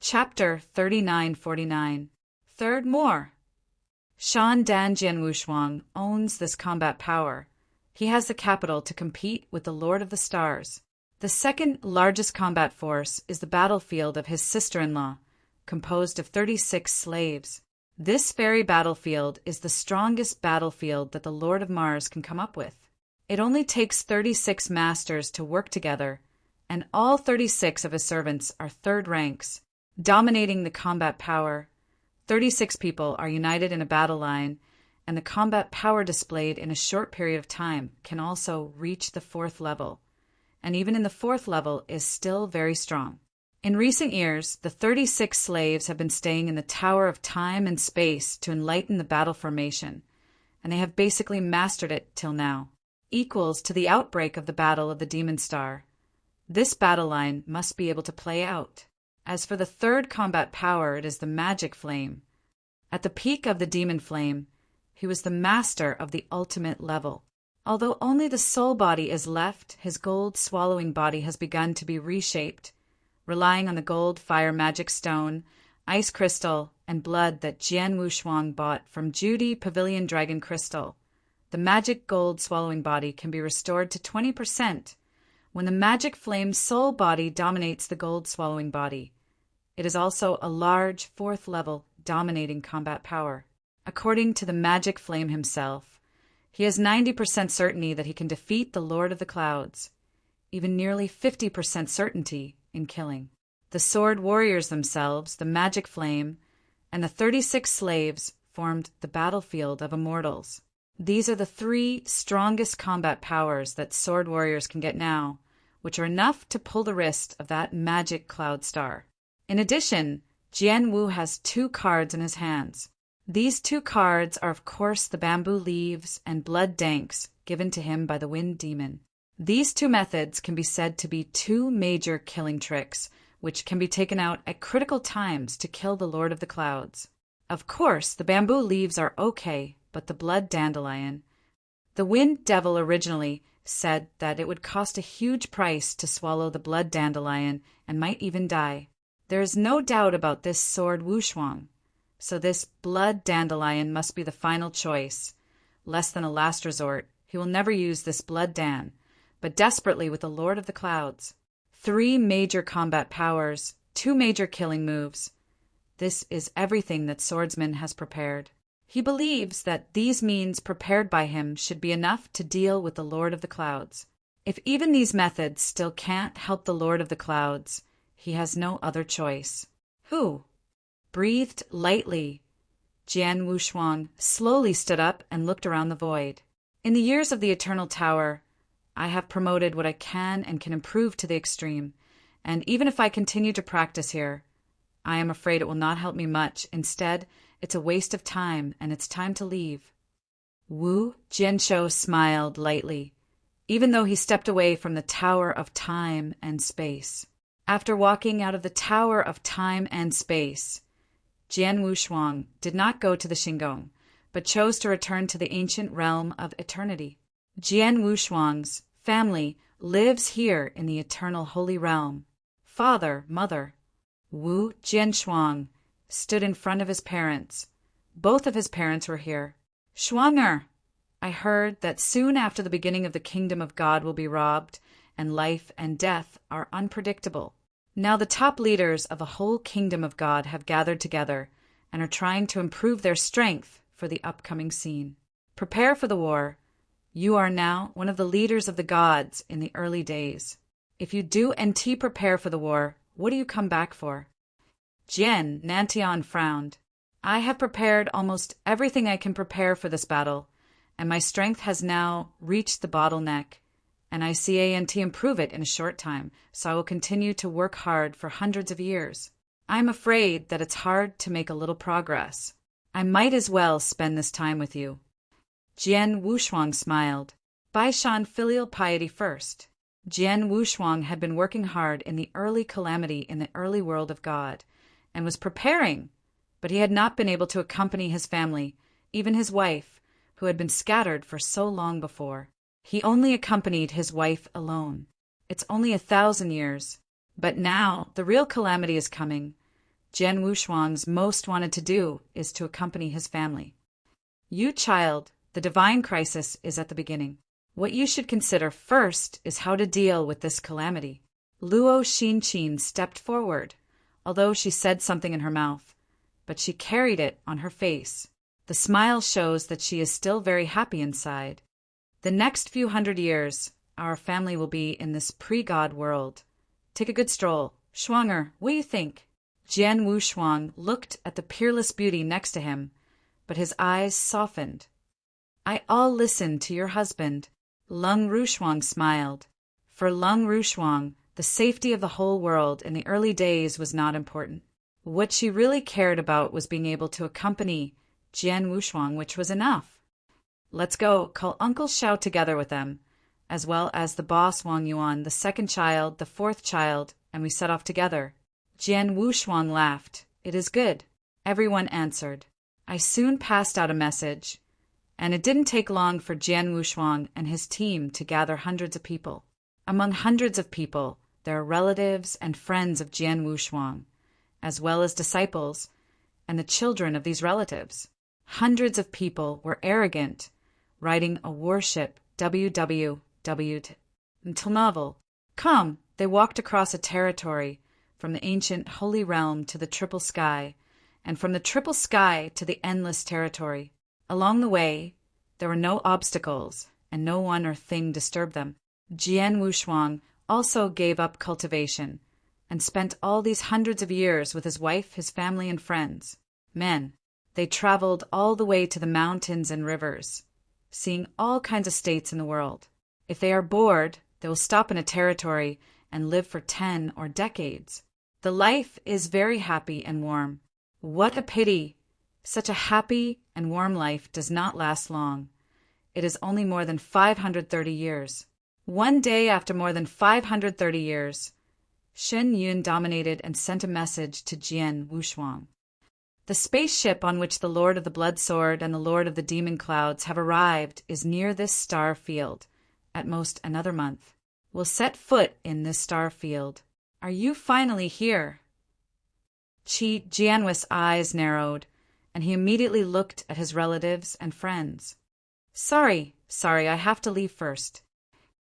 Chapter 3949. Third More. Shan Dan Jianwushuang owns this combat power. He has the capital to compete with the Lord of the Stars. The second largest combat force is the battlefield of his sister-in-law, composed of 36 slaves. This very battlefield is the strongest battlefield that the Lord of Mars can come up with. It only takes 36 masters to work together, and all 36 of his servants are third ranks, dominating the combat power. 36 people are united in a battle line, and the combat power displayed in a short period of time can also reach the 4th level, and even in the 4th level is still very strong. In recent years, the 36 slaves have been staying in the Tower of Time and Space to enlighten the battle formation, and they have basically mastered it till now, equals to the outbreak of the Battle of the Demon Star. This battle line must be able to play out. As for the third combat power, it is the magic flame. At the peak of the demon flame, he was the master of the ultimate level. Although only the soul body is left, his gold swallowing body has begun to be reshaped, relying on the gold fire magic stone, ice crystal, and blood that Jian Wushuang bought from Judy Pavilion Dragon Crystal. The magic gold swallowing body can be restored to 20% when the magic flame soul body dominates the gold swallowing body. It is also a large 4th level dominating combat power. According to the magic flame himself, he has 90% certainty that he can defeat the Lord of the Clouds, even nearly 50% certainty in killing. The sword warriors themselves, the magic flame, and the 36 slaves formed the battlefield of immortals. These are the 3 strongest combat powers that sword warriors can get now, which are enough to pull the wrist of that magic cloud star. In addition, Jian Wu has 2 cards in his hands. These 2 cards are of course the bamboo leaves and blood danks given to him by the wind demon. These 2 methods can be said to be 2 major killing tricks, which can be taken out at critical times to kill the Lord of the Clouds. Of course, the bamboo leaves are okay, but the blood dandelion. The wind devil originally said that it would cost a huge price to swallow the blood dandelion and might even die. There is no doubt about this sword Wushuang, so this blood dandelion must be the final choice. Less than a last resort, he will never use this blood dan, but desperately with the Lord of the Clouds. 3 major combat powers, 2 major killing moves. This is everything that swordsman has prepared. He believes that these means prepared by him should be enough to deal with the Lord of the Clouds. If even these methods still can't help the Lord of the Clouds, he has no other choice. Who? Breathed lightly. Jian Wushuang slowly stood up and looked around the void. In the years of the Eternal Tower, I have promoted what I can and can improve to the extreme, and even if I continue to practice here, I am afraid it will not help me much. Instead, it's a waste of time, and it's time to leave. Wu Jianshou smiled lightly, even though he stepped away from the Tower of Time and Space. After walking out of the Tower of Time and Space, Jian Wushuang did not go to the Xingong, but chose to return to the ancient realm of eternity. Jian Wushuang's family lives here in the eternal holy realm. Father, mother. Wu Jianshuang stood in front of his parents. Both of his parents were here. Shuanger, I heard that soon after the beginning of the kingdom of God will be robbed, and life and death are unpredictable. Now the top leaders of the whole kingdom of God have gathered together and are trying to improve their strength for the upcoming scene. Prepare for the war. You are now one of the leaders of the gods in the early days. If you do NT prepare for the war, what do you come back for? Jian Nantian frowned. I have prepared almost everything I can prepare for this battle, and my strength has now reached the bottleneck, and I see ANT improve it in a short time, so I will continue to work hard for hundreds of years. I am afraid that it's hard to make a little progress. I might as well spend this time with you. Jian Wushuang smiled. Baishan filial piety first. Jian Wushuang had been working hard in the early calamity in the early world of God, and was preparing, but he had not been able to accompany his family, even his wife, who had been scattered for so long before. He only accompanied his wife alone. It's only 1,000 years. But now the real calamity is coming. Jian Wushuang's most wanted to do is to accompany his family. You child, the divine crisis is at the beginning. What you should consider first is how to deal with this calamity. Luo Xinqin stepped forward, although she said something in her mouth, but she carried it on her face. The smile shows that she is still very happy inside. The next few hundred years, our family will be in this pre-God world. Take a good stroll. Shuanger, what do you think? Jian Wushuang looked at the peerless beauty next to him, but his eyes softened. I all listened to your husband. Lung Rushuang smiled. For Lung Rushuang, the safety of the whole world in the early days was not important. What she really cared about was being able to accompany Jian Wushuang, which was enough. Let's go, call Uncle Xiao together with them, as well as the boss Wang Yuan, the second child, the fourth child, and we set off together. Jian Wushuang laughed. It is good. Everyone answered. I soon passed out a message, and it didn't take long for Jian Wushuang and his team to gather hundreds of people. Among hundreds of people, there are relatives and friends of Jian Wushuang, as well as disciples and the children of these relatives. Hundreds of people were arrogant, riding a warship until novel. Come, they walked across a territory from the ancient holy realm to the triple sky, and from the triple sky to the endless territory. Along the way, there were no obstacles, and no one or thing disturbed them. Jian Wushuang also gave up cultivation, and spent all these hundreds of years with his wife, his family, and friends. Men. They traveled all the way to the mountains and rivers, seeing all kinds of states in the world. If they are bored, they will stop in a territory and live for 10 or decades. The life is very happy and warm. What a pity! Such a happy and warm life does not last long. It is only more than 530 years. One day after more than 530 years, Shen Yun dominated and sent a message to Jian Wushuang. The spaceship on which the Lord of the Blood Sword and the Lord of the Demon Clouds have arrived is near this star field. At most another month. We'll set foot in this star field. Are you finally here? Jianhui's eyes narrowed, and he immediately looked at his relatives and friends. Sorry, I have to leave first.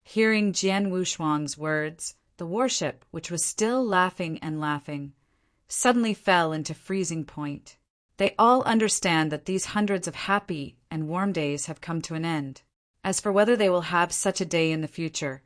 Hearing Jian Wushuang's words, the warship, which was still laughing and laughing, suddenly fell into freezing point. They all understand that these hundreds of happy and warm days have come to an end. As for whether they will have such a day in the future,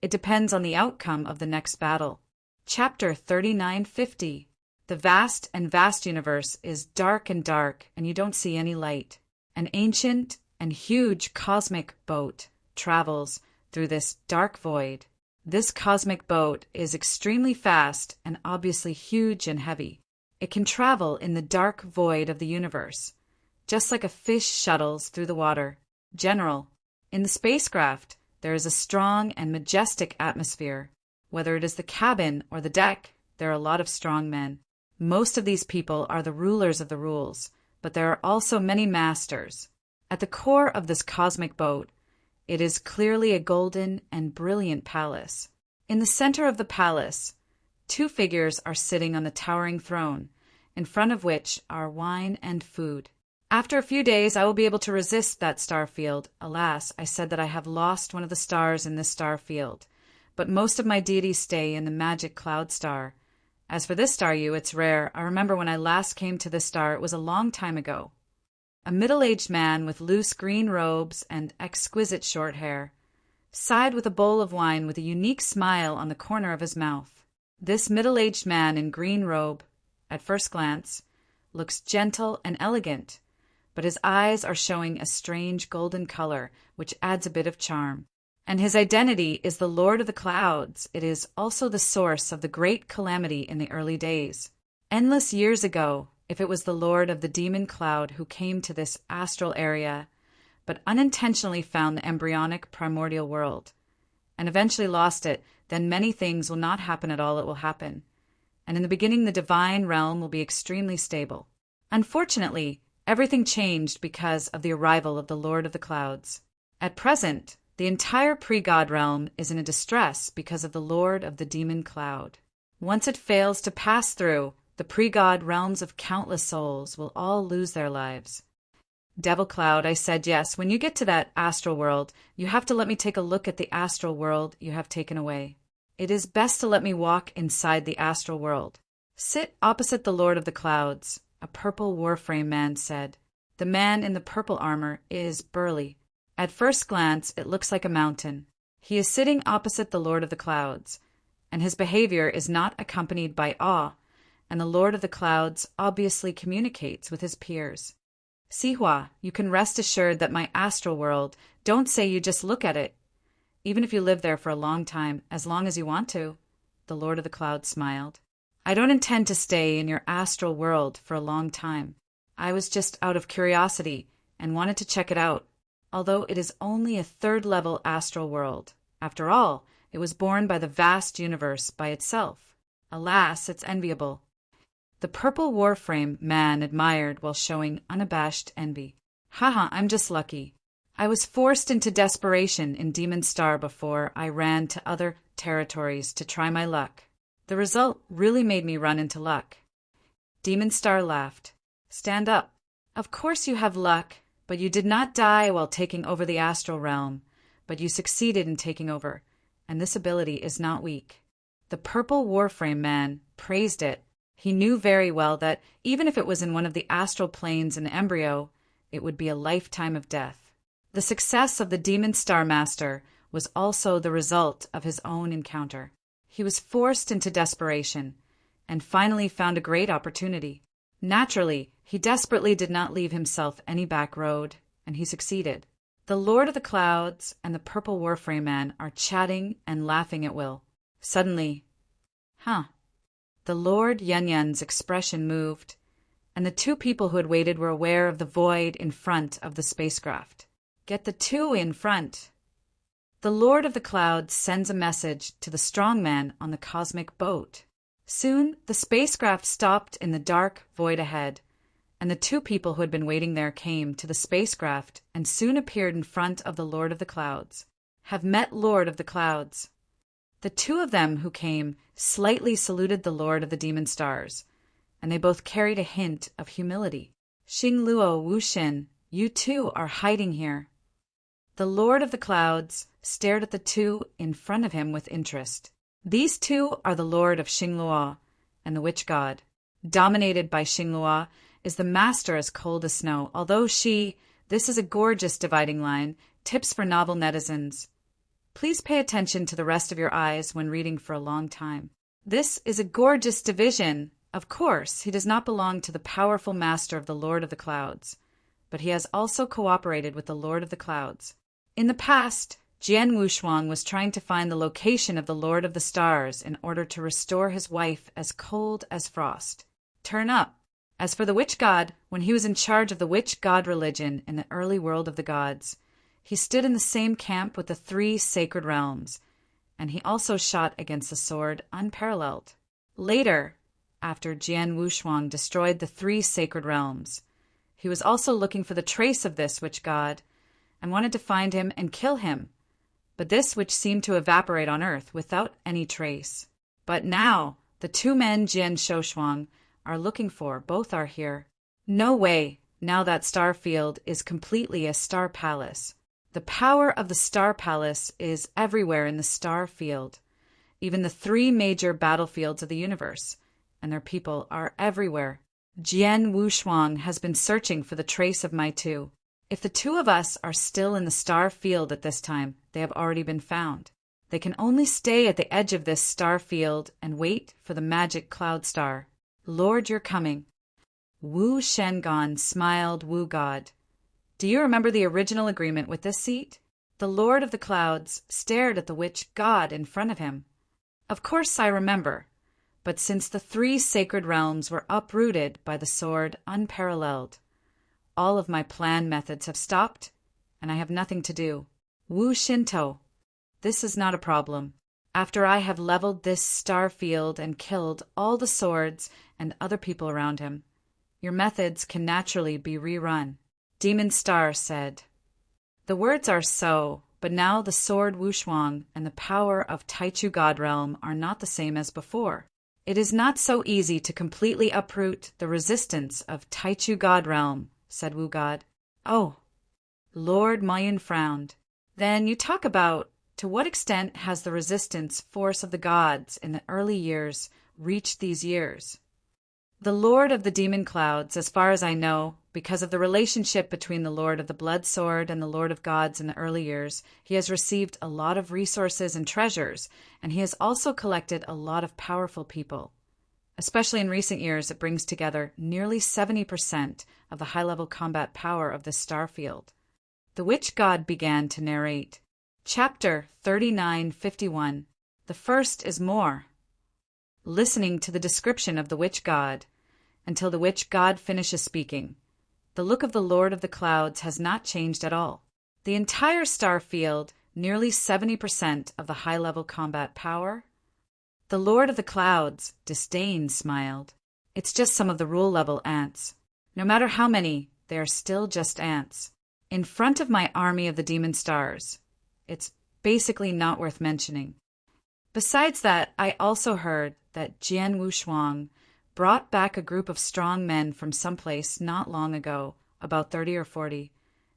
it depends on the outcome of the next battle. Chapter 3950. The vast and vast universe is dark and dark, and you don't see any light. An ancient and huge cosmic boat travels through this dark void. This cosmic boat is extremely fast and obviously huge and heavy. It can travel in the dark void of the universe, just like a fish shuttles through the water. General, in the spacecraft, there is a strong and majestic atmosphere. Whether it is the cabin or the deck, there are a lot of strong men. Most of these people are the rulers of the rules, but there are also many masters. At the core of this cosmic boat, it is clearly a golden and brilliant palace. In the center of the palace, two figures are sitting on the towering throne, in front of which are wine and food. After a few days, I will be able to resist that star field. Alas, I said that I have lost one of the stars in this star field, but most of my deities stay in the magic cloud star. As for this star, it's rare. I remember when I last came to this star, it was a long time ago. A middle-aged man with loose green robes and exquisite short hair sighed with a bowl of wine with a unique smile on the corner of his mouth. This middle-aged man in green robe, at first glance, looks gentle and elegant, but his eyes are showing a strange golden color, which adds a bit of charm. And his identity is the Lord of the Clouds. It is also the source of the great calamity in the early days. Endless years ago, if it was the Lord of the Demon Cloud who came to this astral area, but unintentionally found the embryonic primordial world, and eventually lost it, then many things will not happen at all. It will happen. And in the beginning, the divine realm will be extremely stable. Unfortunately, everything changed because of the arrival of the Lord of the Clouds. At present, the entire pre-God realm is in a distress because of the Lord of the Demon Cloud. Once it fails to pass through, The pre-God realms of countless souls will all lose their lives. Devil Cloud, I said yes. When you get to that astral world, you have to let me take a look at the astral world you have taken away. It is best to let me walk inside the astral world. Sit opposite the Lord of the Clouds, a purple warframe man said. The man in the purple armor is burly. At first glance, it looks like a mountain. He is sitting opposite the Lord of the Clouds, and his behavior is not accompanied by awe, and the Lord of the Clouds obviously communicates with his peers. Sihua, you can rest assured that my astral world, don't say you just look at it, even if you live there for a long time, as long as you want to. The Lord of the Clouds smiled. I don't intend to stay in your astral world for a long time. I was just out of curiosity and wanted to check it out, although it is only a third-level astral world. After all, it was born by the vast universe by itself. Alas, it's enviable. The purple warframe man admired while showing unabashed envy. Haha, I'm just lucky. I was forced into desperation in Demon Star before I ran to other territories to try my luck. The result really made me run into luck. Demon Star laughed. Stand up. Of course you have luck, but you did not die while taking over the astral realm, but you succeeded in taking over, and this ability is not weak. The purple warframe man praised it. He knew very well that even if it was in one of the astral planes in embryo, it would be a lifetime of death. The success of the Demon Star Master was also the result of his own encounter. He was forced into desperation, and finally found a great opportunity. Naturally, he desperately did not leave himself any back road, and he succeeded. The Lord of the Clouds and the purple warframe man are chatting and laughing at will. Suddenly, the Lord Yanyan's expression moved, and the two people who had waited were aware of the void in front of the spacecraft. Get the two in front. The Lord of the Clouds sends a message to the strong man on the cosmic boat. Soon, the spacecraft stopped in the dark void ahead, and the two people who had been waiting there came to the spacecraft and soon appeared in front of the Lord of the Clouds. Have met Lord of the Clouds. The two of them who came slightly saluted the Lord of the Demon Stars, and they both carried a hint of humility. Xing Luo Wuxin, you too are hiding here. The Lord of the Clouds stared at the two in front of him with interest. These two are the Lord of Xingluo and the Witch God. Dominated by Xingluo is the Master as cold as snow, although this is a gorgeous dividing line, tips for novel netizens. Please pay attention to the rest of your eyes when reading for a long time. This is a gorgeous division. Of course, he does not belong to the powerful Master of the Lord of the Clouds, but he has also cooperated with the Lord of the Clouds. In the past, Jian Wushuang was trying to find the location of the Lord of the Stars in order to restore his wife as cold as frost. Turn up. As for the Witch God, when he was in charge of the Witch God religion in the early world of the gods, he stood in the same camp with the three sacred realms, and he also shot against the sword unparalleled. Later, after Jian Wushuang destroyed the three sacred realms, he was also looking for the trace of this Witch God and wanted to find him and kill him, but this which seemed to evaporate on earth without any trace. But now, the two men Jian Shoshuang are looking for, both are here. No way, now that star field is completely a star palace. The power of the star palace is everywhere in the star field, even the three major battlefields of the universe, and their people are everywhere. Jian Wushuang has been searching for the trace of my two. If the two of us are still in the star field at this time, they have already been found. They can only stay at the edge of this star field and wait for the magic cloud star. Lord, you're coming. Wu Shengon smiled Wu God. Do you remember the original agreement with this seat? The Lord of the Clouds stared at the Witch God in front of him. Of course I remember, but since the three sacred realms were uprooted by the sword unparalleled, all of my plan methods have stopped, and I have nothing to do. Wu Shinto, this is not a problem. After I have leveled this star field and killed all the swords and other people around him, your methods can naturally be rerun. Demon Star said. The words are so, but now the sword Wushuang and the power of Taichu God Realm are not the same as before. It is not so easy to completely uproot the resistance of Taichu God Realm, said Wu God. Oh. Lord Mayan frowned. Then you talk about, to what extent has the resistance force of the gods in the early years reached these years? The Lord of the Demon Clouds, as far as I know, because of the relationship between the Lord of the Blood Sword and the Lord of Gods in the early years, he has received a lot of resources and treasures, and he has also collected a lot of powerful people. Especially in recent years, it brings together nearly 70% of the high-level combat power of the Starfield. The Witch God began to narrate. Chapter 3951. The first is more. Listening to the description of the Witch God, until the Witch God finishes speaking. The look of the Lord of the Clouds has not changed at all. The entire star field, nearly 70% of the high-level combat power. The Lord of the Clouds, disdain, smiled. It's just some of the rule-level ants. No matter how many, they are still just ants. In front of my army of the demon stars. It's basically not worth mentioning. Besides that, I also heard that Jian Wushuang brought back a group of strong men from someplace not long ago, about 30 or 40,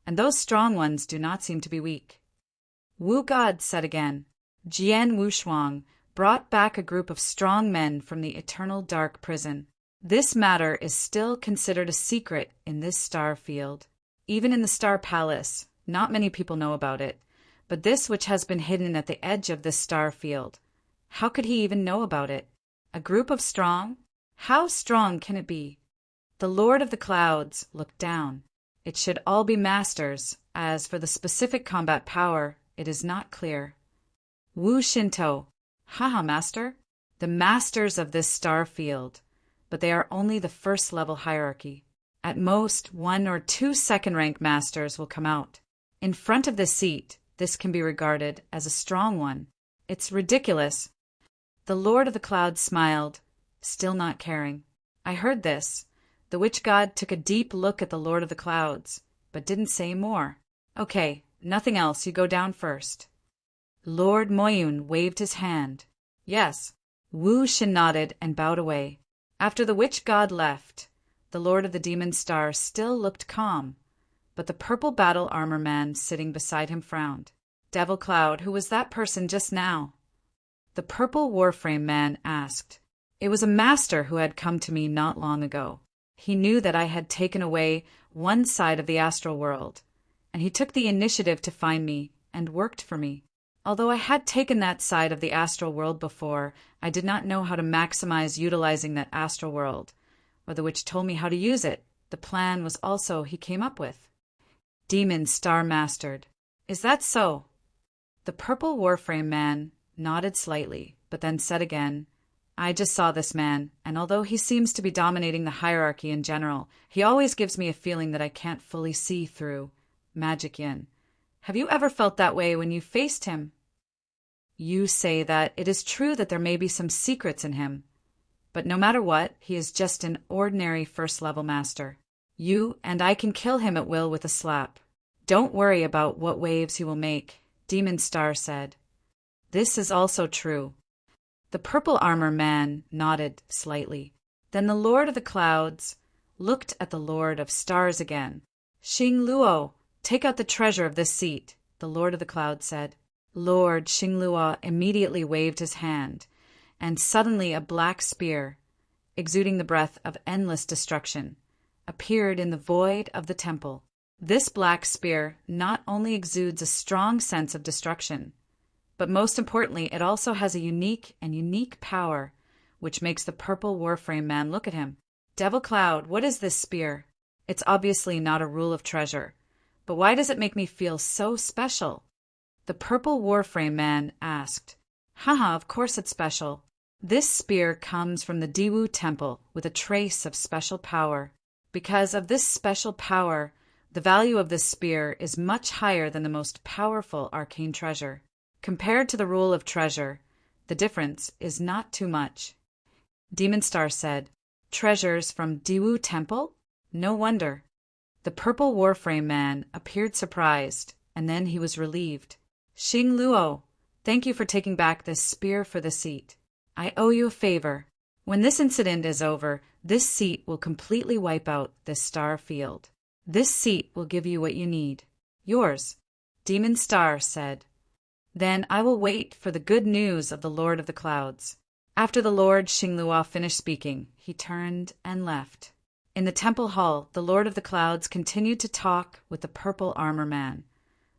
and those strong ones do not seem to be weak. Wu God said again, Jian Wushuang brought back a group of strong men from the eternal dark prison. This matter is still considered a secret in this star field. Even in the Star Palace, not many people know about it, but this which has been hidden at the edge of this star field. How could he even know about it? A group of strong? How strong can it be? The Lord of the Clouds looked down. It should all be masters. As for the specific combat power, it is not clear. Wu Shinto. Haha, master. The masters of this star field. But they are only the first level hierarchy. At most, 1 or 2 second-rank masters will come out. In front of this seat, this can be regarded as a strong one. It's ridiculous. The Lord of the Clouds smiled, still not caring. I heard this. The Witch God took a deep look at the Lord of the Clouds, but didn't say more. Okay, nothing else, you go down first. Lord Moyun waved his hand. Yes. Wu Shin nodded and bowed away. After the Witch God left, the Lord of the Demon Star still looked calm, but the purple battle armor man sitting beside him frowned. Devil Cloud, who was that person just now? The purple warframe man asked. It was a master who had come to me not long ago. He knew that I had taken away one side of the astral world, and he took the initiative to find me and worked for me. Although I had taken that side of the astral world before, I did not know how to maximize utilizing that astral world, or the witch told me how to use it. The plan was also he came up with. Demon Star Mastered. Is that so? The purple warframe man nodded slightly, but then said again, I just saw this man, and although he seems to be dominating the hierarchy in general, he always gives me a feeling that I can't fully see through. Magic Yin. Have you ever felt that way when you faced him? You say that it is true that there may be some secrets in him, but no matter what, he is just an ordinary first-level master. You and I can kill him at will with a slap. Don't worry about what waves he will make, Demon Star said. This is also true. The purple armor man nodded slightly. Then the Lord of the Clouds looked at the Lord of Stars again. Xing Luo, take out the treasure of this seat, the Lord of the Clouds said. Lord Xing Luo immediately waved his hand, and suddenly a black spear, exuding the breath of endless destruction, appeared in the void of the temple. This black spear not only exudes a strong sense of destruction, but most importantly, it also has a unique power, which makes the purple warframe man look at him. Devil Cloud, what is this spear? It's obviously not a rule of treasure, but why does it make me feel so special? The purple warframe man asked. Haha, of course it's special. This spear comes from the Diwu Temple with a trace of special power. Because of this special power, the value of this spear is much higher than the most powerful arcane treasure. Compared to the rule of treasure, the difference is not too much. Demon Star said, Treasures from Diwu Temple? No wonder. The purple warframe man appeared surprised, and then he was relieved. Xing Luo, thank you for taking back this spear for the seat. I owe you a favor. When this incident is over, this seat will completely wipe out this star field. This seat will give you what you need. Yours, Demon Star said. Then I will wait for the good news of the Lord of the Clouds. After the Lord Xingluo finished speaking, he turned and left. In the temple hall, the Lord of the Clouds continued to talk with the purple armor man.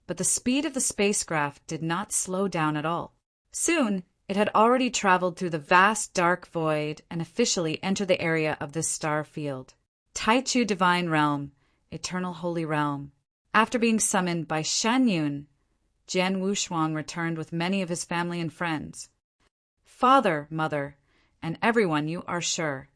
But the speed of the spacecraft did not slow down at all. Soon, it had already traveled through the vast dark void and officially entered the area of this star field. Taichu Divine Realm, Eternal Holy Realm. After being summoned by Shan Yun, Jian Wushuang returned with many of his family and friends. Father, mother, and everyone, you are sure,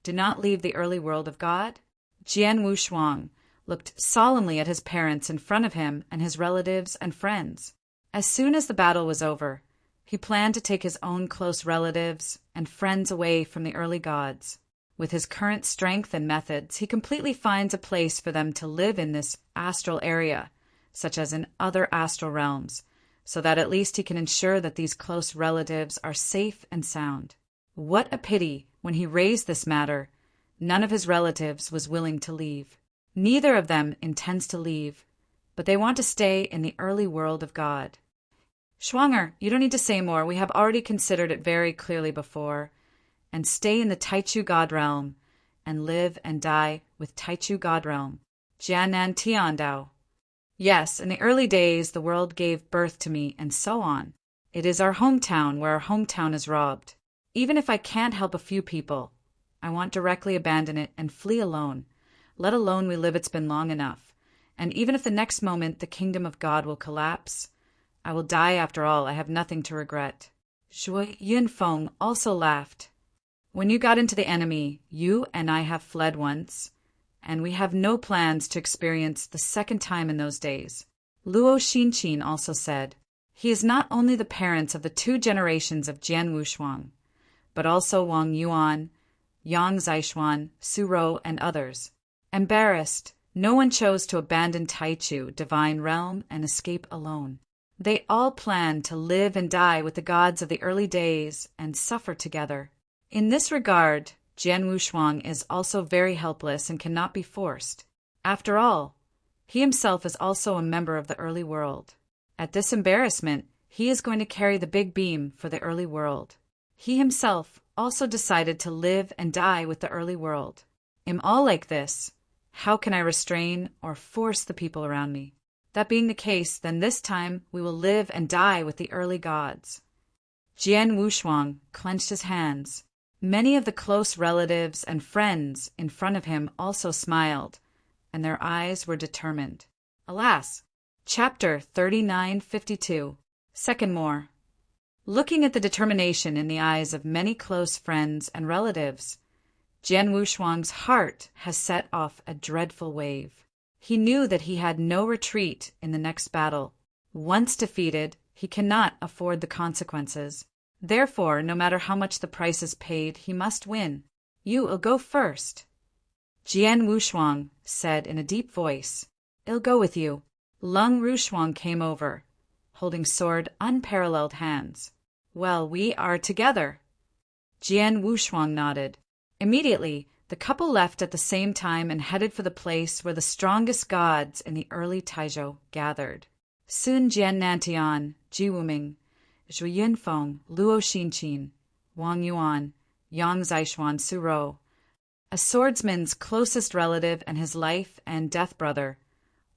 do not leave the early world of God? Jian Wushuang looked solemnly at his parents in front of him and his relatives and friends. As soon as the battle was over, he planned to take his own close relatives and friends away from the early gods. With his current strength and methods, he completely finds a place for them to live in this astral area, such as in other astral realms, so that at least he can ensure that these close relatives are safe and sound. What a pity, when he raised this matter, none of his relatives was willing to leave. Neither of them intends to leave, but they want to stay in the early world of God. Schwanger, you don't need to say more. We have already considered it very clearly before. And stay in the Taichu God Realm, and live and die with Taichu God Realm. Jianan Tiandao. Yes, in the early days the world gave birth to me, and so on. It is our hometown where our hometown is robbed. Even if I can't help a few people, I want directly abandon it and flee alone. Let alone we live, it's been long enough. And even if the next moment the kingdom of God will collapse, I will die after all. I have nothing to regret. Zhuo Yunfeng also laughed. When you got into the enemy, you and I have fled once, and we have no plans to experience the second time in those days. Luo Xinqin also said, he is not only the parents of the 2 generations of Jian Wushuang, but also Wang Yuan, Yang Zishuan, Su Rou, and others. Embarrassed, no one chose to abandon Taichu, Divine Realm, and escape alone. They all planned to live and die with the gods of the early days and suffer together. In this regard, Jian Wushuang is also very helpless and cannot be forced. After all, he himself is also a member of the early world. At this embarrassment, he is going to carry the big beam for the early world. He himself also decided to live and die with the early world. Am all like this, how can I restrain or force the people around me? That being the case, then this time we will live and die with the early gods. Jian Wushuang clenched his hands. Many of the close relatives and friends in front of him also smiled, and their eyes were determined. Alas! Chapter 3952. Second more. Looking at the determination in the eyes of many close friends and relatives, Jian Wushuang's heart has set off a dreadful wave. He knew that he had no retreat in the next battle. Once defeated, he cannot afford the consequences. Therefore, no matter how much the price is paid, he must win. You will go first. Jian Wushuang said in a deep voice, I'll go with you. Lung Rushuang came over, holding sword unparalleled hands. Well, we are together. Jian Wushuang nodded. Immediately, the couple left at the same time and headed for the place where the strongest gods in the early Taizhou gathered. Sun Jian Nantian, Ji Wuming, Zhu Yunfeng, Luo Xinqin, Wang Yuan, Yang Zishuan, Su Rou, a swordsman's closest relative and his life and death brother,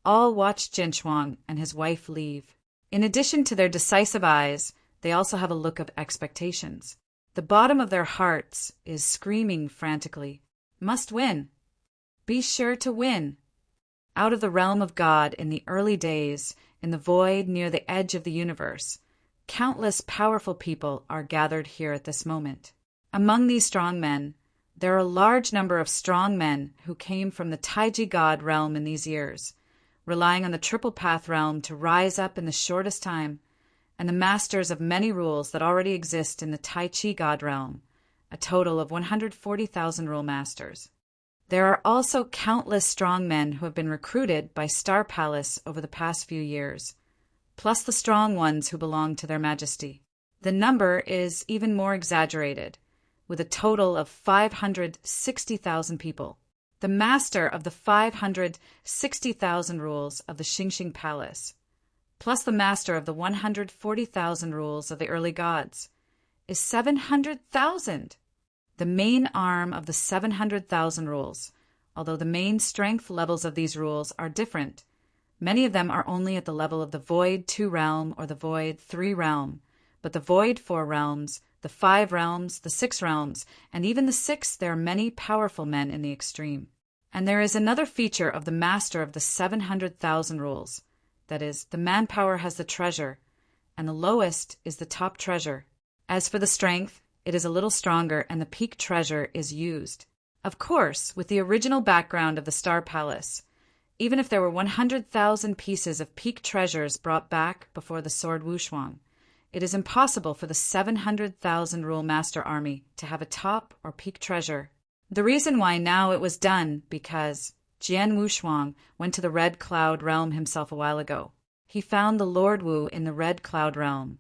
all watched Jian Shuang and his wife leave. In addition to their decisive eyes, they also have a look of expectations. The bottom of their hearts is screaming frantically, must win. Be sure to win. Out of the realm of God in the early days, in the void near the edge of the universe, countless powerful people are gathered here at this moment. Among these strong men, there are a large number of strong men who came from the Taiji God realm in these years, relying on the Triple Path realm to rise up in the shortest time, and the masters of many rules that already exist in the Tai Chi God realm, a total of 140,000 rule masters. There are also countless strong men who have been recruited by Star Palace over the past few years, plus the strong ones who belong to their majesty. The number is even more exaggerated. with a total of 560,000 people. The master of the 560,000 rules of the Xingxing Palace, plus the master of the 140,000 rules of the early gods, is 700,000. The main arm of the 700,000 rules, although the main strength levels of these rules are different. Many of them are only at the level of the Void 2 realm or the Void 3 realm, but the Void 4 realms, the 5 realms, the 6 realms, and even the 6, there are many powerful men in the extreme. And there is another feature of the master of the 700,000 rules. That is, the manpower has the treasure, and the lowest is the top treasure. As for the strength, it is a little stronger, and the peak treasure is used. Of course, with the original background of the Star Palace, even if there were 100,000 pieces of peak treasures brought back before the sword Wushuang, it is impossible for the 700,000 rule master army to have a top or peak treasure. The reason why now it was done because Jian Wushuang went to the Red Cloud realm himself a while ago. He found the Lord Wu in the Red Cloud realm,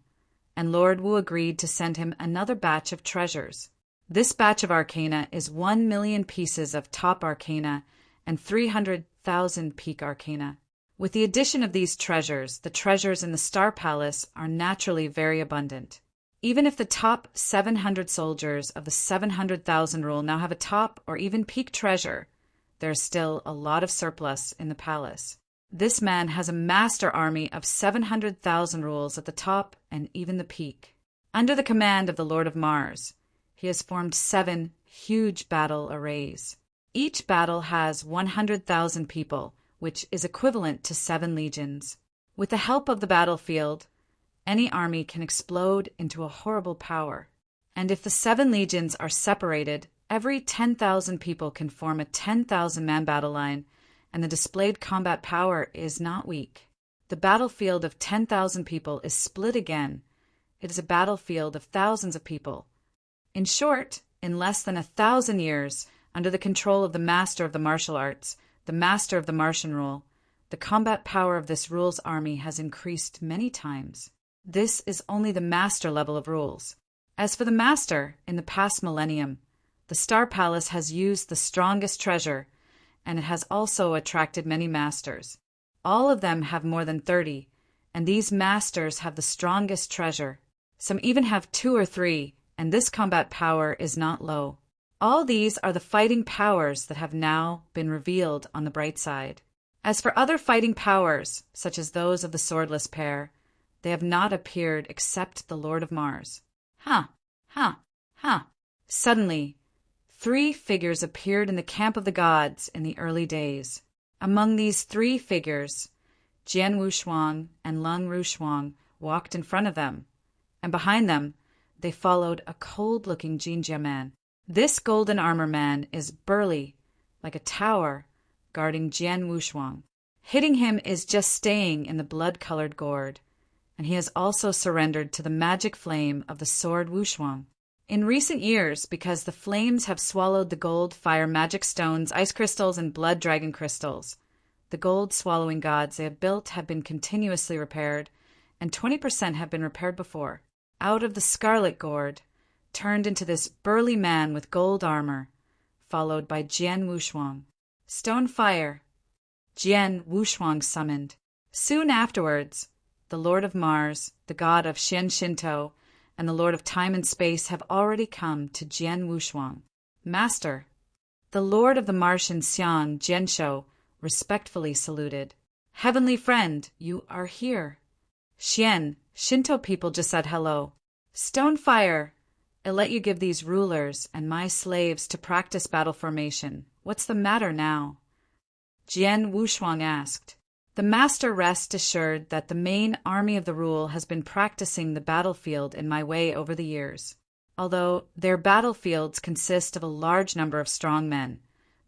and Lord Wu agreed to send him another batch of treasures. This batch of arcana is 1 million pieces of top arcana and 300,000 peak arcana. With the addition of these treasures, the treasures in the Star Palace are naturally very abundant. Even if the top 700 soldiers of the 700,000 rule now have a top or even peak treasure, there is still a lot of surplus in the palace. This man has a master army of 700,000 rules at the top and even the peak. Under the command of the Lord of Mars, he has formed 7 huge battle arrays. Each battle has 100,000 people, which is equivalent to 7 legions. With the help of the battlefield, any army can explode into a horrible power. And if the 7 legions are separated, every 10,000 people can form a 10,000-man battle line, and the displayed combat power is not weak. The battlefield of 10,000 people is split again. It is a battlefield of thousands of people. In short, in less than 1,000 years, under the control of the master of the martial arts, the master of the Martian rule, the combat power of this rules army has increased many times. This is only the master level of rules. As for the master, in the past millennium, the Star Palace has used the strongest treasure, and it has also attracted many masters. All of them have more than 30, and these masters have the strongest treasure. Some even have 2 or 3, and this combat power is not low. All these are the fighting powers that have now been revealed on the bright side. As for other fighting powers, such as those of the swordless pair, they have not appeared except the Lord of Mars. Suddenly, 3 figures appeared in the camp of the gods in the early days. Among these 3 figures, Jian Wushuang and Lung Rushuang walked in front of them, and behind them they followed a cold-looking Jinjia man. This golden armor man is burly, like a tower, guarding Jian Wushuang. Hitting him is just staying in the blood-colored gourd, and he has also surrendered to the magic flame of the sword Wushuang. In recent years, because the flames have swallowed the gold, fire, magic stones, ice crystals, and blood dragon crystals, the gold-swallowing gods they have built have been continuously repaired, and 20% have been repaired before. Out of the scarlet gourd, turned into this burly man with gold armor, followed by Jian Wushuang. Stone fire, Jian Wushuang summoned. Soon afterwards, the Lord of Mars, the god of Shen Shinto, and the Lord of Time and Space have already come to Jian Wushuang. Master, the Lord of the Martian Xiang Jianshou respectfully saluted. Heavenly friend, you are here. Xian, Shinto people just said hello. Stonefire, I let you give these rulers and my slaves to practice battle formation. What's the matter now? Jian Wushuang asked. The master rest assured that the main army of the rule has been practicing the battlefield in my way over the years. Although their battlefields consist of a large number of strong men,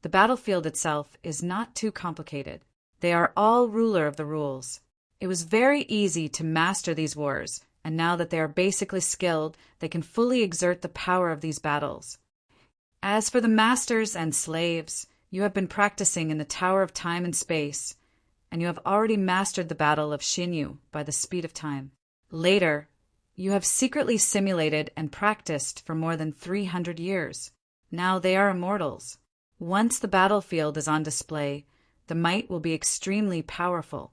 the battlefield itself is not too complicated. They are all ruler of the rules. It was very easy to master these wars, and now that they are basically skilled, they can fully exert the power of these battles. As for the masters and slaves, you have been practicing in the Tower of Time and Space, and you have already mastered the battle of Xinyu by the speed of time. Later, you have secretly simulated and practiced for more than 300 years. Now they are immortals. Once the battlefield is on display, the might will be extremely powerful.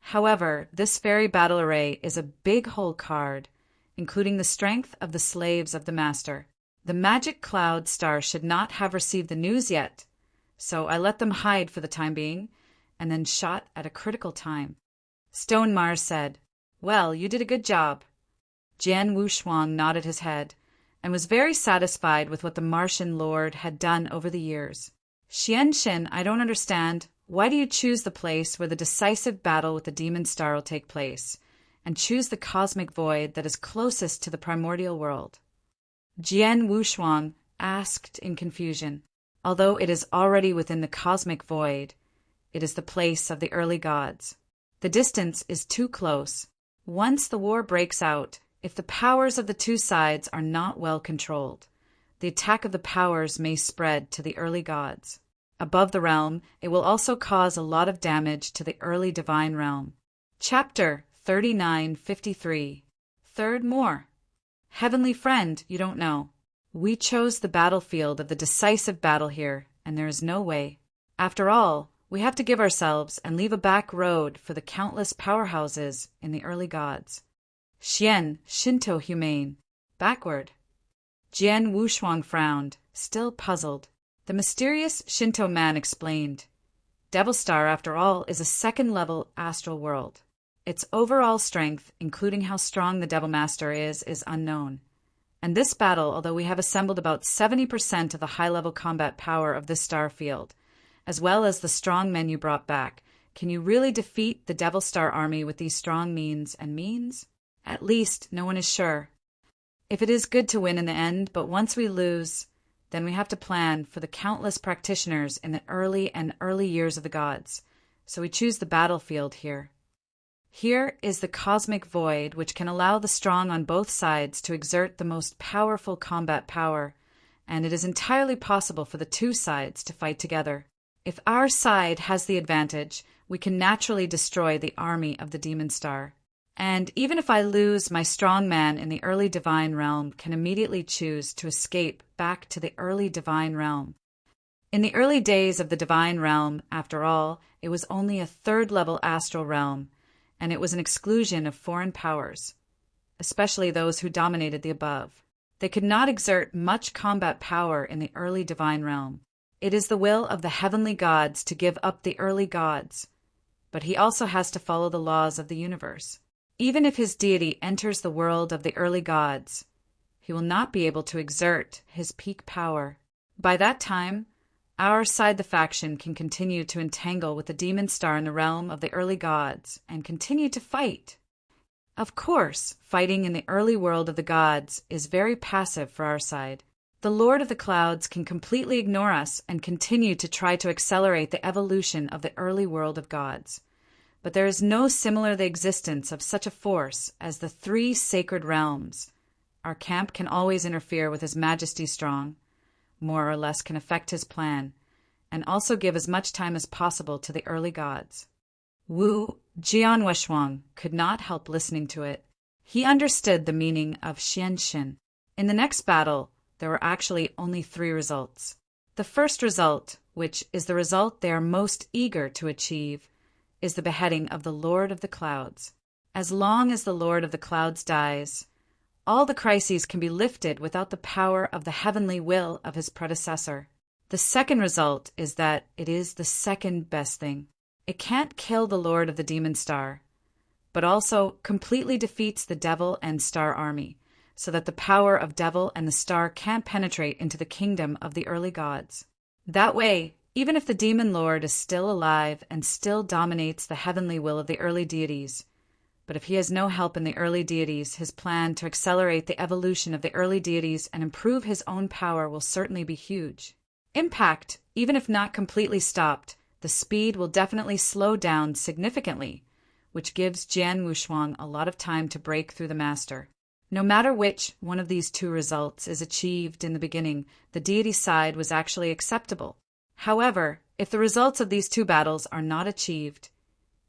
However, this very battle array is a big hole card, including the strength of the slaves of the master. The magic cloud star should not have received the news yet, so I let them hide for the time being, and then shot at a critical time. Stone Mars said, "Well, you did a good job." Jian Wushuang nodded his head, and was very satisfied with what the Martian Lord had done over the years. "Xianshen, I don't understand. Why do you choose the place where the decisive battle with the demon star will take place, and choose the cosmic void that is closest to the primordial world?" Jian Wushuang asked in confusion. Although it is already within the cosmic void, it is the place of the early gods. The distance is too close. Once the war breaks out, if the powers of the two sides are not well controlled, the attack of the powers may spread to the early gods. Above the realm, it will also cause a lot of damage to the early divine realm. Chapter 3953. Third more. Heavenly friend, you don't know. We chose the battlefield of the decisive battle here, and there is no way. After all, we have to give ourselves and leave a back road for the countless powerhouses in the early gods. Xian, Shinto humane. Backward. Jian Wushuang frowned, still puzzled. The mysterious Shinto man explained. Devil Star, after all, is a second-level astral world. Its overall strength, including how strong the Devil Master is unknown. And this battle, although we have assembled about 70% of the high-level combat power of this star field, as well as the strong men you brought back, can you really defeat the Devil Star army with these strong means? At least, no one is sure. If it is good to win in the end, but once we lose, then we have to plan for the countless practitioners in the early years of the gods, so we choose the battlefield here. Here is the cosmic void, which can allow the strong on both sides to exert the most powerful combat power, and it is entirely possible for the two sides to fight together. If our side has the advantage, we can naturally destroy the army of the demon star. And even if I lose, my strong man in the early divine realm can immediately choose to escape back to the early divine realm. In the early days of the divine realm, after all, it was only a third-level astral realm, and it was an exclusion of foreign powers, especially those who dominated the above. They could not exert much combat power in the early divine realm. It is the will of the heavenly gods to give up the early gods, but he also has to follow the laws of the universe. Even if his deity enters the world of the early gods, he will not be able to exert his peak power. By that time, our side, the faction, can continue to entangle with the demon star in the realm of the early gods and continue to fight. Of course, fighting in the early world of the gods is very passive for our side. The Lord of the Clouds can completely ignore us and continue to try to accelerate the evolution of the early world of gods. But there is no similar the existence of such a force as the three sacred realms. Our camp can always interfere with His Majesty Strong, more or less can affect his plan, and also give as much time as possible to the early gods. Jian Wushuang could not help listening to it. He understood the meaning of Xianshen. In the next battle, there were actually only 3 results. The first result, which is the result they are most eager to achieve, is the beheading of the Lord of the Clouds. As long as the Lord of the Clouds dies, all the crises can be lifted without the power of the heavenly will of his predecessor. The second result is that it is the second best thing. It can't kill the Lord of the Demon Star, but also completely defeats the Devil and Star army, so that the power of Devil and the Star can't penetrate into the kingdom of the early gods. That way, even if the Demon Lord is still alive and still dominates the heavenly will of the early deities, but if he has no help in the early deities, his plan to accelerate the evolution of the early deities and improve his own power will certainly be huge. Impact, even if not completely stopped, the speed will definitely slow down significantly, which gives Jian Wushuang a lot of time to break through the master. No matter which one of these 2 results is achieved in the beginning, the deity side was actually acceptable. However, if the results of these 2 battles are not achieved,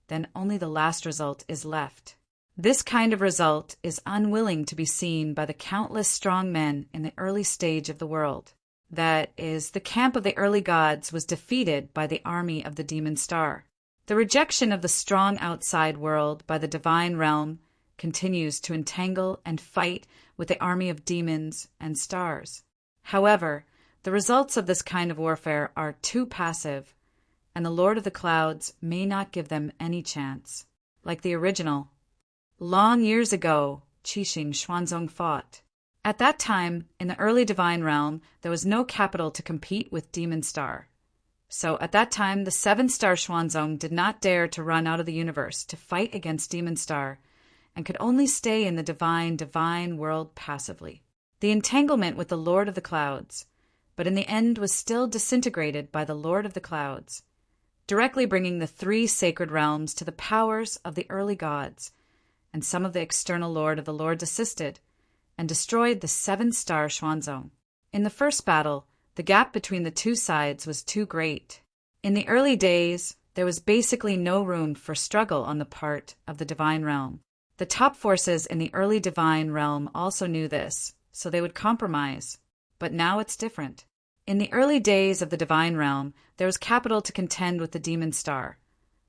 then only the last result is left. This kind of result is unwilling to be seen by the countless strong men in the early stage of the world. That is, the camp of the early gods was defeated by the army of the demon star. The rejection of the strong outside world by the divine realm continues to entangle and fight with the army of demons and stars. However, the results of this kind of warfare are too passive, and the Lord of the Clouds may not give them any chance. Like the original, long years ago, Qixing Xuanzong fought. At that time, in the early divine realm, there was no capital to compete with Demon Star. So at that time, the 7-star Xuanzong did not dare to run out of the universe to fight against Demon Star, and could only stay in the divine world passively. The entanglement with the Lord of the Clouds, but in the end was still disintegrated by the Lord of the Clouds, directly bringing the 3 sacred realms to the powers of the early gods, and some of the external Lord of the Lords assisted, and destroyed the 7-star Xuanzong. In the first battle, the gap between the 2 sides was too great. In the early days, there was basically no room for struggle on the part of the divine realm. The top forces in the early divine realm also knew this, so they would compromise. But now it's different. In the early days of the divine realm, there was capital to contend with the demon star.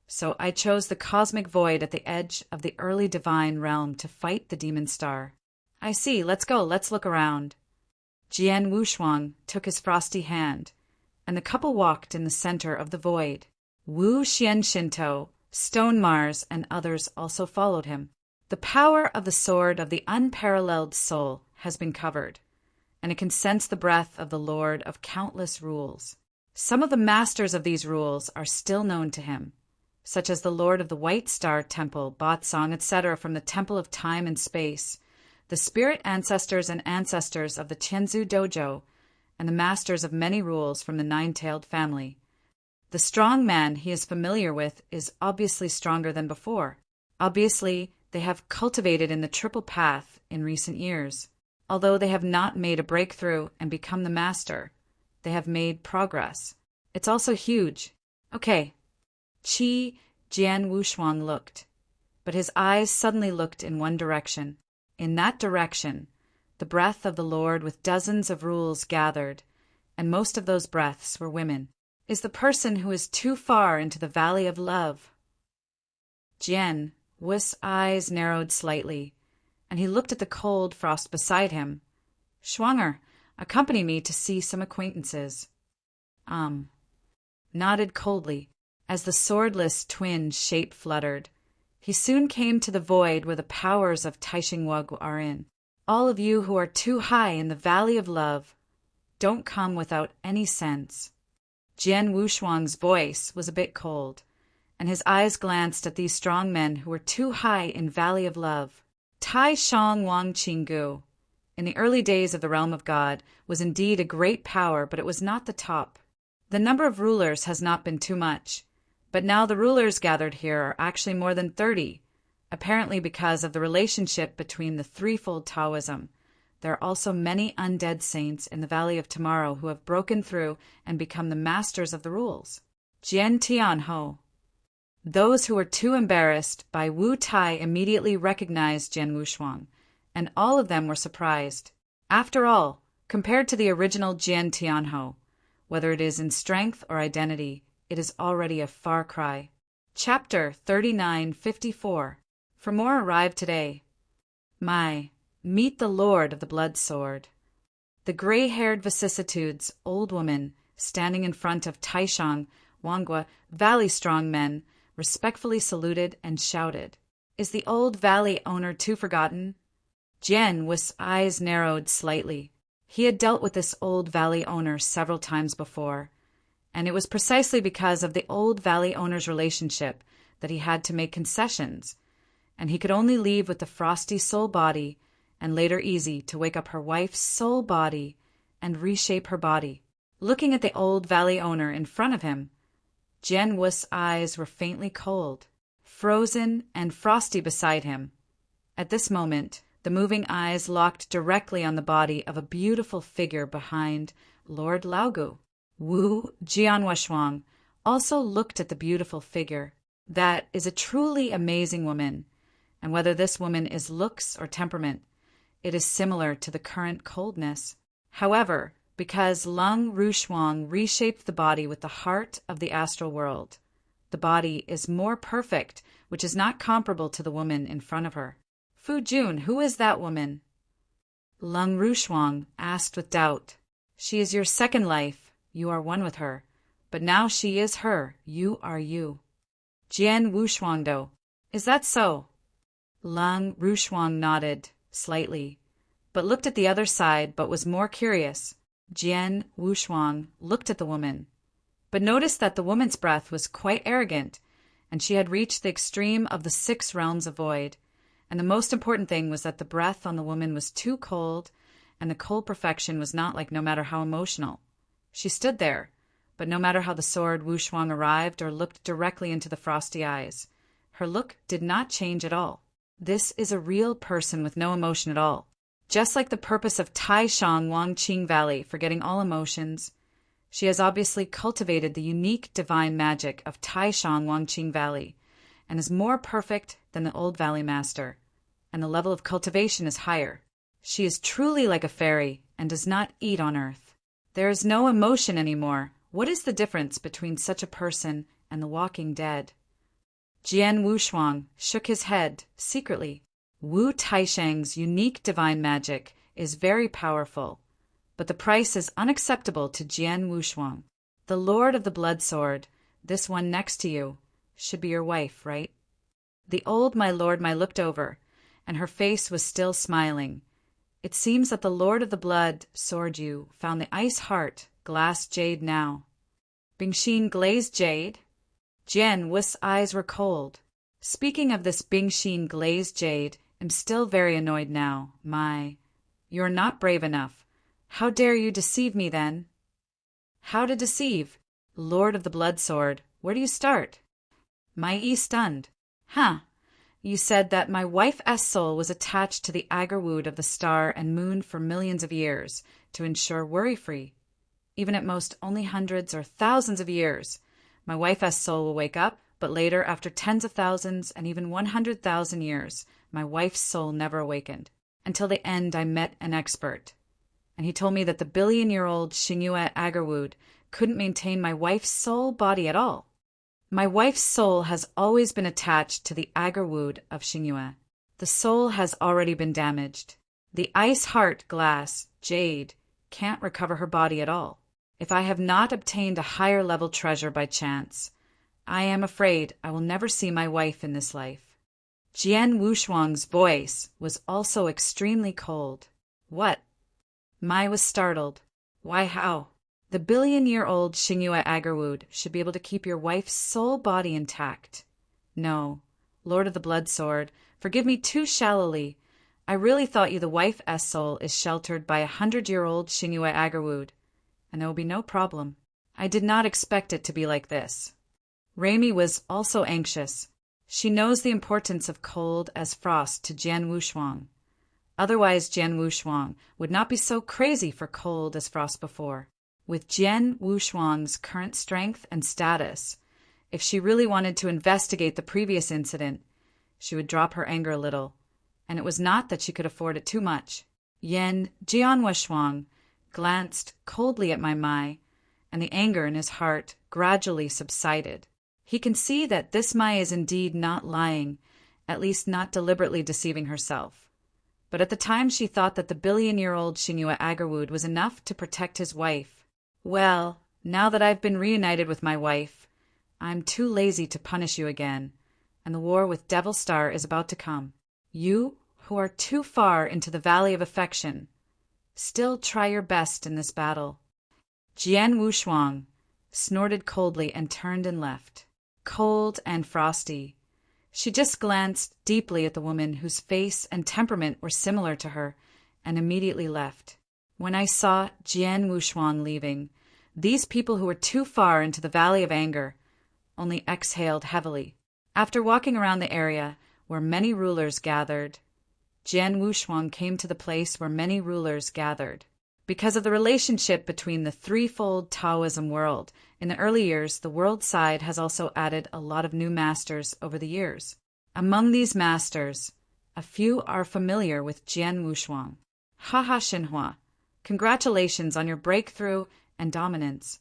So I chose the cosmic void at the edge of the early divine realm to fight the demon star. I see, let's go, let's look around. Jian Wushuang took his frosty hand, and the couple walked in the center of the void. Wu Xian-Shinto, Stone Mars, and others also followed him. The power of the sword of the unparalleled soul has been covered, and it can sense the breath of the Lord of countless rules. Some of the masters of these rules are still known to him, such as the Lord of the White Star Temple, Batsong, etc. from the Temple of Time and Space, the spirit ancestors and ancestors of the Qianzu Dojo, and the masters of many rules from the Nine-Tailed family. The strong man he is familiar with is obviously stronger than before. Obviously, they have cultivated in the triple path in recent years. Although they have not made a breakthrough and become the master, they have made progress. It's also huge. Okay. Jian Wushuang looked, but his eyes suddenly looked in one direction. In that direction, the breath of the Lord with dozens of rules gathered, and most of those breaths were women, is the person who is too far into the valley of love. Jian Wu's eyes narrowed slightly, and he looked at the cold frost beside him. Schwanger, accompany me to see some acquaintances. Nodded coldly, as the swordless twin shape fluttered. He soon came to the void where the powers of Taixingwug are in. All of you who are too high in the valley of love, don't come without any sense. Jian Wushuang's voice was a bit cold, and his eyes glanced at these strong men who were too high in valley of love. Tai Shang Wang Qinggu, in the early days of the realm of God, was indeed a great power, but it was not the top. The number of rulers has not been too much, but now the rulers gathered here are actually more than 30, apparently because of the relationship between the threefold Taoism. There are also many undead saints in the Valley of Tomorrow who have broken through and become the masters of the rules. Jian Tianho. Those who were too embarrassed by Wu Tai immediately recognized Jian Wushuang, and all of them were surprised. After all, compared to the original Jian Tianho, whether it is in strength or identity, it is already a far cry. Chapter 3954. For more arrived today. Meet the Lord of the Blood Sword. The gray-haired vicissitudes, old woman, standing in front of Taishang, Wangua, valley strong men, respectfully saluted and shouted. Is the old valley owner too forgotten? Jian Wu's eyes narrowed slightly. He had dealt with this old valley owner several times before, and it was precisely because of the old valley owner's relationship that he had to make concessions, and he could only leave with the frosty soul body, and later easy to wake up her wife's soul body and reshape her body. Looking at the old valley owner in front of him, Jian Wu's eyes were faintly cold, frozen and frosty beside him. At this moment, the moving eyes locked directly on the body of a beautiful figure behind Lord Laogu. Wu Jianwushuang also looked at the beautiful figure. That is a truly amazing woman, and whether this woman is looks or temperament, it is similar to the current coldness. However, because Lung Rushuang reshaped the body with the heart of the astral world, the body is more perfect, which is not comparable to the woman in front of her. Fu Jun, who is that woman? Lung Rushuang asked with doubt. She is your second life. You are one with her. But now she is her. You are you. Jian Wushuangdo. Is that so? Lung Rushuang nodded slightly, but looked at the other side, but was more curious. Jian Wushuang looked at the woman, but noticed that the woman's breath was quite arrogant, and she had reached the extreme of the 6 realms of void. And the most important thing was that the breath on the woman was too cold, and the cold perfection was not like no matter how emotional. She stood there, but no matter how the sword Wushuang arrived or looked directly into the frosty eyes, her look did not change at all. This is a real person with no emotion at all. Just like the purpose of Taishang Wangqing Valley, forgetting all emotions, she has obviously cultivated the unique divine magic of Taishang Wangqing Valley, and is more perfect than the old valley master, and the level of cultivation is higher. She is truly like a fairy, and does not eat on earth. There is no emotion anymore. What is the difference between such a person and the walking dead? Jian Wushuang shook his head secretly. Wu Taishang's unique divine magic is very powerful, but the price is unacceptable to Jian Wushuang. The Lord of the Blood Sword, this one next to you, should be your wife, right? The old my lord looked over, and her face was still smiling. It seems that the Lord of the Blood Sword you found the ice heart, glass jade now. Bingxin glazed jade? Jian Wu's eyes were cold. Speaking of this Bingxin glazed jade, I'm still very annoyed now. You're not brave enough. How dare you deceive me then? How to deceive? Lord of the Blood Sword, where do you start? Mai stunned. You said that my wife's soul was attached to the agarwood of the star and moon for millions of years to ensure worry-free. Even at most only hundreds or thousands of years, my wife's soul will wake up, but later, after tens of thousands and even 100,000 years, my wife's soul never awakened. Until the end, I met an expert, and he told me that the billion-year-old Xingyue agarwood couldn't maintain my wife's soul body at all. My wife's soul has always been attached to the agarwood of Xingyue. The soul has already been damaged. The ice heart glass, jade, can't recover her body at all. If I have not obtained a higher level treasure by chance, I am afraid I will never see my wife in this life. Jian Wushuang's voice was also extremely cold. What? Mai was startled. Why, how? The billion-year-old Xingyue agarwood should be able to keep your wife's soul body intact. No, Lord of the Blood Sword, forgive me too shallowly. I really thought you the wife's soul is sheltered by 100-year-old Xingyue agarwood, and there will be no problem. I did not expect it to be like this. Raimi was also anxious. She knows the importance of cold as frost to Jian Wushuang. Otherwise, Jian Wushuang would not be so crazy for cold as frost before. With Jian Wushuang's current strength and status, if she really wanted to investigate the previous incident, she would drop her anger a little, and it was not that she could afford it too much. Jian Wushuang glanced coldly at Mai, and the anger in his heart gradually subsided. He can see that this Mai is indeed not lying, at least not deliberately deceiving herself. But at the time she thought that the billion-year-old Xingyue agarwood was enough to protect his wife. Well, now that I've been reunited with my wife, I'm too lazy to punish you again, and the war with Devil Star is about to come. You, who are too far into the Valley of Affection, still try your best in this battle. Jian Wushuang snorted coldly and turned and left. Cold and frosty. She just glanced deeply at the woman whose face and temperament were similar to her, and immediately left. When I saw Jian Wushuang leaving, these people who were too far into the Valley of Anger only exhaled heavily. After walking around the area where many rulers gathered, Jian Wushuang came to the place where many rulers gathered. Because of the relationship between the threefold Taoism world, in the early years, the world side has also added a lot of new masters over the years. Among these masters, a few are familiar with Jian Wushuang. Haha Xinhua, congratulations on your breakthrough and dominance.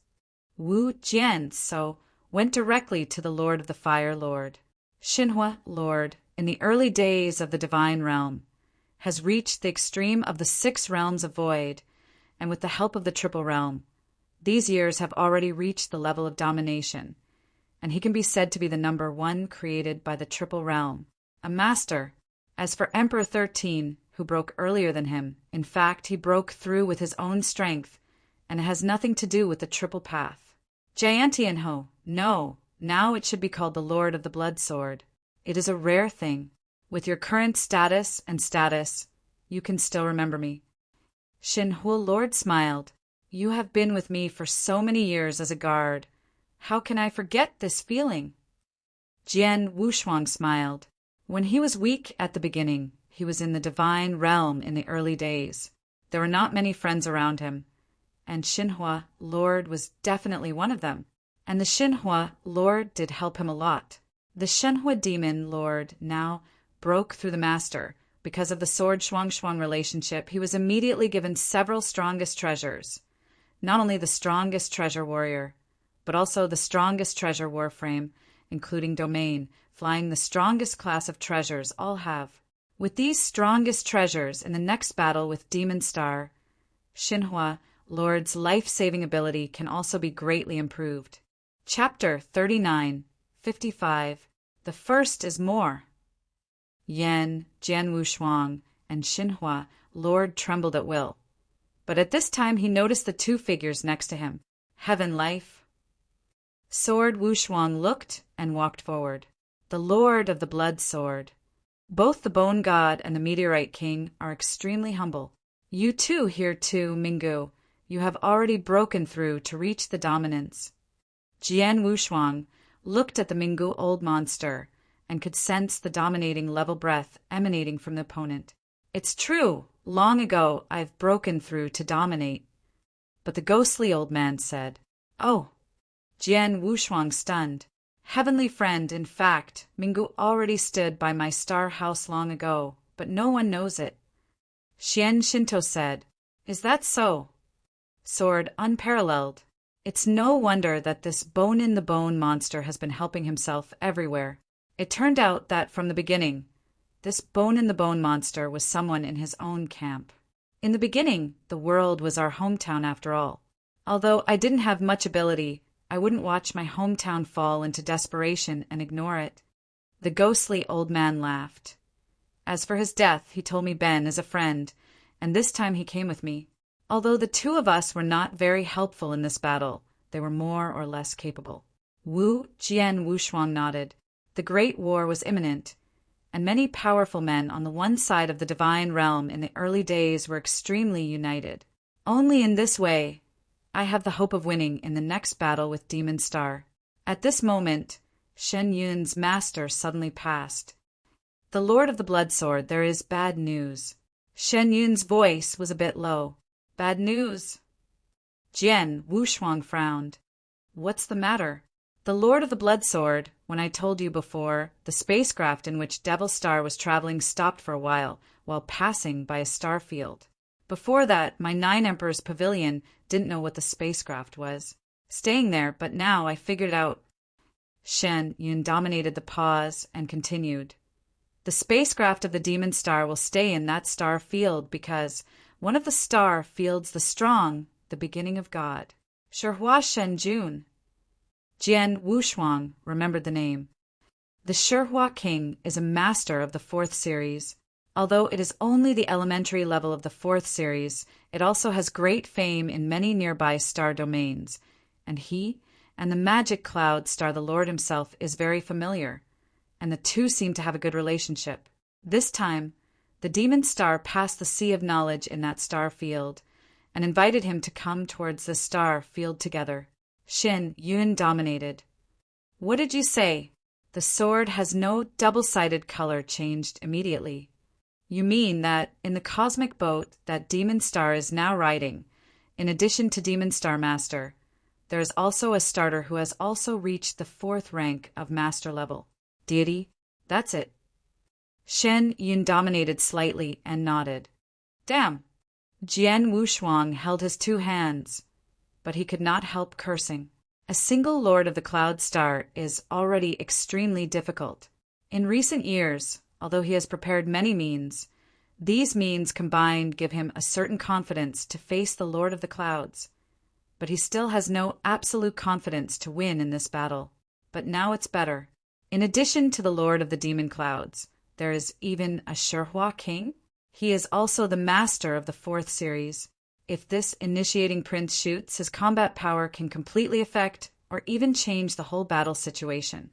Wu Jian so went directly to the Lord of the Fire Lord. Xinhua, Lord, in the early days of the divine realm, has reached the extreme of the 6 realms of void, and with the help of the triple realm, these years have already reached the level of domination, and he can be said to be the number 1 created by the triple realm, a master. As for Emperor 13, who broke earlier than him, in fact, he broke through with his own strength, and it has nothing to do with the triple path. Jiantianho, no, now it should be called the Lord of the Blood Sword. It is a rare thing. With your current status, you can still remember me. Xinhua Lord smiled. You have been with me for so many years as a guard. How can I forget this feeling? Jian Wushuang smiled. When he was weak at the beginning, he was in the divine realm in the early days. There were not many friends around him, and Xinhua Lord was definitely one of them. And the Xinhua Lord did help him a lot. The Xinhua Demon Lord now broke through the master. Because of the sword Shuang relationship, he was immediately given several strongest treasures. Not only the strongest treasure warrior, but also the strongest treasure warframe, including domain, flying the strongest class of treasures all have. With these strongest treasures in the next battle with Demon Star, Xinhua Lord's life-saving ability can also be greatly improved. Chapter 39:55. The first is more. Yan, Jian Wushuang, and Xinhua Lord trembled at will. But at this time he noticed the 2 figures next to him. Heaven Life. Sword Wushuang looked and walked forward. The Lord of the Blood Sword. Both the Bone God and the Meteorite King are extremely humble. You too here too, Minggu. You have already broken through to reach the dominance. Jian Wushuang looked at the Minggu old monster and could sense the dominating level breath emanating from the opponent. It's true, long ago I've broken through to dominate. But the ghostly old man said, Oh. Jian Wushuang stunned. Heavenly friend, in fact, Minggu already stood by my star house long ago, but no one knows it. Xian Shinto said, Is that so? Sword unparalleled. It's no wonder that this bone-in-the-bone monster has been helping himself everywhere. It turned out that from the beginning, this bone-in-the-bone monster was someone in his own camp. In the beginning, the world was our hometown after all. Although I didn't have much ability, I wouldn't watch my hometown fall into desperation and ignore it. The ghostly old man laughed. As for his death, he told me Ben is a friend, and this time he came with me. Although the 2 of us were not very helpful in this battle, they were more or less capable. Wu Jian Wushuang nodded. The Great War was imminent, and many powerful men on the one side of the divine realm in the early days were extremely united. Only in this way I have the hope of winning in the next battle with Demon Star. At this moment, Shen Yun's master suddenly passed. The Lord of the Blood Sword, there is bad news. Shen Yun's voice was a bit low. Bad news. Jian Wushuang frowned. What's the matter? The Lord of the Blood Sword, when I told you before, the spacecraft in which Devil Star was traveling stopped for a while passing by a star field. Before that, my 9 Emperors Pavilion didn't know what the spacecraft was. Staying there, but now I figured out. Shen Yun dominated the pause and continued. The spacecraft of the Demon Star will stay in that star field because one of the star fields the strong, the beginning of God. Shihua Shen Jun. Jian Wushuang remembered the name. The Shihua King is a master of the 4th series. Although it is only the elementary level of the 4th series, it also has great fame in many nearby star domains, and he and the magic cloud star the Lord himself is very familiar, and the 2 seem to have a good relationship. This time, the Demon Star passed the sea of knowledge in that star field, and invited him to come towards the star field together. Shen Yun dominated. What did you say? The sword has no double-sided color changed immediately. You mean that in the cosmic boat that Demon Star is now riding, in addition to Demon Star Master, there is also a starter who has also reached the 4th rank of Master level. Deity? That's it. Shen Yun dominated slightly and nodded. Damn. Jian Wushuang held his two hands, but he could not help cursing. A single Lord of the Cloud Star is already extremely difficult. In recent years, although he has prepared many means, these means combined give him a certain confidence to face the Lord of the Clouds. But he still has no absolute confidence to win in this battle. But now it's better. In addition to the Lord of the Demon Clouds, there is even a Shihua King. He is also the master of the 4th series. If this initiating prince shoots, his combat power can completely affect or even change the whole battle situation.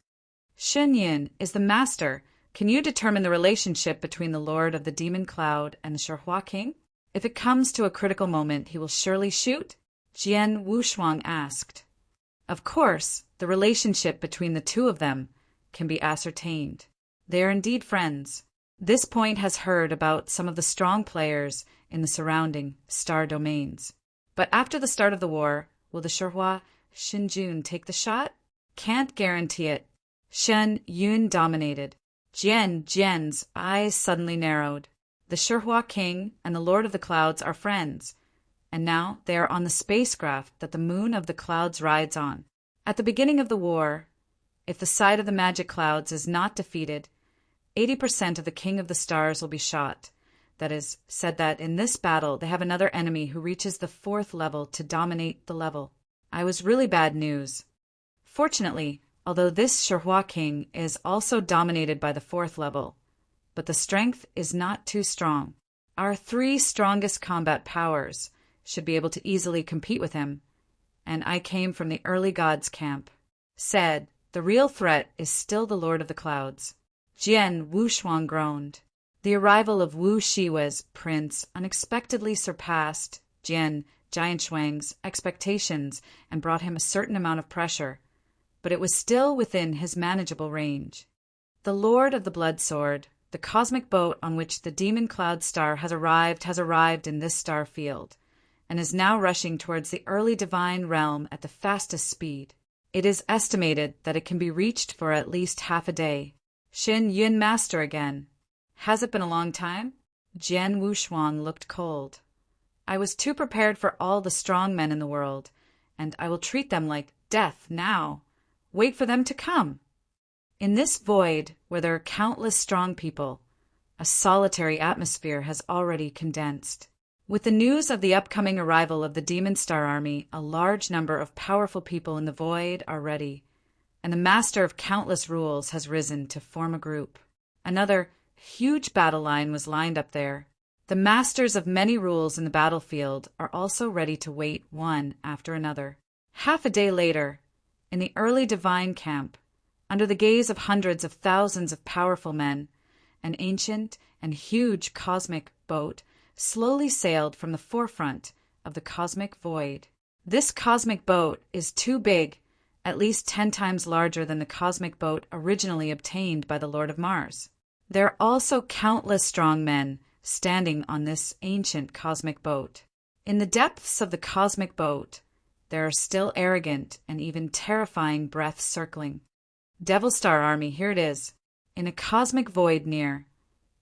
Shen Yin is the master. Can you determine the relationship between the Lord of the Demon Cloud and the Shihua King? If it comes to a critical moment, he will surely shoot? Jian Wushuang asked. Of course, the relationship between the two of them can be ascertained. They are indeed friends. This point has heard about some of the strong players in the surrounding star domains. But after the start of the war, will the Shihua Shinjun take the shot? Can't guarantee it. Shen Yun dominated. Jian's eyes suddenly narrowed. The Shihua King and the Lord of the Clouds are friends, and now they are on the spacecraft that the Moon of the Clouds rides on. At the beginning of the war, if the side of the magic clouds is not defeated, 80% of the King of the Stars will be shot. That is, said that in this battle they have another enemy who reaches the 4th level to dominate the level. I was really bad news. Fortunately, although this Shihua King is also dominated by the 4th level, but the strength is not too strong. Our 3 strongest combat powers should be able to easily compete with him, and I came from the early gods' camp. Said, the real threat is still the Lord of the Clouds. Jian Wushuang groaned. The arrival of Wu Shiwa's prince unexpectedly surpassed Jian Jianshuang's expectations and brought him a certain amount of pressure, but it was still within his manageable range. The Lord of the Blood Sword, the cosmic boat on which the Demon Cloud Star has arrived in this star field, and is now rushing towards the early divine realm at the fastest speed. It is estimated that it can be reached for at least half a day. Shen Yun master again. Has it been a long time? Jian Wushuang looked cold. I was too prepared for all the strong men in the world, and I will treat them like death now. Wait for them to come. In this void, where there are countless strong people, a solitary atmosphere has already condensed. With the news of the upcoming arrival of the Demon Star Army, a large number of powerful people in the void are ready, and the master of countless rules has risen to form a group. Another huge battle line was lined up there. The masters of many rules in the battlefield are also ready to wait one after another. Half a day later, in the early divine camp, under the gaze of hundreds of thousands of powerful men, an ancient and huge cosmic boat slowly sailed from the forefront of the cosmic void. This cosmic boat is too big, at least 10 times larger than the cosmic boat originally obtained by the Lord of Mars. There are also countless strong men standing on this ancient cosmic boat. In the depths of the cosmic boat, there are still arrogant and even terrifying breaths circling. Devil Star Army, here it is. In a cosmic void near,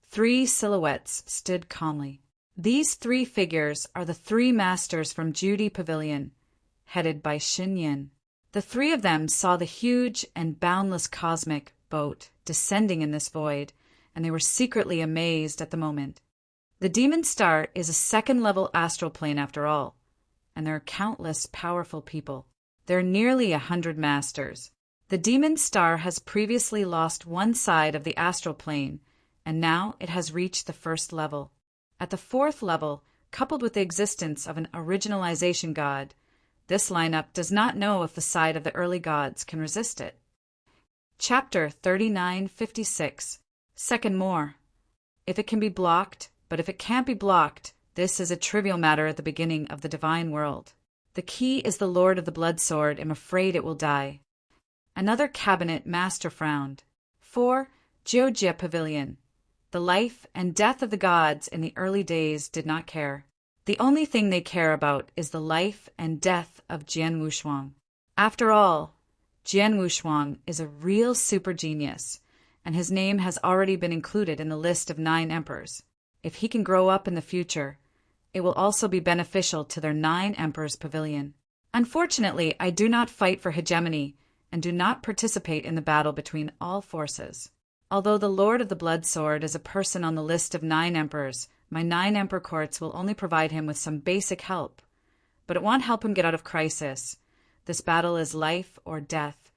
3 silhouettes stood calmly. These 3 figures are the 3 masters from Judy Pavilion, headed by Shen Yin. The 3 of them saw the huge and boundless cosmic boat descending in this void, and they were secretly amazed at the moment. The Demon Star is a 2nd-level astral plane after all, and there are countless powerful people. There are nearly 100 masters. The Demon Star has previously lost one side of the astral plane, and now it has reached the 1st level. At the 4th level, coupled with the existence of an originalization god, this lineup does not know if the side of the early gods can resist it. Chapter 3956. Second more. If it can be blocked, but if it can't be blocked, this is a trivial matter at the beginning of the divine world. The key is the Lord of the Blood Sword. I'm afraid it will die. Another cabinet master frowned. 4. Jiojia Pavilion. The life and death of the gods in the early days did not care. The only thing they care about is the life and death of Jian Wushuang. After all, Jian Wushuang is a real super genius, and his name has already been included in the list of 9 emperors. If he can grow up in the future, it will also be beneficial to their 9 emperors pavilion. Unfortunately, I do not fight for hegemony and do not participate in the battle between all forces. Although the Lord of the Blood Sword is a person on the list of 9 emperors, my 9 emperor courts will only provide him with some basic help. But it won't help him get out of crisis. This battle is life or death.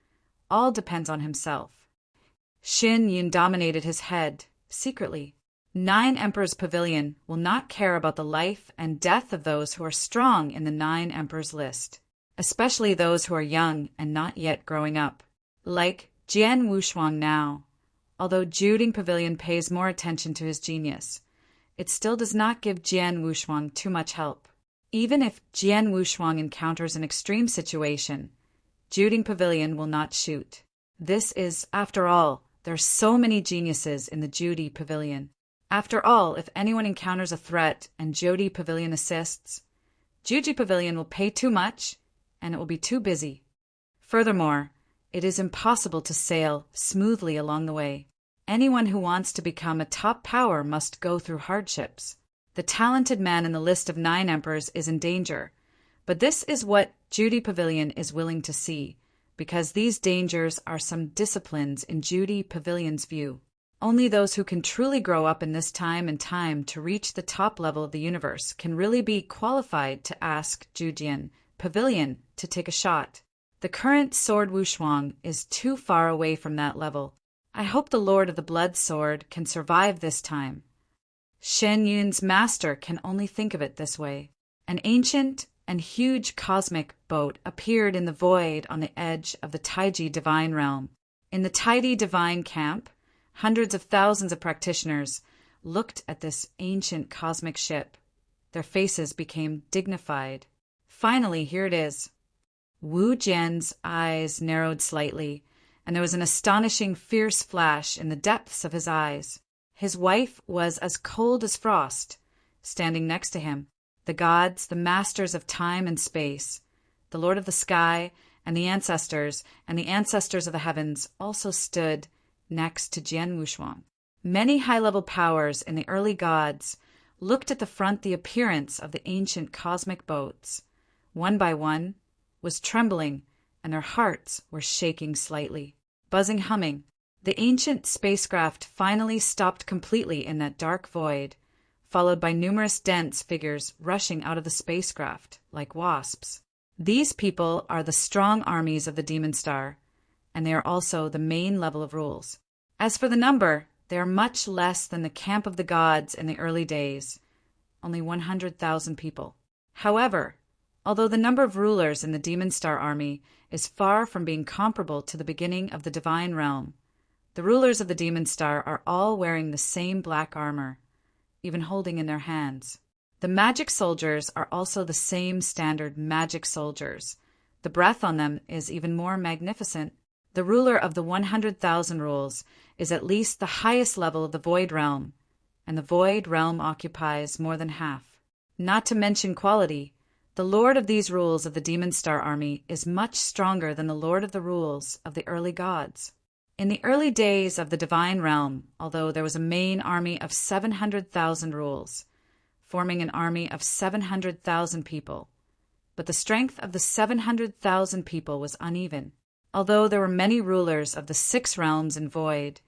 All depends on himself. Xin Yun dominated his head, secretly. 9 Emperors Pavilion will not care about the life and death of those who are strong in the 9 Emperors list, especially those who are young and not yet growing up. Like Jian Wushuang now. Although Juding Pavilion pays more attention to his genius, it still does not give Jian Wushuang too much help. Even if Jian Wushuang encounters an extreme situation, Juding Pavilion will not shoot. This is, after all, there are so many geniuses in the Judy Pavilion. After all, if anyone encounters a threat and Judy Pavilion assists, Judy Pavilion will pay too much and it will be too busy. Furthermore, it is impossible to sail smoothly along the way. Anyone who wants to become a top power must go through hardships. The talented man in the list of 9 emperors is in danger, but this is what Judy Pavilion is willing to see, because these dangers are some disciplines in Judy Pavilion's view. Only those who can truly grow up in this time and time to reach the top level of the universe can really be qualified to ask Judian Pavilion to take a shot. The current Sword Wushuang is too far away from that level. I hope the Lord of the Blood Sword can survive this time. Shen Yun's master can only think of it this way. An ancient and huge cosmic boat appeared in the void on the edge of the Taiji Divine Realm. In the Taiji Divine Camp, hundreds of thousands of practitioners looked at this ancient cosmic ship. Their faces became dignified. Finally, here it is. Wu Jian's eyes narrowed slightly, and there was an astonishing fierce flash in the depths of his eyes. His wife was as cold as frost, standing next to him. The gods, the masters of time and space, the Lord of the Sky, and the ancestors of the heavens also stood next to Jian Wushuang. Many high-level powers in the early gods looked at the appearance of the ancient cosmic boats. One by one was trembling, and their hearts were shaking slightly. Buzzing, humming, the ancient spacecraft finally stopped completely in that dark void, followed by numerous dense figures rushing out of the spacecraft like wasps. These people are the strong armies of the Demon Star, and they are also the main level of rules. As for the number, they are much less than the camp of the gods in the early days, only 100,000 people. However, although the number of rulers in the Demon Star army is far from being comparable to the beginning of the Divine Realm, the rulers of the Demon Star are all wearing the same black armor, even holding in their hands. The magic soldiers are also the same standard magic soldiers. The breath on them is even more magnificent. The ruler of the 100,000 rules is at least the highest level of the Void Realm, and the Void Realm occupies more than half. Not to mention quality, the Lord of these rules of the Demon Star army is much stronger than the Lord of the rules of the early gods. In the early days of the Divine Realm, although there was a main army of 700,000 rules, forming an army of 700,000 people, but the strength of the 700,000 people was uneven. Although there were many rulers of the 6 realms in Void,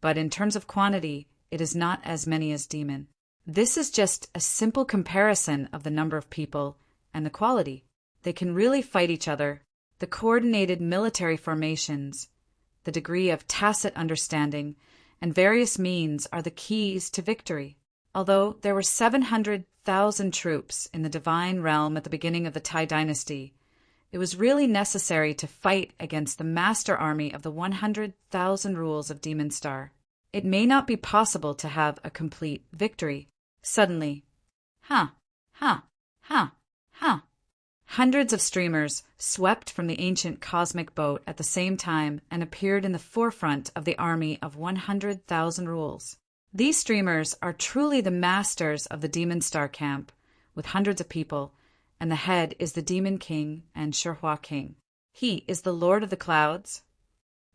but in terms of quantity, it is not as many as Demon. This is just a simple comparison of the number of people and the quality. They can really fight each other. The coordinated military formations, the degree of tacit understanding, and various means are the keys to victory. Although there were 700,000 troops in the Divine Realm at the beginning of the Tai Dynasty, it was really necessary to fight against the master army of the 100,000 rules of Demon Star. It may not be possible to have a complete victory. Suddenly, hundreds of streamers swept from the ancient cosmic boat at the same time and appeared in the forefront of the army of 100,000 rules. These streamers are truly the masters of the Demon Star camp, with hundreds of people, and the head is the Demon King and Shihua King. He is the Lord of the Clouds.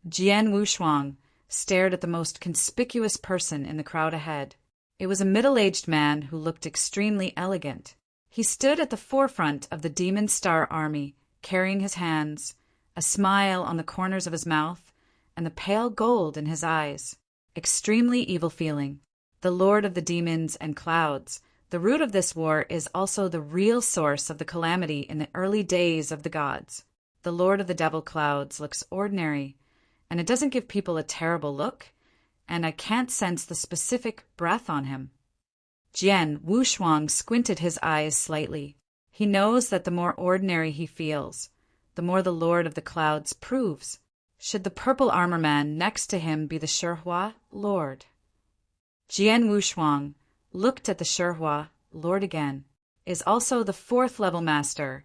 Jian Wushuang stared at the most conspicuous person in the crowd ahead. It was a middle-aged man who looked extremely elegant. He stood at the forefront of the Demon Star army, carrying his hands, a smile on the corners of his mouth, and the pale gold in his eyes. Extremely evil feeling. The Lord of the Demons and Clouds. The root of this war is also the real source of the calamity in the early days of the gods. The Lord of the Devil Clouds looks ordinary, and it doesn't give people a terrible look, and I can't sense the specific breath on him. Jian Wushuang squinted his eyes slightly. He knows that the more ordinary he feels, the more the Lord of the Clouds proves. Should the purple armor man next to him be the Shihua Lord? Jian Wushuang looked at the Shihua Lord again. Is also the 4th level master.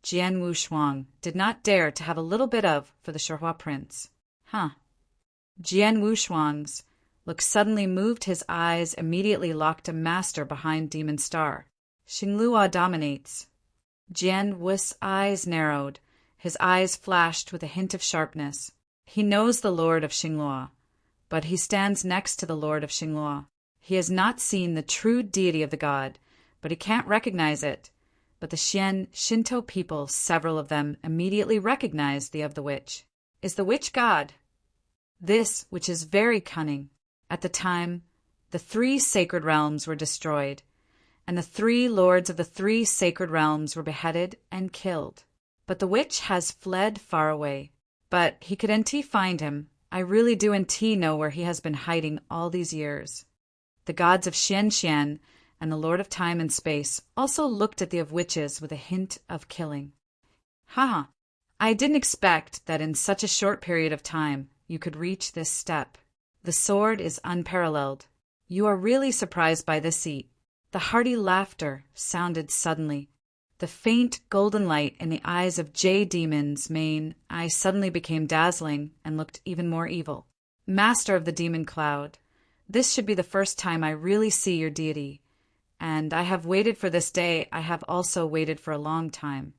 Jian Wushuang did not dare to have a little bit of for the Shihua prince. Jian Wushuang's look suddenly moved, his eyes immediately locked a master behind Demon Star. Xinglua dominates. Jian Wu's eyes narrowed. His eyes flashed with a hint of sharpness. He knows the Lord of Xinglua, but he stands next to the Lord of Xinglua. He has not seen the true deity of the god, but he can't recognize it. But the Shinto people, several of them, immediately recognize the of the witch. Is the witch god? This, which is very cunning. At the time, the 3 sacred realms were destroyed, and the 3 lords of the 3 sacred realms were beheaded and killed. But the witch has fled far away. But he could NT find him. I really do NT know where he has been hiding all these years. The gods of Xian and the Lord of Time and Space also looked at the of witches with a hint of killing. I didn't expect that in such a short period of time you could reach this step. The sword is unparalleled. You are really surprised by this seat. The hearty laughter sounded suddenly. The faint golden light in the eyes of J. Demon's main eye suddenly became dazzling and looked even more evil. Master of the Demon Cloud, this should be the first time I really see your deity, and I have waited for this day. I have also waited for a long time.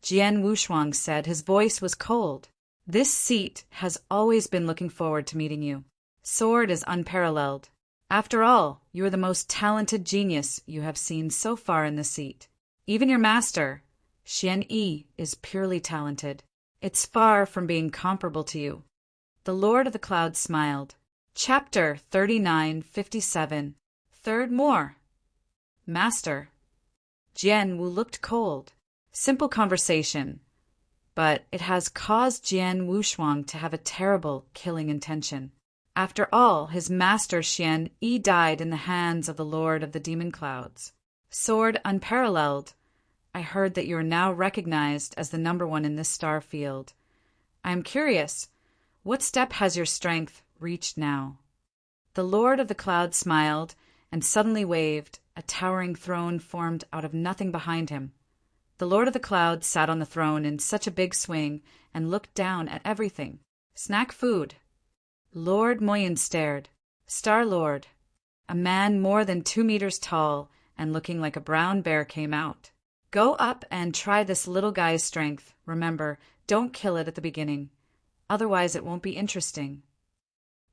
Jian Wushuang said. His voice was cold. This seat has always been looking forward to meeting you. Sword is unparalleled. After all, you are the most talented genius you have seen so far in this seat. Even your master, Xian Yi, is purely talented. It's far from being comparable to you. The Lord of the Clouds smiled. Chapter 3957. Third more. Master. Jian Wu looked cold. Simple conversation, but it has caused Jian Wushuang to have a terrible killing intention. After all, his master Xian Yi died in the hands of the Lord of the Demon Clouds. Sword unparalleled. I heard that you are now recognized as the number 1 in this star field. I am curious, what step has your strength reached now? The Lord of the Clouds smiled and suddenly waved. A towering throne formed out of nothing behind him. The Lord of the Clouds sat on the throne in such a big swing and looked down at everything. Snack food. Lord Moyen stared. Star-Lord. A man more than 2 meters tall and looking like a brown bear came out. Go up and try this little guy's strength. Remember, don't kill it at the beginning. Otherwise it won't be interesting.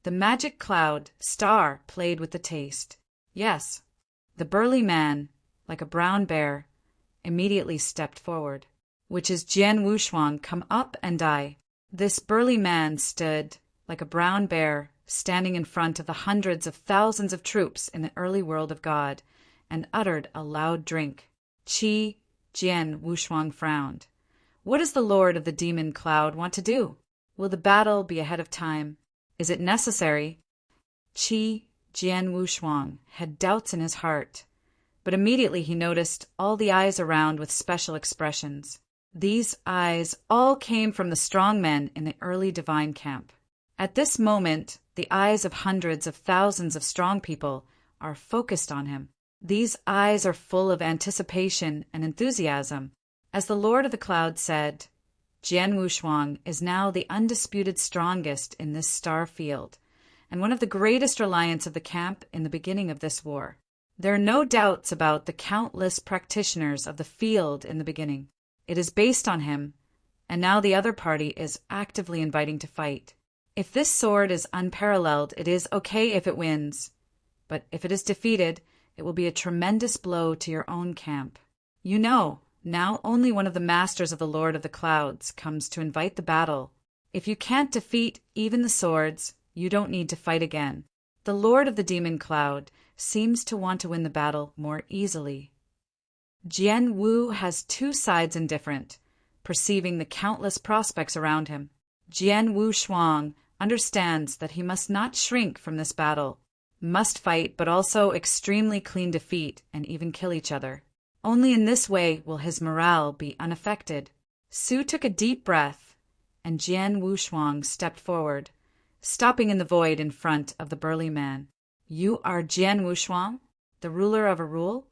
The magic cloud, Star, played with the taste. Yes. The burly man, like a brown bear, immediately stepped forward. Which is Jian Wushuang, come up and die. This burly man stood, like a brown bear, standing in front of the hundreds of thousands of troops in the early world of God, and uttered a loud drink. Jian Wushuang frowned. What does the Lord of the Demon Cloud want to do? Will the battle be ahead of time? Is it necessary? Jian Wushuang had doubts in his heart, but immediately he noticed all the eyes around with special expressions. These eyes all came from the strong men in the early divine camp. At this moment, the eyes of hundreds of thousands of strong people are focused on him. These eyes are full of anticipation and enthusiasm. As the Lord of the Cloud said, Jian Wushuang is now the undisputed strongest in this star field, and one of the greatest reliants of the camp in the beginning of this war. There are no doubts about the countless practitioners of the field in the beginning. It is based on him, and now the other party is actively inviting to fight. If this sword is unparalleled, it is okay if it wins. But if it is defeated, it will be a tremendous blow to your own camp. You know, now only one of the masters of the Lord of the Clouds comes to invite the battle. If you can't defeat even the swords, you don't need to fight again. The Lord of the Demon Cloud seems to want to win the battle more easily. Jian Wu has two sides indifferent, perceiving the countless prospects around him. Jian Wu Shuang understands that he must not shrink from this battle, must fight but also extremely clean defeat and even kill each other. Only in this way will his morale be unaffected. Su took a deep breath, and Jian Wu Shuang stepped forward, stopping in the void in front of the burly man. You are Jian Wu Shuang, the ruler of a rule?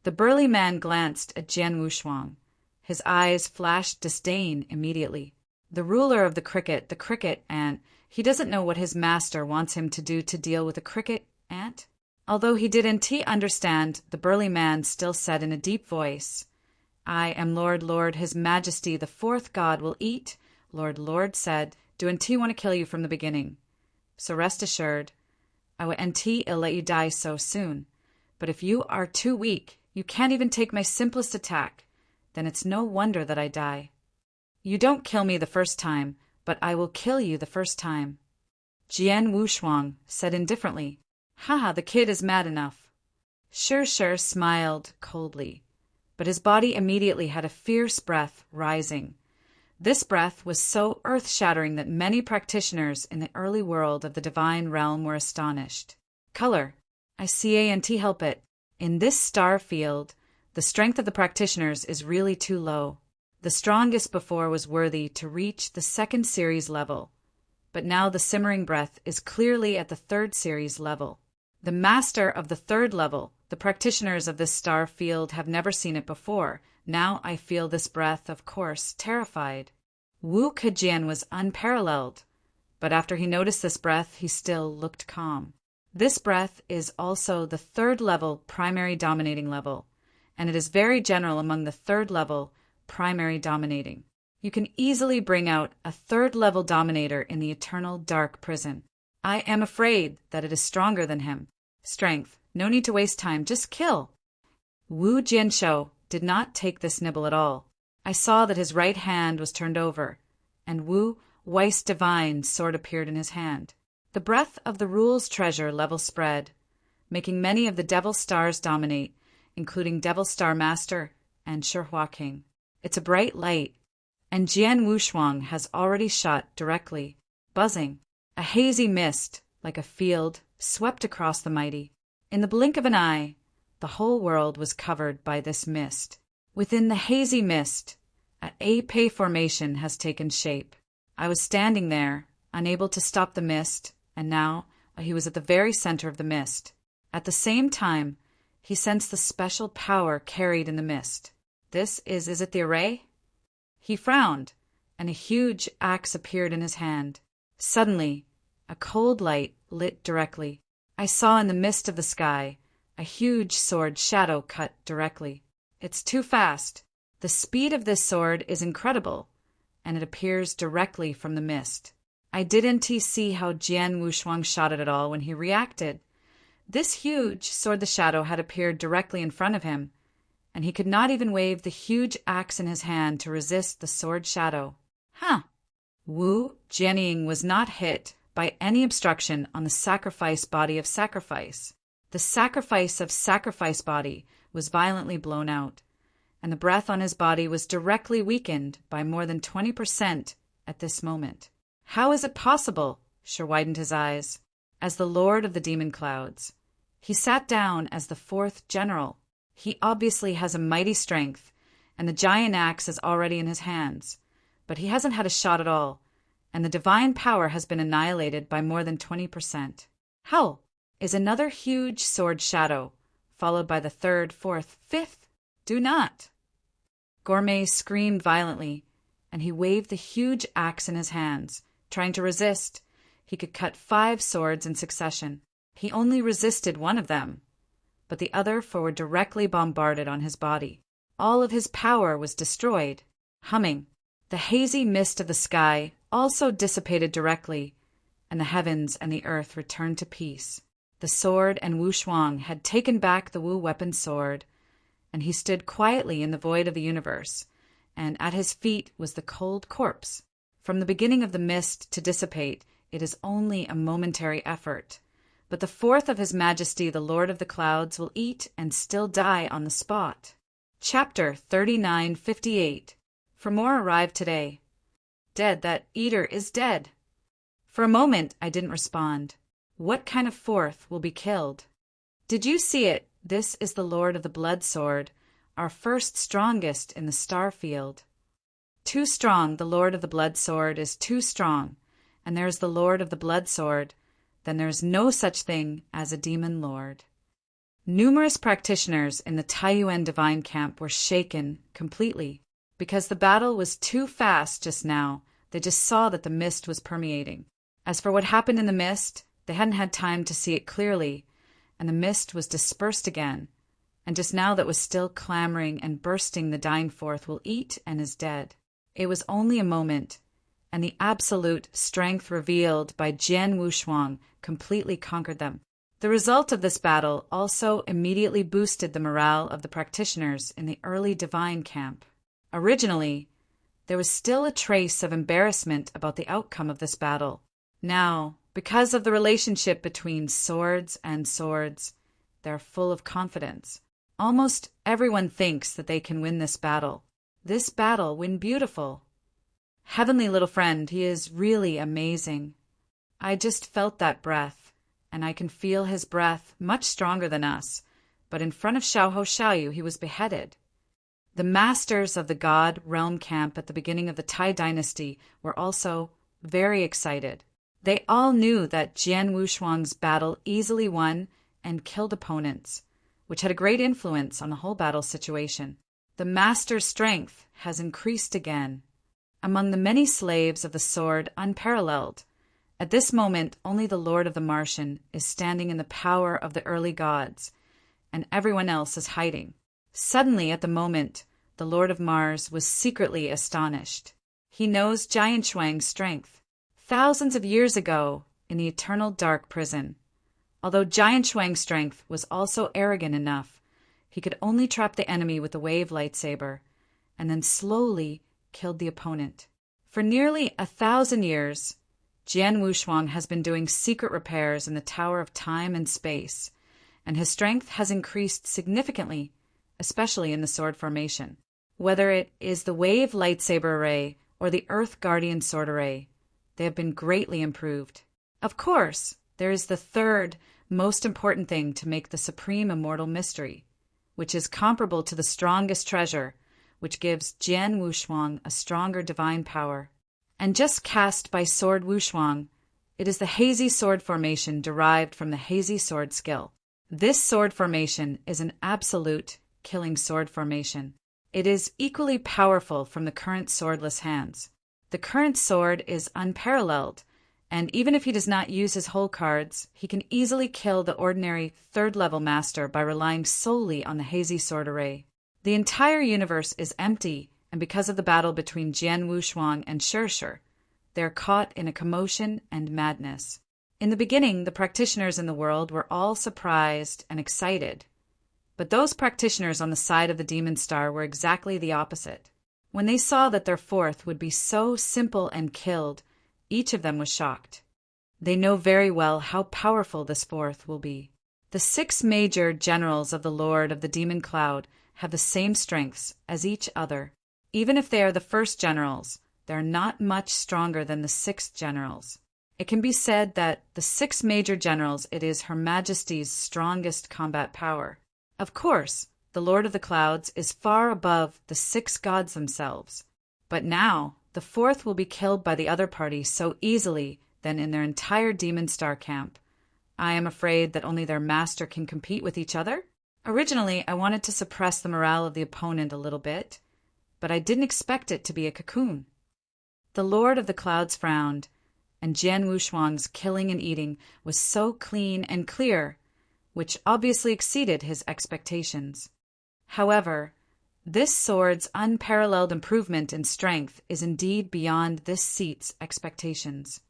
The burly man glanced at Jian Wu Shuang. His eyes flashed disdain immediately. The ruler of the cricket ant, he doesn't know what his master wants him to do to deal with a cricket ant? Although he didn't understand, the burly man still said in a deep voice, I am Lord, His Majesty the fourth god will eat. Lord said, do NT want to kill you from the beginning. So rest assured, I will NT let you die so soon. But if you are too weak, you can't even take my simplest attack, then it's no wonder that I die. You don't kill me the first time, but I will kill you the first time. Jian Wu Shuang said indifferently, Haha, the kid is mad enough. Sure smiled coldly, but his body immediately had a fierce breath rising. This breath was so earth-shattering that many practitioners in the early world of the divine realm were astonished. Color. I can't help it. In this star field, the strength of the practitioners is really too low. The strongest before was worthy to reach the 2nd series level, but now the simmering breath is clearly at the 3rd series level. The master of the 3rd level, the practitioners of this star field have never seen it before. Now I feel this breath, of course, terrified. Wu Kejian was unparalleled, but after he noticed this breath, he still looked calm. This breath is also the 3rd level primary dominating level, and it is very general among the 3rd level primary dominating. You can easily bring out a 3rd level dominator in the eternal dark prison. I am afraid that it is stronger than him. Strength. No need to waste time. Just kill. Wu Jianshou did not take this nibble at all. I saw that his right hand was turned over, and Wu Weiss divine sword appeared in his hand. The breath of the rule's treasure level spread, making many of the devil stars dominate, including Devil Star Master and Shihua King. It's a bright light, and Jian Wu Shuang has already shot directly, buzzing. A hazy mist, like a field, swept across the mighty. In the blink of an eye, the whole world was covered by this mist. Within the hazy mist, an A-Pei formation has taken shape. I was standing there, unable to stop the mist, and now he was at the very center of the mist. At the same time, he sensed the special power carried in the mist. Is it the array? He frowned, and a huge axe appeared in his hand. Suddenly, a cold light lit directly. I saw in the mist of the sky a huge sword shadow cut directly. It's too fast. The speed of this sword is incredible, and it appears directly from the mist. I didn't see how Jian Wu Shuang shot it at all when he reacted. This huge sword the shadow had appeared directly in front of him, and he could not even wave the huge axe in his hand to resist the sword shadow. Wu Jianying was not hit by any obstruction on the sacrifice body of sacrifice. The sacrifice of sacrifice body was violently blown out, and the breath on his body was directly weakened by more than 20% at this moment. How is it possible? Shi widened his eyes. As the Lord of the Demon Clouds, he sat down as the 4th general. He obviously has a mighty strength, and the giant axe is already in his hands, but he hasn't had a shot at all, and the divine power has been annihilated by more than 20%. How? Is another huge sword shadow, followed by the 3rd, 4th, 5th? Do not! Gourmet screamed violently, and he waved the huge axe in his hands, trying to resist. He could cut 5 swords in succession. He only resisted one of them, but the other 4 were directly bombarded on his body. All of his power was destroyed. Humming, the hazy mist of the sky also dissipated directly, and the heavens and the earth returned to peace. The sword and Wu Shuang had taken back the Wu weapon sword, and he stood quietly in the void of the universe, and at his feet was the cold corpse. From the beginning of the mist to dissipate, it is only a momentary effort. But the fourth of His Majesty, the Lord of the Clouds, will eat and still die on the spot. Chapter 3958. For more arrived today. Dead, that eater is dead. For a moment I didn't respond. What kind of fourth will be killed? Did you see it? This is the Lord of the Blood Sword, our first strongest in the star field. Too strong, the Lord of the Blood Sword is too strong, and there is the Lord of the Blood Sword, then there is no such thing as a demon lord. Numerous practitioners in the Taiyuan divine camp were shaken completely. Because the battle was too fast just now, they just saw that the mist was permeating. As for what happened in the mist, they hadn't had time to see it clearly, and the mist was dispersed again, and just now that was still clamoring and bursting the dying forth will eat and is dead. It was only a moment, and the absolute strength revealed by Jian Wushuang completely conquered them. The result of this battle also immediately boosted the morale of the practitioners in the early divine camp. Originally, there was still a trace of embarrassment about the outcome of this battle. Now, because of the relationship between swords and swords, they're full of confidence. Almost everyone thinks that they can win this battle. This battle win beautiful. Heavenly little friend, he is really amazing. I just felt that breath, and I can feel his breath much stronger than us, but in front of Xiaohou Xiaoyu he was beheaded. The masters of the God realm camp at the beginning of the Tai dynasty were also very excited. They all knew that Jian Wushuang's battle easily won and killed opponents, which had a great influence on the whole battle situation. The master's strength has increased again. Among the many slaves of the sword unparalleled, at this moment only the Lord of the Martian is standing in the power of the early gods, and everyone else is hiding. Suddenly, at the moment, the Lord of Mars was secretly astonished. He knows Giant Shuang's strength. Thousands of years ago, in the eternal dark prison, although Giant Shuang's strength was also arrogant enough, he could only trap the enemy with the wave lightsaber, and then slowly killed the opponent. For nearly 1,000 years, Jian Wushuang has been doing secret repairs in the Tower of Time and Space, and his strength has increased significantly, especially in the sword formation. Whether it is the Wave Lightsaber Array or the Earth Guardian Sword Array, they have been greatly improved. Of course, there is the third most important thing to make the supreme immortal mystery, which is comparable to the strongest treasure, which gives Jian Wushuang a stronger divine power. And just cast by Sword Wushuang, it is the hazy sword formation derived from the hazy sword skill. This sword formation is an absolute killing sword formation. It is equally powerful from the current swordless hands. The current sword is unparalleled, and even if he does not use his whole cards, he can easily kill the ordinary third-level master by relying solely on the hazy sword array. The entire universe is empty, and because of the battle between Jian Wushuang and Shirshir, they are caught in a commotion and madness. In the beginning, the practitioners in the world were all surprised and excited, but those practitioners on the side of the demon star were exactly the opposite. When they saw that their fourth would be so simple and killed, each of them was shocked. They know very well how powerful this fourth will be. The 6 major generals of the Lord of the Demon Cloud have the same strengths as each other. Even if they are the first generals, they are not much stronger than the 6 generals. It can be said that the 6 major generals, it is Her Majesty's strongest combat power. Of course, the Lord of the Clouds is far above the 6 gods themselves. But now, the fourth will be killed by the other party so easily than in their entire Demon Star camp. I am afraid that only their master can compete with each other. Originally, I wanted to suppress the morale of the opponent a little bit, but I didn't expect it to be a cocoon. The Lord of the Clouds frowned, and Jian Wushuang's killing and eating was so clean and clear, which obviously exceeded his expectations. However, this sword's unparalleled improvement in strength is indeed beyond this seat's expectations.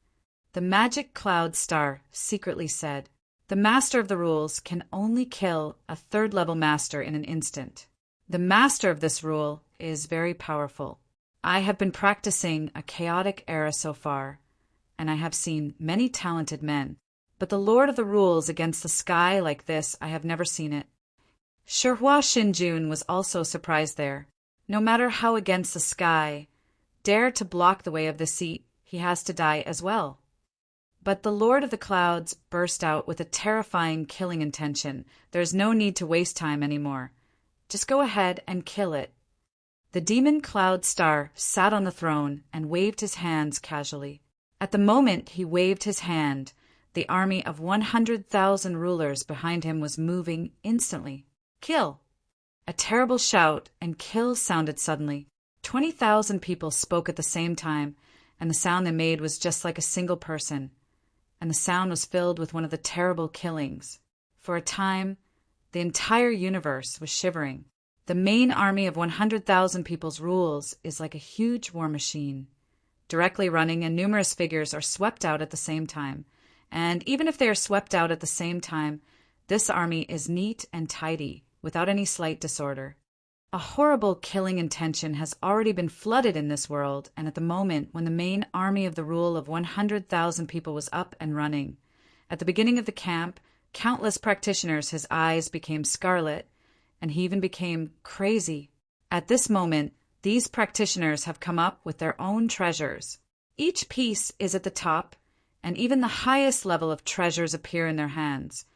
the magic cloud star secretly said, "The master of the rules can only kill a third-level master in an instant. The master of this rule is very powerful. I have been practicing a chaotic era so far, and I have seen many talented men. But the Lord of the Rules against the sky like this, I have never seen it." Shihua Shinjun was also surprised there. No matter how against the sky dare to block the way of the seat, he has to die as well. But the Lord of the Clouds burst out with a terrifying killing intention. There is no need to waste time anymore. Just go ahead and kill it. The demon cloud star sat on the throne and waved his hands casually. At the moment he waved his hand, the army of 100,000 rulers behind him was moving instantly. Kill! A terrible shout and kill sounded suddenly. 20,000 people spoke at the same time, and the sound they made was just like a single person. And the sound was filled with one of the terrible killings. For a time, the entire universe was shivering. The main army of 100,000 people's rules is like a huge war machine, directly running, and numerous figures are swept out at the same time. And even if they are swept out at the same time, this army is neat and tidy, without any slight disorder. A horrible killing intention has already been flooded in this world, and at the moment when the main army of the rule of 100,000 people was up and running, at the beginning of the camp, countless practitioners, his eyes became scarlet, and he even became crazy. At this moment, these practitioners have come up with their own treasures. Each piece is at the top, and even the highest level of treasures appear in their hands.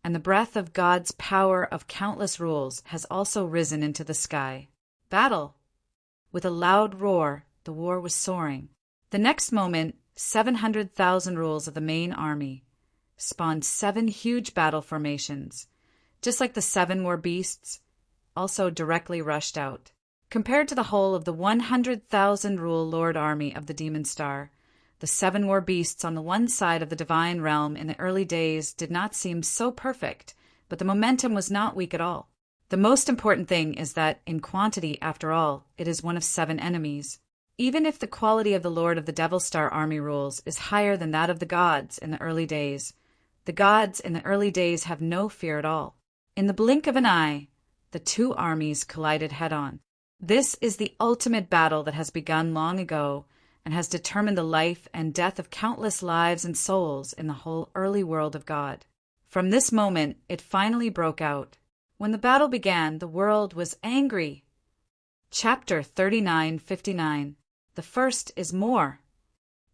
And the breath of God's power of countless rules has also risen into the sky. Battle! With a loud roar, the war was soaring. The next moment, 700,000 rules of the main army spawned 7 huge battle formations, just like the 7 war beasts, also directly rushed out. Compared to the whole of the 100,000 rule Lord army of the Demon Star, the 7 war beasts on the one side of the divine realm in the early days did not seem so perfect, but the momentum was not weak at all. The most important thing is that, in quantity, after all, it is one of 7 enemies. Even if the quality of the Lord of the Devil Star army rules is higher than that of the gods in the early days, the gods in the early days have no fear at all. In the blink of an eye, the 2 armies collided head-on. This is the ultimate battle that has begun long ago, and has determined the life and death of countless lives and souls in the whole early world of God. From this moment, it finally broke out. When the battle began, the world was angry. Chapter 39:59. The first is more.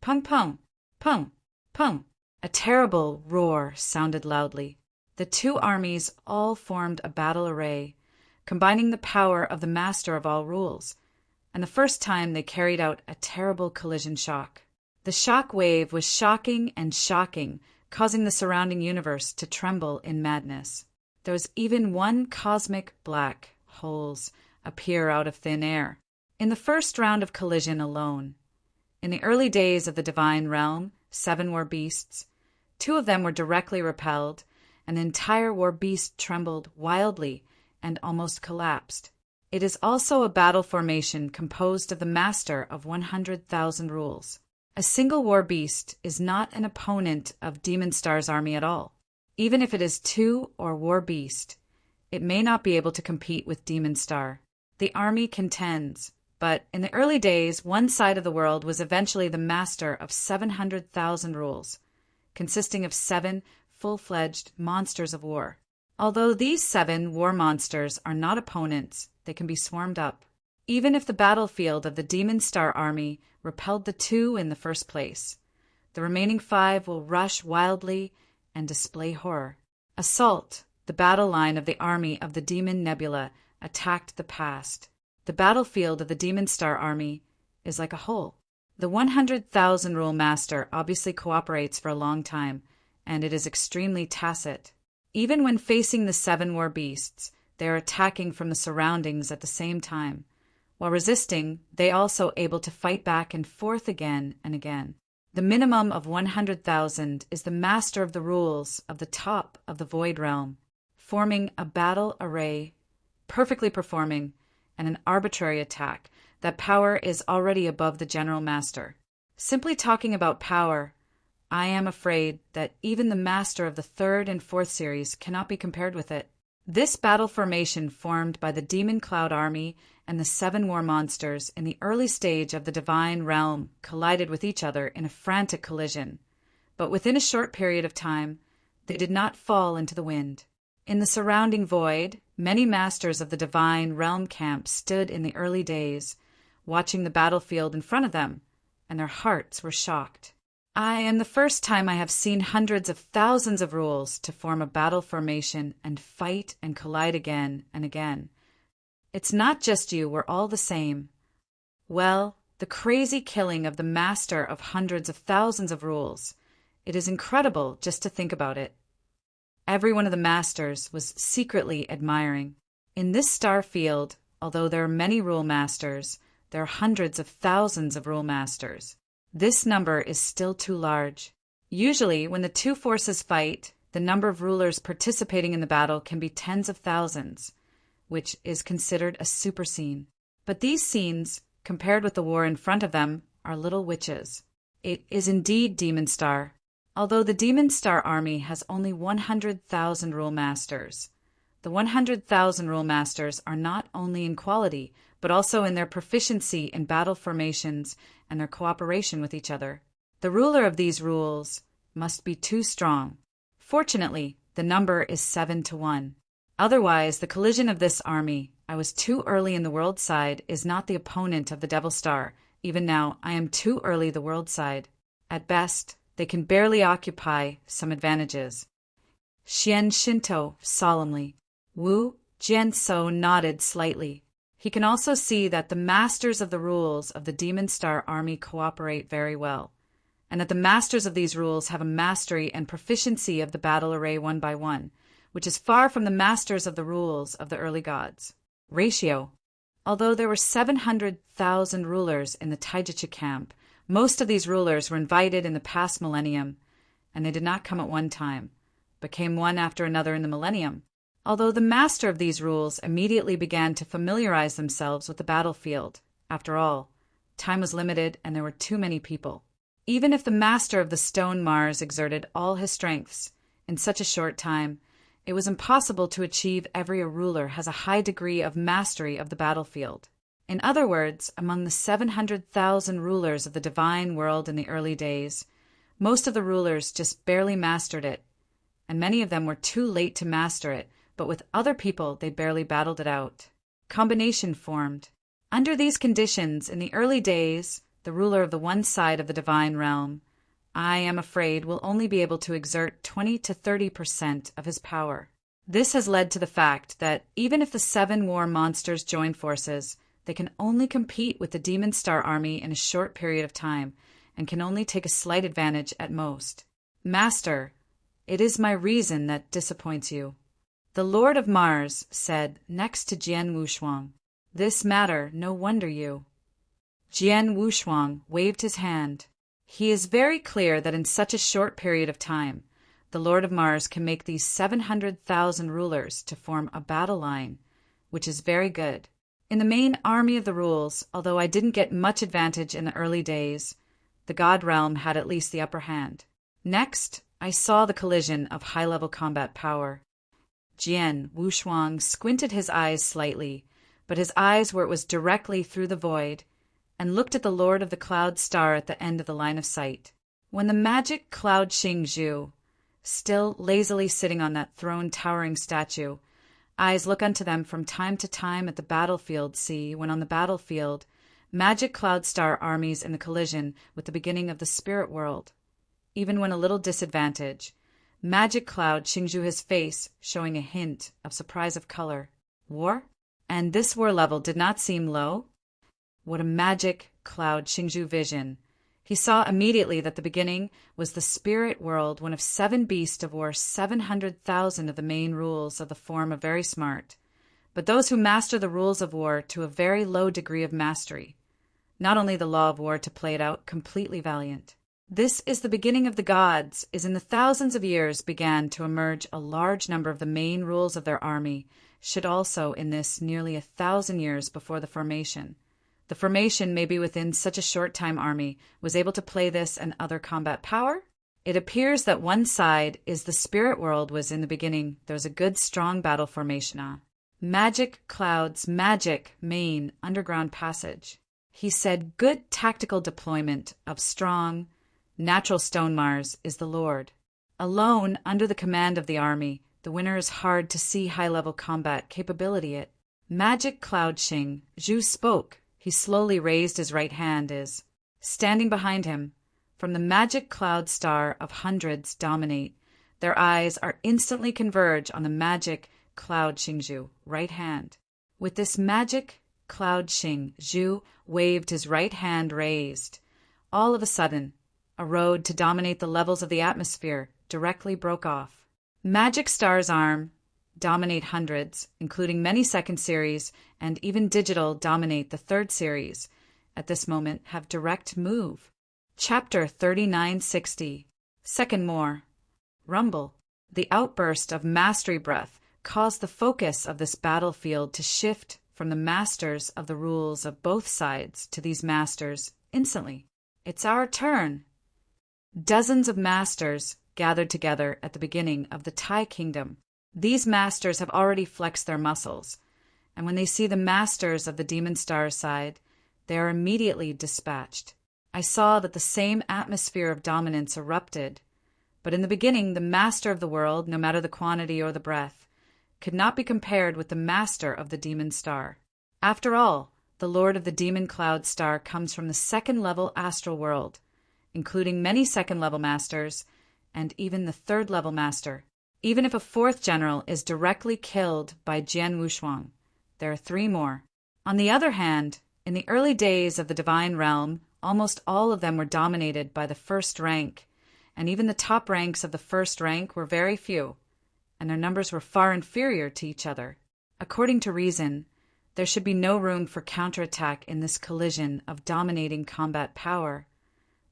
Pung pung, pung, pung. A terrible roar sounded loudly. The 2 armies all formed a battle array, combining the power of the master of all rules, and the first time they carried out a terrible collision shock. The shock wave was shocking and shocking, causing the surrounding universe to tremble in madness. There was even one cosmic black holes appear out of thin air. In the first round of collision alone, in the early days of the divine realm, 7 war beasts, 2 of them were directly repelled, and the entire war beast trembled wildly and almost collapsed. It is also a battle formation composed of the master of 100,000 rules. A single war beast is not an opponent of Demon Star's army at all. Even if it is 2 or war beast, it may not be able to compete with Demon Star. The army contends, but in the early days, one side of the world was eventually the master of 700,000 rules, consisting of 7 full-fledged monsters of war. Although these 7 war monsters are not opponents, they can be swarmed up. Even if the battlefield of the Demon Star army repelled the 2 in the first place, the remaining 5 will rush wildly and display horror. Assault, the battle line of the army of the Demon Nebula, attacked the past. The battlefield of the Demon Star army is like a whole. The 100,000 rule master obviously cooperates for a long time, and it is extremely tacit. Even when facing the 7 war beasts, they are attacking from the surroundings at the same time. While resisting, they also able to fight back and forth again and again. The minimum of 100,000 is the master of the rules of the top of the Void Realm, forming a battle array, perfectly performing, and an arbitrary attack. That power is already above the General Master. Simply talking about power, I am afraid that even the master of the third and fourth series cannot be compared with it. This battle formation formed by the Demon Cloud Army and the 7 war monsters in the early stage of the divine realm collided with each other in a frantic collision. But within a short period of time, they did not fall into the wind. In the surrounding void, many masters of the divine realm camp stood in the early days, watching the battlefield in front of them, and their hearts were shocked. I am the first time I have seen hundreds of thousands of rules to form a battle formation and fight and collide again and again. It's not just you, we're all the same. Well, the crazy killing of the master of hundreds of thousands of rules. It is incredible just to think about it. Every one of the masters was secretly admiring. In this star field, although there are many rule masters, there are hundreds of thousands of rule masters. This number is still too large. Usually, when the two forces fight, the number of rulers participating in the battle can be tens of thousands, which is considered a super scene. But these scenes, compared with the war in front of them, are little witches. It is indeed Demon Star. Although the Demon Star army has only 100,000 rule masters. The 100,000 rule masters are not only in quality, but also in their proficiency in battle formations and their cooperation with each other. The ruler of these rules must be too strong. Fortunately, the number is 7-1. Otherwise, the collision of this army, I was too early in the world side, is not the opponent of the Devil Star. Even now, I am too early the world side. At best, they can barely occupy some advantages. Xian Shinto solemnly. Wu Jianso nodded slightly. He can also see that the masters of the rules of the Demon Star army cooperate very well, and that the masters of these rules have a mastery and proficiency of the battle array 1 by 1, which is far from the masters of the rules of the early gods. Ratio. Although there were 700,000 rulers in the Taijutsu camp, most of these rulers were invited in the past millennium, and they did not come at one time, but came one after another in the millennium. Although the master of these rules immediately began to familiarize themselves with the battlefield. After all, time was limited and there were too many people. Even if the master of the stone Mars exerted all his strengths in such a short time, it was impossible to achieve. Every ruler has a high degree of mastery of the battlefield. In other words, among the 700,000 rulers of the divine world in the early days, most of the rulers just barely mastered it, and many of them were too late to master it, but with other people they barely battled it out. Combination formed. Under these conditions, in the early days, the ruler of the one side of the divine realm, I am afraid, will only be able to exert 20 to 30% of his power. This has led to the fact that even if the 7 war monsters join forces, they can only compete with the Demon Star army in a short period of time, and can only take a slight advantage at most. Master, it is my reason that disappoints you. The Lord of Mars said next to Jian Wushuang, this matter, no wonder you. Jian Wushuang waved his hand. He is very clear that in such a short period of time, the Lord of Mars can make these 700,000 rulers to form a battle line, which is very good. In the main army of the rules, although I didn't get much advantage in the early days, the God realm had at least the upper hand. Next, I saw the collision of high-level combat power. Jian Wushuang squinted his eyes slightly, but his eyes were it was directly through the void, and looked at the Lord of the Cloud Star at the end of the line of sight. When the magic Cloud Xingzhu, still lazily sitting on that throne-towering statue, eyes look unto them from time to time at the battlefield, see, when on the battlefield, magic Cloud Star armies in the collision with the beginning of the spirit world. Even when a little disadvantage, magic Cloud Xingzhu his face, showing a hint of surprise of color. War? And this war level did not seem low? What a magic Cloud Xingzhu vision! He saw immediately that the beginning was the spirit world, one of 7 beasts of war, 700,000 of the main rules of the form of very smart, but those who master the rules of war to a very low degree of mastery, not only the law of war to play it out, completely valiant. This is the beginning of the gods, is in the thousands of years began to emerge a large number of the main rules of their army, should also in this nearly 1,000 years before the formation. The formation, maybe within such a short time army, was able to play this and other combat power? It appears that one side is the spirit world was in the beginning. There's a good strong battle formation. Magic clouds, magic main underground passage. He said good tactical deployment of strong, natural stone Mars is the Lord. Alone, under the command of the army, the winner is hard to see high-level combat capability it. Magic Cloud Xing, Zhu spoke. He slowly raised his right hand is standing behind him. From the magic cloud star of hundreds dominate. Their eyes are instantly converge on the magic Cloud Xing Zhu, right hand. With this magic Cloud Xing, Zhu waved his right hand raised. All of a sudden, a road to dominate the levels of the atmosphere directly broke off. Magic Star's arm dominate hundreds, including many second series, and even digital dominate the third series. At this moment, have direct move. Chapter 3960. Second more. Rumble. The outburst of mastery breath caused the focus of this battlefield to shift from the masters of the rules of both sides to these masters instantly. It's our turn. Dozens of masters gathered together at the beginning of the Tai Kingdom. These masters have already flexed their muscles, and when they see the masters of the Demon Star side, they are immediately dispatched. I saw that the same atmosphere of dominance erupted, but in the beginning the master of the world, no matter the quantity or the breath, could not be compared with the master of the Demon Star. After all, the Lord of the Demon Cloud Star comes from the second-level astral world, including many second-level masters, and even the third-level master. Even if a fourth general is directly killed by Jian Wushuang, there are 3 more. On the other hand, in the early days of the divine realm, almost all of them were dominated by the first rank, and even the top ranks of the first rank were very few, and their numbers were far inferior to each other. According to reason, there should be no room for counterattack in this collision of dominating combat power.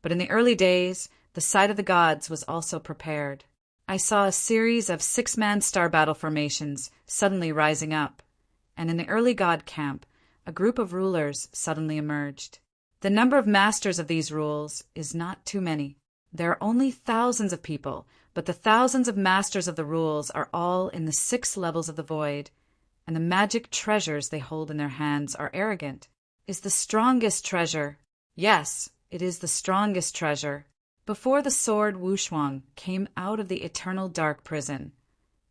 But in the early days, the side of the gods was also prepared. I saw a series of 6-man star battle formations suddenly rising up, and in the early god camp, a group of rulers suddenly emerged. The number of masters of these rules is not too many. There are only thousands of people, but the thousands of masters of the rules are all in the 6 levels of the void, and the magic treasures they hold in their hands are arrogant. Is the strongest treasure? Yes, it is the strongest treasure. Before the sword Wushuang came out of the eternal dark prison,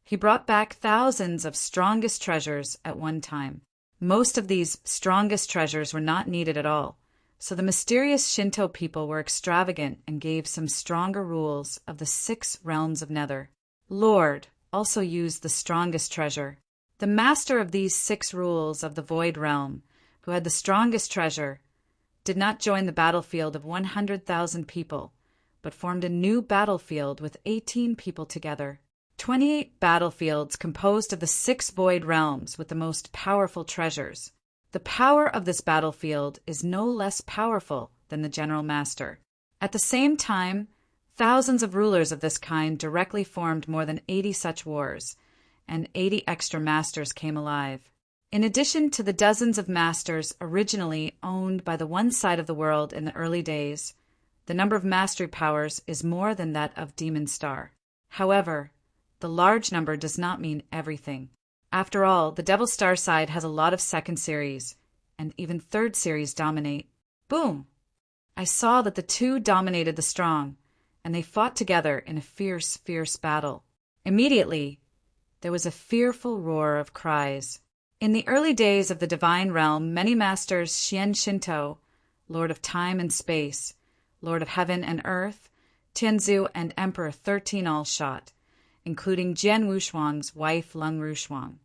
he brought back thousands of strongest treasures at one time. Most of these strongest treasures were not needed at all, so the mysterious Shinto people were extravagant and gave some stronger rules of the 6 realms of Nether. Lord also used the strongest treasure. The master of these 6 rules of the Void Realm, who had the strongest treasure, did not join the battlefield of 100,000 people, but formed a new battlefield with 18 people together. 28 battlefields composed of the 6 void realms with the most powerful treasures. The power of this battlefield is no less powerful than the General Master. At the same time, thousands of rulers of this kind directly formed more than 80 such wars, and 80 extra masters came alive. In addition to the dozens of masters originally owned by the one side of the world in the early days, the number of mastery powers is more than that of Demon Star. However, the large number does not mean everything. After all, the Devil Star side has a lot of second series, and even third series dominate. Boom! I saw that the 2 dominated the strong, and they fought together in a fierce, fierce battle. Immediately, there was a fearful roar of cries. In the early days of the divine realm, many masters Xian Shinto, Lord of Time and Space, Lord of Heaven and Earth, Tianzu, and Emperor 13 all shot, including Jian Wushuang's wife Lung Rushuang,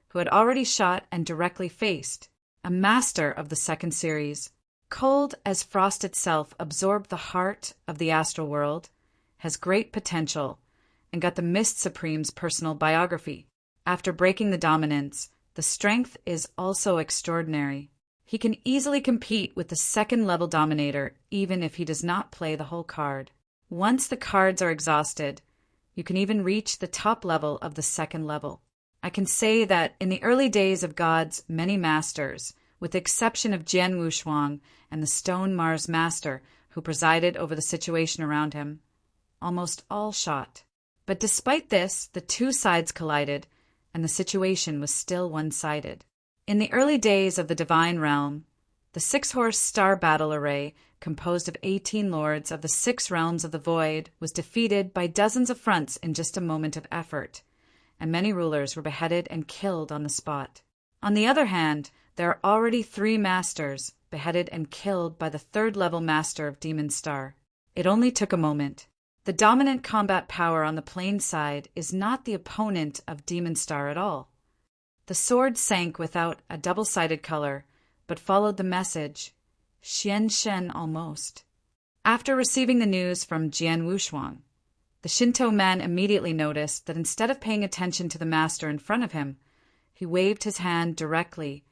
who had already shot and directly faced. A master of the second series, cold as frost itself, absorbed the heart of the astral world, has great potential, and got the Mist Supreme's personal biography. After breaking the dominance, the strength is also extraordinary. He can easily compete with the second-level dominator, even if he does not play the whole card. Once the cards are exhausted, you can even reach the top level of the second level. I can say that in the early days of God's many masters, with the exception of Jian Wushuang and the Stone Mars Master, who presided over the situation around him, almost all shot. But despite this, the two sides collided, and the situation was still one-sided. In the early days of the Divine Realm, the six-horse star battle array, composed of 18 lords of the 6 realms of the void, was defeated by dozens of fronts in just a moment of effort, and many rulers were beheaded and killed on the spot. On the other hand, there are already 3 masters beheaded and killed by the 3rd-level master of Demon Star. It only took a moment. The dominant combat power on the plain side is not the opponent of Demon Star at all. The sword sank without a double-sided color, but followed the message, Xian Shen almost. After receiving the news from Jian Wushuang, the Shinto man immediately noticed that instead of paying attention to the master in front of him, he waved his hand directly,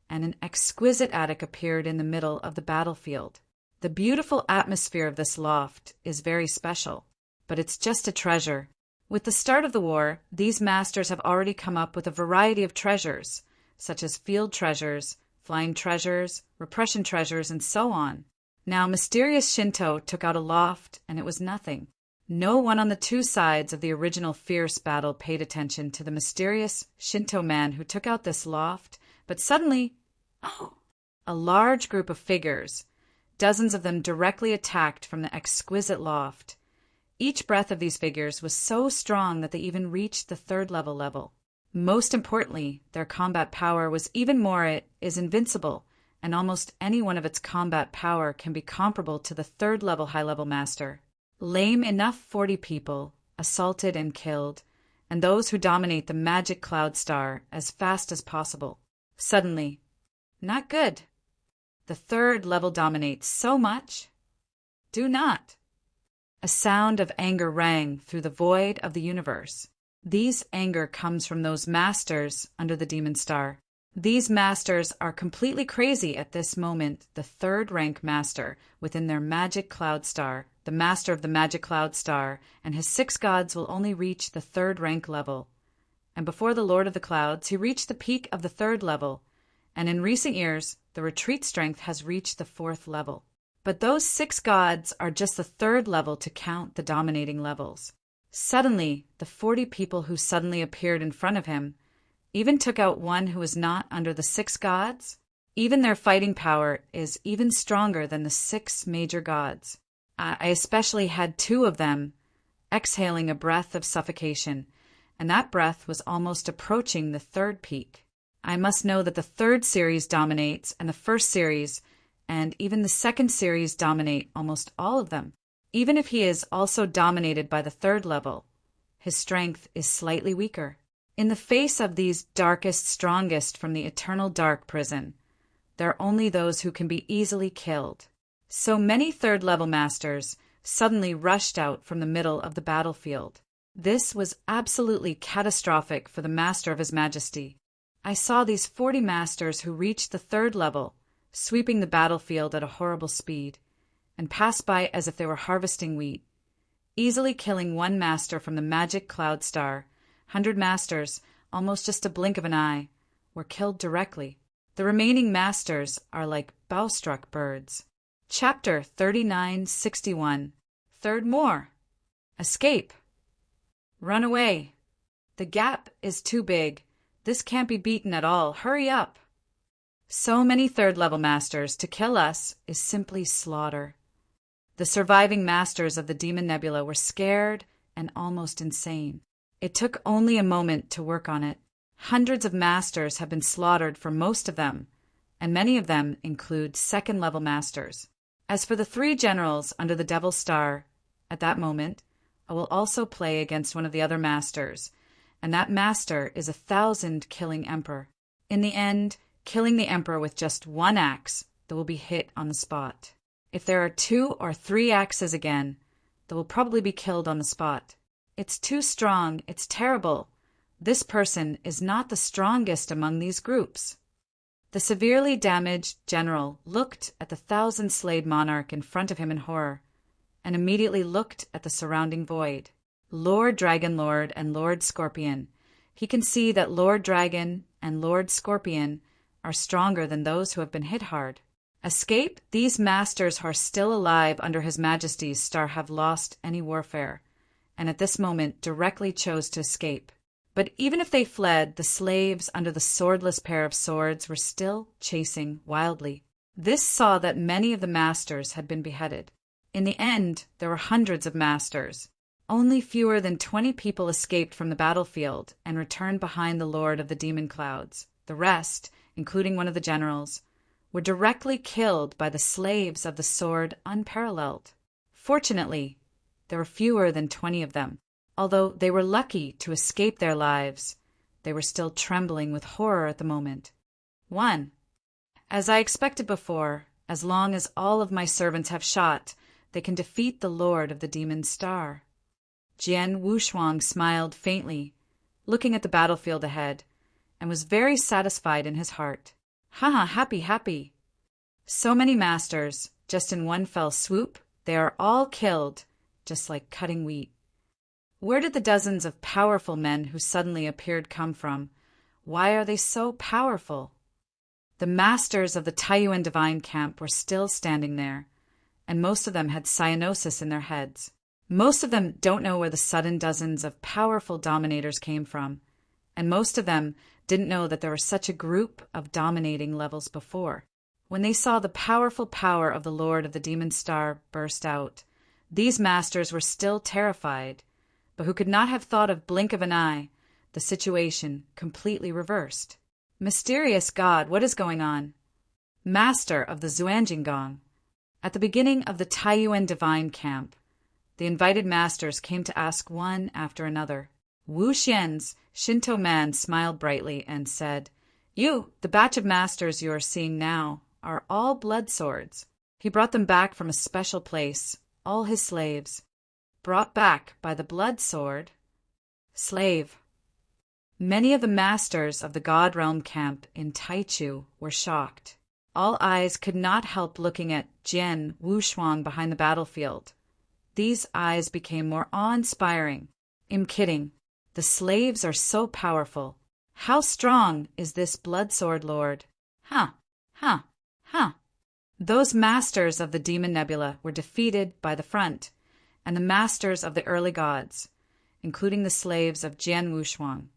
and an exquisite attic appeared in the middle of the battlefield. The beautiful atmosphere of this loft is very special, but it's just a treasure. With the start of the war, these masters have already come up with a variety of treasures, such as field treasures, flying treasures, repression treasures, and so on. Now, mysterious Shinto took out a loft, and it was nothing. No one on the two sides of the original fierce battle paid attention to the mysterious Shinto man who took out this loft, but suddenly, a large group of figures, dozens of them directly attacked from the exquisite loft. Each breath of these figures was so strong that they even reached the 3rd-level level. Most importantly, their combat power was even more. It is invincible, and almost any one of its combat power can be comparable to the 3rd-level high-level master. Lame enough 40 people, assaulted and killed, and those who dominate the magic cloud star as fast as possible. Suddenly, not good. The 3rd level dominates so much. Do not. A sound of anger rang through the void of the universe. These anger comes from those masters under the demon star. These masters are completely crazy at this moment. The 3rd rank master within their magic cloud star, the master of the magic cloud star, and his 6 gods will only reach the 3rd rank level. And before the Lord of the Clouds, he reached the peak of the 3rd level. And in recent years, the retreat strength has reached the 4th level. But those 6 gods are just the 3rd level to count the dominating levels. Suddenly, the 40 people who suddenly appeared in front of him even took out one who was not under the 6 gods. Even their fighting power is even stronger than the 6 major gods. I especially had 2 of them exhaling a breath of suffocation, and that breath was almost approaching the 3rd peak. I must know that the 3rd series dominates, and the 1st series, and even the 2nd series dominate almost all of them. Even if he is also dominated by the 3rd level, his strength is slightly weaker. In the face of these darkest, strongest from the eternal dark prison, there are only those who can be easily killed. So many 3rd level masters suddenly rushed out from the middle of the battlefield. This was absolutely catastrophic for the master of His Majesty. I saw these 40 masters who reached the 3rd level, sweeping the battlefield at a horrible speed, and passed by as if they were harvesting wheat, easily killing one master from the magic cloud star. 100 masters, almost just a blink of an eye, were killed directly. The remaining masters are like bow-struck birds. Chapter 3961. Third more. Escape. Run away. The gap is too big. This can't be beaten at all. Hurry up. So many 3rd level masters. To kill us is simply slaughter. The surviving masters of the Demon Nebula were scared and almost insane. It took only a moment to work on it. Hundreds of masters have been slaughtered for most of them, and many of them include 2nd level masters. As for the 3 generals under the Devil's Star, at that moment, I will also play against one of the other masters, and that master is 1,000 killing Emperor. In the end, killing the Emperor with just 1 axe that will be hit on the spot. If there are 2 or 3 axes again, they will probably be killed on the spot. It's too strong, it's terrible. This person is not the strongest among these groups. The severely damaged general looked at the 1,000-slayed monarch in front of him in horror, and immediately looked at the surrounding void. Lord Dragon Lord and Lord Scorpion. He can see that Lord Dragon and Lord Scorpion are stronger than those who have been hit hard. Escape? These masters who are still alive under His Majesty's star have lost any warfare, and at this moment directly chose to escape. But even if they fled, the slaves under the swordless pair of swords were still chasing wildly. This saw that many of the masters had been beheaded. In the end, there were hundreds of masters. Only fewer than 20 people escaped from the battlefield and returned behind the Lord of the Demon Clouds. The rest, including one of the generals, were directly killed by the slaves of the sword unparalleled. Fortunately, there were fewer than 20 of them. Although they were lucky to escape their lives, they were still trembling with horror at the moment. 1. As I expected before, as long as all of my servants have shot, they can defeat the Lord of the Demon Star. Jian Wushuang smiled faintly, looking at the battlefield ahead, and was very satisfied in his heart. Haha, happy. So many masters, just in one fell swoop, they are all killed, just like cutting wheat. Where did the dozens of powerful men who suddenly appeared come from? Why are they so powerful? The masters of the Taiyuan divine camp were still standing there, and most of them had cyanosis in their heads. Most of them don't know where the sudden dozens of powerful dominators came from, and most of them didn't know that there was such a group of dominating levels before. When they saw the powerful power of the Lord of the Demon Star burst out, these masters were still terrified, but who could not have thought of blink of an eye, the situation completely reversed. Mysterious God, what is going on? Master of the Xuanjingong. At the beginning of the Taiyuan divine camp, the invited masters came to ask one after another. Wu Xian's Shinto man smiled brightly and said, "You, the batch of masters you are seeing now, are all blood swords." He brought them back from a special place, all his slaves. Brought back by the blood sword? Slave. Many of the masters of the God Realm camp in Taichu were shocked. All eyes could not help looking at Jian Wushuang behind the battlefield. These eyes became more awe-inspiring. I'm kidding. The slaves are so powerful. How strong is this blood sword lord? Ha! Those masters of the Demon Nebula were defeated by the front, and the masters of the early gods, including the slaves of Jian Wushuang,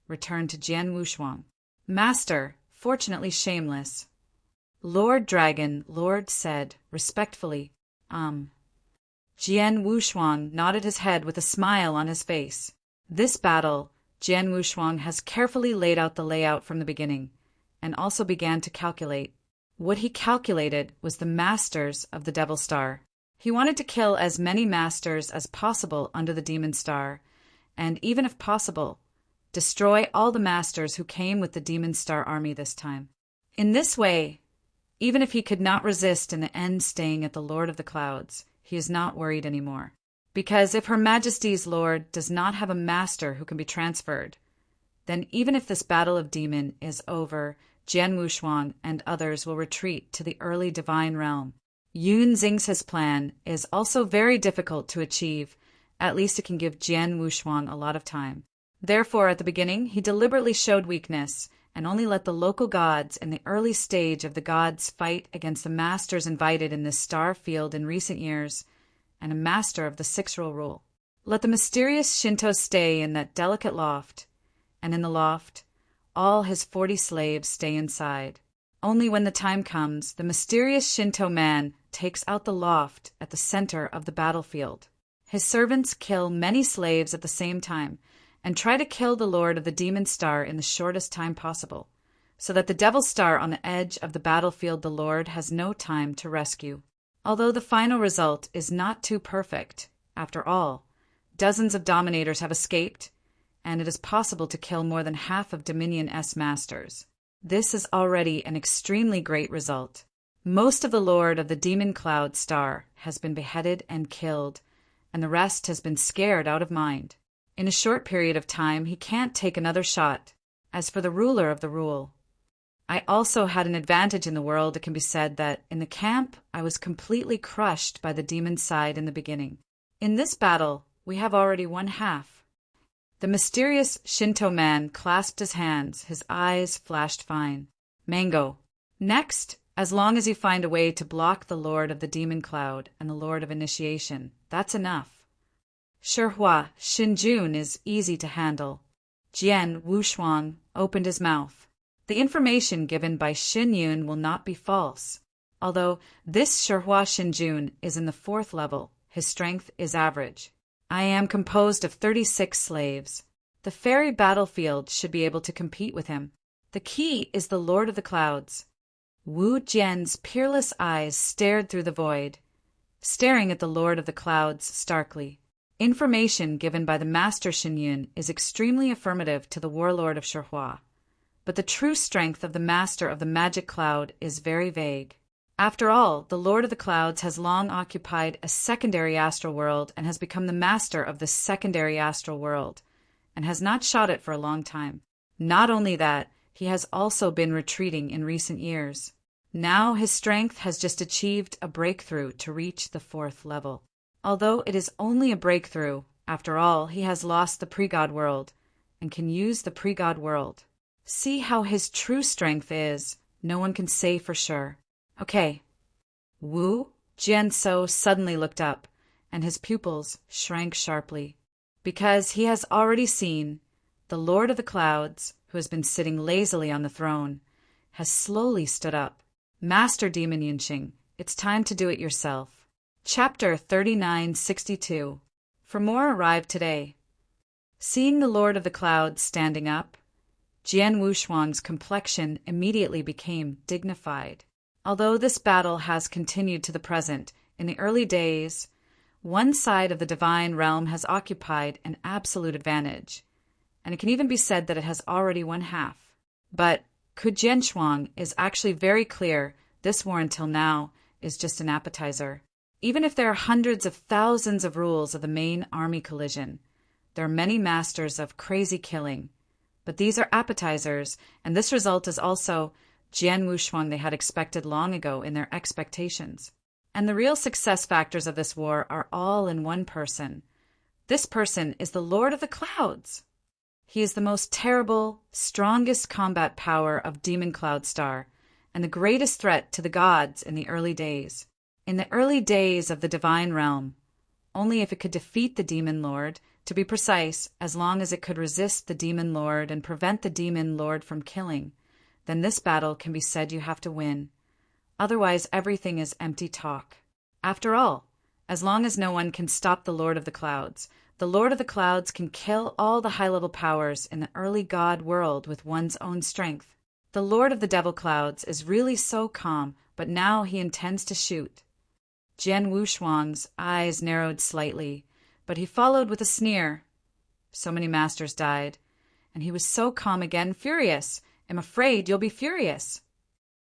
returned to Jian Wushuang. Master, fortunately shameless. Lord Dragon, Lord said, respectfully, Jian Wushuang nodded his head with a smile on his face. This battle, Jian Wushuang has carefully laid out the layout from the beginning, and also began to calculate. What he calculated was the masters of the Devil Star. He wanted to kill as many masters as possible under the Demon Star, and even if possible, destroy all the masters who came with the Demon Star army this time. In this way, even if he could not resist in the end staying at the Lord of the Clouds, he is not worried anymore. Because if Her Majesty's Lord does not have a master who can be transferred, then even if this battle of demon is over, Jian Wushuang and others will retreat to the early divine realm. Yun Xing's plan is also very difficult to achieve. At least it can give Jian Wushuang a lot of time. Therefore, at the beginning, he deliberately showed weakness and only let the local gods in the early stage of the gods fight against the masters invited in this star field in recent years, and a master of the six-row rule. Let the mysterious Shinto stay in that delicate loft, and in the loft, all his 40 slaves stay inside. Only when the time comes, the mysterious Shinto man takes out the loft at the center of the battlefield. His servants kill many slaves at the same time, and try to kill the Lord of the Demon Star in the shortest time possible, so that the Devil Star on the edge of the battlefield the Lord has no time to rescue. Although the final result is not too perfect, after all, dozens of Dominators have escaped, and it is possible to kill more than half of Dominion S Masters. This is already an extremely great result. Most of the Lord of the Demon Cloud Star has been beheaded and killed, and the rest has been scared out of mind. In a short period of time, he can't take another shot. As for the ruler of the rule, I also had an advantage in the world. It can be said that in the camp, I was completely crushed by the demon side in the beginning. In this battle, we have already won half. The mysterious Shinto man clasped his hands. His eyes flashed fine. Mango. Next, As long as you find a way to block the Lord of the Demon Cloud and the Lord of Initiation, that's enough. Shihua Xinjun is easy to handle. Jian Wushuang opened his mouth. The information given by Xin Yun will not be false. Although this Shihua Xinjun is in the 4th level, his strength is average. I am composed of 36 slaves. The fairy battlefield should be able to compete with him. The key is the Lord of the Clouds. Wu Jian's peerless eyes stared through the void, staring at the Lord of the Clouds starkly. Information given by the Master Xinyun is extremely affirmative to the warlord of Shihua, but the true strength of the Master of the Magic Cloud is very vague. After all, the Lord of the Clouds has long occupied a secondary astral world and has become the master of the secondary astral world, and has not shot it for a long time. Not only that, he has also been retreating in recent years. Now his strength has just achieved a breakthrough to reach the 4th level. Although it is only a breakthrough, after all, he has lost the pre-God world and can use the pre-God world. See how his true strength is. No one can say for sure. Okay. Wu Jianso suddenly looked up, and his pupils shrank sharply, because he has already seen the Lord of the Clouds, who has been sitting lazily on the throne, has slowly stood up. Master Demon Yunqing, it's time to do it yourself. Chapter 3962. For more arrived today. Seeing the Lord of the Clouds standing up, Jian Wushuang's complexion immediately became dignified. Although this battle has continued to the present, in the early days, one side of the divine realm has occupied an absolute advantage, and it can even be said that it has already won half. But Kujianshuang is actually very clear this war until now is just an appetizer. Even if there are hundreds of thousands of rules of the main army collision, there are many masters of crazy killing. But these are appetizers, and this result is also Jian Wushuang they had expected long ago in their expectations. And the real success factors of this war are all in one person. This person is the Lord of the Clouds. He is the most terrible, strongest combat power of Demon Cloud Star, and the greatest threat to the gods in the early days. In the early days of the divine realm, only if it could defeat the Demon Lord, to be precise, as long as it could resist the Demon Lord and prevent the Demon Lord from killing, then this battle can be said you have to win. Otherwise, everything is empty talk. After all, as long as no one can stop the Lord of the Clouds, the Lord of the Clouds can kill all the high-level powers in the early god world with one's own strength. The Lord of the Devil Clouds is really so calm, but now he intends to shoot. Jian Wushuang's eyes narrowed slightly, but he followed with a sneer. So many masters died, and he was so calm again, furious. I'm afraid you'll be furious.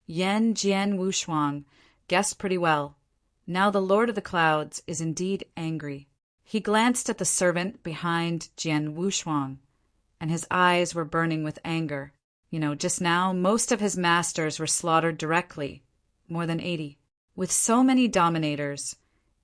Yan Jian Wushuang guessed pretty well. Now the Lord of the Clouds is indeed angry. He glanced at the servant behind Jian Wushuang, and his eyes were burning with anger. Just now, most of his masters were slaughtered directly, more than 80. With so many dominators,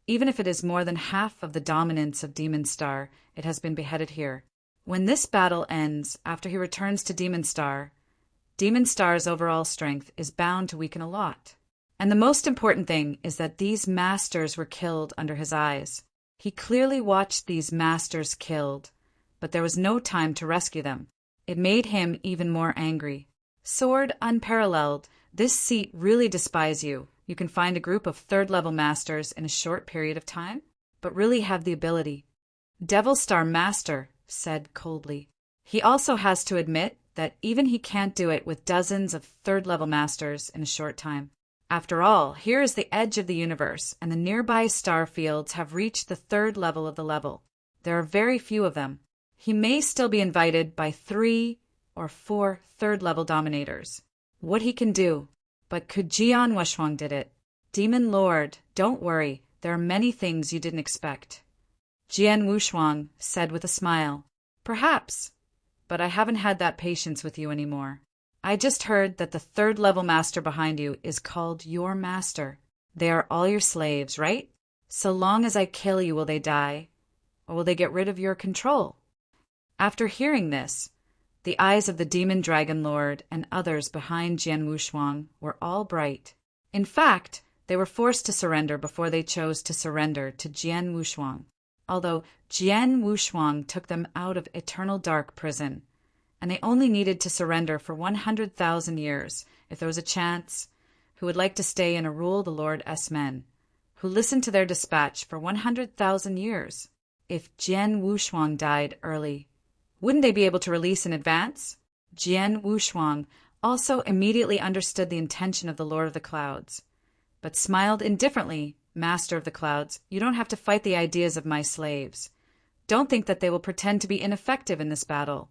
even if it is more than half of the dominance of Demon Star, it has been beheaded here. When this battle ends, after he returns to Demon Star's overall strength is bound to weaken a lot. And the most important thing is that these masters were killed under his eyes. He clearly watched these masters killed, but there was no time to rescue them. It made him even more angry. Sword unparalleled, this seat really despises you. You can find a group of 3rd-level masters in a short period of time, but really have the ability. Devil Star Master said coldly. He also has to admit that even he can't do it with dozens of 3rd-level masters in a short time. After all, here is the edge of the universe, and the nearby star fields have reached the 3rd level of the level. There are very few of them. He may still be invited by 3 or 4 3rd-level dominators. What he can do. But Jian Wushuang did it. Demon Lord, don't worry. There are many things you didn't expect. Jian Wushuang said with a smile. Perhaps, but I haven't had that patience with you anymore. I just heard that the 3rd-level master behind you is called your master. They are all your slaves, right? So long as I kill you, will they die? Or will they get rid of your control? After hearing this, the eyes of the Demon Dragon Lord and others behind Jian Wushuang were all bright. In fact, they were forced to surrender before they chose to surrender to Jian Wushuang, although Jian Wushuang took them out of eternal dark prison, and they only needed to surrender for 100,000 years if there was a chance who would like to stay and rule the Lord S men, who listened to their dispatch for 100,000 years. If Jian Wushuang died early, wouldn't they be able to release in advance? Jian Wushuang also immediately understood the intention of the Lord of the Clouds, but smiled indifferently. Master of the Clouds, you don't have to fight the ideas of my slaves. Don't think that they will pretend to be ineffective in this battle.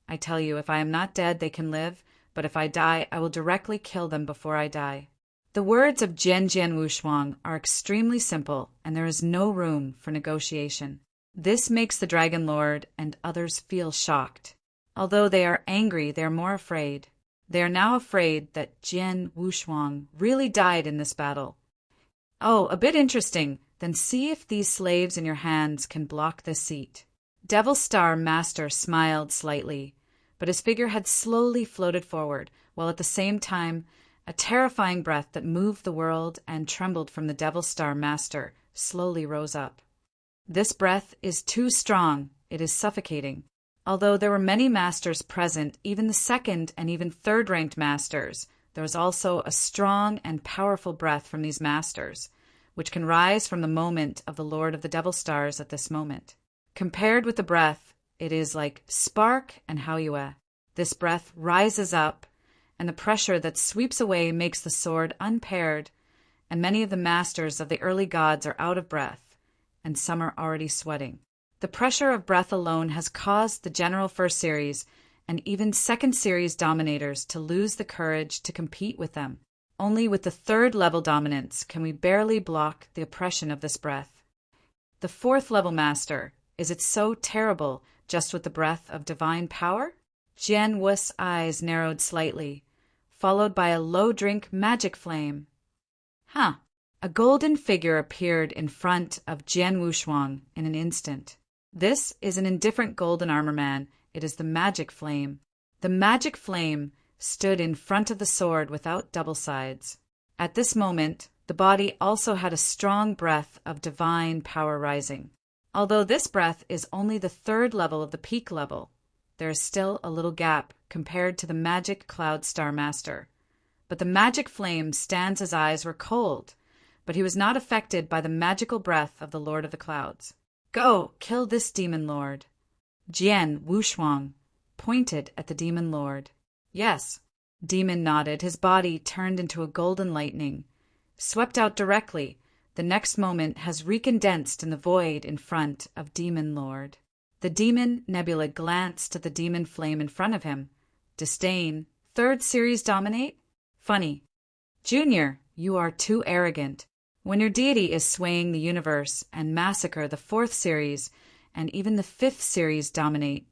I tell you, if I am not dead, they can live, but if I die, I will directly kill them before I die. The words of Jian Wushuang are extremely simple, and there is no room for negotiation. This makes the Dragon Lord and others feel shocked. Although they are angry, they are more afraid. They are now afraid that Jian Wushuang really died in this battle. Oh, a bit interesting. Then see if these slaves in your hands can block this seat. Devil Star Master smiled slightly, but his figure had slowly floated forward, while at the same time a terrifying breath that moved the world and trembled from the Devil Star Master slowly rose up. This breath is too strong. It is suffocating. Although there were many masters present, even the second and even third-ranked masters, there was also a strong and powerful breath from these masters, which can rise from the moment of the Lord of the Devil Stars at this moment. Compared with the breath, it is like spark and haoyue. This breath rises up, and the pressure that sweeps away makes the sword unpaired, and many of the masters of the early gods are out of breath, and some are already sweating. The pressure of breath alone has caused the general first series and even second series dominators to lose the courage to compete with them. Only with the third level dominance can we barely block the oppression of this breath. The fourth level master, is it so terrible just with the breath of divine power? Jian Wu's eyes narrowed slightly, followed by a low drink magic flame. A golden figure appeared in front of Jian Wushuang in an instant. This is an indifferent golden armor man. It is the magic flame. The magic flame stood in front of the sword without double sides. At this moment, the body also had a strong breath of divine power rising. Although this breath is only the third level of the peak level, there is still a little gap compared to the magic cloud star master. But the magic flame stands, his eyes were cold, but he was not affected by the magical breath of the Lord of the Clouds. Go, kill this demon lord. Jian Wushuang pointed at the demon lord. Yes. Demon nodded. His body turned into a golden lightning, swept out directly. The next moment has recondensed in the void in front of demon lord. The demon nebula glanced at the demon flame in front of him. Disdain. Third series dominate? Funny. Junior, you are too arrogant. When your deity is swaying the universe and massacre the fourth series and even the fifth series dominate,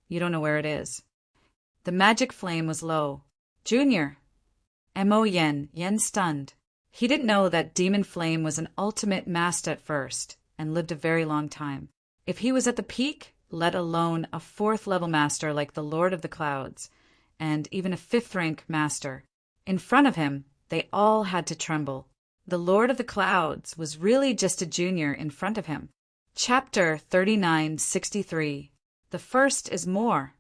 you don't know where it is. The magic flame was low. Junior. Mo Yen stunned. He didn't know that Demon Flame was an ultimate master at first and lived a very long time. If he was at the peak, let alone a fourth level master like the Lord of the Clouds, and even a fifth rank master, in front of him, they all had to tremble. The Lord of the Clouds was really just a junior in front of him. Chapter 3963. The first is more.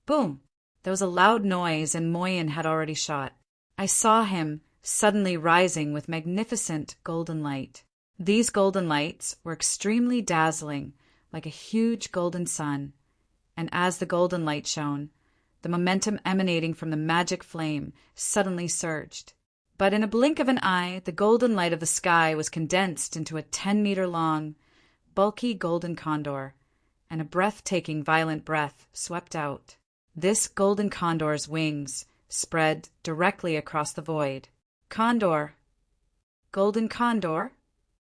Boom! There was a loud noise and Moyen had already shot. I saw him suddenly rising with magnificent golden light. These golden lights were extremely dazzling, like a huge golden sun, and as the golden light shone, the momentum emanating from the magic flame suddenly surged. But in a blink of an eye, the golden light of the sky was condensed into a 10-meter-long, bulky golden condor, and a breathtaking violent breath swept out. This golden condor's wings spread directly across the void. Condor. Golden condor?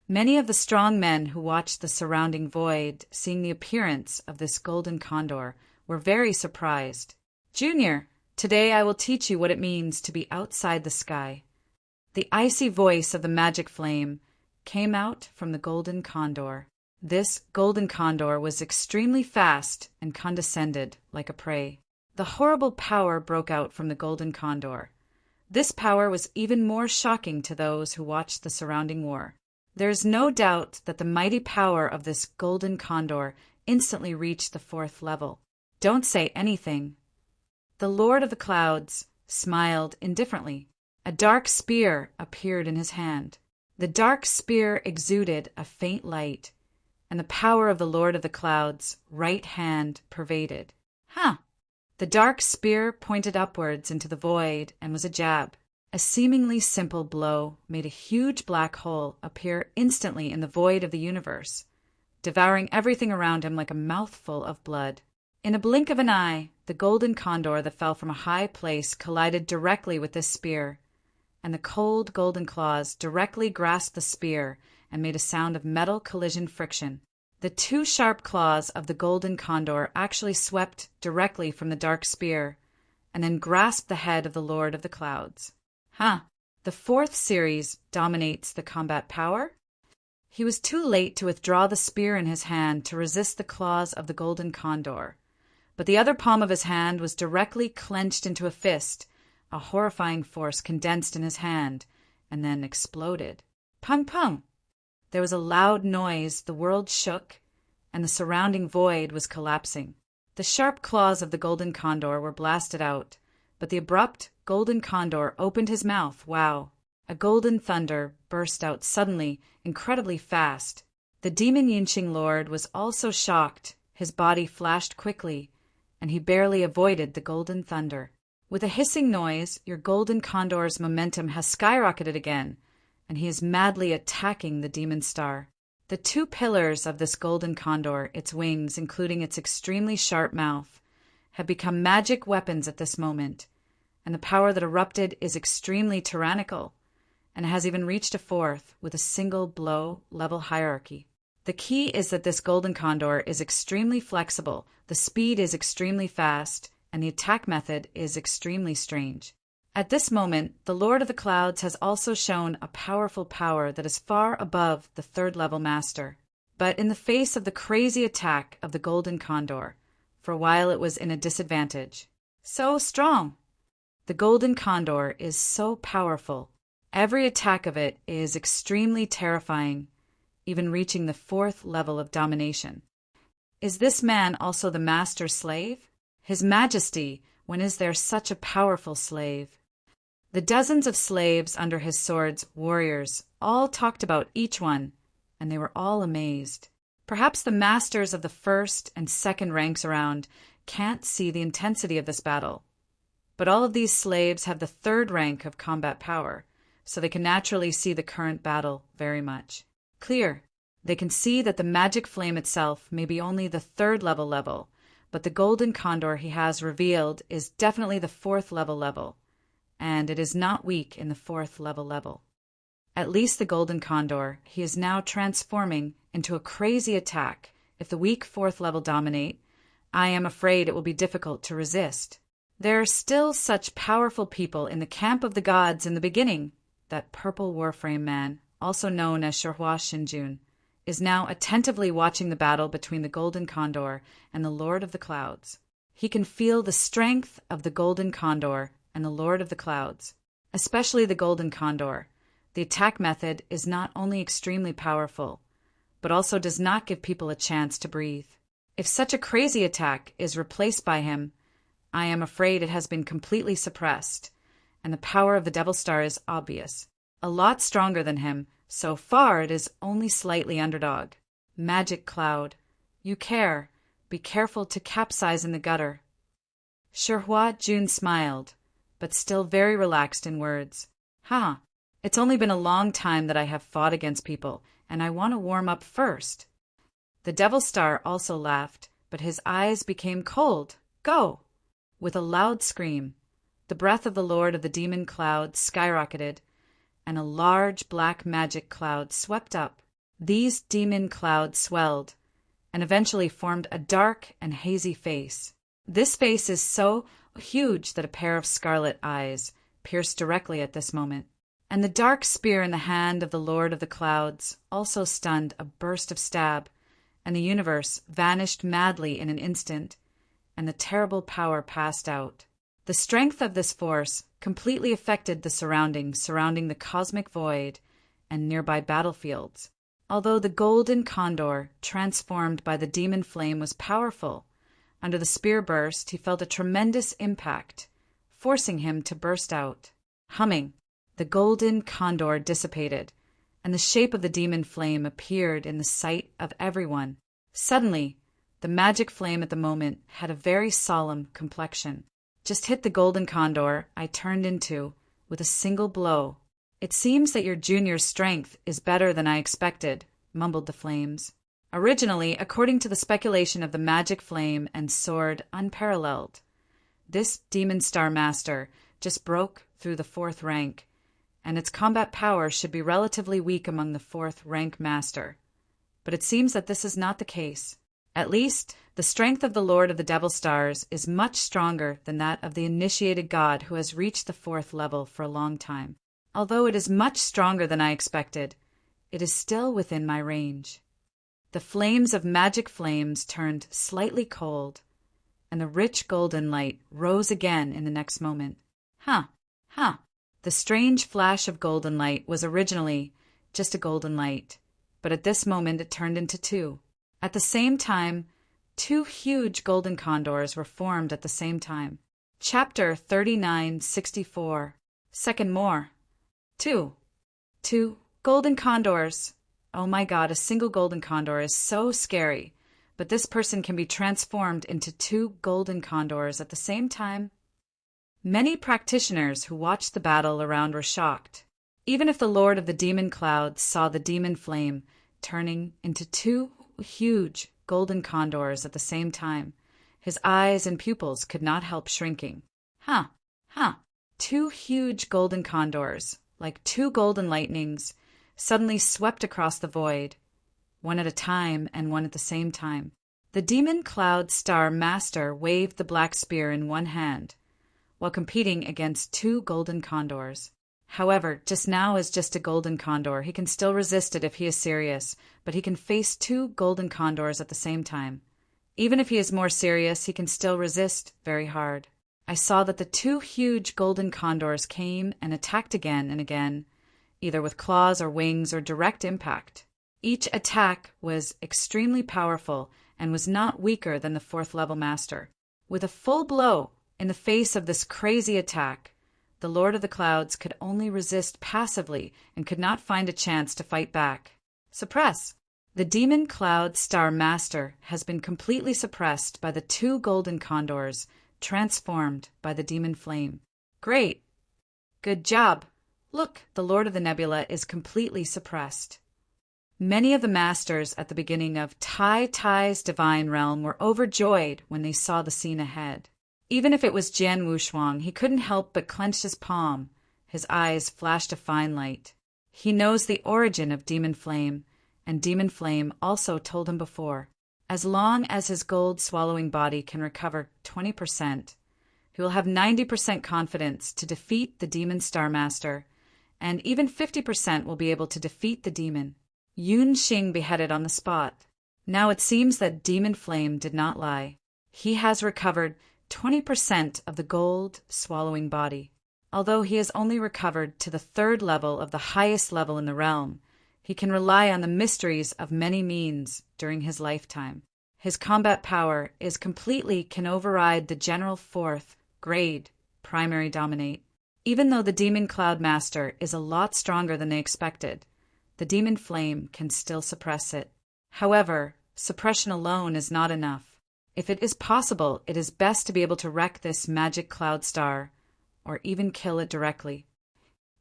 Many of the strong men who watched the surrounding void, seeing the appearance of this golden condor, were very surprised. Junior, today I will teach you what it means to be outside the sky. The icy voice of the magic flame came out from the golden condor. This golden condor was extremely fast and condescended like a prey. The horrible power broke out from the golden condor, This power was even more shocking to those who watched the surrounding war. There is no doubt that the mighty power of this golden condor instantly reached the 4th level. Don't say anything. The Lord of the Clouds smiled indifferently. A dark spear appeared in his hand. The dark spear exuded a faint light, and the power of the Lord of the Clouds' right hand pervaded. The dark spear pointed upwards into the void and was a jab. A seemingly simple blow made a huge black hole appear instantly in the void of the universe, devouring everything around him like a mouthful of blood. In a blink of an eye, the golden condor that fell from a high place collided directly with this spear, and the cold golden claws directly grasped the spear and made a sound of metal collision friction. The 2 sharp claws of the golden condor actually swept directly from the dark spear and then grasped the head of the Lord of the Clouds. The 4th series dominates the combat power. He was too late to withdraw the spear in his hand to resist the claws of the golden condor, but the other palm of his hand was directly clenched into a fist. A horrifying force condensed in his hand and then exploded. Pung pung! There was a loud noise, the world shook, and the surrounding void was collapsing. The sharp claws of the golden condor were blasted out, but the abrupt golden condor opened his mouth. Wow! A golden thunder burst out suddenly, incredibly fast. The demon Yinqing Lord was also shocked. His body flashed quickly, and he barely avoided the golden thunder. With a hissing noise, your golden condor's momentum has skyrocketed again, and he is madly attacking the demon star. The 2 pillars of this golden condor, its wings, including its extremely sharp mouth, have become magic weapons at this moment, and the power that erupted is extremely tyrannical, and has even reached a 4th with a single blow level hierarchy. The key is that this golden condor is extremely flexible, the speed is extremely fast, and the attack method is extremely strange. At this moment, the Lord of the Clouds has also shown a powerful power that is far above the 3rd level master. But in the face of the crazy attack of the golden condor, for a while it was in a disadvantage. So strong! The golden condor is so powerful. Every attack of it is extremely terrifying, even reaching the 4th level of domination. Is this man also the master slave? His Majesty, when is there such a powerful slave? The dozens of slaves under his sword's warriors all talked about each one, and they were all amazed. Perhaps the masters of the 1st and 2nd ranks around can't see the intensity of this battle, but all of these slaves have the 3rd rank of combat power, so they can naturally see the current battle very much clear. They can see that the magic flame itself may be only the 3rd level, but the golden condor he has revealed is definitely the 4th level, and it is not weak in the 4th level. At least the golden condor he is now transforming into a crazy attack. If the weak 4th level dominate, I am afraid it will be difficult to resist. There are still such powerful people in the camp of the gods in the beginning. That purple warframe man, also known as Shihua Shinjun, is now attentively watching the battle between the golden condor and the Lord of the Clouds. He can feel the strength of the golden condor and the Lord of the Clouds, especially the golden condor. The attack method is not only extremely powerful, but also does not give people a chance to breathe. If such a crazy attack is replaced by him, I am afraid it has been completely suppressed, and the power of the Devil Star is obvious. A lot stronger than him. So far it is only slightly underdog. Magic Cloud. You care. Be careful to capsize in the gutter. Shihua Jun smiled, but still very relaxed in words. It's only been a long time that I have fought against people, and I want to warm up first. The Devil Star also laughed, but his eyes became cold. Go! With a loud scream, the breath of the Lord of the Demon Cloud skyrocketed, and a large black magic cloud swept up. These demon clouds swelled, and eventually formed a dark and hazy face. This face is so huge that a pair of scarlet eyes pierced directly at this moment. And the dark spear in the hand of the Lord of the Clouds also stunned a burst of stab, and the universe vanished madly in an instant, and the terrible power passed out. The strength of this force completely affected the surrounding the cosmic void and nearby battlefields. Although the golden condor, transformed by the demon flame, was powerful, under the spear burst he felt a tremendous impact, forcing him to burst out. Humming, the golden condor dissipated, and the shape of the demon flame appeared in the sight of everyone. Suddenly, the magic flame at the moment had a very solemn complexion. Just hit the golden condor I turned into with a single blow. It seems that your junior's strength is better than I expected, mumbled the flames. Originally, according to the speculation of the magic flame and sword unparalleled, this demon star master just broke through the 4th rank, and its combat power should be relatively weak among the 4th rank master. But it seems that this is not the case. At least, the strength of the Lord of the Devil Stars is much stronger than that of the initiated god who has reached the 4th level for a long time. Although it is much stronger than I expected, it is still within my range. The flames of magic flames turned slightly cold, and the rich golden light rose again in the next moment. The strange flash of golden light was originally just a golden light, but at this moment it turned into 2. At the same time, 2 huge golden condors were formed at the same time. Chapter 3964. Second more. 2 golden condors. Oh my god, a single golden condor is so scary, but this person can be transformed into 2 golden condors at the same time. Many practitioners who watched the battle around were shocked. Even if the Lord of the Demon Clouds saw the demon flame turning into 2 huge golden condors at the same time, his eyes and pupils could not help shrinking. 2 huge golden condors, like 2 golden lightnings, suddenly swept across the void, one at a time and one at the same time. The Demon Cloud Star Master waved the black spear in one hand, while competing against 2 golden condors. However, just now as just a golden condor, he can still resist it if he is serious, but he can face 2 golden condors at the same time. Even if he is more serious, he can still resist very hard. I saw that the 2 huge golden condors came and attacked again and again, either with claws or wings or direct impact. Each attack was extremely powerful and was not weaker than the 4th level master. With a full blow in the face of this crazy attack, the Lord of the Clouds could only resist passively and could not find a chance to fight back. Suppress. The Demon Cloud Star Master has been completely suppressed by the 2 golden condors transformed by the demon flame. Great. Good job. Look, the Lord of the Nebula is completely suppressed. Many of the masters at the beginning of Tai's divine realm were overjoyed when they saw the scene ahead. Even if it was Jian Wushuang, he couldn't help but clench his palm. His eyes flashed a fine light. He knows the origin of Demon Flame, and Demon Flame also told him before. As long as his gold-swallowing body can recover 20%, he will have 90% confidence to defeat the Demon Star Master, and even 50% will be able to defeat the demon. Yun Xing beheaded on the spot. Now it seems that Demon Flame did not lie. He has recovered 20% of the gold-swallowing body. Although he has only recovered to the 3rd level of the highest level in the realm, he can rely on the mysteries of many means during his lifetime. His combat power can override the general 4th grade primary dominate. Even though the Demon Cloud Master is a lot stronger than they expected, the Demon Flame can still suppress it. However, suppression alone is not enough. If it is possible, it is best to be able to wreck this magic cloud star, or even kill it directly.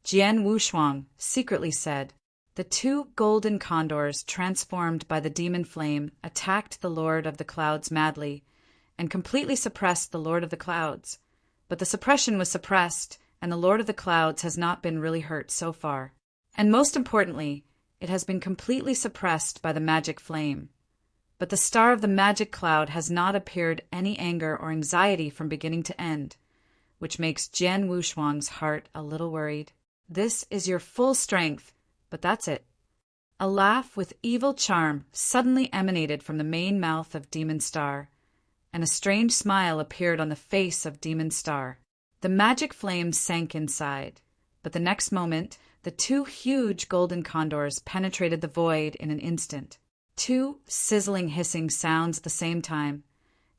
Jian Wushuang secretly said, the 2 golden condors transformed by the demon flame attacked the Lord of the Clouds madly, and completely suppressed the Lord of the Clouds. But the suppression was suppressed, and the Lord of the Clouds has not been really hurt so far. And most importantly, it has been completely suppressed by the magic flame. But the star of the magic cloud has not appeared any anger or anxiety from beginning to end, which makes Jian Wushuang's heart a little worried. This is your full strength, but that's it. A laugh with evil charm suddenly emanated from the main mouth of Demon Star, and a strange smile appeared on the face of Demon Star. The magic flame sank inside, but the next moment, the two huge golden condors penetrated the void in an instant. Two sizzling, hissing sounds at the same time,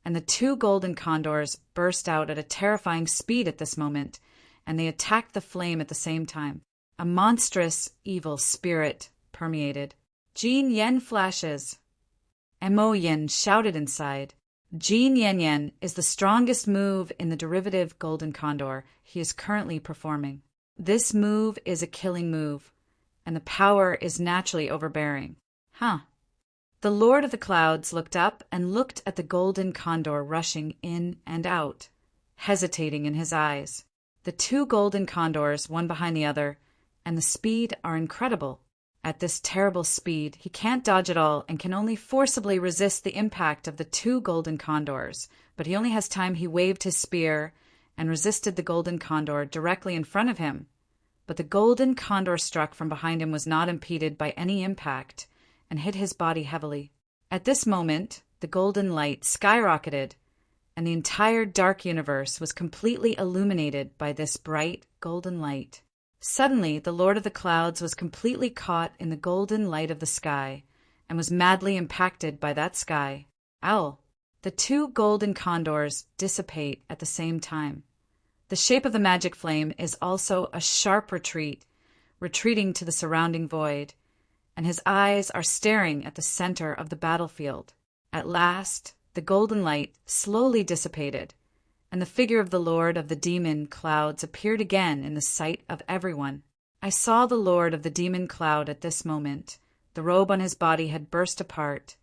and the two golden condors burst out at a terrifying speed at this moment, and they attacked the flame at the same time. A monstrous, evil spirit permeated. Jin Yen flashes. Mo Yin shouted inside. Jin Yen Yen is the strongest move in the derivative Golden Condor he is currently performing. This move is a killing move, and the power is naturally overbearing. The Lord of the Clouds looked up and looked at the Golden Condor rushing in and out, hesitating in his eyes. The two Golden Condors, one behind the other, and the speed are incredible. At this terrible speed, he can't dodge at all and can only forcibly resist the impact of the two golden condors, but he only has time. He waved his spear and resisted the golden condor directly in front of him. But the golden condor struck from behind him was not impeded by any impact and hit his body heavily. At this moment, the golden light skyrocketed, and the entire dark universe was completely illuminated by this bright golden light. Suddenly, the Lord of the Clouds was completely caught in the golden light of the sky and was madly impacted by that sky. Owl. The two golden condors dissipate at the same time. The shape of the magic flame is also a sharp retreat, retreating to the surrounding void, and his eyes are staring at the center of the battlefield. At last, the golden light slowly dissipated, and the figure of the Lord of the Demon Clouds appeared again in the sight of everyone. I saw the Lord of the Demon Cloud at this moment. The robe on his body had burst apart,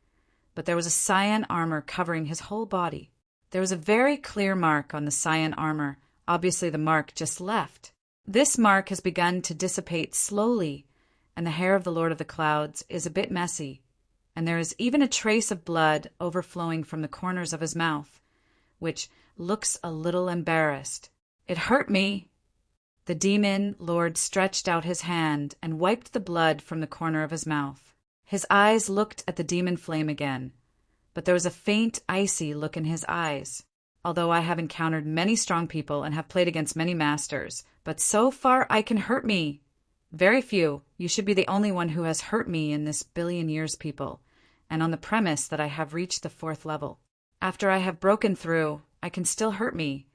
but there was a cyan armor covering his whole body. There was a very clear mark on the cyan armor, obviously the mark just left. This mark has begun to dissipate slowly, and the hair of the Lord of the Clouds is a bit messy, and there is even a trace of blood overflowing from the corners of his mouth, which looks a little embarrassed. It hurt me. The demon lord stretched out his hand and wiped the blood from the corner of his mouth. His eyes looked at the demon flame again, but there was a faint, icy look in his eyes. Although I have encountered many strong people and have played against many masters, but so far I can hurt me. Very few. You should be the only one who has hurt me in this billion years, people, and on the premise that I have reached the 4th level. After I have broken through, I can still hurt me,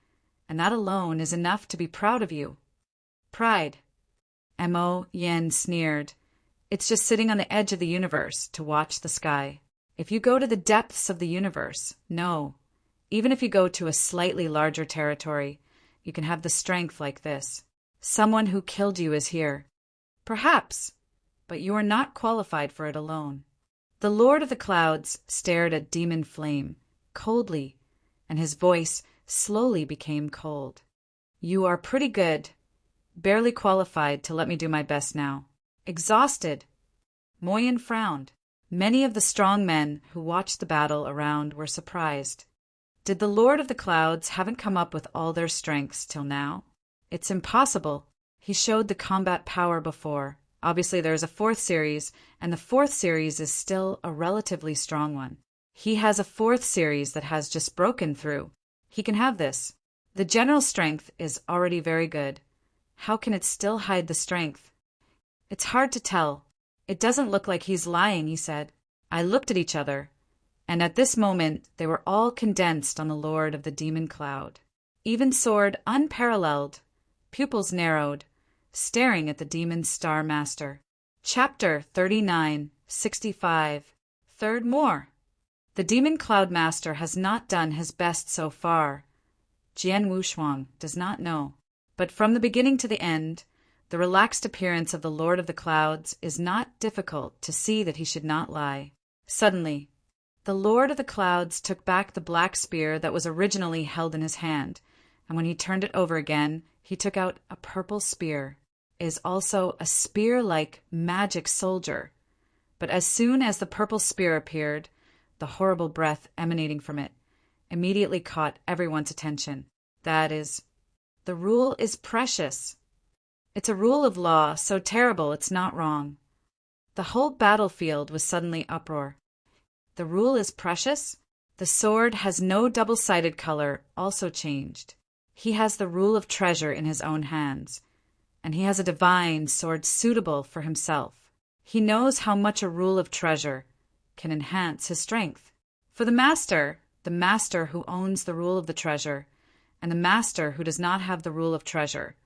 and that alone is enough to be proud of you. Pride. Mo Yen sneered. It's just sitting on the edge of the universe to watch the sky. If you go to the depths of the universe, no. Even if you go to a slightly larger territory, you can have the strength like this. Someone who killed you is here. Perhaps, but you are not qualified for it alone. The Lord of the Clouds stared at Demon Flame, coldly, and his voice slowly became cold. You are pretty good, barely qualified to let me do my best now. Exhausted. Moyen frowned. Many of the strong men who watched the battle around were surprised. Did the Lord of the Clouds haven't come up with all their strengths till now? It's impossible. He showed the combat power before. Obviously there is a 4th series, and the 4th series is still a relatively strong one. He has a 4th series that has just broken through. He can have this. The general strength is already very good. How can it still hide the strength? It's hard to tell. It doesn't look like he's lying, he said. I looked at each other, and at this moment they were all condensed on the Lord of the Demon Cloud. Even sword unparalleled, pupils narrowed, staring at the Demon Star Master. Chapter 39, 65. Third more. The Demon Cloud Master has not done his best so far. Jian Wushuang does not know. But from the beginning to the end, the relaxed appearance of the Lord of the Clouds is not difficult to see that he should not lie. Suddenly, the Lord of the Clouds took back the black spear that was originally held in his hand, and when he turned it over again, he took out a purple spear. It is also a spear-like magic soldier. But as soon as the purple spear appeared, the horrible breath emanating from it immediately caught everyone's attention. That is, the rule is precious. It's a rule of law so terrible it's not wrong. The whole battlefield was suddenly uproar. The rule is precious? The sword has no double-sided color also changed. He has the rule of treasure in his own hands, and he has a divine sword suitable for himself. He knows how much a rule of treasure can enhance his strength. For the master who owns the rule of the treasure, and the master who does not have the rule of treasure,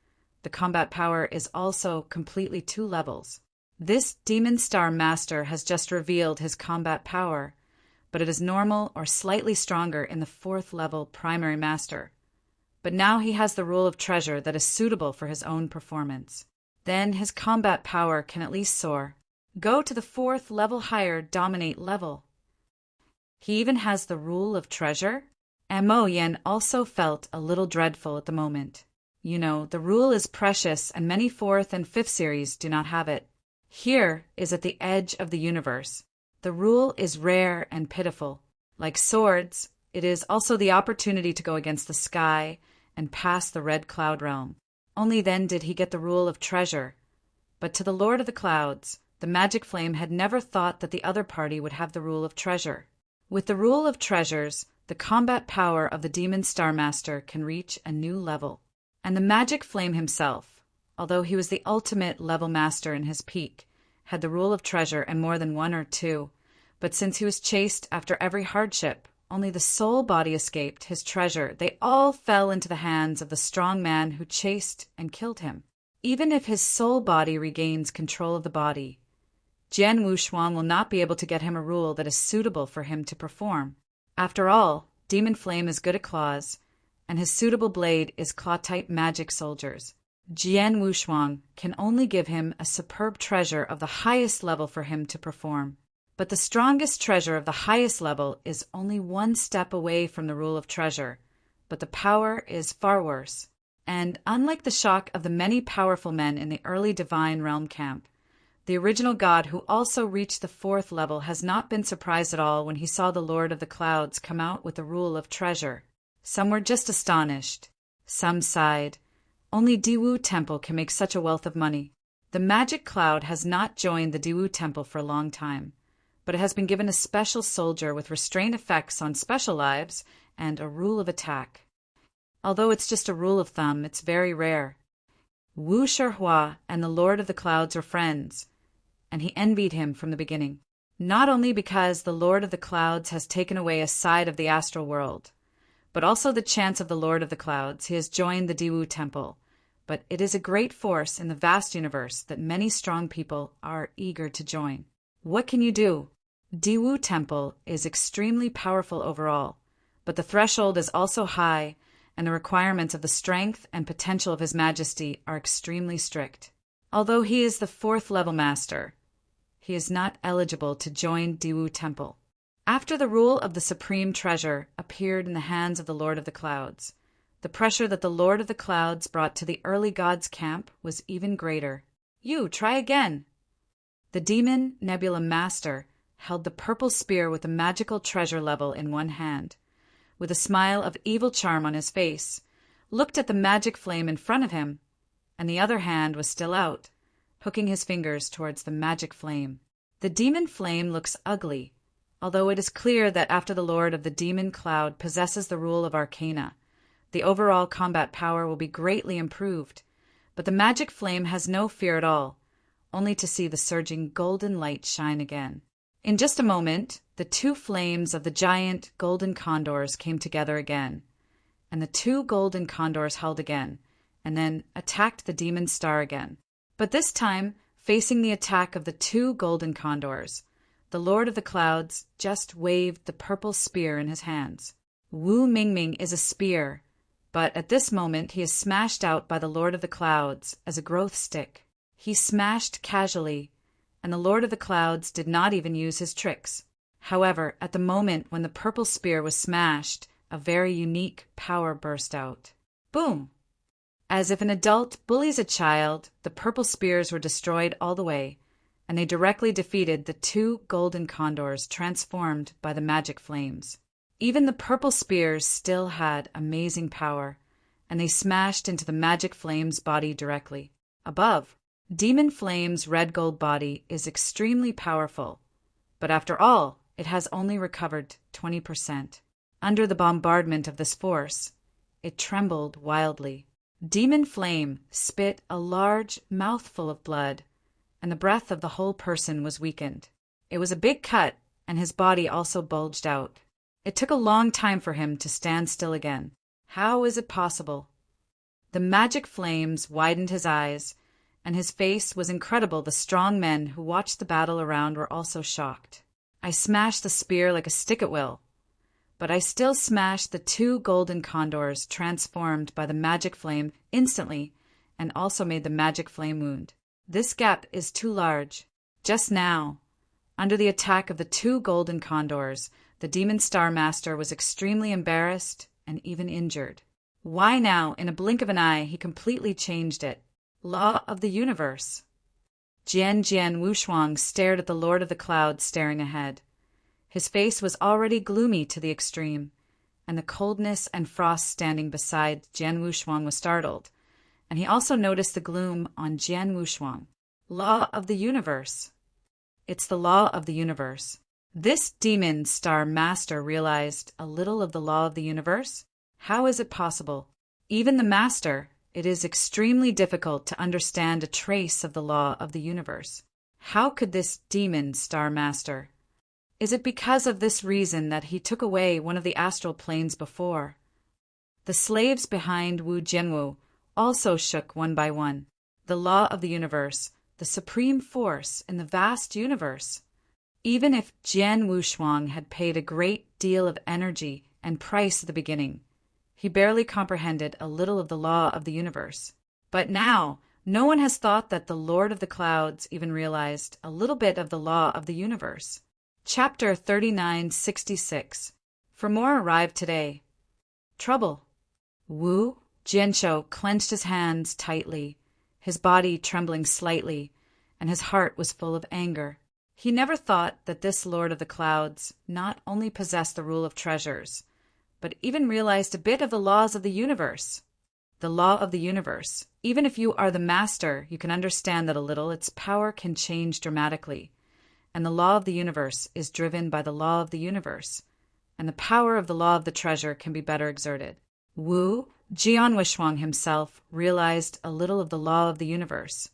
the combat power is also completely two levels. This Demon Star Master has just revealed his combat power, but it is normal or slightly stronger in the 4th level Primary Master. But now he has the rule of treasure that is suitable for his own performance. Then his combat power can at least soar. Go to the 4th level higher Dominate level. He even has the rule of treasure. Mo Yen also felt a little dreadful at the moment. You know, the rule is precious and many 4th and 5th series do not have it. Here is at the edge of the universe. The rule is rare and pitiful. Like swords, it is also the opportunity to go against the sky and pass the Red Cloud Realm. Only then did he get the rule of treasure. But to the Lord of the Clouds, the Magic Flame had never thought that the other party would have the rule of treasure. With the rule of treasures, the combat power of the Demon Star Master can reach a new level. And the Magic Flame himself, although he was the ultimate level master in his peak, had the rule of treasure and more than 1 or 2, but since he was chased after every hardship, only the soul body escaped his treasure. They all fell into the hands of the strong man who chased and killed him. Even if his soul body regains control of the body, Jian Wushuang will not be able to get him a rule that is suitable for him to perform. After all, Demon Flame is good at claws, and his suitable blade is claw-type magic soldiers. Jian Wushuang can only give him a superb treasure of the highest level for him to perform. But the strongest treasure of the highest level is only 1 step away from the rule of treasure, but the power is far worse. And unlike the shock of the many powerful men in the early Divine Realm camp, the original god who also reached the 4th level has not been surprised at all when he saw the Lord of the Clouds come out with the rule of treasure. Some were just astonished. Some sighed. Only Diwu Temple can make such a wealth of money. The magic cloud has not joined the Diwu Temple for a long time, but it has been given a special soldier with restraint effects on special lives and a rule of attack. Although it's just a rule of thumb, it's very rare. Wu Shihua and the Lord of the Clouds were friends, and he envied him from the beginning. Not only because the Lord of the Clouds has taken away a side of the astral world, but also the chance of the Lord of the Clouds, he has joined the Diwu Temple. But it is a great force in the vast universe that many strong people are eager to join. What can you do? Diwu Temple is extremely powerful overall, but the threshold is also high, and the requirements of the strength and potential of His Majesty are extremely strict. Although he is the 4th level master, he is not eligible to join Diwu Temple. After the rule of the Supreme Treasure appeared in the hands of the Lord of the Clouds, the pressure that the Lord of the Clouds brought to the early gods' camp was even greater. You, try again! The Demon Nebula Master held the purple spear with the magical treasure level in one hand, with a smile of evil charm on his face, looked at the magic flame in front of him, and the other hand was still out, hooking his fingers towards the magic flame. The demon flame looks ugly, although it is clear that after the Lord of the Demon Cloud possesses the rule of Arcana, the overall combat power will be greatly improved. But the magic flame has no fear at all, only to see the surging golden light shine again. In just a moment, the 2 flames of the giant golden condors came together again, and the 2 golden condors held again, and then attacked the demon star again. But this time, facing the attack of the 2 golden condors, the Lord of the Clouds just waved the purple spear in his hands. Wu Mingming is a spear, but at this moment he is smashed out by the Lord of the Clouds as a growth stick. He smashed casually, and the Lord of the Clouds did not even use his tricks. However, at the moment when the purple spear was smashed, a very unique power burst out. Boom! As if an adult bullies a child, the purple spears were destroyed all the way, and they directly defeated the 2 golden condors transformed by the magic flames. Even the purple spears still had amazing power, and they smashed into the magic flame's body directly. Above, Demon Flame's red gold body is extremely powerful, but after all, it has only recovered 20%. Under the bombardment of this force, it trembled wildly. Demon Flame spit a large mouthful of blood, and the breath of the whole person was weakened. It was a big cut, and his body also bulged out. It took a long time for him to stand still again. How is it possible? The magic flames widened his eyes, and his face was incredible. The strong men who watched the battle around were also shocked. I smashed the spear like a stick at will, but I still smashed the 2 golden condors transformed by the magic flame instantly, and also made the magic flame wound. This gap is too large. Just now, under the attack of the 2 golden condors, the Demon Star Master was extremely embarrassed and even injured. Why now, in a blink of an eye, he completely changed it. Law of the universe. Jian Wushuang stared at the Lord of the Clouds staring ahead. His face was already gloomy to the extreme, and the coldness and frost standing beside Jian Wushuang was startled, and he also noticed the gloom on Jian Wushuang. Law of the universe. It's the law of the universe. This Demon Star Master realized a little of the law of the universe. How is it possible? Even the Master, it is extremely difficult to understand a trace of the law of the universe. How could this Demon Star Master? Is it because of this reason that he took away one of the astral planes before? The slaves behind Wu Jianwu also shook one by one. The law of the universe, the supreme force in the vast universe. Even if Jian Wushuang had paid a great deal of energy and price at the beginning, he barely comprehended a little of the law of the universe. But now, no one has thought that the Lord of the Clouds even realized a little bit of the law of the universe. Chapter 3966. For more arrived today. Trouble. Wu Jianshou clenched his hands tightly, his body trembling slightly, and his heart was full of anger. He never thought that this Lord of the Clouds not only possessed the rule of treasures, but even realized a bit of the laws of the universe. The law of the universe. Even if you are the master, you can understand that a little. Its power can change dramatically. And the law of the universe is driven by the law of the universe. And the power of the law of the treasure can be better exerted. Wu Jianwushuang himself realized a little of the law of the universe.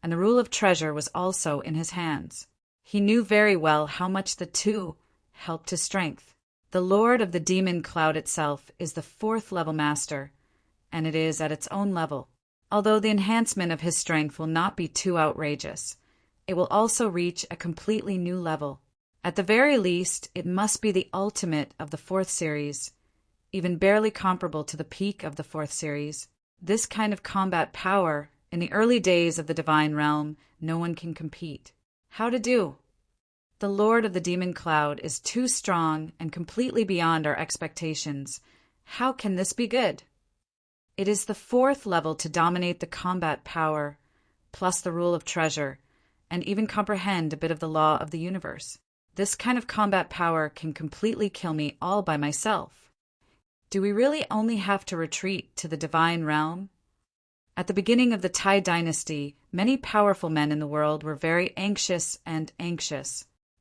And the rule of treasure was also in his hands. He knew very well how much the 2 helped his strength. The Lord of the Demon Cloud itself is the 4th level master, and it is at its own level. Although the enhancement of his strength will not be too outrageous, it will also reach a completely new level. At the very least, it must be the ultimate of the 4th series, even barely comparable to the peak of the 4th series. This kind of combat power, in the early days of the Divine Realm, no one can compete. How to do? The Lord of the Demon Cloud is too strong and completely beyond our expectations. How can this be good? It is the 4th level to dominate the combat power, plus the rule of treasure, and even comprehend a bit of the law of the universe. This kind of combat power can completely kill me all by myself. Do we really only have to retreat to the Divine Realm? At the beginning of the Tai Dynasty, many powerful men in the world were very anxious.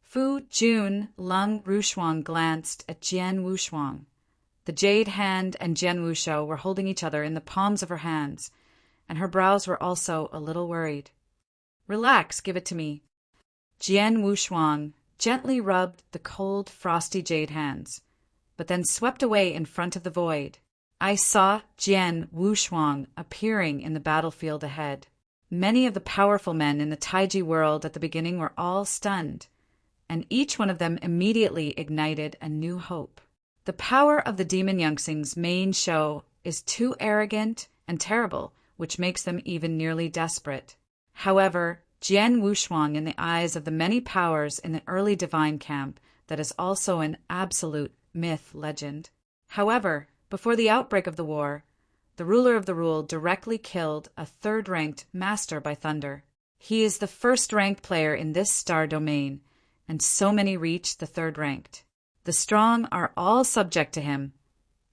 Fu Jun Lung Rushuang glanced at Jian Wushuang. The Jade Hand and Jian Wushou were holding each other in the palms of her hands, and her brows were also a little worried. Relax, give it to me. Jian Wushuang gently rubbed the cold, frosty jade hands, but then swept away in front of the void. I saw Jian Wushuang appearing in the battlefield ahead. Many of the powerful men in the Taiji world at the beginning were all stunned, and each one of them immediately ignited a new hope. The power of the Demon Yunxing's main show is too arrogant and terrible, which makes them even nearly desperate. However, Jian Wushuang, in the eyes of the many powers in the early divine camp, that is also an absolute myth legend. However, before the outbreak of the war, the ruler of the rule directly killed a 3rd-ranked Master by Thunder. He is the 1st-ranked player in this star domain, and so many reach the 3rd-ranked. The strong are all subject to him,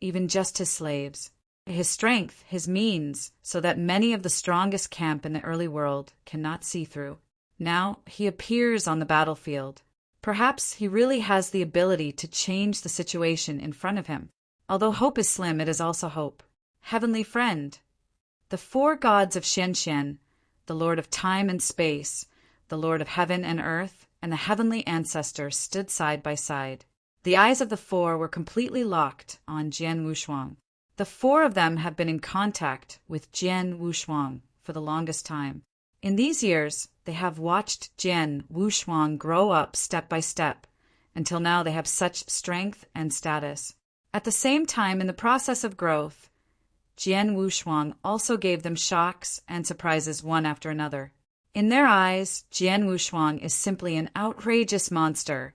even just his slaves. His strength, his means, so that many of the strongest camp in the early world cannot see through. Now he appears on the battlefield. Perhaps he really has the ability to change the situation in front of him. Although hope is slim, it is also hope. heavenly friend. The four gods of Xianxian, the lord of time and space, the lord of heaven and earth, and the heavenly ancestor stood side by side. The eyes of the four were completely locked on Jian Wushuang. The four of them have been in contact with Jian Wushuang for the longest time. In these years, they have watched Jian Wushuang grow up step by step, until now they have such strength and status. At the same time, in the process of growth, Jian Wushuang also gave them shocks and surprises one after another. In their eyes, Jian Wushuang is simply an outrageous monster,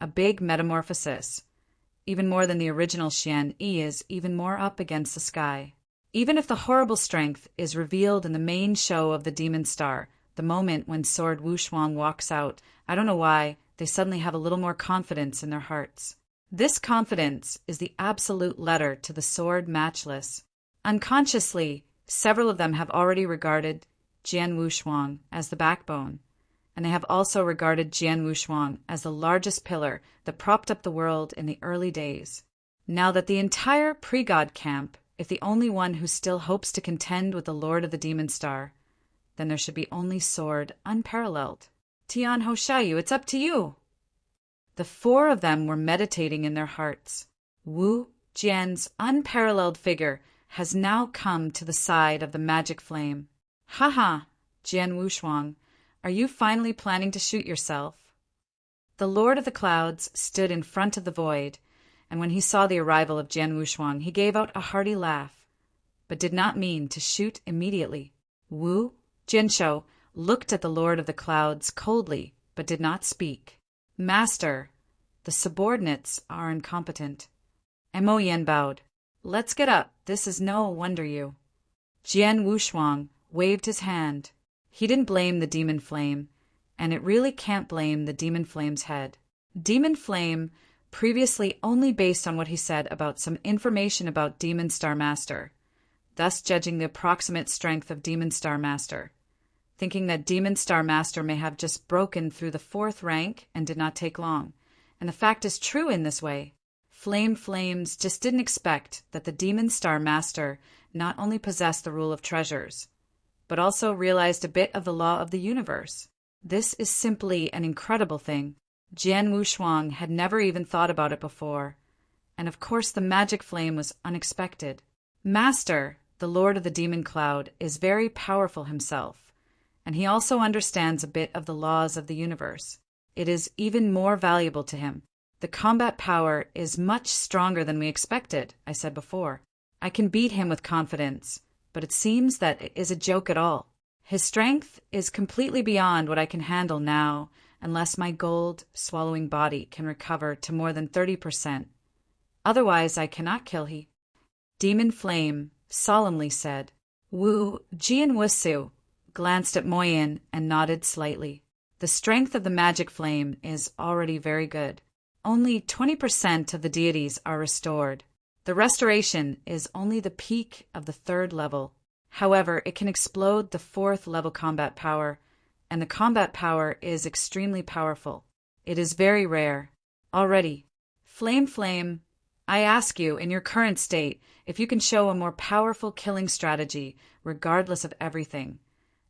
a big metamorphosis. Even more than the original Xian Yi is even more up against the sky. Even if the horrible strength is revealed in the main show of the Demon Star, the moment when Sword Wushuang walks out, I don't know why, they suddenly have a little more confidence in their hearts. This confidence is the absolute letter to the sword matchless. Unconsciously, several of them have already regarded Jian Wushuang as the backbone, and they have also regarded Jian Wushuang as the largest pillar that propped up the world in the early days. Now that the entire pre-god camp is the only one who still hopes to contend with the Lord of the Demon Star, then there should be only sword unparalleled. Tian Hoshayu, it's up to you. The four of them were meditating in their hearts. Wu Jian's unparalleled figure has now come to the side of the magic flame. Haha, Jian Wushuang, are you finally planning to shoot yourself? The Lord of the Clouds stood in front of the void, and when he saw the arrival of Jian Wushuang, he gave out a hearty laugh, but did not mean to shoot immediately. Wu Jianshou looked at the Lord of the Clouds coldly, but did not speak. Master, the subordinates are incompetent. Mo Yen bowed. Let's get up. This is no wonder you. Jian Wushuang waved his hand. He didn't blame the demon flame, and it really can't blame the demon flame's head. Demon flame, previously only based on what he said about some information about Demon Star Master, thus judging the approximate strength of Demon Star Master, thinking that Demon Star Master may have just broken through the 4th rank and did not take long. And the fact is true in this way. Flames just didn't expect that the Demon Star Master not only possessed the rule of treasures, but also realized a bit of the law of the universe. This is simply an incredible thing. Jian Wushuang had never even thought about it before, and of course the magic flame was unexpected. Master, the Lord of the Demon Cloud, is very powerful himself, and he also understands a bit of the laws of the universe. It is even more valuable to him. The combat power is much stronger than we expected, I said before. I can beat him with confidence, but it seems that it is a joke at all. His strength is completely beyond what I can handle now, unless my gold-swallowing body can recover to more than 30%. Otherwise, I cannot kill he. Demon Flame solemnly said. Wu Jianwusu glanced at Moyin and nodded slightly. The strength of the magic flame is already very good. Only 20% of the deities are restored. The restoration is only the peak of the 3rd level. However, it can explode the 4th level combat power, and the combat power is extremely powerful. It is very rare. Already. Flame, I ask you, in your current state, if you can show a more powerful killing strategy, regardless of everything.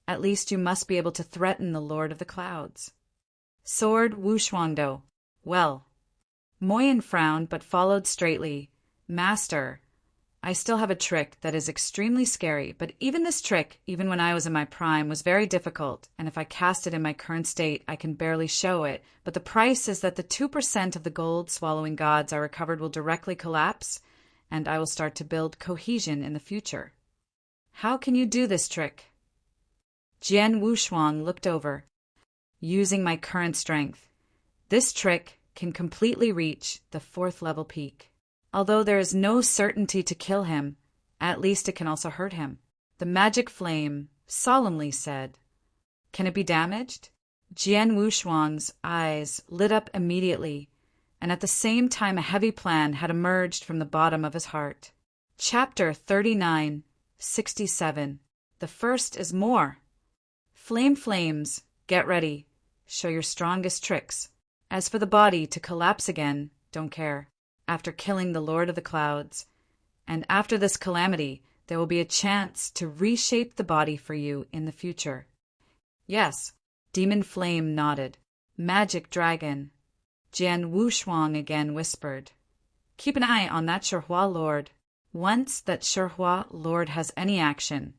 At least you must be able to threaten the Lord of the Clouds. Sword Wushuangdo. Well. Moyin frowned but followed straightly. Master, I still have a trick that is extremely scary, but even this trick, even when I was in my prime, was very difficult, and if I cast it in my current state, I can barely show it, but the price is that the 2% of the gold-swallowing gods I recovered will directly collapse, and I will start to build cohesion in the future. How can you do this trick? Jian Wushuang looked over. Using my current strength. This trick can completely reach the 4th level peak. Although there is no certainty to kill him, at least it can also hurt him. The magic flame solemnly said. Can it be damaged? Jian Wushuang's eyes lit up immediately, and at the same time a heavy plan had emerged from the bottom of his heart. Chapter 39:67. The first is more. Flames, get ready. Show your strongest tricks. As for the body to collapse again, don't care. After killing the Lord of the Clouds, and after this calamity, there will be a chance to reshape the body for you in the future. Yes, Demon Flame nodded. Magic Dragon. Jian Wushuang again whispered. Keep an eye on that Shihua Lord. Once that Shihua Lord has any action,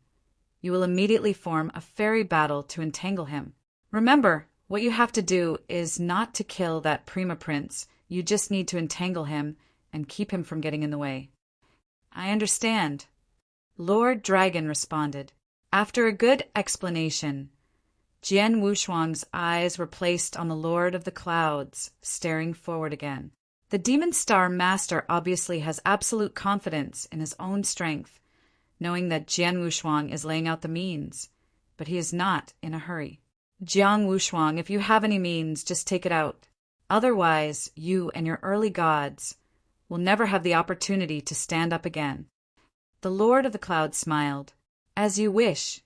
you will immediately form a fairy battle to entangle him. Remember, what you have to do is not to kill that Prima Prince. You just need to entangle him and keep him from getting in the way. I understand. Lord Dragon responded. After a good explanation, Jian Wushuang's eyes were placed on the Lord of the Clouds, staring forward again. The Demon Star Master obviously has absolute confidence in his own strength, knowing that Jian Wushuang is laying out the means, but he is not in a hurry. Jiang Wushuang, if you have any means, just take it out. Otherwise, you and your early gods will never have the opportunity to stand up again. The Lord of the Clouds smiled. As you wish.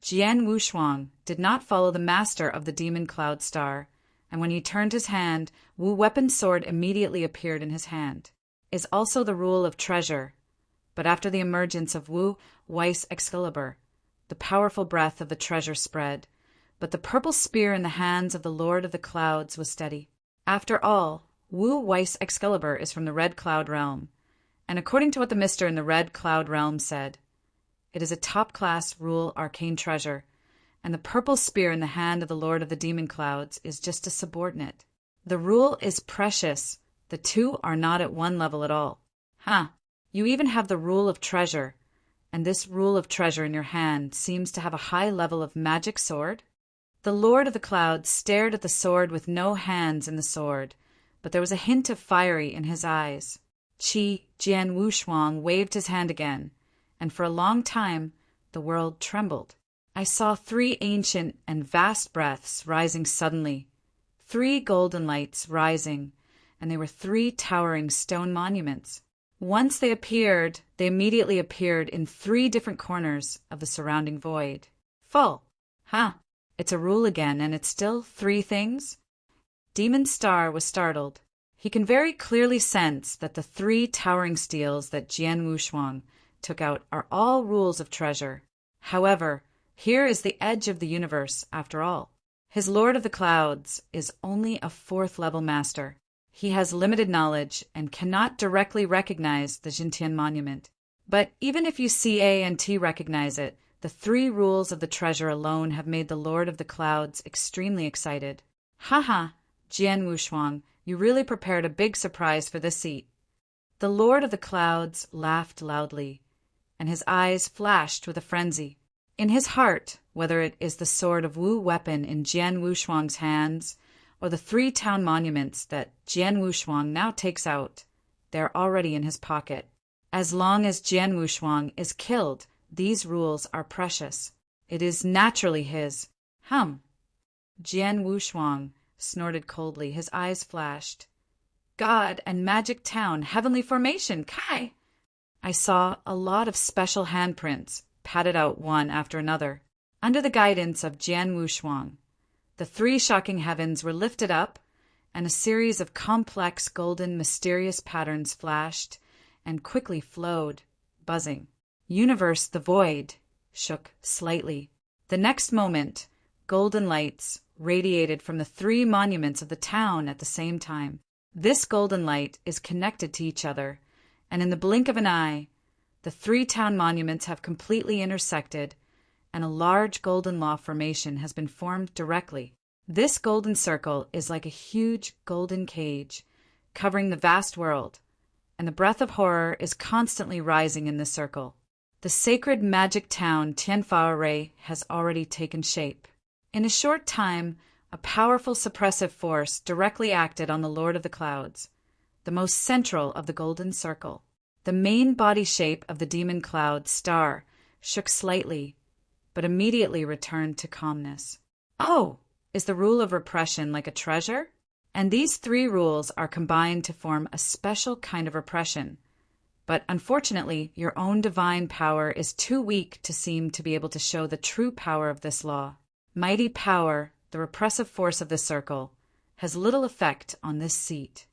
Jian Wushuang did not follow the master of the Demon Cloud Star, and when he turned his hand, Wu Weapon's sword immediately appeared in his hand. Is also the rule of treasure, but after the emergence of Wu Weiss Excalibur, the powerful breath of the treasure spread, but the purple spear in the hands of the Lord of the Clouds was steady. After all, Wu Weiss Excalibur is from the Red Cloud Realm, and according to what the Mister in the Red Cloud Realm said, it is a top-class rule arcane treasure, and the purple spear in the hand of the Lord of the Demon Clouds is just a subordinate. The rule is precious. The two are not at one level at all. You even have the rule of treasure, and this rule of treasure in your hand seems to have a high level of magic sword? The Lord of the Clouds stared at the sword with no hands in the sword, but there was a hint of fiery in his eyes. Jian Wushuang waved his hand again, and for a long time the world trembled. I saw 3 ancient and vast breaths rising suddenly, 3 golden lights rising, and they were 3 towering stone monuments. Once they appeared, they immediately appeared in 3 different corners of the surrounding void. Full. It's a rule again, and it's still 3 things? Demon Star was startled. He can very clearly sense that the 3 towering steels that Jian Wushuang took out are all rules of treasure. However, here is the edge of the universe, after all. His Lord of the Clouds is only a 4th-level master. He has limited knowledge and cannot directly recognize the Jintian monument. But even if you see A and T recognize it, the 3 rules of the treasure alone have made the Lord of the Clouds extremely excited. Jian Wushuang, you really prepared a big surprise for this seat. The Lord of the Clouds laughed loudly, and his eyes flashed with a frenzy. In his heart, whether it is the sword of Wu Weapon in Jian Wushuang's hands, or the 3 town monuments that Jian Wushuang now takes out, they are already in his pocket. As long as Jian Wushuang is killed, these rules are precious. It is naturally his. Jian Wushuang snorted coldly. His eyes flashed. God and Magic Town, Heavenly Formation, Kai! I saw a lot of special handprints, patted out one after another. Under the guidance of Jian Wushuang, the 3 shocking heavens were lifted up, and a series of complex golden mysterious patterns flashed and quickly flowed, buzzing. Universe, the void, shook slightly. The next moment, golden lights radiated from the 3 monuments of the town at the same time. This golden light is connected to each other, and in the blink of an eye, the 3 town monuments have completely intersected, and a large golden law formation has been formed directly. This golden circle is like a huge golden cage, covering the vast world, and the breath of horror is constantly rising in this circle. The sacred magic town Tianfao has already taken shape. In a short time, a powerful suppressive force directly acted on the Lord of the Clouds, the most central of the golden circle. The main body shape of the Demon Cloud Star shook slightly, but immediately returned to calmness. Oh, is the rule of repression like a treasure? And these 3 rules are combined to form a special kind of repression. But unfortunately, your own divine power is too weak to seem to be able to show the true power of this law. Mighty power, the repressive force of the circle, has little effect on this seat.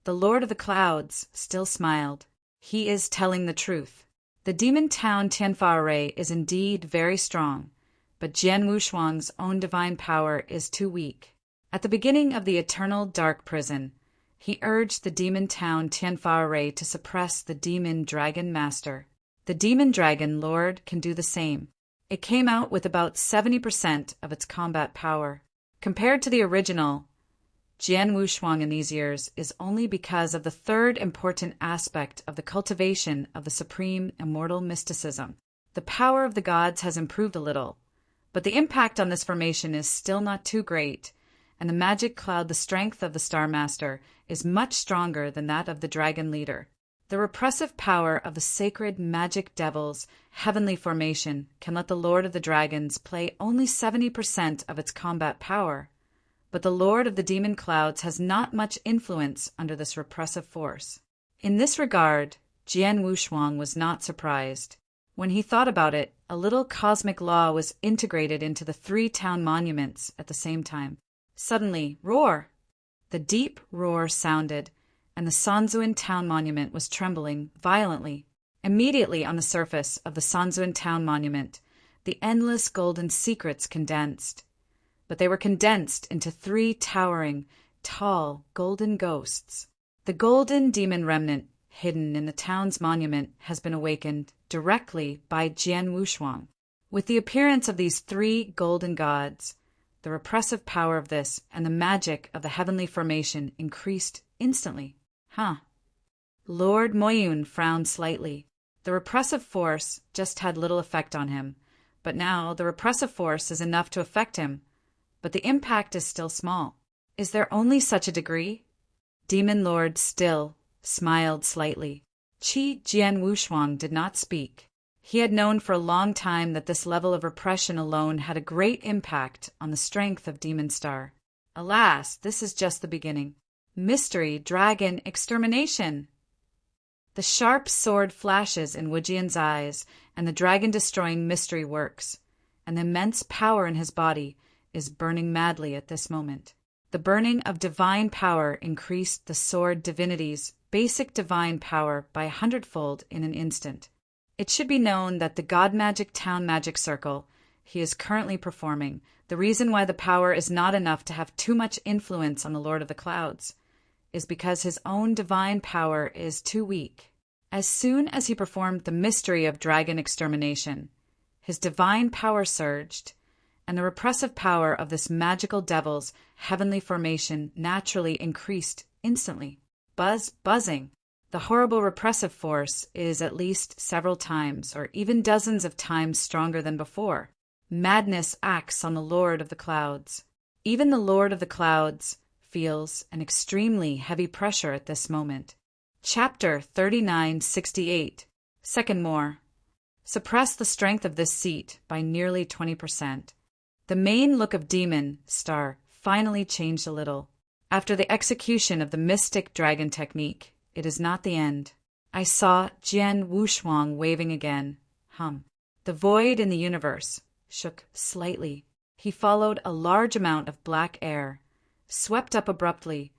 The Lord of the Clouds still smiled. He is telling the truth. The demon town Tianfa is indeed very strong, but Jian Wushuang's own divine power is too weak. At the beginning of the eternal dark prison, he urged the demon town Tianfa to suppress the demon dragon master. The demon dragon lord can do the same. It came out with about 70% of its combat power. Compared to the original, Jian Wushuang in these years is only because of the third important aspect of the cultivation of the supreme immortal mysticism. The power of the gods has improved a little, but the impact on this formation is still not too great, and the magic cloud, the strength of the Star Master, is much stronger than that of the dragon leader. The repressive power of the sacred magic devil's heavenly formation can let the Lord of the Dragons play only 70% of its combat power, but the Lord of the Demon Clouds has not much influence under this repressive force. In this regard, Jian Wushuang was not surprised. When he thought about it, a little cosmic law was integrated into the 3 town monuments at the same time. Suddenly, roar! The deep roar sounded, and the Sanzuan town monument was trembling violently. Immediately on the surface of the Sanzuan town monument, the endless golden secrets condensed. But they were condensed into 3 towering, tall, golden ghosts. The golden demon remnant hidden in the town's monument has been awakened directly by Jian Wushuang. With the appearance of these 3 golden gods, the repressive power of this and the magic of the heavenly formation increased instantly. Lord Moyun frowned slightly. The repressive force just had little effect on him, but now the repressive force is enough to affect him. But the impact is still small. Is there only such a degree? Demon Lord still smiled slightly. Qi Jian Wushuang did not speak. He had known for a long time that this level of repression alone had a great impact on the strength of Demon Star. Alas, this is just the beginning. Mystery Dragon Extermination! The sharp sword flashes in Wujian's eyes, and the dragon-destroying mystery works, and the immense power in his body is burning madly at this moment. The burning of divine power increased the sword divinity's basic divine power by 100-fold in an instant. It should be known that the God Magic Town Magic Circle he is currently performing, the reason why the power is not enough to have too much influence on the Lord of the Clouds, is because his own divine power is too weak. As soon as he performed the mystery of dragon extermination, his divine power surged, and the repressive power of this magical devil's heavenly formation naturally increased instantly. Buzzing. The horrible repressive force is at least several times, or even dozens of times stronger than before. Madness acts on the Lord of the Clouds. Even the Lord of the Clouds feels an extremely heavy pressure at this moment. Chapter 3968. Second more. Suppress the strength of this seat by nearly 20%. The main look of Demon Star finally changed a little. After the execution of the mystic dragon technique, it is not the end. I saw Jian Wushuang waving again. The void in the universe shook slightly. He followed a large amount of black air, swept up abruptly,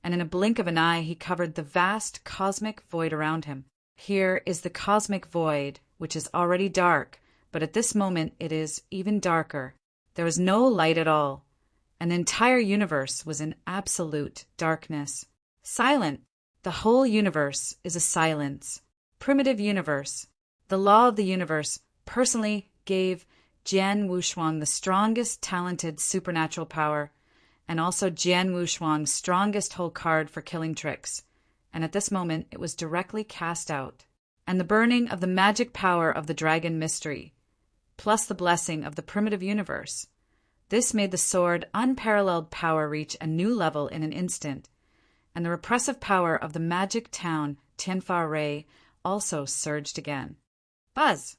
and in a blink of an eye he covered the vast cosmic void around him. Here is the cosmic void, which is already dark, but at this moment it is even darker. There was no light at all, and the entire universe was in absolute darkness. Silent. The whole universe is a silence. Primitive universe. The law of the universe personally gave Jian Wushuang the strongest talented supernatural power, and also Jian Wushuang's strongest whole card for killing tricks, and at this moment it was directly cast out. And the burning of the magic power of the dragon mystery, plus the blessing of the primitive universe. This made the sword unparalleled power reach a new level in an instant, and the repressive power of the magic town Tianfa also surged again. Buzz!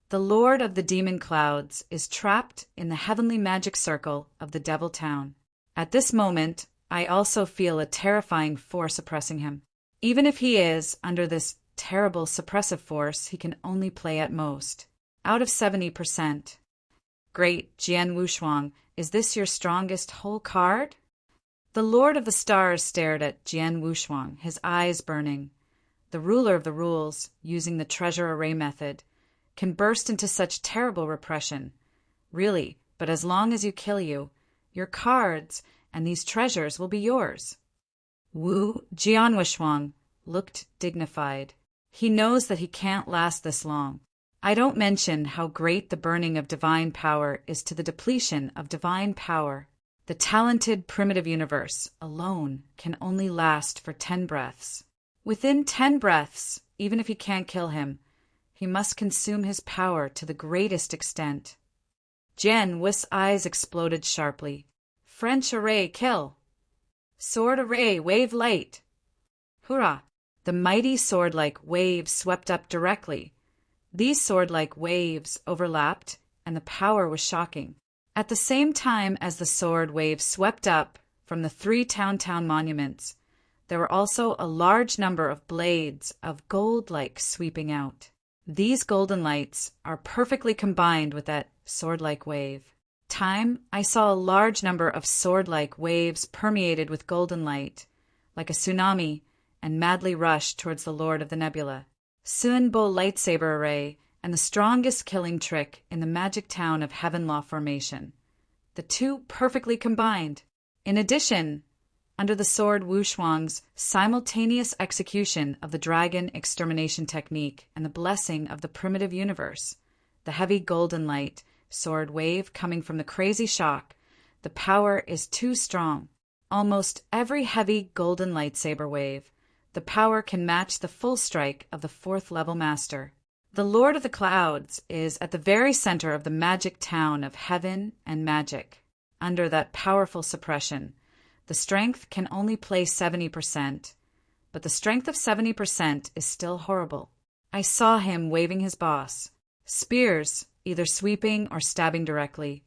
The Lord of the Demon Clouds is trapped in the heavenly magic circle of the Devil Town. At this moment, I also feel a terrifying force oppressing him. Even if he is under this terrible suppressive force, he can only play at most. Out of 70%. Great Jian Wushuang, is this your strongest whole card? The Lord of the Stars stared at Jian Wushuang, his eyes burning. the ruler of the rules, using the treasure array method, can burst into such terrible repression. Really, but as long as you kill you, your cards and these treasures will be yours. Wu Jianwushuang looked dignified. He knows that he can't last this long. I don't mention how great the burning of divine power is to the depletion of divine power. The talented primitive universe alone can only last for 10 breaths. Within 10 breaths, even if he can't kill him, he must consume his power to the greatest extent. Jian Wu's eyes exploded sharply. French array, kill! Sword array, wave light! Hurrah! The mighty sword-like waves swept up directly. These sword-like waves overlapped, and the power was shocking. At the same time as the sword waves swept up from the 3 town monuments, there were also a large number of blades of gold-like sweeping out. These golden lights are perfectly combined with that sword-like wave. I saw a large number of sword-like waves permeated with golden light, like a tsunami, and madly rushed towards the Lord of the Nebula. Sunbo lightsaber array and the strongest killing trick in the magic town of Heaven Law Formation. The two perfectly combined. In addition, under the sword Wushuang's simultaneous execution of the dragon extermination technique and the blessing of the primitive universe, the heavy golden light sword wave coming from the crazy shock, the power is too strong. Almost every heavy golden lightsaber wave, the power can match the full strike of the 4th level master. The Lord of the Clouds is at the very center of the magic town of heaven and magic. Under that powerful suppression, the strength can only play 70%, but the strength of 70% is still horrible. I saw him waving his boss. Spears, either sweeping or stabbing directly,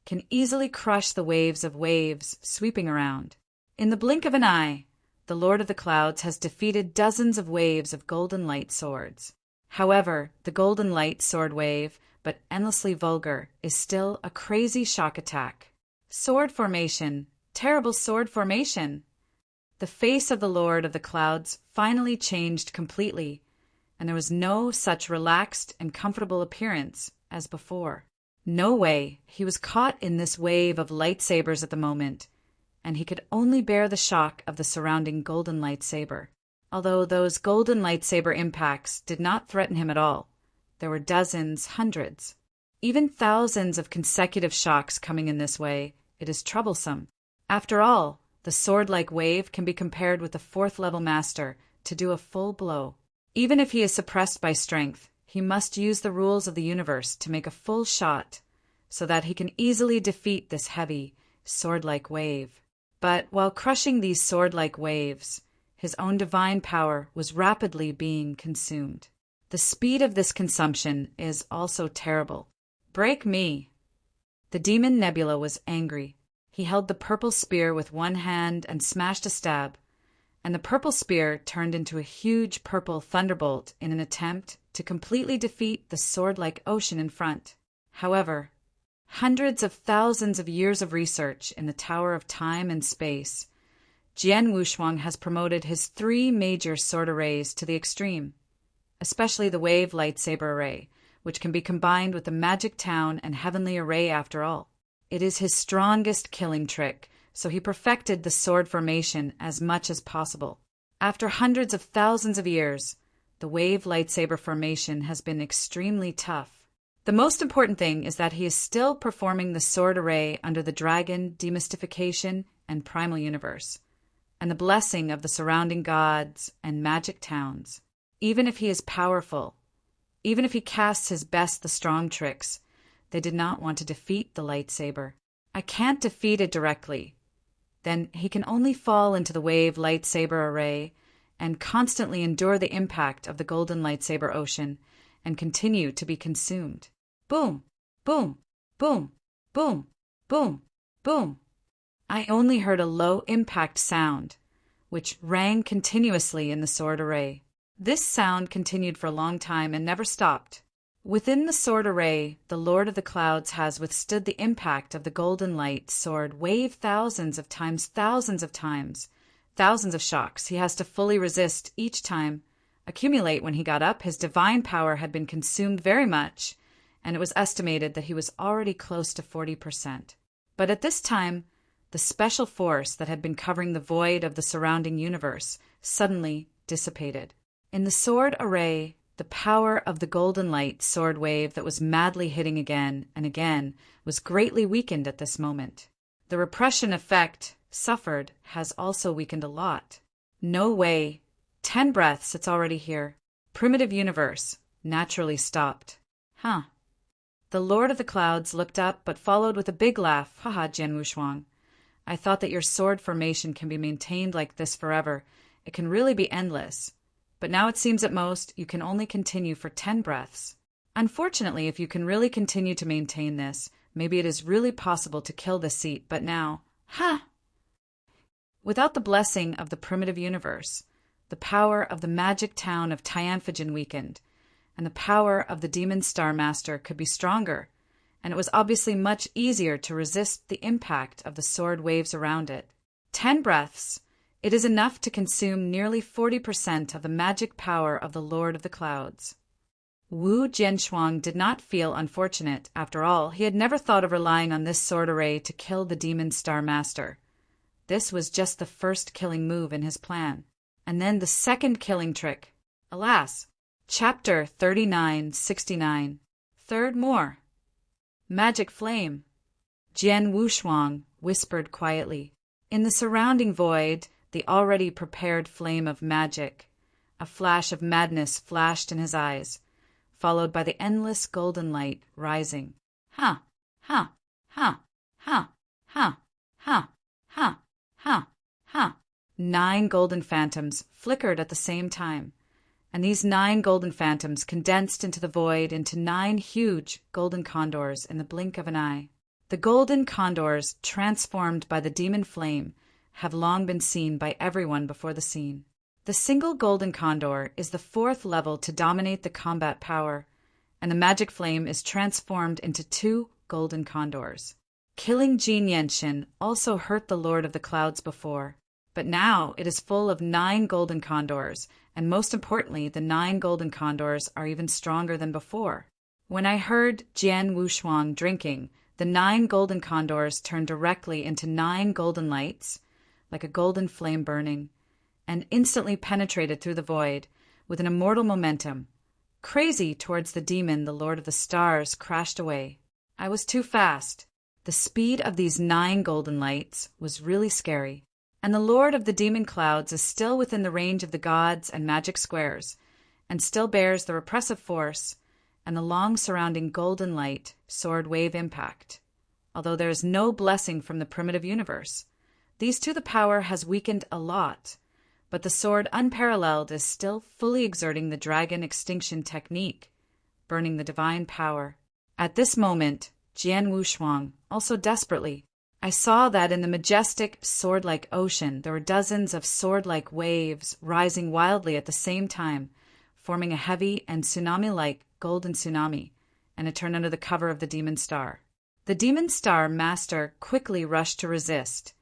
can easily crush the waves of waves sweeping around. In the blink of an eye, the Lord of the Clouds has defeated dozens of waves of golden light swords. However, the golden light sword wave, but endlessly vulgar, is still a crazy shock attack. Sword formation, terrible sword formation! The face of the Lord of the Clouds finally changed completely, and there was no such relaxed and comfortable appearance as before. No way, he was caught in this wave of lightsabers at the moment, and he could only bear the shock of the surrounding golden lightsaber. Although those golden lightsaber impacts did not threaten him at all, there were dozens, hundreds, even thousands of consecutive shocks coming in this way. It is troublesome. After all, the sword-like wave can be compared with the 4th level master to do a full blow. Even if he is suppressed by strength, he must use the rules of the universe to make a full shot, so that he can easily defeat this heavy, sword-like wave. But while crushing these sword-like waves, his own divine power was rapidly being consumed. The speed of this consumption is also terrible. Break me! The demon Nebula was angry. He held the purple spear with one hand and smashed a stab, and the purple spear turned into a huge purple thunderbolt in an attempt to completely defeat the sword-like ocean in front. However, hundreds of thousands of years of research in the Tower of Time and Space, Jian Wushuang has promoted his 3 major sword arrays to the extreme, especially the wave lightsaber array, which can be combined with the magic town and heavenly array after all. It is his strongest killing trick, so he perfected the sword formation as much as possible. After hundreds of thousands of years, the wave lightsaber formation has been extremely tough. The most important thing is that he is still performing the sword array under the dragon demystification and primal universe, and the blessing of the surrounding gods and magic towns. Even if he is powerful, even if he casts his best the strong tricks, they did not want to defeat the lightsaber. I can't defeat it directly. Then he can only fall into the wave lightsaber array and constantly endure the impact of the golden lightsaber ocean and continue to be consumed. Boom, boom, boom, boom, boom, boom. I only heard a low impact sound, which rang continuously in the sword array. This sound continued for a long time and never stopped. Within the sword array, the Lord of the Clouds has withstood the impact of the golden light sword wave thousands of times, thousands of shocks. He has to fully resist each time accumulate when he got up, his divine power had been consumed very much, and it was estimated that he was already close to 40%. But at this time, the special force that had been covering the void of the surrounding universe suddenly dissipated. In the sword array, the power of the golden light sword wave that was madly hitting again and again was greatly weakened at this moment. The repression effect suffered has also weakened a lot. No way. 10 breaths, it's already here. Primitive universe, naturally stopped. Huh. The Lord of the Clouds looked up but followed with a big laugh. Haha, Jian Wushuang. I thought that your sword formation can be maintained like this forever. It can really be endless. But now it seems at most you can only continue for 10 breaths. Unfortunately, if you can really continue to maintain this, maybe it is really possible to kill this seat, but now, without the blessing of the primitive universe, the power of the magic town of Tianfijin weakened, and the power of the demon star master could be stronger, and it was obviously much easier to resist the impact of the sword waves around it. 10 breaths. It is enough to consume nearly 40% of the magic power of the Lord of the Clouds. Wu Jianshuang did not feel unfortunate. After all, he had never thought of relying on this sword array to kill the demon star master. This was just the first killing move in his plan. And then the second killing trick. Alas! Chapter 3969. Third more. Magic flame. Jian Wushuang whispered quietly. In the surrounding void, the already prepared flame of magic. A flash of madness flashed in his eyes, followed by the endless golden light rising. Ha! Ha! Ha! Ha! Ha! Ha! Ha! Ha! Ha! 9 golden phantoms flickered at the same time, and these 9 golden phantoms condensed into the void into 9 huge golden condors in the blink of an eye. The golden condors, transformed by the demon flame, have long been seen by everyone before the scene. The single golden condor is the 4th level to dominate the combat power, and the magic flame is transformed into 2 golden condors. Killing Jin Yenshin also hurt the Lord of the Clouds before, but now it is full of 9 golden condors, and most importantly, the 9 golden condors are even stronger than before. When I heard Jian Wushuang drinking, the 9 golden condors turned directly into 9 golden lights, like a golden flame burning, and instantly penetrated through the void with an immortal momentum. Crazy towards the demon, the Lord of the Stars crashed away. I was too fast. The speed of these 9 golden lights was really scary. And the Lord of the Demon Clouds is still within the range of the gods and magic squares, and still bears the repressive force and the long surrounding golden light sword wave impact. Although there is no blessing from the primitive universe, these two the power has weakened a lot, but the sword unparalleled is still fully exerting the dragon extinction technique, burning the divine power. At this moment, Jian Wushuang, also desperately, I saw that in the majestic sword-like ocean there were dozens of sword-like waves rising wildly at the same time, forming a heavy and tsunami-like golden tsunami, and it turned under the cover of the demon star. The demon star master quickly rushed to resist,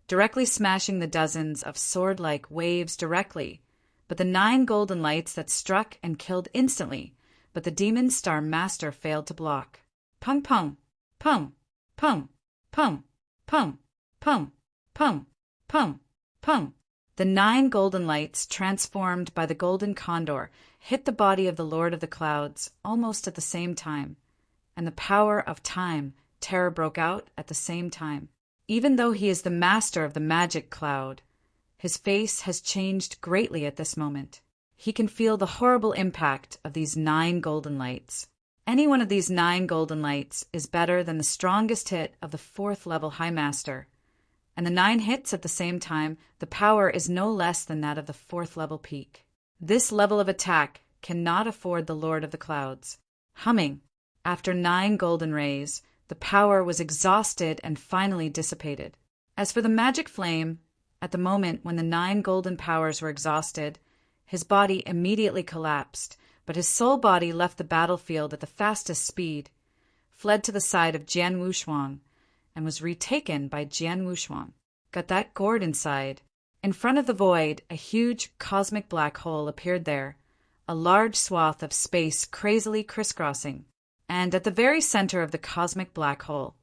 directly smashing the dozens of sword-like waves directly, but the 9 golden lights that struck and killed instantly, but the demon star master failed to block. Pung pung, pung, pung, pung, pung, pung, pung, pung, pung. The 9 golden lights, transformed by the golden condor, hit the body of the Lord of the Clouds almost at the same time, and the power of time, terror broke out at the same time. Even though he is the master of the magic cloud, his face has changed greatly at this moment. He can feel the horrible impact of these 9 golden lights. Any one of these 9 golden lights is better than the strongest hit of the 4th level High Master, and the 9 hits at the same time, the power is no less than that of the 4th level peak. This level of attack cannot afford the Lord of the Clouds. Humming, after 9 golden rays, the power was exhausted and finally dissipated. As for the magic flame, at the moment when the 9 golden powers were exhausted, his body immediately collapsed, but his soul body left the battlefield at the fastest speed, fled to the side of Jian Wushuang, and was retaken by Jian Wushuang. Got that gourd inside. In front of the void, a huge cosmic black hole appeared there, a large swath of space crazily crisscrossing. And at the very center of the cosmic black hole,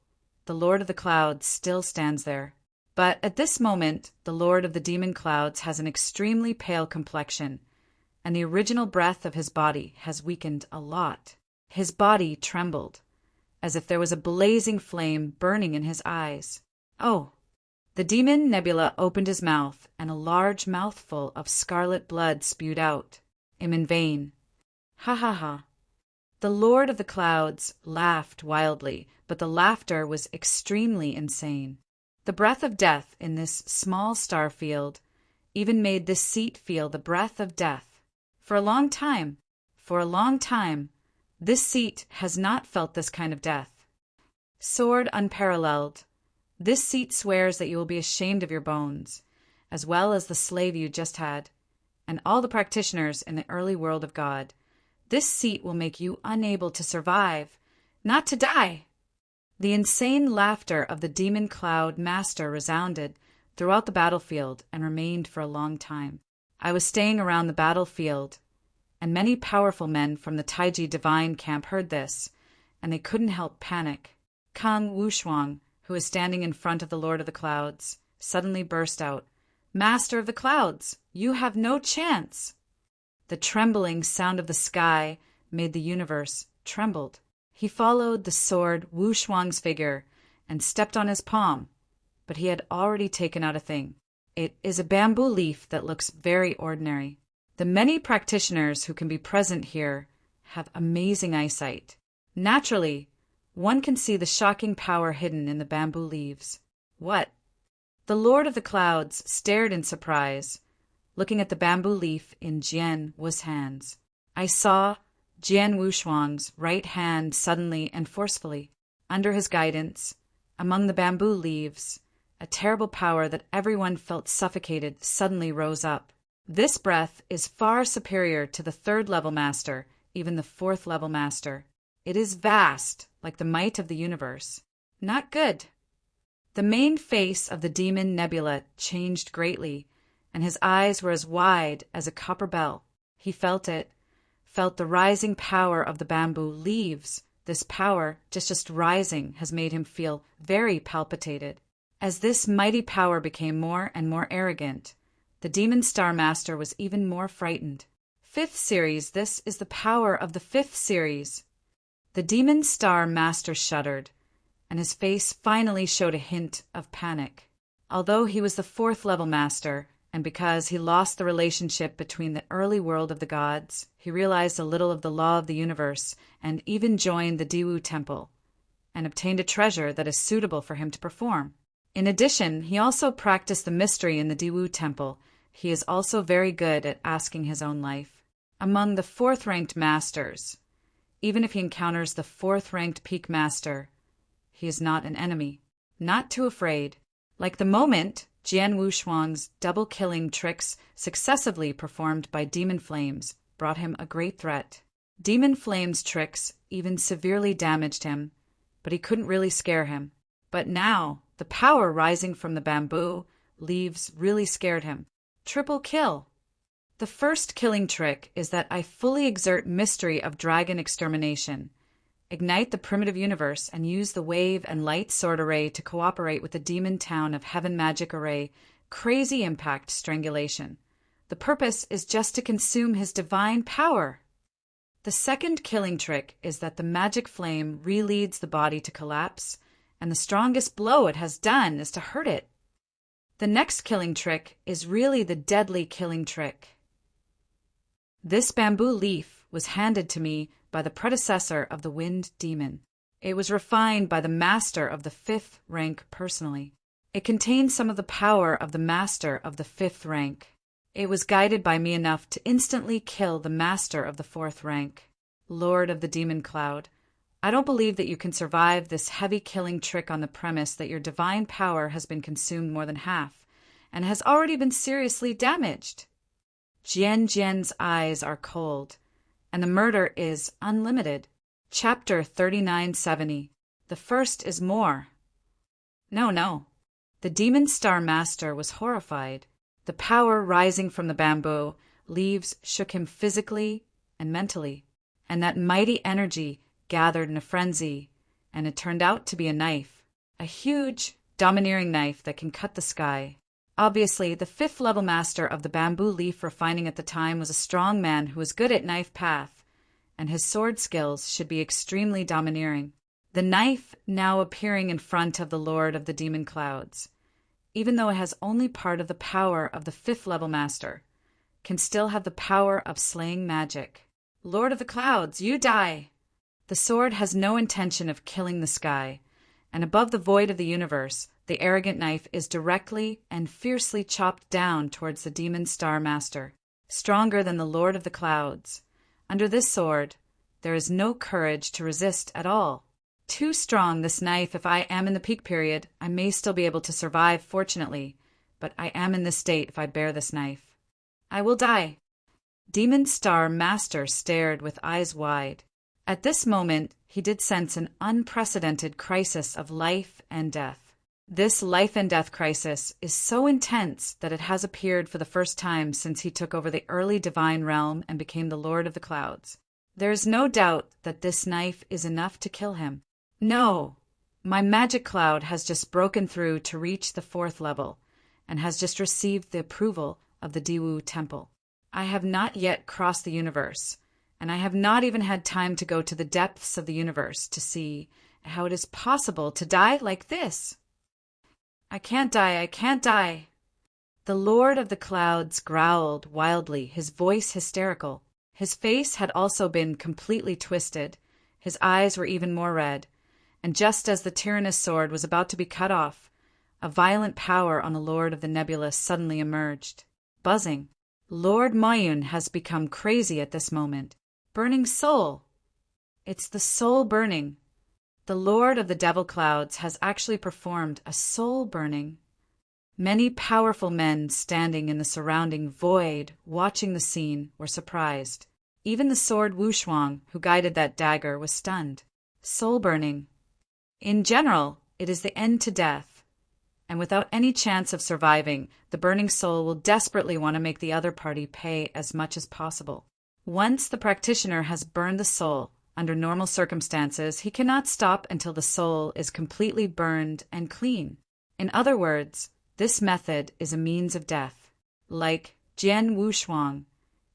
the Lord of the Clouds still stands there. But at this moment, the Lord of the Demon Clouds has an extremely pale complexion, and the original breath of his body has weakened a lot. His body trembled, as if there was a blazing flame burning in his eyes. Oh! The demon Nebula opened his mouth, and a large mouthful of scarlet blood spewed out. In vain. Ha ha ha. The Lord of the Clouds laughed wildly, but the laughter was extremely insane. The breath of death in this small star field even made this seat feel the breath of death. For a long time, this seat has not felt this kind of death. Sword unparalleled, this seat swears that you will be ashamed of your bones, as well as the slave you just had, and all the practitioners in the early world of God. This seat will make you unable to survive, not to die. The insane laughter of the demon cloud master resounded throughout the battlefield and remained for a long time. I was staying around the battlefield, and many powerful men from the Taiji divine camp heard this, and they couldn't help panic. Kang Wushuang, who was standing in front of the Lord of the Clouds, suddenly burst out, "Master of the Clouds, you have no chance!" The trembling sound of the sky made the universe trembled. He followed the sword Wushuang's figure and stepped on his palm, but he had already taken out a thing. It is a bamboo leaf that looks very ordinary. The many practitioners who can be present here have amazing eyesight. Naturally, one can see the shocking power hidden in the bamboo leaves. What? The Lord of the Clouds stared in surprise, looking at the bamboo leaf in Jian Wu's hands. I saw Jian Wushuang's right hand suddenly and forcefully. Under his guidance, among the bamboo leaves, a terrible power that everyone felt suffocated suddenly rose up. This breath is far superior to the third-level master, even the fourth-level master. It is vast, like the might of the universe. Not good. The main face of the demon Nebula changed greatly, and his eyes were as wide as a copper bell. He felt it, felt the rising power of the bamboo leaves. This power, just rising, has made him feel very palpitated. As this mighty power became more and more arrogant, the Demon Star Master was even more frightened. Fifth series, this is the power of the fifth series. The Demon Star Master shuddered, and his face finally showed a hint of panic. Although he was the fourth-level master, and because he lost the relationship between the early world of the gods, he realized a little of the law of the universe and even joined the Diwu Temple, and obtained a treasure that is suitable for him to perform. In addition, he also practiced the mystery in the Diwu Temple. He is also very good at asking his own life. Among the fourth-ranked masters, even if he encounters the fourth-ranked peak master, he is not an enemy, not too afraid. Like the moment Jian Wushuang's double-killing tricks successively performed by Demon Flames brought him a great threat. Demon Flames' tricks even severely damaged him, but he couldn't really scare him. But now, the power rising from the bamboo leaves really scared him. Triple kill. The first killing trick is that I fully exert mystery of dragon extermination, ignite the primitive universe, and use the wave and light sword array to cooperate with the demon town of heaven magic array, crazy impact strangulation. The purpose is just to consume his divine power. The second killing trick is that the magic flame re-leads the body to collapse, and the strongest blow it has done is to hurt it. The next killing trick is really the deadly killing trick. This bamboo leaf was handed to me by the predecessor of the Wind Demon. It was refined by the master of the fifth rank personally. It contained some of the power of the master of the fifth rank. It was guided by me enough to instantly kill the master of the fourth rank. Lord of the Demon Cloud, I don't believe that you can survive this heavy killing trick on the premise that your divine power has been consumed more than half, and has already been seriously damaged. Jian's eyes are cold, and the murder is unlimited. Chapter 3970. The first is more. No. The Demon Star Master was horrified. The power rising from the bamboo leaves shook him physically and mentally. And that mighty energy gathered in a frenzy, and it turned out to be a knife. A huge, domineering knife that can cut the sky. Obviously, the 5th level master of the bamboo leaf refining at the time was a strong man who was good at knife path, and his sword skills should be extremely domineering. The knife now appearing in front of the Lord of the Demon Clouds, even though it has only part of the power of the 5th level master, can still have the power of slaying magic. Lord of the Clouds, you die! The sword has no intention of killing the sky, and above the void of the universe, the arrogant knife is directly and fiercely chopped down towards the Demon Star Master, stronger than the Lord of the Clouds. Under this sword, there is no courage to resist at all. Too strong, this knife. If I am in the peak period, I may still be able to survive, fortunately, but I am in this state if I bear this knife. I will die. Demon Star Master stared with eyes wide. At this moment, he did sense an unprecedented crisis of life and death. This life and death crisis is so intense that it has appeared for the first time since he took over the early divine realm and became the Lord of the Clouds. There is no doubt that this knife is enough to kill him. No! My magic cloud has just broken through to reach the 4th level, and has just received the approval of the Diwu Temple. I have not yet crossed the universe, and I have not even had time to go to the depths of the universe to see how it is possible to die like this. I can't die, I can't die. The Lord of the Clouds growled wildly, his voice hysterical. His face had also been completely twisted, his eyes were even more red, and just as the tyrannous sword was about to be cut off, a violent power on the Lord of the Nebula suddenly emerged, buzzing. Lord Mayun has become crazy at this moment. Burning soul. It's the soul burning. The Lord of the Devil Clouds has actually performed a soul burning. Many powerful men standing in the surrounding void, watching the scene, were surprised. Even the sword Wushuang, who guided that dagger, was stunned. Soul burning. In general, it is the end to death. And without any chance of surviving, the burning soul will desperately want to make the other party pay as much as possible. Once the practitioner has burned the soul, under normal circumstances, he cannot stop until the soul is completely burned and clean. In other words, this method is a means of death. Like Jian Wushuang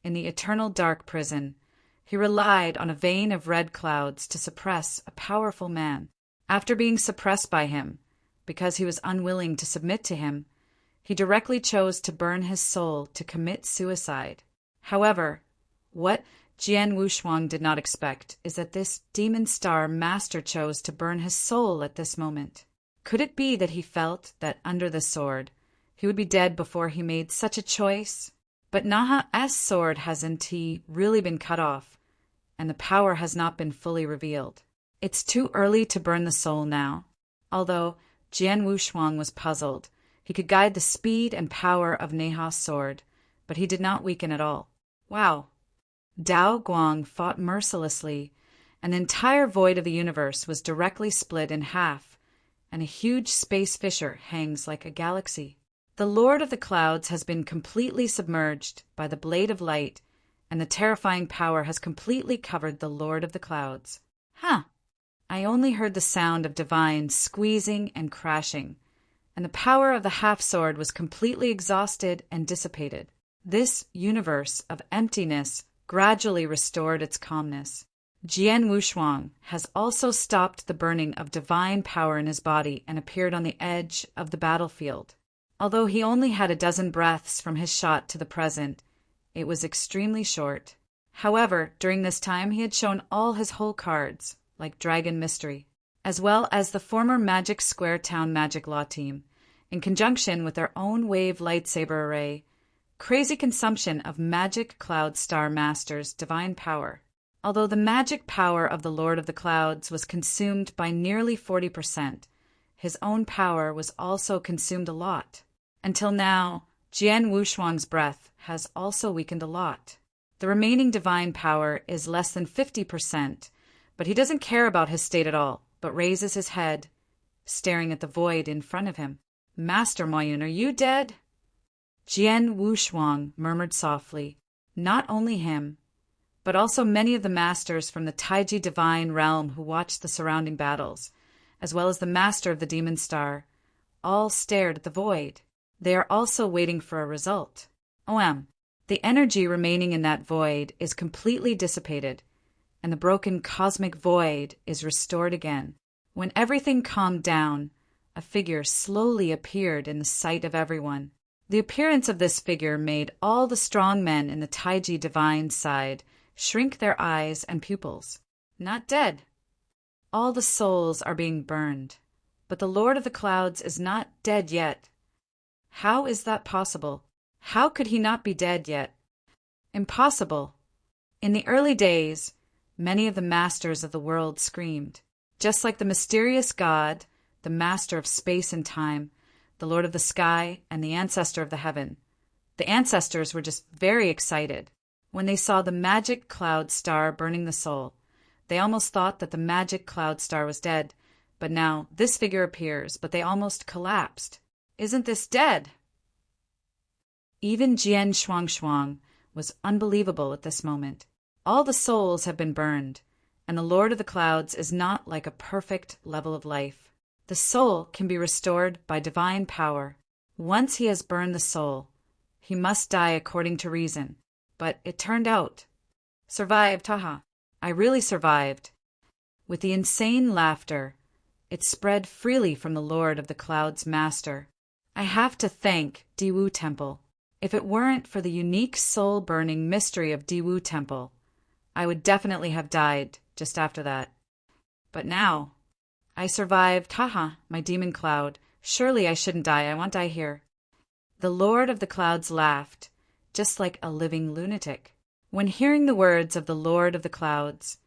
in the eternal dark prison, he relied on a vein of red clouds to suppress a powerful man. After being suppressed by him, because he was unwilling to submit to him, he directly chose to burn his soul to commit suicide. However, what Jian Wushuang did not expect is that this Demon Star Master chose to burn his soul at this moment. Could it be that he felt that under the sword, he would be dead before he made such a choice? But Naha's sword hasn't he really been cut off, and the power has not been fully revealed. It's too early to burn the soul now. Although Jian Wushuang was puzzled, he could guide the speed and power of Neha's sword, but he did not weaken at all. Wow! Dao Guang fought mercilessly, and the entire void of the universe was directly split in half, and a huge space fissure hangs like a galaxy. The Lord of the Clouds has been completely submerged by the blade of light, and the terrifying power has completely covered the Lord of the Clouds. I only heard the sound of divine squeezing and crashing, and the power of the half-sword was completely exhausted and dissipated. This universe of emptiness gradually restored its calmness. Jian Wushuang has also stopped the burning of divine power in his body and appeared on the edge of the battlefield. Although he only had a dozen breaths from his shot to the present, it was extremely short. However, during this time he had shown all his whole cards, like Dragon Mystery, as well as the former Magic Square Town Magic Law team, in conjunction with their own Wave Lightsaber Array, crazy consumption of Magic Cloud Star Master's divine power. Although the magic power of the Lord of the Clouds was consumed by nearly 40%, his own power was also consumed a lot. Until now, Jian Wushuang's breath has also weakened a lot. The remaining divine power is less than 50%, but he doesn't care about his state at all, but raises his head, staring at the void in front of him. Master Mayun, are you dead? Jian Wushuang murmured softly. Not only him, but also many of the masters from the Taiji divine realm who watched the surrounding battles, as well as the master of the demon star, all stared at the void. They are also waiting for a result. The energy remaining in that void is completely dissipated, and the broken cosmic void is restored again. When everything calmed down, a figure slowly appeared in the sight of everyone. The appearance of this figure made all the strong men in the Taiji divine side shrink their eyes and pupils. Not dead. All the souls are being burned, but the Lord of the Clouds is not dead yet. How is that possible? How could he not be dead yet? Impossible. In the early days, many of the masters of the world screamed. Just like the mysterious God, the master of space and time, the Lord of the sky, and the ancestor of the heaven. The ancestors were just very excited. When they saw the magic cloud star burning the soul, they almost thought that the magic cloud star was dead. But now this figure appears, but they almost collapsed. Isn't this dead? Even Jian Shuang was unbelievable at this moment. All the souls have been burned, and the Lord of the Clouds is not like a perfect level of life. The soul can be restored by divine power. Once he has burned the soul, he must die according to reason. But it turned out. Survived, haha. I really survived. With the insane laughter, it spread freely from the Lord of the Clouds' master. I have to thank Diwu Temple. If it weren't for the unique soul-burning mystery of Diwu Temple, I would definitely have died just after that. But now, I survived, haha, my demon cloud. Surely I shouldn't die, I won't die here. The Lord of the Clouds laughed, just like a living lunatic. When hearing the words of the Lord of the Clouds,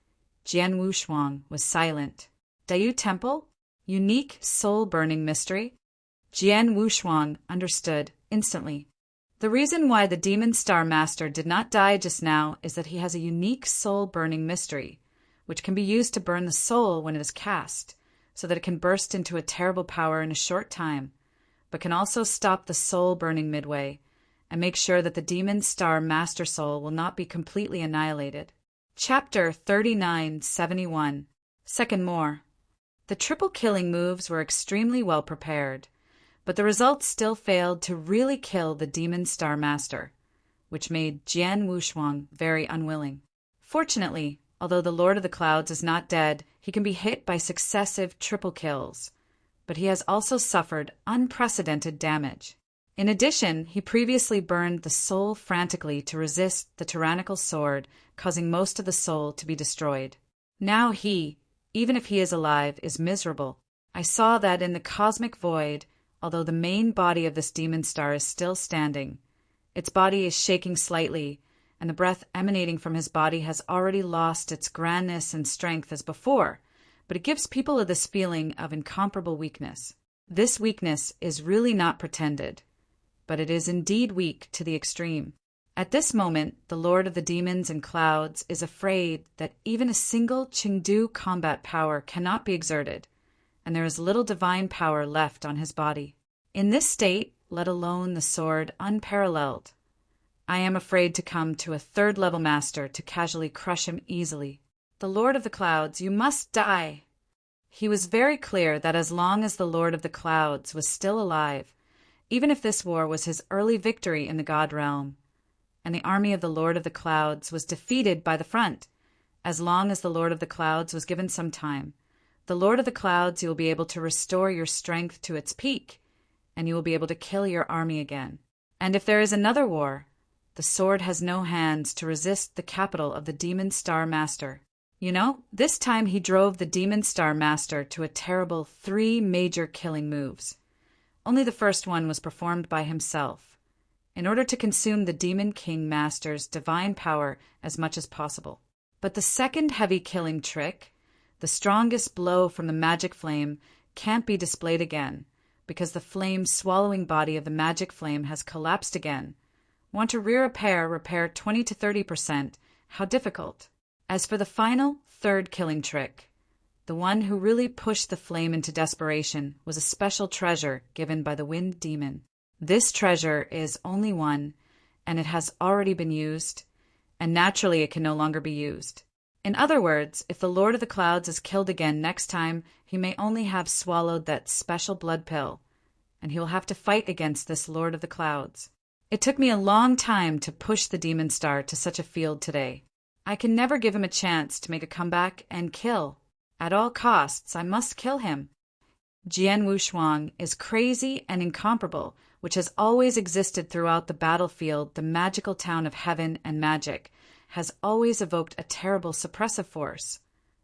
Jian Wushuang was silent. Diwu Temple? Unique soul-burning mystery? Jian Wushuang understood instantly. The reason why the Demon Star Master did not die just now is that he has a unique soul-burning mystery, which can be used to burn the soul when it is cast, so that it can burst into a terrible power in a short time, but can also stop the soul burning midway, and make sure that the Demon Star Master Soul will not be completely annihilated. Chapter 3971. Second more. The triple killing moves were extremely well prepared, but the results still failed to really kill the Demon Star Master, which made Jian Wushuang very unwilling. Fortunately, although the Lord of the Clouds is not dead, he can be hit by successive triple kills, but he has also suffered unprecedented damage. In addition, he previously burned the soul frantically to resist the tyrannical sword, causing most of the soul to be destroyed. Now he, even if he is alive, is miserable. I saw that in the cosmic void, although the main body of this demon star is still standing, its body is shaking slightly, and the breath emanating from his body has already lost its grandness and strength as before, but it gives people this feeling of incomparable weakness. This weakness is really not pretended, but it is indeed weak to the extreme. At this moment, the Lord of the Demons and Clouds is afraid that even a single Chengdu combat power cannot be exerted, and there is little divine power left on his body. In this state, let alone the sword unparalleled, I am afraid to come to a third-level master to casually crush him easily. The Lord of the Clouds, you must die! He was very clear that as long as the Lord of the Clouds was still alive, even if this war was his early victory in the God realm, and the army of the Lord of the Clouds was defeated by the front, as long as the Lord of the Clouds was given some time, the Lord of the Clouds, you will be able to restore your strength to its peak, and you will be able to kill your army again. And if there is another war, the sword has no hands to resist the capital of the Demon Star Master. You know, this time he drove the Demon Star Master to a terrible 3 major killing moves. Only the first one was performed by himself, in order to consume the Demon King Master's divine power as much as possible. But the second heavy killing trick, the strongest blow from the magic flame, can't be displayed again, because the flame-swallowing body of the magic flame has collapsed again. Want to repair 20 to 30%. How difficult. As for the final, third killing trick, the one who really pushed the flame into desperation was a special treasure given by the Wind Demon. This treasure is only one, and it has already been used, and naturally it can no longer be used. In other words, if the Lord of the Clouds is killed again next time, he may only have swallowed that special blood pill, and he will have to fight against this Lord of the Clouds. It took me a long time to push the demon star to such a field today. I can never give him a chance to make a comeback and kill. At all costs, I must kill him. Jian Wushuang is crazy and incomparable, which has always existed throughout the battlefield. The magical town of heaven and magic has always evoked a terrible suppressive force,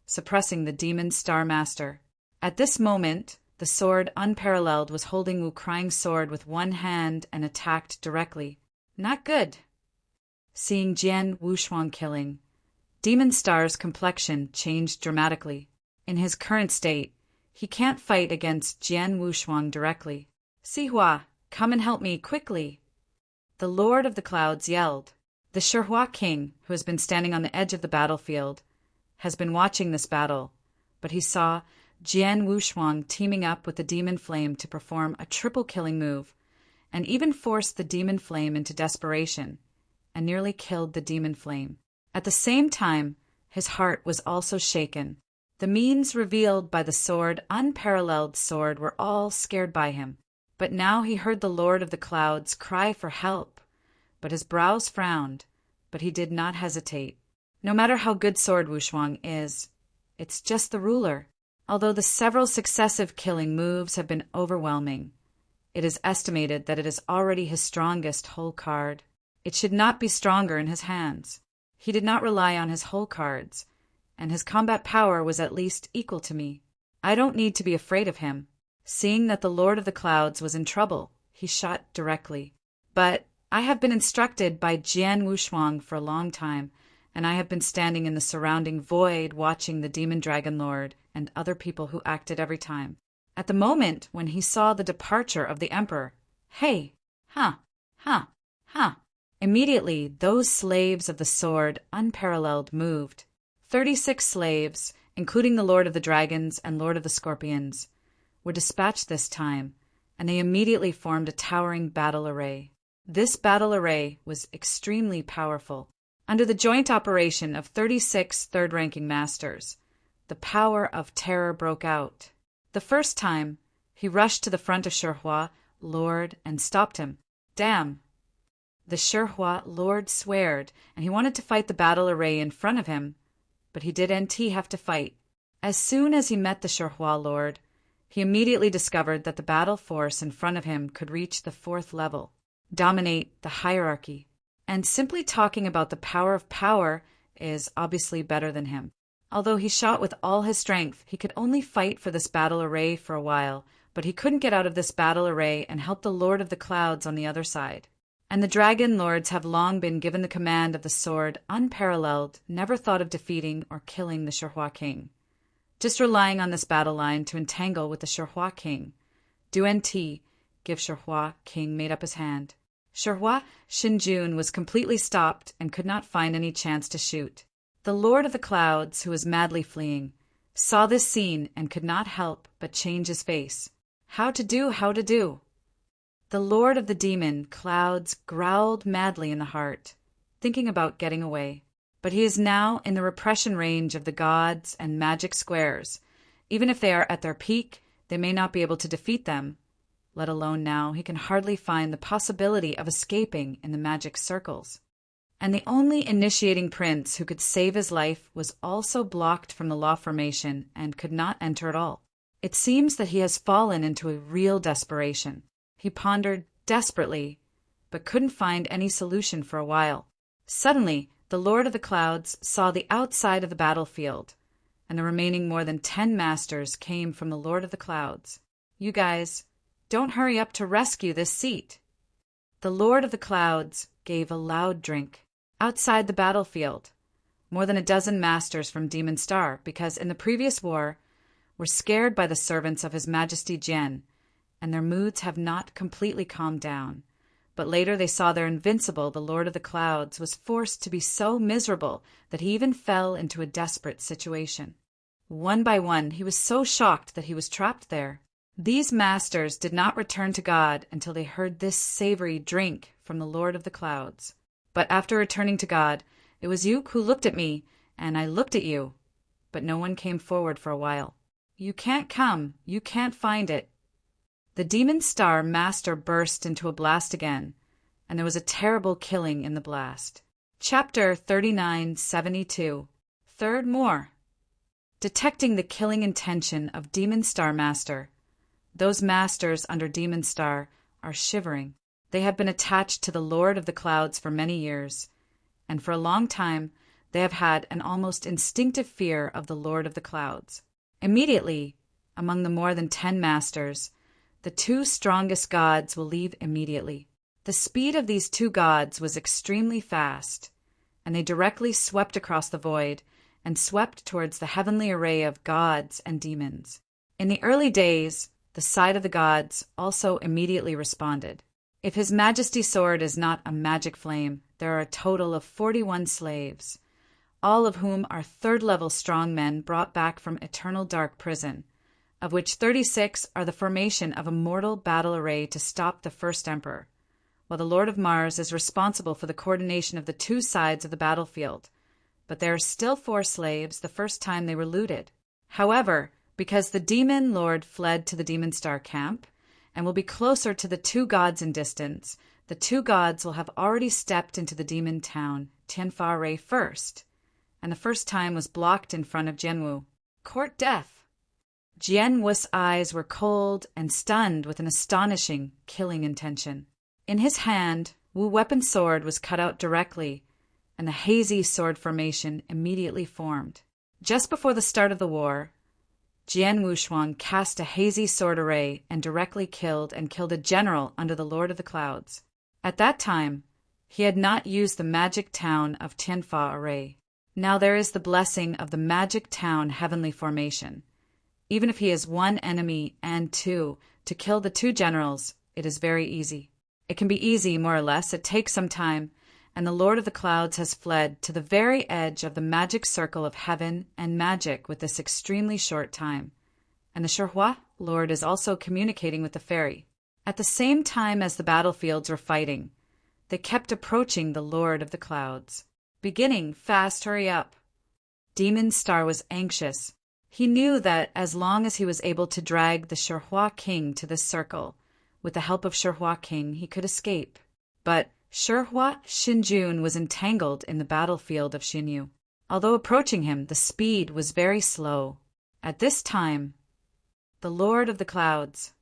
suppressing the demon star master. At this moment, the sword unparalleled was holding Wu Crying's sword with one hand and attacked directly. Not good. Seeing Jian Wushuang killing, Demon Star's complexion changed dramatically. In his current state, he can't fight against Jian Wushuang directly. Sihua, come and help me quickly. The Lord of the Clouds yelled. The Shihua King, who has been standing on the edge of the battlefield, has been watching this battle, but he saw Jian Wushuang teaming up with the Demon Flame to perform a triple killing move, and even forced the Demon Flame into desperation, and nearly killed the Demon Flame. At the same time, his heart was also shaken. The means revealed by the sword, unparalleled sword, were all scared by him. But now he heard the Lord of the Clouds cry for help, but his brows frowned, but he did not hesitate. No matter how good Sword Wushuang is, it's just the ruler. Although the several successive killing moves have been overwhelming, it is estimated that it is already his strongest whole card. It should not be stronger in his hands. He did not rely on his whole cards, and his combat power was at least equal to me. I don't need to be afraid of him. Seeing that the Lord of the Clouds was in trouble, he shot directly. But I have been instructed by Jian Wushuang for a long time, and I have been standing in the surrounding void watching the Demon Dragon Lord and other people who acted every time. At the moment when he saw the departure of the Emperor, hey, immediately those slaves of the sword, unparalleled, moved. 36 slaves, including the Lord of the Dragons and Lord of the Scorpions, were dispatched this time, and they immediately formed a towering battle array. This battle array was extremely powerful. Under the joint operation of 36 third-ranking masters, the power of terror broke out. The first time, he rushed to the front of Shihua Lord and stopped him. Damn! The Shihua Lord sweared, and he wanted to fight the battle array in front of him, but he didn't have to fight. As soon as he met the Shihua Lord, he immediately discovered that the battle force in front of him could reach the 4th level, dominate the hierarchy, and simply talking about the power of power is obviously better than him. Although he shot with all his strength, he could only fight for this battle array for a while, but he couldn't get out of this battle array and help the Lord of the Clouds on the other side. And the Dragon Lords have long been given the command of the sword, unparalleled, never thought of defeating or killing the Shihua King. Just relying on this battle line to entangle with the Shihua King. Du-NT, give Shihua King made up his hand. Shihua Shinjun was completely stopped and could not find any chance to shoot. The Lord of the Clouds, who was madly fleeing, saw this scene and could not help but change his face. How to do? The Lord of the Demon Clouds growled madly in the heart, thinking about getting away. But he is now in the repression range of the gods and magic squares. Even if they are at their peak, they may not be able to defeat them. Let alone now, he can hardly find the possibility of escaping in the magic circles. And the only initiating prince who could save his life was also blocked from the law formation and could not enter at all. It seems that he has fallen into a real desperation. He pondered desperately, but couldn't find any solution for a while. Suddenly, the Lord of the Clouds saw the outside of the battlefield, and the remaining more than 10 masters came from the Lord of the Clouds. You guys, don't hurry up to rescue this seat. The Lord of the Clouds gave a loud drink. Outside the battlefield, more than a dozen masters from Demon Star, because in the previous war, were scared by the servants of His Majesty Jian, and their moods have not completely calmed down. But later they saw their invincible, the Lord of the Clouds, was forced to be so miserable that he even fell into a desperate situation. One by one, he was so shocked that he was trapped there. These masters did not return to God until they heard this savory drink from the Lord of the Clouds. But after returning to God, It was you who looked at me, and I looked at you. But no one came forward for a while. You can't come. You can't find it. The demon star master burst into a blast again, and there was a terrible killing in the blast. Chapter 3972. Third more. Detecting the killing intention of Demon Star Master. Those masters under Demon Star are shivering. They have been attached to the Lord of the Clouds for many years, and for a long time they have had an almost instinctive fear of the Lord of the Clouds. Immediately, among the more than 10 masters, the 2 strongest gods will leave immediately. The speed of these 2 gods was extremely fast, and they directly swept across the void and swept towards the heavenly array of gods and demons. In the early days, the side of the gods also immediately responded. If His Majesty's sword is not a magic flame, there are a total of 41 slaves, all of whom are 3rd-level strong men brought back from eternal dark prison, of which 36 are the formation of a mortal battle array to stop the first emperor, while the Lord of Mars is responsible for the coordination of the 2 sides of the battlefield. But there are still 4 slaves the first time they were looted. However, because the demon lord fled to the demon star camp and will be closer to the 2 gods in distance, the 2 gods will have already stepped into the demon town, Tianfa Array, first, and the first time was blocked in front of Jianwu. Court death. Jianwu's eyes were cold and stunned with an astonishing killing intention. In his hand, Wu Weapon's sword was cut out directly, and the hazy sword formation immediately formed. Just before the start of the war, Jian Wushuang cast a hazy sword array and directly killed a general under the Lord of the Clouds. At that time, he had not used the magic town of Tianfa Array. Now there is the blessing of the magic town heavenly formation. Even if he has 1 enemy and 2, to kill the 2 generals, it is very easy. It can be easy, more or less. It takes some time, and the Lord of the Clouds has fled to the very edge of the magic circle of heaven and magic with this extremely short time. And the Shihua Lord is also communicating with the fairy. At the same time as the battlefields were fighting, they kept approaching the Lord of the Clouds. Beginning, fast, hurry up. Demon Star was anxious. He knew that as long as he was able to drag the Shihua King to this circle, with the help of Shihua King, he could escape. But Shihua Xinjun was entangled in the battlefield of Xinyu. Although approaching him, the speed was very slow. At this time, the Lord of the Clouds,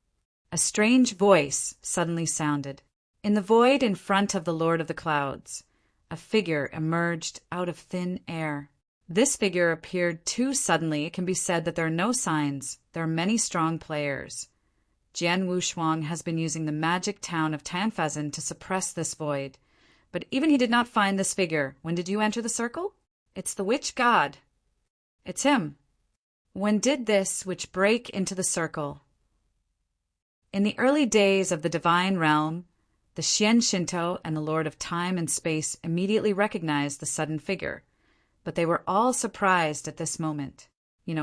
a strange voice suddenly sounded. In the void in front of the Lord of the Clouds, a figure emerged out of thin air. This figure appeared too suddenly. It can be said that there are no signs. There are many strong players. Jian Wushuang has been using the magic town of Tanfazan to suppress this void. But even he did not find this figure. When did you enter the circle? It's the witch god. It's him. When did this witch break into the circle? In the early days of the divine realm, the Xian Shinto and the Lord of Time and Space immediately recognized the sudden figure. But they were all surprised at this moment.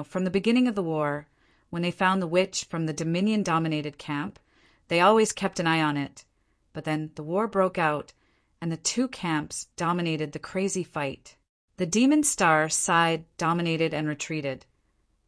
From the beginning of the war, when they found the witch from the Dominion-dominated camp, they always kept an eye on it. But then the war broke out, and the 2 camps dominated the crazy fight. The Demon Star side dominated and retreated,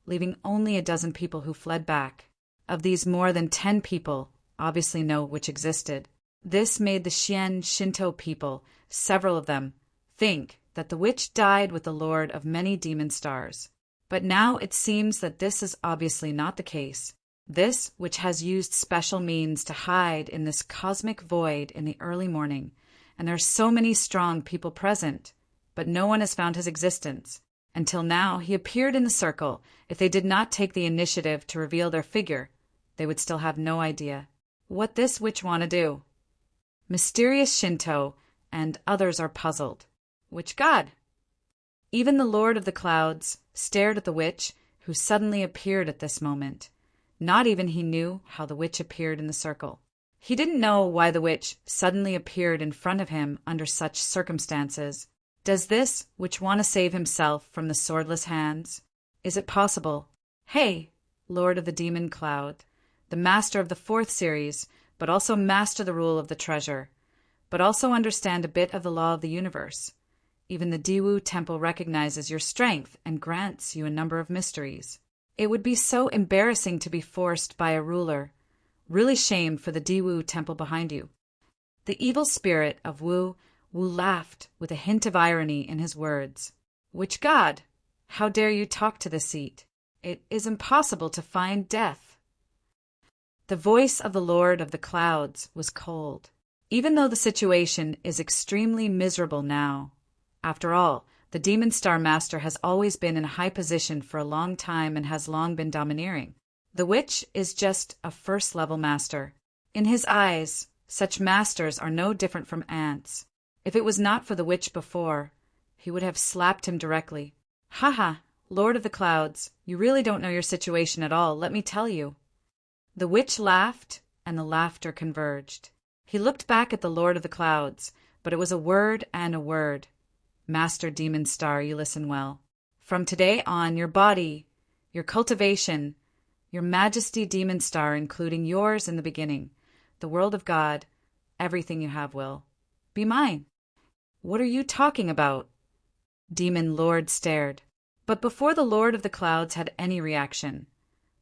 leaving only a dozen people who fled back. Of these, more than 10 people obviously no witch existed. This made the Xian Shinto people, several of them, think that the witch died with the Lord of many demon stars. But now it seems that this is obviously not the case. This witch has used special means to hide in this cosmic void in the early morning, and there are so many strong people present, but no one has found his existence. Until now, he appeared in the circle. If they did not take the initiative to reveal their figure, they would still have no idea what this witch want to do. Mysterious Shinto and others are puzzled. Which god? Even the Lord of the Clouds stared at the witch, who suddenly appeared at this moment. Not even he knew how the witch appeared in the circle. He didn't know why the witch suddenly appeared in front of him under such circumstances. Does this witch want to save himself from the swordless hands? Is it possible? Hey, Lord of the Demon Cloud, the master of the 4th series, but also master the rule of the treasure, but also understand a bit of the law of the universe. Even the Diwu temple recognizes your strength and grants you a number of mysteries. It would be so embarrassing to be forced by a ruler. Really shame for the Diwu temple behind you." The evil spirit of Wu laughed with a hint of irony in his words. "Which god? How dare you talk to the seat? It is impossible to find death." The voice of the Lord of the Clouds was cold. "Even though the situation is extremely miserable now. After all, the Demon Star Master has always been in a high position for a long time and has long been domineering. The witch is just a first-level master. In his eyes, such masters are no different from ants. If it was not for the witch before, he would have slapped him directly. Ha, Lord of the Clouds, you really don't know your situation at all, let me tell you." The witch laughed, and the laughter converged. He looked back at the Lord of the Clouds, but it was a word and a word. "Master Demon Star, you listen well. From today on, your body, your cultivation, your Majesty Demon Star, including yours in the beginning, the world of God, everything you have will be mine." "What are you talking about?" Demon Lord stared. But before the Lord of the Clouds had any reaction,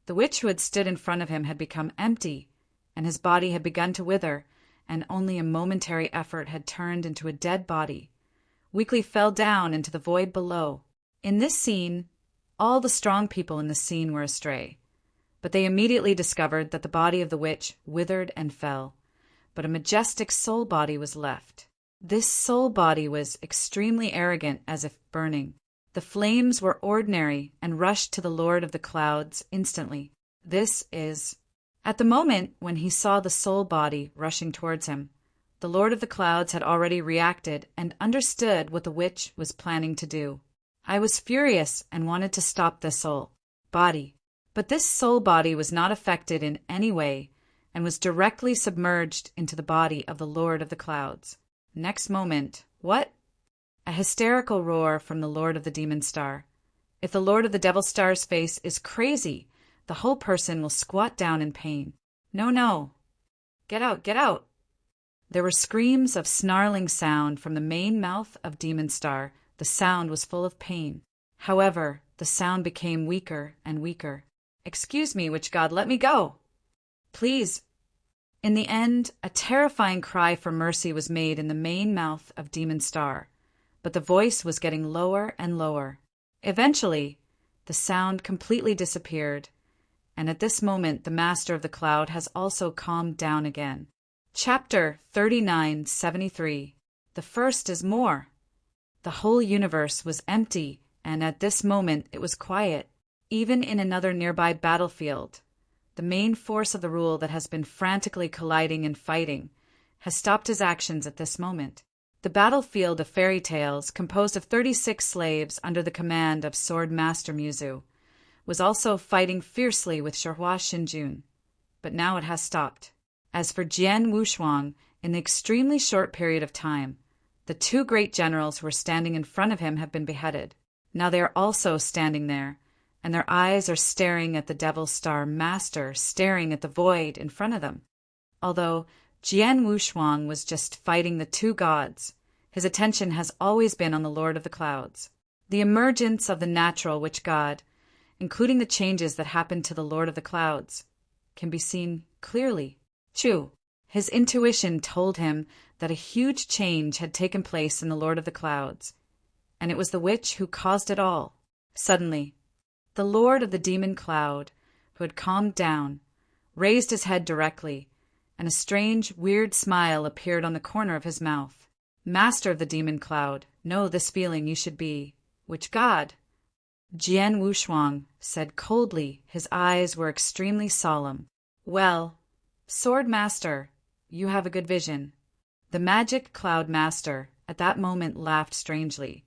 the witch who had stood in front of him had become empty, and his body had begun to wither, and only a momentary effort had turned into a dead body, weakly fell down into the void below. In this scene, all the strong people in the scene were astray, but they immediately discovered that the body of the witch withered and fell, but a majestic soul body was left. This soul body was extremely arrogant, as if burning. The flames were ordinary and rushed to the Lord of the Clouds instantly. At the moment when he saw the soul body rushing towards him, the Lord of the Clouds had already reacted and understood what the witch was planning to do. "I was furious and wanted to stop the soul body. But this soul body was not affected in any way and was directly submerged into the body of the Lord of the Clouds. Next moment, what? A hysterical roar from the Lord of the Demon Star. If the Lord of the Devil Star's face is crazy, the whole person will squat down in pain. No. Get out, get out. There were screams of snarling sound from the main mouth of Demon Star. The sound was full of pain. However, the sound became weaker and weaker. "Excuse me, witch god, let me go. Please." In the end, a terrifying cry for mercy was made in the main mouth of Demon Star, but the voice was getting lower and lower. Eventually, the sound completely disappeared, and at this moment the Master of the Cloud has also calmed down again. Chapter 3973. The first is more. The whole universe was empty, and at this moment it was quiet. Even in another nearby battlefield, the main force of the rule that has been frantically colliding and fighting has stopped his actions at this moment. The battlefield of fairy tales, composed of 36 slaves under the command of Sword Master Muzu, was also fighting fiercely with Sherhua Xinjun, but now it has stopped. As for Jian Wushuang, in the extremely short period of time, the two great generals who were standing in front of him have been beheaded. Now they are also standing there, and their eyes are staring at the Devil Star Master, staring at the void in front of them. Although Jian Wushuang was just fighting the two gods, his attention has always been on the Lord of the Clouds. The emergence of the natural witch god, including the changes that happened to the Lord of the Clouds, can be seen clearly. His intuition told him that a huge change had taken place in the Lord of the Clouds, and it was the witch who caused it all. Suddenly, the Lord of the Demon Cloud, who had calmed down, raised his head directly, and a strange, weird smile appeared on the corner of his mouth. "Master of the Demon Cloud, know this feeling you should be. Which god?" Jian Wushuang said coldly. His eyes were extremely solemn. "Well, Sword Master, you have a good vision." The Magic Cloud Master at that moment laughed strangely,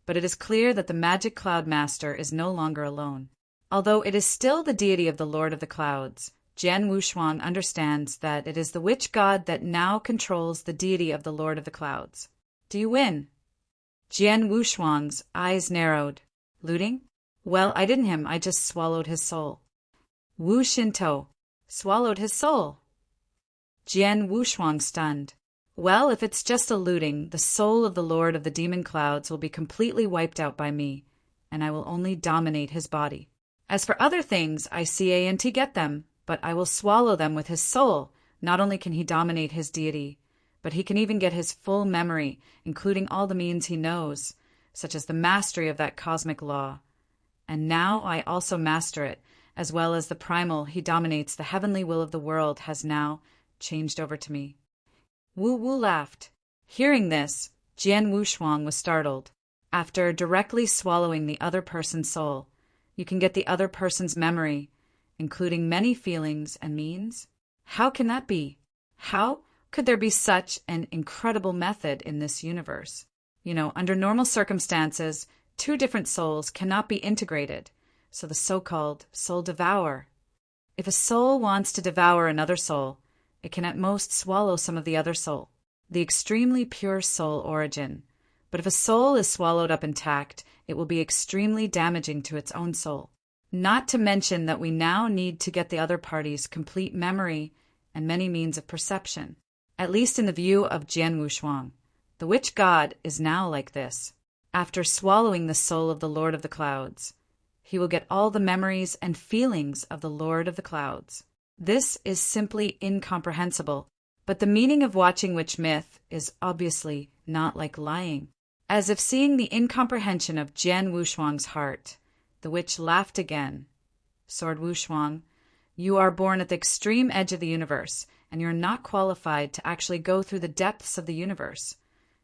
but it is clear that the Magic Cloud Master is no longer alone. Although it is still the deity of the Lord of the Clouds, Jian Wushuang understands that it is the witch god that now controls the deity of the Lord of the Clouds. "Do you win?" Jian Wushuang's eyes narrowed. "Looting? Well, I didn't him, I just swallowed his soul." Wu Shinto swallowed his soul. Jian Wushuang stunned. Well, if it's just a looting, the soul of the Lord of the demon clouds will be completely wiped out by me, and I will only dominate his body. As for other things, I can't get them, but I will swallow them with his soul. Not only can he dominate his deity, but he can even get his full memory, including all the means he knows, such as the mastery of that cosmic law. And now I also master it, as well as the primal he dominates. The heavenly will of the world has now changed over to me. Wu Wu laughed. Hearing this, Jian Wushuang was startled. After directly swallowing the other person's soul, you can get the other person's memory, including many feelings and means? How can that be? How could there be such an incredible method in this universe? Under normal circumstances, two different souls cannot be integrated, so the so-called soul devour. If a soul wants to devour another soul, it can at most swallow some of the other soul, the extremely pure soul origin. But if a soul is swallowed up intact, it will be extremely damaging to its own soul. Not to mention that we now need to get the other party's complete memory and many means of perception. At least in the view of Jian Wushuang, the witch god is now like this. After swallowing the soul of the Lord of the Clouds, he will get all the memories and feelings of the Lord of the Clouds. This is simply incomprehensible, but the meaning of watching witch myth is obviously not like lying. As if seeing the incomprehension of Jian Wushuang's heart, the witch laughed again. Sword Wushuang, you are born at the extreme edge of the universe, and you're not qualified to actually go through the depths of the universe.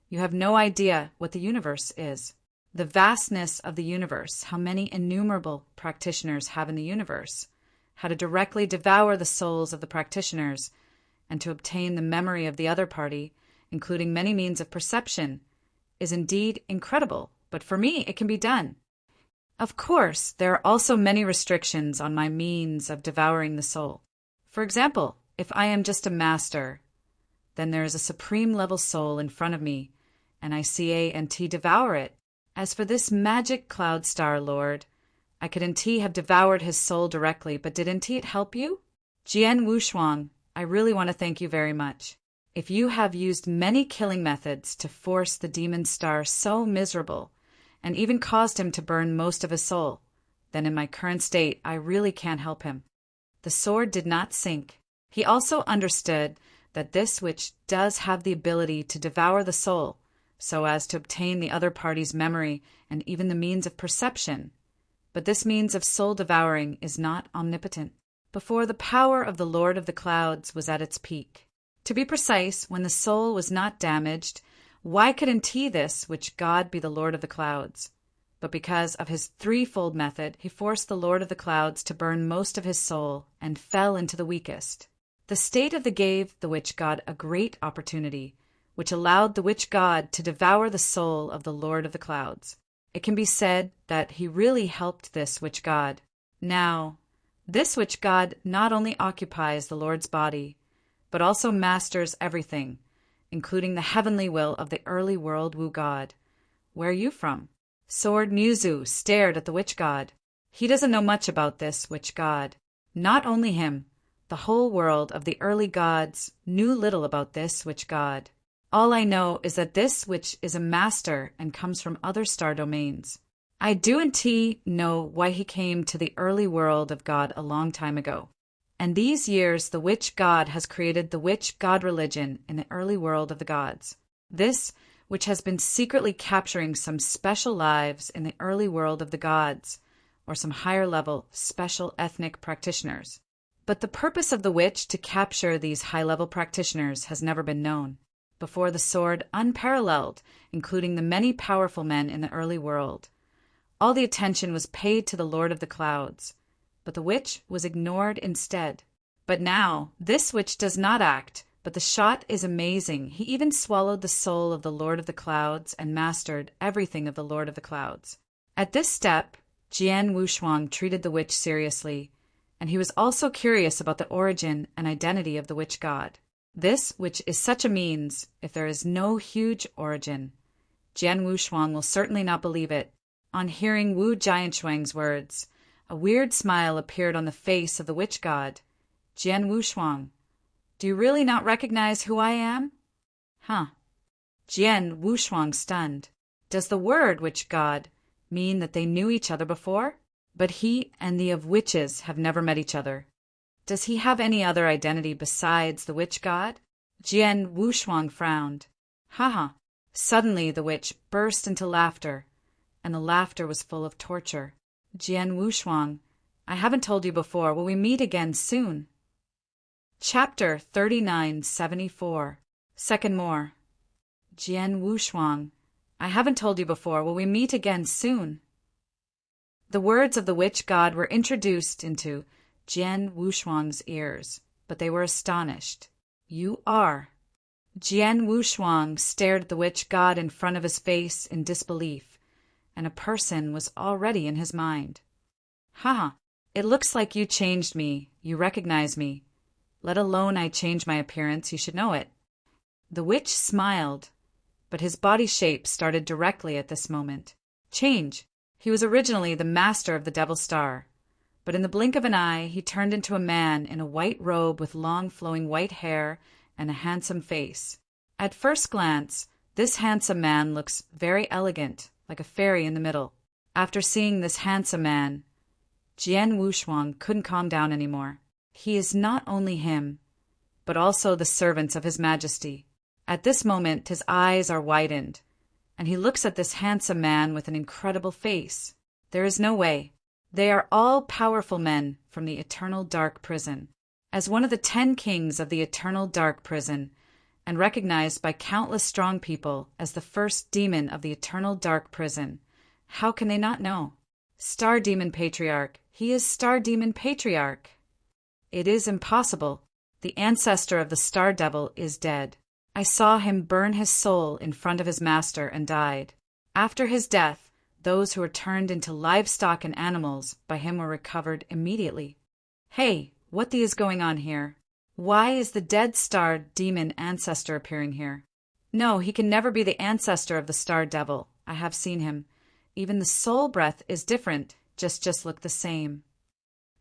You have no idea what the universe is. The vastness of the universe, how many innumerable practitioners have in the universe, how to directly devour the souls of the practitioners, and to obtain the memory of the other party, including many means of perception, is indeed incredible, but for me it can be done. Of course, there are also many restrictions on my means of devouring the soul. For example, if I am just a master, then there is a supreme level soul in front of me, and I can't devour it. As for this magic cloud star lord, I could have devoured his soul directly, but didn't it help you? Jian Wushuang, I really want to thank you very much. If you have used many killing methods to force the demon star so miserable, and even caused him to burn most of his soul, then in my current state I really can't help him. The sword did not sink. He also understood that this witch does have the ability to devour the soul, so as to obtain the other party's memory and even the means of perception. But this means of soul devouring is not omnipotent. Before the power of the Lord of the Clouds was at its peak. To be precise, when the soul was not damaged, why couldn't this witch god be the Lord of the Clouds? But because of his threefold method, he forced the Lord of the Clouds to burn most of his soul and fell into the weakest. The state of the gave the witch god a great opportunity, which allowed the witch god to devour the soul of the Lord of the Clouds. It can be said that he really helped this witch god. Now, this witch god not only occupies the Lord's body, but also masters everything, including the heavenly will of the early world Wu god. Where are you from? Sword Muzu stared at the witch god. He doesn't know much about this witch god. Not only him, the whole world of the early gods knew little about this witch god. All I know is that this witch is a master and comes from other star domains. I do indeed know why he came to the early world of God a long time ago. And these years the witch god has created the witch god religion in the early world of the gods. This, which has been secretly capturing some special lives in the early world of the gods, or some higher level special ethnic practitioners. But the purpose of the witch to capture these high-level practitioners has never been known. Before the sword, unparalleled, including the many powerful men in the early world. All the attention was paid to the Lord of the Clouds, but the witch was ignored instead. But now, this witch does not act, but the shot is amazing. He even swallowed the soul of the Lord of the Clouds and mastered everything of the Lord of the Clouds. At this step, Jian Wushuang treated the witch seriously, and he was also curious about the origin and identity of the witch god. This, which is such a means, if there is no huge origin, Jian Wushuang will certainly not believe it. On hearing Wu Jianshuang's words, a weird smile appeared on the face of the witch god. Jian Wushuang, do you really not recognize who I am? Huh. Jian Wushuang stunned. Does the word witch god mean that they knew each other before? But he and the of witches have never met each other. Does he have any other identity besides the witch god? Jian Wushuang frowned. Haha. Suddenly the witch burst into laughter, and the laughter was full of torture. Jian Wushuang, I haven't told you before, will we meet again soon? Chapter 3974. Second more. Jian Wushuang, I haven't told you before, will we meet again soon? The words of the witch god were introduced into Jian Wushuang's ears, but they were astonished. You are. Jian Wushuang stared at the witch god in front of his face in disbelief, and a person was already in his mind. Haha, it looks like you changed me, you recognize me. Let alone I change my appearance, you should know it. The witch smiled, but his body shape started directly at this moment. Change. He was originally the master of the Devil Star, but in the blink of an eye he turned into a man in a white robe with long flowing white hair and a handsome face. At first glance, this handsome man looks very elegant, like a fairy in the middle. After seeing this handsome man, Jian Wushuang couldn't calm down anymore. He is not only him, but also the servants of His Majesty. At this moment his eyes are widened, and he looks at this handsome man with an incredible face. There is no way. They are all powerful men from the Eternal Dark Prison. As one of the 10 kings of the Eternal Dark Prison, and recognized by countless strong people as the first demon of the Eternal Dark Prison, how can they not know? Star Demon Patriarch. He is Star Demon Patriarch. It is impossible. The ancestor of the Star Devil is dead. I saw him burn his soul in front of his master and died. After his death, those who were turned into livestock and animals by him were recovered immediately. Hey, what is going on here? Why is the dead Star Demon ancestor appearing here? No, he can never be the ancestor of the Star Devil. I have seen him. Even the soul breath is different, just look the same.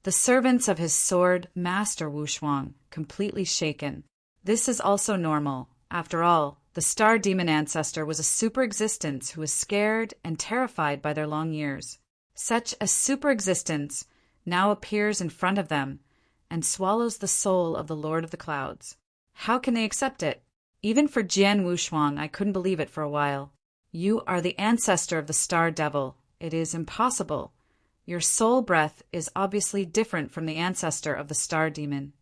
The servants of his sword, Master Wushuang, completely shaken. This is also normal. After all, the Star Demon ancestor was a super existence who was scared and terrified by their long years. Such a super existence now appears in front of them and swallows the soul of the Lord of the Clouds. How can they accept it? Even for Jian Wushuang, I couldn't believe it for a while. You are the ancestor of the Star Devil. It is impossible. Your soul breath is obviously different from the ancestor of the Star Demon.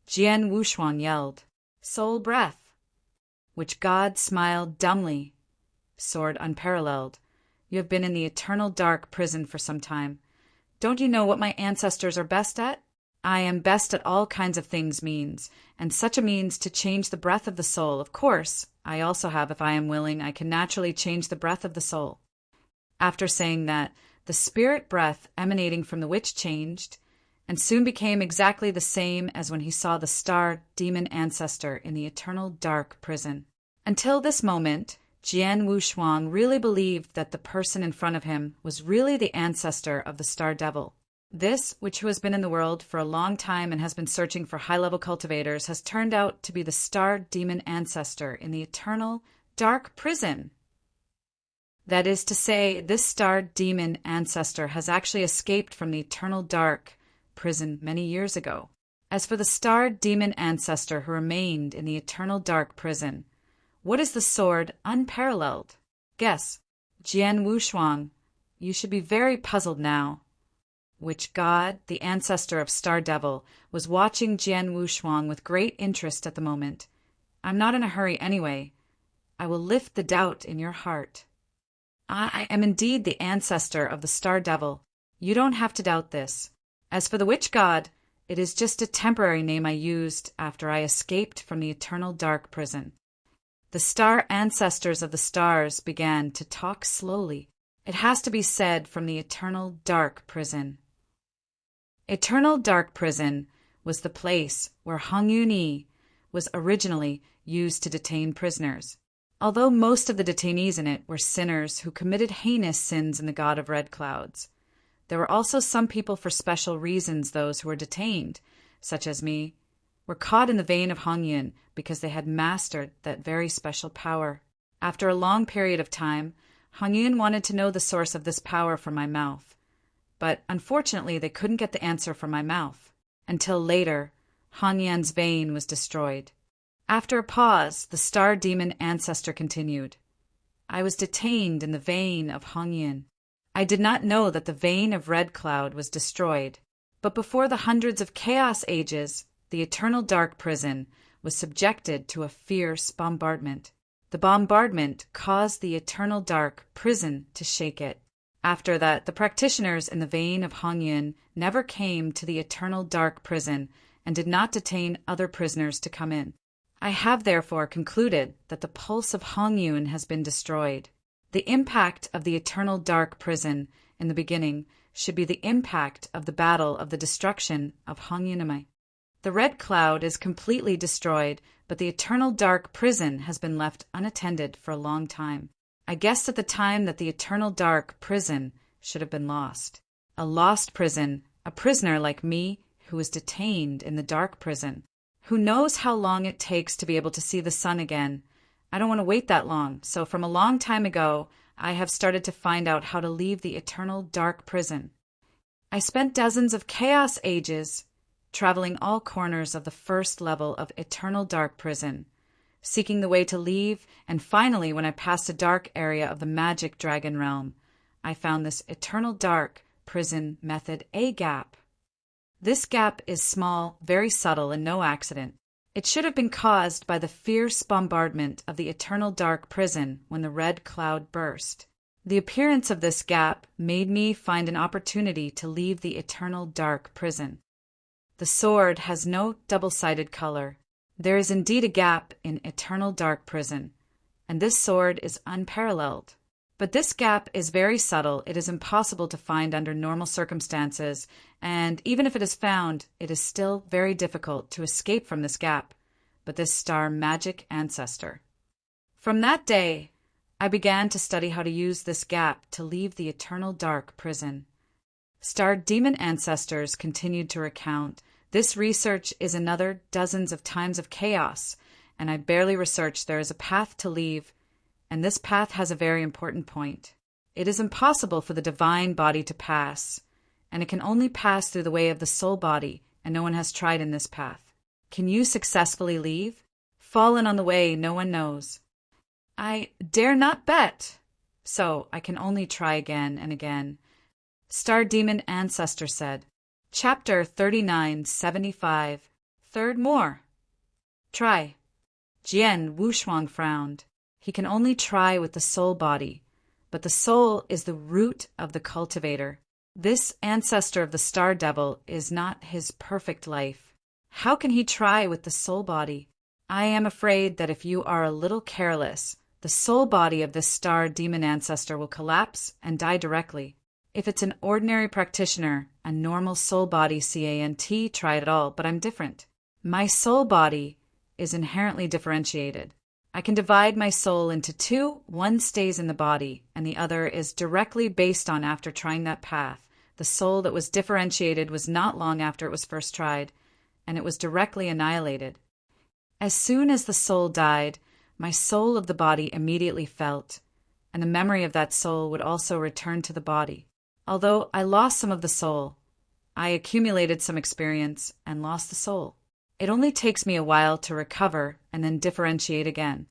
Jian Wushuang yelled, Soul breath! Which God smiled dumbly. Sword unparalleled. You have been in the Eternal Dark Prison for some time. Don't you know what my ancestors are best at? I am best at all kinds of things means, and such a means to change the breath of the soul, of course. I also have, if I am willing, I can naturally change the breath of the soul. After saying that, the spirit breath emanating from the witch changed, and soon became exactly the same as when he saw the Star Demon ancestor in the Eternal Dark Prison. Until this moment, Jian Wushuang really believed that the person in front of him was really the ancestor of the Star Devil. This, who has been in the world for a long time and has been searching for high-level cultivators, has turned out to be the Star Demon ancestor in the Eternal Dark Prison. That is to say, this Star Demon ancestor has actually escaped from the Eternal Dark Prison many years ago. As for the Star Demon ancestor who remained in the Eternal Dark Prison, what is the sword unparalleled? Guess. Jian Wushuang, you should be very puzzled now. Which God, the ancestor of Star Devil, was watching Jian Wushuang with great interest at the moment. I'm not in a hurry anyway. I will lift the doubt in your heart. I am indeed the ancestor of the Star Devil. You don't have to doubt this. As for the witch god, it is just a temporary name I used after I escaped from the Eternal Dark Prison. The star ancestors of the stars began to talk slowly. It has to be said from the Eternal Dark Prison. Eternal Dark Prison was the place where Hong Yun-yi was originally used to detain prisoners. Although most of the detainees in it were sinners who committed heinous sins in the God of Red Clouds, there were also some people for special reasons, those who were detained, such as me. were caught in the vein of Hongyun because they had mastered that very special power. After a long period of time, Hongyun wanted to know the source of this power from my mouth. But unfortunately, they couldn't get the answer from my mouth. Until later, Hongyun's vein was destroyed. After a pause, the star demon ancestor continued. I was detained in the vein of Hongyun. I did not know that the vein of Red Cloud was destroyed. But before the hundreds of chaos ages, the eternal dark prison was subjected to a fierce bombardment. The bombardment caused the eternal dark prison to shake it. After that, the practitioners in the vein of Hongyun never came to the eternal dark prison and did not detain other prisoners to come in. I have therefore concluded that the pulse of Hongyun has been destroyed. The impact of the eternal dark prison in the beginning should be the impact of the battle of the destruction of Hongyunamai. The red cloud is completely destroyed, but the eternal dark prison has been left unattended for a long time. I guessed at the time that the eternal dark prison should have been lost. A lost prison, a prisoner like me who is detained in the dark prison. Who knows how long it takes to be able to see the sun again? I don't want to wait that long, so from a long time ago, I have started to find out how to leave the eternal dark prison. I spent dozens of chaos ages traveling all corners of the first level of eternal dark prison, seeking the way to leave, and finally, when I passed a dark area of the magic dragon realm, I found this eternal dark prison method A gap. This gap is small, very subtle, and no accident. It should have been caused by the fierce bombardment of the eternal dark prison when the red cloud burst. The appearance of this gap made me find an opportunity to leave the eternal dark prison. The sword has no double-sided color. There is indeed a gap in eternal dark prison, and this sword is unparalleled. But this gap is very subtle. It is impossible to find under normal circumstances, and even if it is found, it is still very difficult to escape from this gap, but this star magic ancestor. From that day, I began to study how to use this gap to leave the eternal dark prison. Star demon ancestors continued to recount, this research is another dozens of times of chaos, and I barely researched there is a path to leave, and this path has a very important point. It is impossible for the divine body to pass, and it can only pass through the way of the soul body, and no one has tried in this path. Can you successfully leave? Fallen on the way no one knows. I dare not bet, so I can only try again and again. Star Demon Ancestor said, Chapter 3975, Third more. Try. Jian Wushuang frowned. He can only try with the soul body, but the soul is the root of the cultivator. This ancestor of the star devil is not his perfect life. How can he try with the soul body? I am afraid that if you are a little careless, the soul body of this star demon ancestor will collapse and die directly. If it's an ordinary practitioner, a normal soul body CANT, try it all, but I'm different. My soul body is inherently differentiated. I can divide my soul into two, one stays in the body, and the other is directly based on after trying that path. The soul that was differentiated was not long after it was first tried, and it was directly annihilated. As soon as the soul died, my soul of the body immediately felt, and the memory of that soul would also return to the body. Although I lost some of the soul, I accumulated some experience and lost the soul. It only takes me a while to recover and then differentiate again.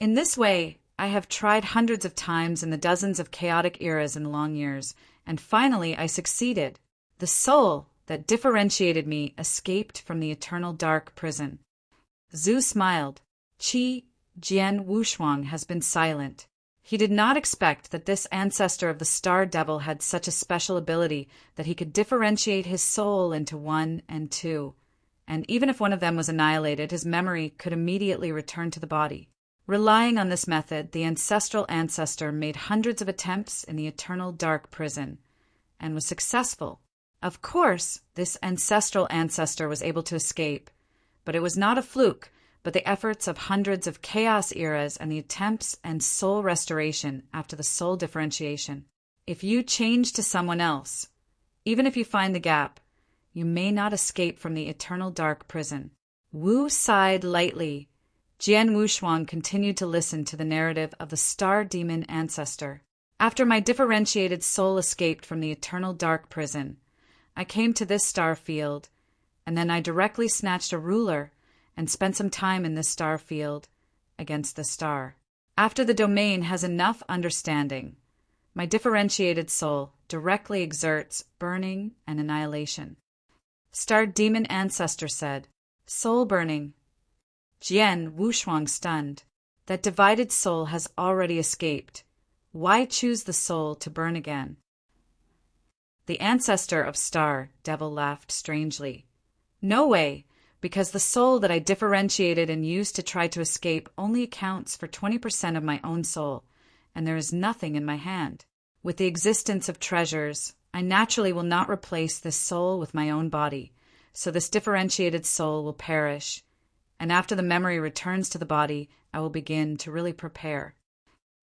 In this way, I have tried hundreds of times in the dozens of chaotic eras and long years, and finally I succeeded. The soul that differentiated me escaped from the eternal dark prison. Zhu smiled. Qi Jian Wushuang has been silent. He did not expect that this ancestor of the star devil had such a special ability that he could differentiate his soul into one and two, and even if one of them was annihilated, his memory could immediately return to the body. Relying on this method, the ancestral ancestor made hundreds of attempts in the eternal dark prison, and was successful. Of course, this ancestral ancestor was able to escape, but it was not a fluke, but the efforts of hundreds of chaos eras and the attempts and soul restoration after the soul differentiation. If you change to someone else, even if you find the gap, you may not escape from the eternal dark prison. Wu sighed lightly. Jian Wushuang continued to listen to the narrative of the star demon ancestor. After my differentiated soul escaped from the eternal dark prison, I came to this star field, and then I directly snatched a ruler and spent some time in this star field against the star. After the domain has enough understanding, my differentiated soul directly exerts burning and annihilation. Star demon ancestor said, "Soul burning." Jian Wushuang stunned. That divided soul has already escaped. Why choose the soul to burn again? The ancestor of Star Devil laughed strangely. No way, because the soul that I differentiated and used to try to escape only accounts for 20% of my own soul, and there is nothing in my hand. With the existence of treasures, I naturally will not replace this soul with my own body, so this differentiated soul will perish, and after the memory returns to the body, I will begin to really prepare.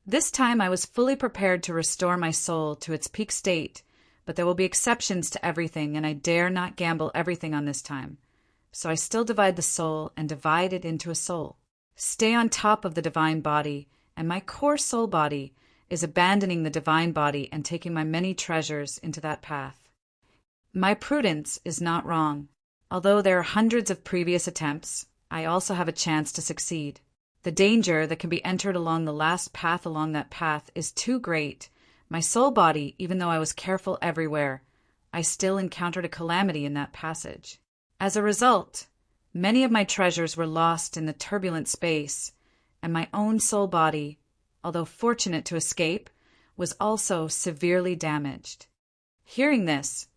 This time I was fully prepared to restore my soul to its peak state, but there will be exceptions to everything, and I dare not gamble everything on this time. So I still divide the soul and divide it into a soul. Stay on top of the divine body, and my core soul body is abandoning the divine body and taking my many treasures into that path. My prudence is not wrong. Although there are hundreds of previous attempts, I also have a chance to succeed. The danger that can be entered along the last path along that path is too great. My soul body, even though I was careful everywhere, I still encountered a calamity in that passage. As a result, many of my treasures were lost in the turbulent space, and my own soul body, although fortunate to escape, was also severely damaged. Hearing this,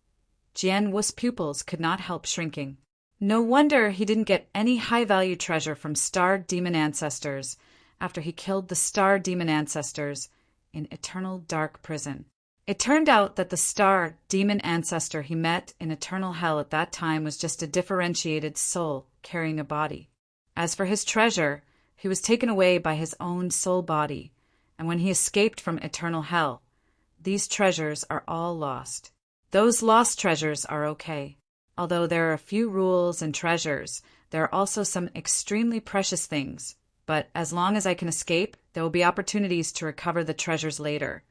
Jian Wu's pupils could not help shrinking. No wonder he didn't get any high-value treasure from star demon ancestors after he killed the star demon ancestors in eternal dark prison. It turned out that the star demon ancestor he met in eternal hell at that time was just a differentiated soul carrying a body. As for his treasure, he was taken away by his own soul body, and when he escaped from eternal hell, these treasures are all lost. Those lost treasures are okay. Although there are a few rules and treasures, there are also some extremely precious things. But as long as I can escape, there will be opportunities to recover the treasures later.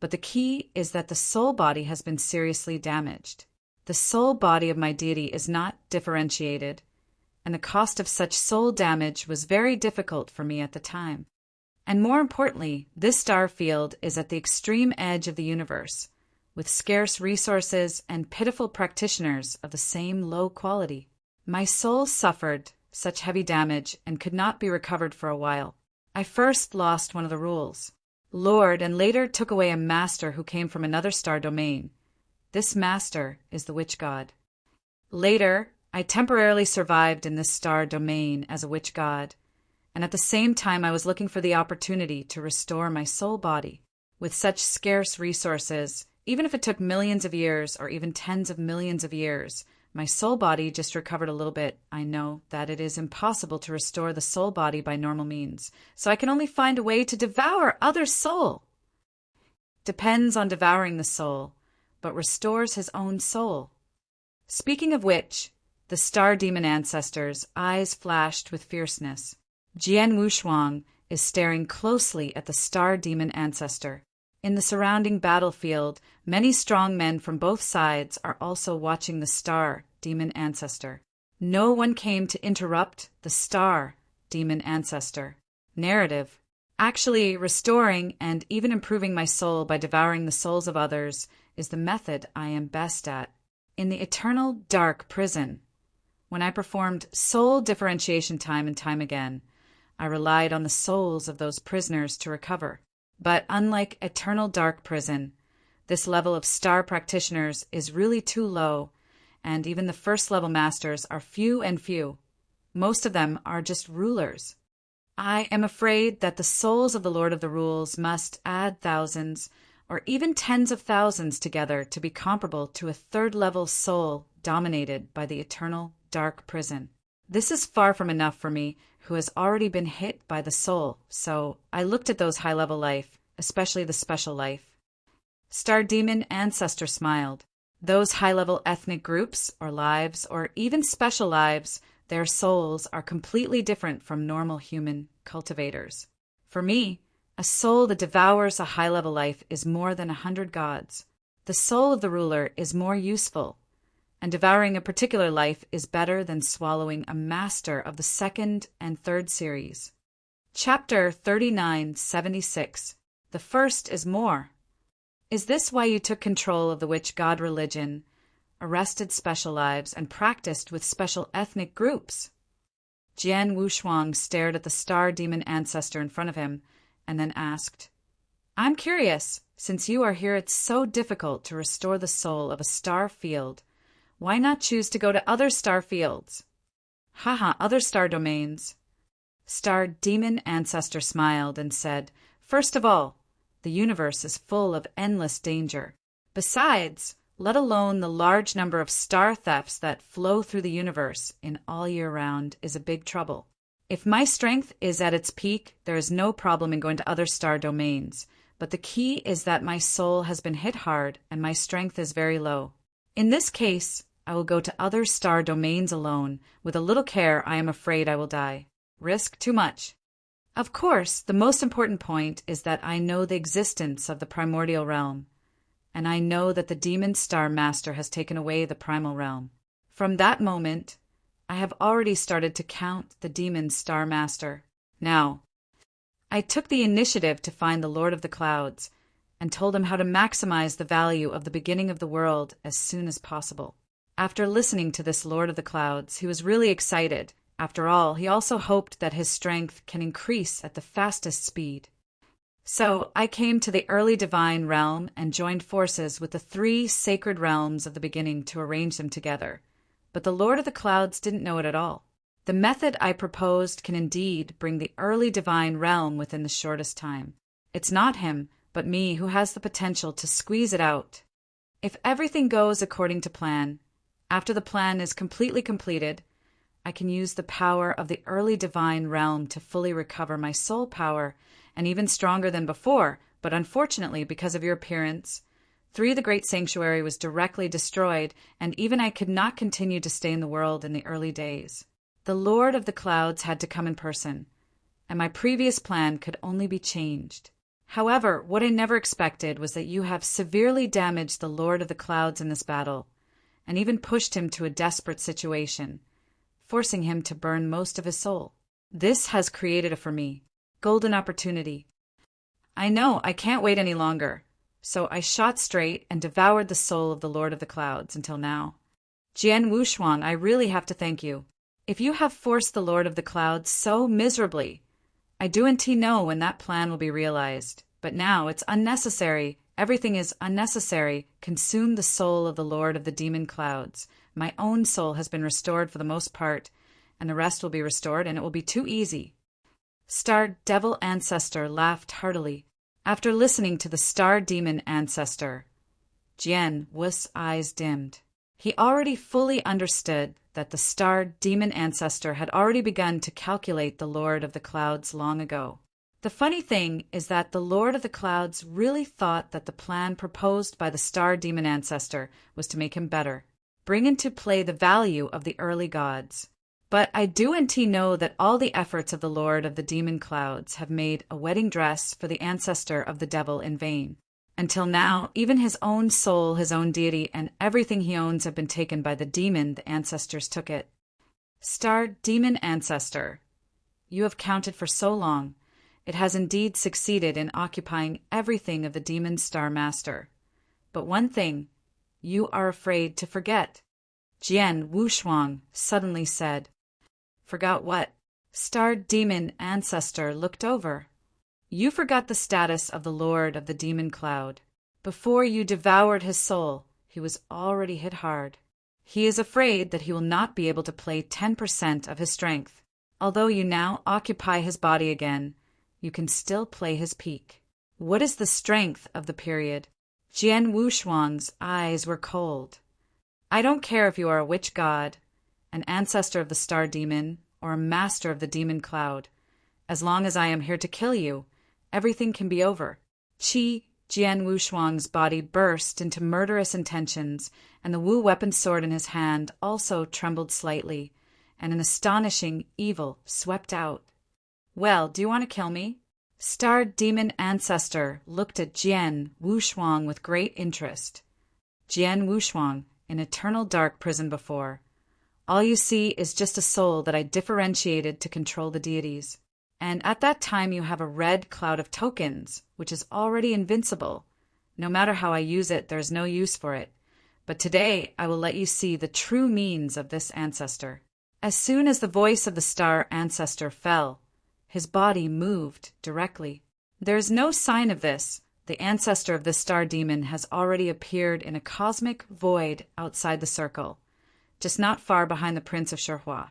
But the key is that the soul body has been seriously damaged. The soul body of my deity is not differentiated, and the cost of such soul damage was very difficult for me at the time. And more importantly, this star field is at the extreme edge of the universe, with scarce resources and pitiful practitioners of the same low quality. My soul suffered such heavy damage and could not be recovered for a while. I first lost one of the rules. Lord and later took away a master who came from another star domain. This master is the witch god. Later, I temporarily survived in this star domain as a witch god, and at the same time I was looking for the opportunity to restore my soul body. With such scarce resources, even if it took millions of years or even tens of millions of years, my soul body just recovered a little bit. I know that it is impossible to restore the soul body by normal means, so I can only find a way to devour other soul. Depends on devouring the soul, but restores his own soul. Speaking of which, the star demon ancestor's eyes flashed with fierceness. Jian Wushuang is staring closely at the star demon ancestor. In the surrounding battlefield, many strong men from both sides are also watching the star demon ancestor. No one came to interrupt the star demon ancestor narrative. Actually, restoring and even improving my soul by devouring the souls of others is the method I am best at. In the eternal dark prison, when I performed soul differentiation time and time again, I relied on the souls of those prisoners to recover. But unlike eternal dark prison, this level of star practitioners is really too low, and even the first-level masters are few and few. Most of them are just rulers. I am afraid that the souls of the Lord of the Rules must add thousands or even tens of thousands together to be comparable to a third-level soul dominated by the eternal dark prison. This is far from enough for me, who has already been hit by the soul, so I looked at those high-level life, especially the special life. Star Demon Ancestor smiled. Those high-level ethnic groups, or lives, or even special lives, Their souls are completely different from normal human cultivators. For me, a soul that devours a high-level life is more than 100 gods. The soul of the ruler is more useful, and devouring a particular life is better than swallowing a master of the second and third series. Chapter 3976. The first is more. Is this why you took control of the witch god religion, arrested special lives, and practiced with special ethnic groups? Jian Wushuang stared at the star demon ancestor in front of him and then asked, I'm curious, since you are here, it's so difficult to restore the soul of a star field. Why not choose to go to other star fields? Haha, other star domains. Star demon ancestor smiled and said, First of all, the universe is full of endless danger. Besides, let alone the large number of star thefts that flow through the universe in all year round is a big trouble. If my strength is at its peak, there is no problem in going to other star domains, but the key is that my soul has been hit hard and my strength is very low. In this case, I will go to other star domains alone. With a little care, I am afraid I will die. Risk too much. Of course, the most important point is that I know the existence of the primordial realm, and I know that the demon star master has taken away the primal realm. From that moment, I have already started to count the demon star master. Now, I took the initiative to find the Lord of the Clouds and told him how to maximize the value of the beginning of the world as soon as possible. After listening to this Lord of the Clouds, he was really excited. After all, he also hoped that his strength can increase at the fastest speed. So I came to the early divine realm and joined forces with the 3 sacred realms of the beginning to arrange them together. But the Lord of the Clouds didn't know it at all. The method I proposed can indeed bring the early divine realm within the shortest time. It's not him, but me, who has the potential to squeeze it out. If everything goes according to plan, after the plan is completely completed, I can use the power of the early divine realm to fully recover my soul power, and even stronger than before, but unfortunately, because of your appearance, 3 the Great Sanctuary was directly destroyed, and even I could not continue to stay in the world in the early days. The Lord of the Clouds had to come in person, and my previous plan could only be changed. However, what I never expected was that you have severely damaged the Lord of the Clouds in this battle, and even pushed him to a desperate situation, forcing him to burn most of his soul. This has created for me golden opportunity. I know I can't wait any longer, so I shot straight and devoured the soul of the Lord of the Clouds until now. Jian Wushuang, I really have to thank you. If you have forced the Lord of the Clouds so miserably, I do indeed know when that plan will be realized. But now it's unnecessary. Everything is unnecessary. Consume the soul of the Lord of the Demon Clouds. My own soul has been restored for the most part, and the rest will be restored, and it will be too easy. Star Devil Ancestor laughed heartily. After listening to the Star Demon Ancestor, Jian Wu's eyes dimmed. He already fully understood that the Star Demon Ancestor had already begun to calculate the Lord of the Clouds long ago. The funny thing is that the Lord of the Clouds really thought that the plan proposed by the Star Demon Ancestor was to make him better, bring into play the value of the early gods. But I do indeed know that all the efforts of the Lord of the Demon Clouds have made a wedding dress for the ancestor of the devil in vain. Until now, even his own soul, his own deity, and everything he owns have been taken by the demon the ancestors took it. Star Demon Ancestor, you have counted for so long. It has indeed succeeded in occupying everything of the demon Star Master. But one thing, you are afraid to forget. Jian Wushuang suddenly said. Forgot what? Star Demon Ancestor looked over. You forgot the status of the Lord of the Demon Cloud. Before you devoured his soul, he was already hit hard. He is afraid that he will not be able to play 10% of his strength. Although you now occupy his body again, you can still play his peak. What is the strength of the period? Jian Wushuang's eyes were cold. I don't care if you are a witch god, an ancestor of the Star Demon, or a master of the Demon Cloud. As long as I am here to kill you, everything can be over. Jian Wushuang's body burst into murderous intentions, and the Wu weapon sword in his hand also trembled slightly, and an astonishing evil swept out. "Well, do you want to kill me?" Star Demon Ancestor looked at Jian Wushuang with great interest. "Jian Wushuang, in eternal dark prison before. All you see is just a soul that I differentiated to control the deities. And at that time you have a red cloud of tokens, which is already invincible. No matter how I use it, there is no use for it. But today I will let you see the true means of this ancestor." As soon as the voice of the star ancestor fell, his body moved directly. There is no sign of this. The ancestor of this star demon has already appeared in a cosmic void outside the circle, just not far behind the Prince of Shihua.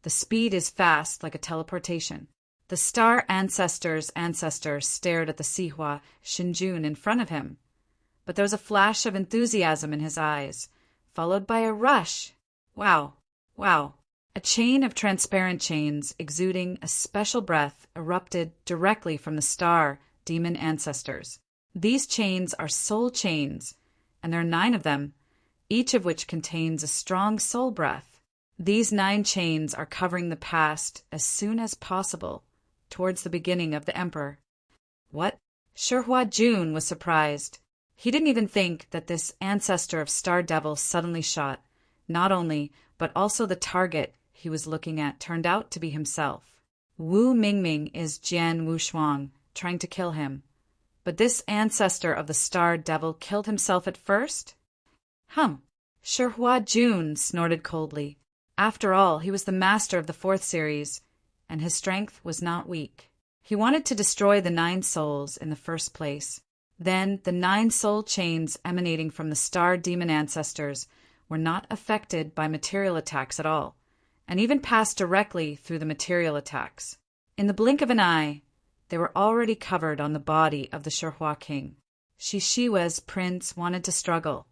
The speed is fast, like a teleportation. The star ancestor's ancestor stared at the Sihua Shinjun in front of him, but there was a flash of enthusiasm in his eyes, followed by a rush. Wow! Wow! A chain of transparent chains exuding a special breath erupted directly from the star demon ancestors. These chains are soul chains, and there are 9 of them, each of which contains a strong soul breath. These 9 chains are covering the past as soon as possible, towards the beginning of the Emperor. What? Shihua Jun was surprised. He didn't even think that this ancestor of Star Devil suddenly shot. Not only, but also the target he was looking at turned out to be himself. Wu Mingming is Jian Wushuang, trying to kill him. But this ancestor of the Star Devil killed himself at first? Shihua Jun snorted coldly. After all, he was the master of the 4th series, and his strength was not weak. He wanted to destroy the 9 souls in the first place. Then the 9 soul chains emanating from the star demon ancestors were not affected by material attacks at all, and even passed directly through the material attacks. In the blink of an eye, they were already covered on the body of the Shihua king. Shishiwa's prince wanted to struggle,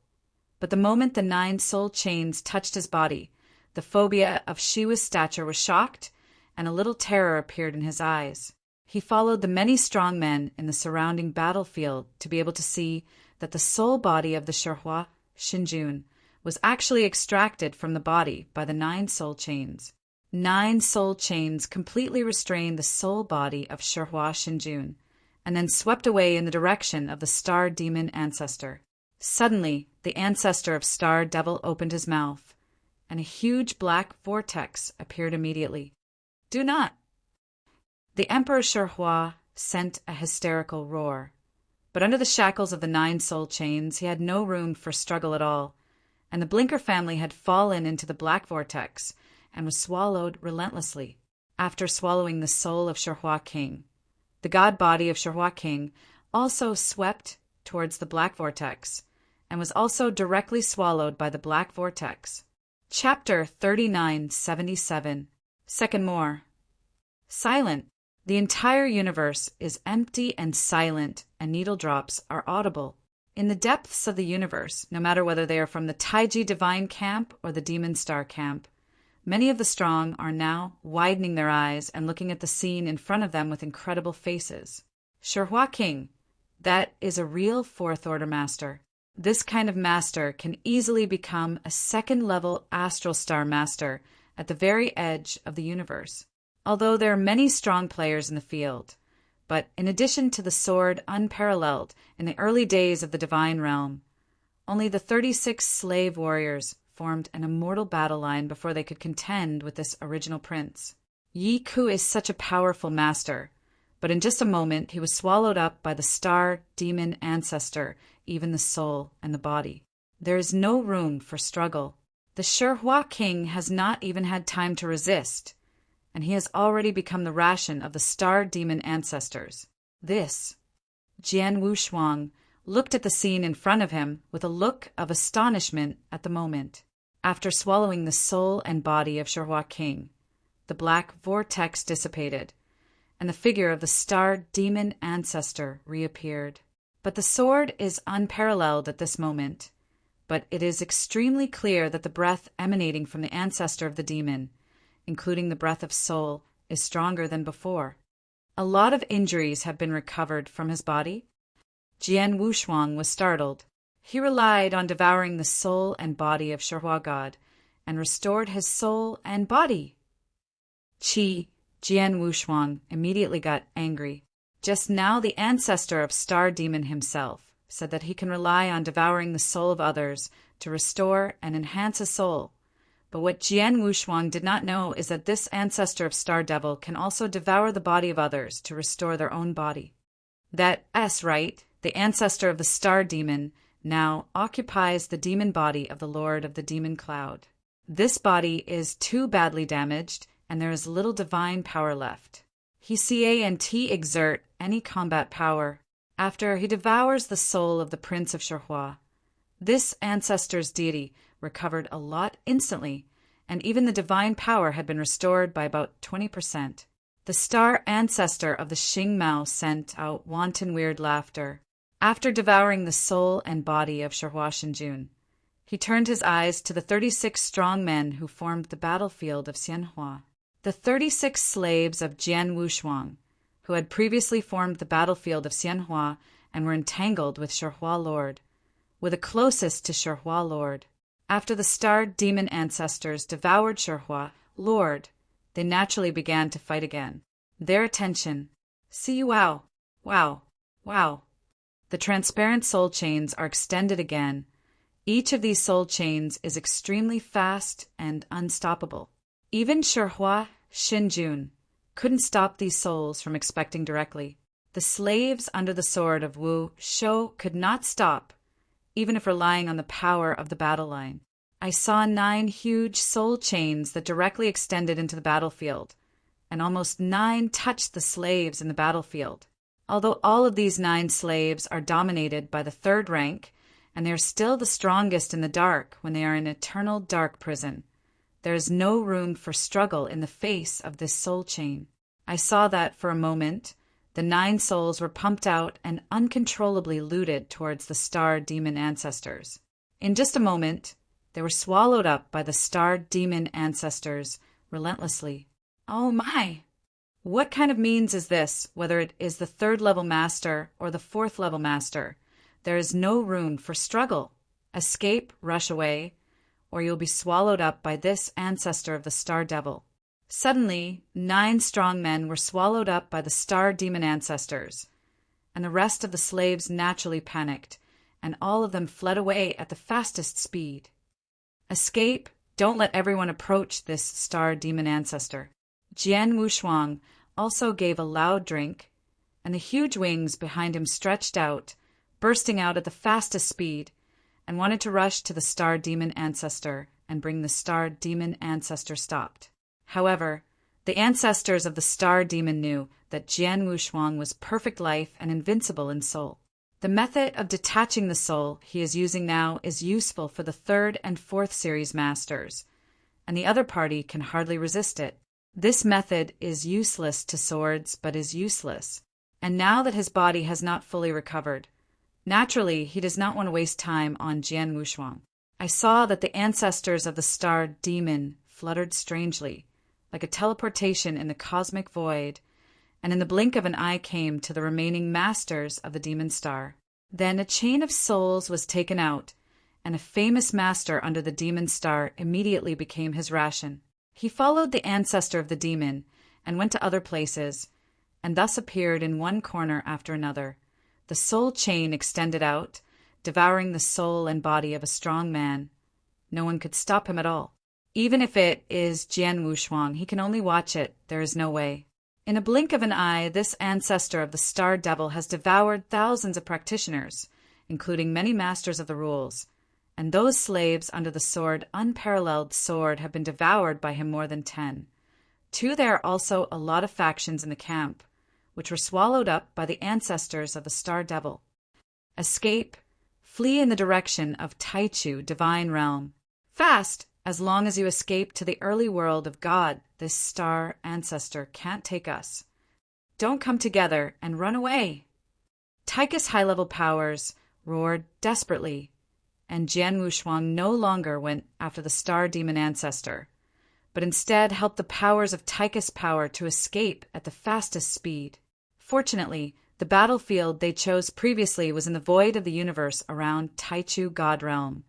but the moment the 9 soul chains touched his body, the phobia of Shiwa's stature was shocked, and a little terror appeared in his eyes. He followed the many strong men in the surrounding battlefield to be able to see that the soul body of the Shihua Shinjun was actually extracted from the body by the 9 soul chains. 9 soul chains completely restrained the soul body of Shihua Shinjun, and then swept away in the direction of the star demon ancestor. Suddenly, the ancestor of Star Devil opened his mouth, and a huge black vortex appeared immediately. "Do not!" The Emperor Shihua sent a hysterical roar. But under the shackles of the 9 soul chains, he had no room for struggle at all, and the Blinker family had fallen into the black vortex and was swallowed relentlessly. After swallowing the soul of Shihua King, the god body of Shihua King also swept towards the black vortex and was also directly swallowed by the black vortex. Chapter 3977. Second more. Silent. The entire universe is empty and silent, and needle drops are audible. In the depths of the universe, no matter whether they are from the Taiji Divine Camp or the Demon Star Camp, many of the strong are now widening their eyes and looking at the scene in front of them with incredible faces. Shihua King, that is a real 4th Order Master. This kind of master can easily become a 2nd-level Astral Star Master at the very edge of the universe. Although there are many strong players in the field, but in addition to the sword unparalleled in the early days of the Divine Realm, only the 36 slave warriors formed an immortal battle line before they could contend with this original prince. Yi Ku is such a powerful master, but in just a moment he was swallowed up by the star demon ancestor, even the soul and the body. There is no room for struggle. The Shihua King has not even had time to resist, and he has already become the ration of the star demon ancestors. This. Jian Wushuang looked at the scene in front of him with a look of astonishment at the moment. After swallowing the soul and body of Shihua King, the black vortex dissipated, and the figure of the star demon ancestor reappeared. But the sword is unparalleled at this moment, but it is extremely clear that the breath emanating from the ancestor of the demon, including the breath of soul, is stronger than before. A lot of injuries have been recovered from his body. Jian Wushuang was startled. He relied on devouring the soul and body of Shihua God, and restored his soul and body. Qi, Jian Wushuang, immediately got angry. Just now the ancestor of Star Demon himself said that he can rely on devouring the soul of others to restore and enhance a soul. But what Jian Wushuang did not know is that this ancestor of Star Devil can also devour the body of others to restore their own body. That right, the ancestor of the Star Demon, now occupies the demon body of the Lord of the Demon Cloud. This body is too badly damaged, and there is little divine power left. He can't exert any combat power after he devours the soul of the Prince of Sherhua. This ancestor's deity recovered a lot instantly, and even the divine power had been restored by about 20%. The star ancestor of the Xing Mao sent out wanton weird laughter. After devouring the soul and body of Sherhua Shenjun, he turned his eyes to the 36 strong men who formed the battlefield of Xianhua. The 36 slaves of Jian Wushuang, who had previously formed the battlefield of Xianhua and were entangled with Sherhua Lord, were the closest to Sherhua Lord. After the Star Demon ancestors devoured Sherhua Lord, they naturally began to fight again. Their attention. See wow, wow, wow. The transparent soul chains are extended again. Each of these soul chains is extremely fast and unstoppable. Even Sherhua Shenjun couldn't stop these souls from expecting directly. The slaves under the sword of Wu Shou could not stop, even if relying on the power of the battle line. I saw 9 huge soul chains that directly extended into the battlefield, and almost 9 touched the slaves in the battlefield. Although all of these 9 slaves are dominated by the 3rd rank, and they are still the strongest in the dark when they are in eternal dark prison, there is no room for struggle in the face of this soul chain. I saw that, for a moment, the 9 souls were pumped out and uncontrollably looted towards the Star Demon ancestors. In just a moment, they were swallowed up by the Star Demon ancestors relentlessly. Oh my! What kind of means is this, whether it is the 3rd level master or the 4th level master? There is no room for struggle. Escape, rush away, or you'll be swallowed up by this ancestor of the Star Devil. Suddenly, 9 strong men were swallowed up by the Star Demon ancestors, and the rest of the slaves naturally panicked, and all of them fled away at the fastest speed. Escape, don't let everyone approach this Star Demon ancestor. Jian Wushuang also gave a loud drink, and the huge wings behind him stretched out, bursting out at the fastest speed, and wanted to rush to the Star Demon ancestor and bring the Star Demon ancestor stopped. However, the ancestors of the Star Demon knew that Jian Wushuang was perfect life and invincible in soul. The method of detaching the soul he is using now is useful for the 3rd and 4th series masters, and the other party can hardly resist it. This method is useless to swords, but is useless. And now that his body has not fully recovered, naturally he does not want to waste time on Jian Wushuang. I saw that the ancestors of the Star Demon fluttered strangely, like a teleportation in the cosmic void, and in the blink of an eye came to the remaining masters of the Demon Star. Then a chain of souls was taken out, and a famous master under the Demon Star immediately became his ration. He followed the ancestor of the demon and went to other places, and thus appeared in one corner after another. The soul chain extended out, devouring the soul and body of a strong man. No one could stop him at all. Even if it is Jian Wushuang, he can only watch it. There is no way. In a blink of an eye, this ancestor of the Star Devil has devoured thousands of practitioners, including many masters of the rules, and those slaves under the sword, unparalleled sword, have been devoured by him more than 10. There are also a lot of factions in the camp, which were swallowed up by the ancestors of the Star Devil. Escape, flee in the direction of Taichu, divine realm. Fast! As long as you escape to the early world of God, this star ancestor can't take us. Don't come together and run away. Taika's high-level powers roared desperately, and Jian Wushuang no longer went after the Star Demon ancestor, but instead helped the powers of Taika's power to escape at the fastest speed. Fortunately, the battlefield they chose previously was in the void of the universe around Taichu God Realm,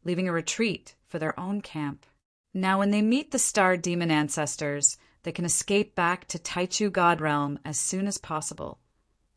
leaving a retreat for their own camp. Now when they meet the star demon ancestors, they can escape back to Taichu God realm as soon as possible.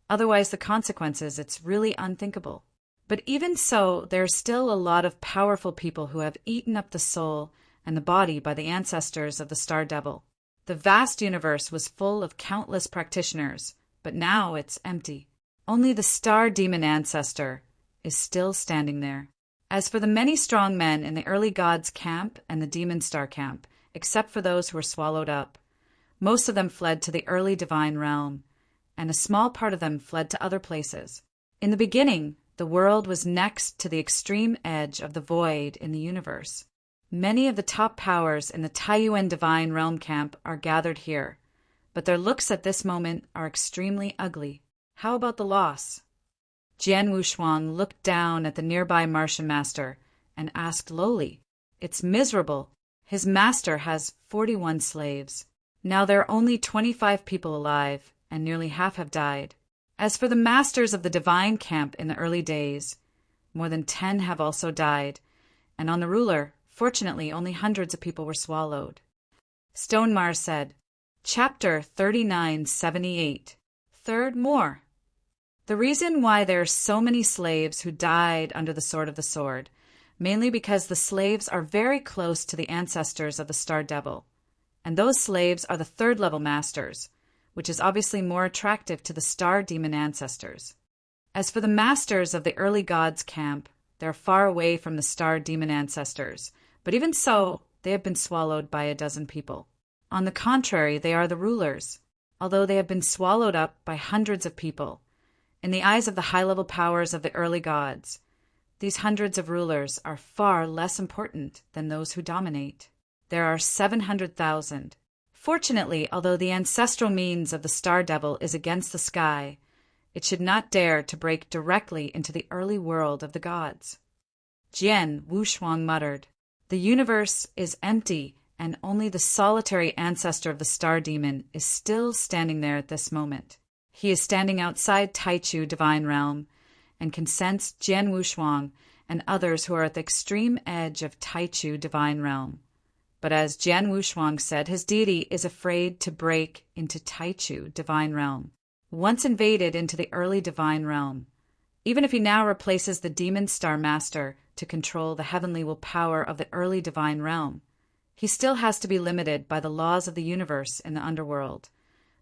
Otherwise, the consequences, it's really unthinkable. But even so, there are still a lot of powerful people who have eaten up the soul and the body by the ancestors of the Star Devil. The vast universe was full of countless practitioners, but now it's empty. Only the Star Demon ancestor is still standing there. As for the many strong men in the early gods' camp and the demon star camp, except for those who were swallowed up, most of them fled to the early divine realm, and a small part of them fled to other places. In the beginning, the world was next to the extreme edge of the void in the universe. Many of the top powers in the Taiyuan divine realm camp are gathered here, but their looks at this moment are extremely ugly. How about the loss? Jian Wushuang looked down at the nearby Martian master and asked lowly, "It's miserable. His master has 41 slaves. Now there are only 25 people alive, and nearly half have died. As for the masters of the divine camp in the early days, more than 10 have also died, and on the ruler, fortunately, only hundreds of people were swallowed." Stonemar said, Chapter 3978, Third More. The reason why there are so many slaves who died under the sword of the sword, mainly because the slaves are very close to the ancestors of the Star Devil, and those slaves are the third-level masters, which is obviously more attractive to the Star Demon ancestors. As for the masters of the early gods' camp, they are far away from the Star Demon ancestors, but even so, they have been swallowed by a dozen people. On the contrary, they are the rulers, although they have been swallowed up by hundreds of people. In the eyes of the high-level powers of the early gods, these hundreds of rulers are far less important than those who dominate. There are 700,000. Fortunately, although the ancestral means of the Star Devil is against the sky, it should not dare to break directly into the early world of the gods. Jian Wushuang muttered, "The universe is empty, and only the solitary ancestor of the Star Demon is still standing there at this moment. He is standing outside Taichu Divine Realm, and can sense Jian Wushuang and others who are at the extreme edge of Taichu Divine Realm. But as Jian Wushuang said, his deity is afraid to break into Taichu Divine Realm. Once invaded into the early Divine Realm, even if he now replaces the Demon Star Master to control the heavenly will power of the early Divine Realm, he still has to be limited by the laws of the universe in the underworld.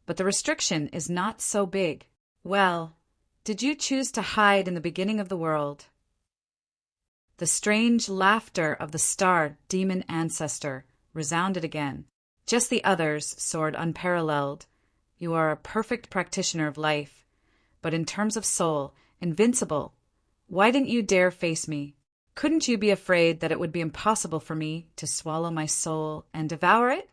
But the restriction is not so big. Well, did you choose to hide in the beginning of the world?" The strange laughter of the Star Demon ancestor resounded again. Just the others soared unparalleled. "You are a perfect practitioner of life, but in terms of soul, invincible. Why didn't you dare face me? Couldn't you be afraid that it would be impossible for me to swallow my soul and devour it?"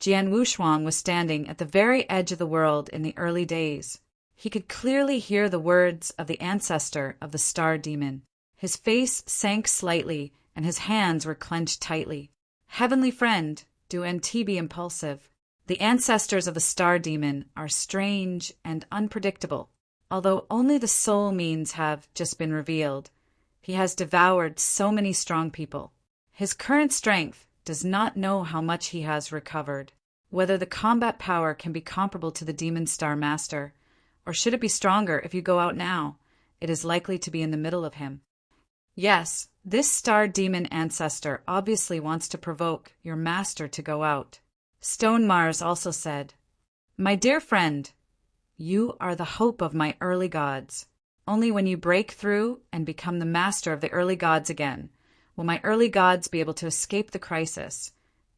Jian Wushuang was standing at the very edge of the world in the early days. He could clearly hear the words of the ancestor of the Star Demon. His face sank slightly, and his hands were clenched tightly. "Heavenly friend, do NT be impulsive. The ancestors of the Star Demon are strange and unpredictable. Although only the soul means have just been revealed, he has devoured so many strong people. His current strength does not know how much he has recovered. Whether the combat power can be comparable to the Demon Star Master, or should it be stronger if you go out now, it is likely to be in the middle of him. Yes, this Star Demon ancestor obviously wants to provoke your master to go out." Stone Mars also said, "My dear friend, you are the hope of my early gods. Only when you break through and become the master of the early gods again, will my early gods be able to escape the crisis.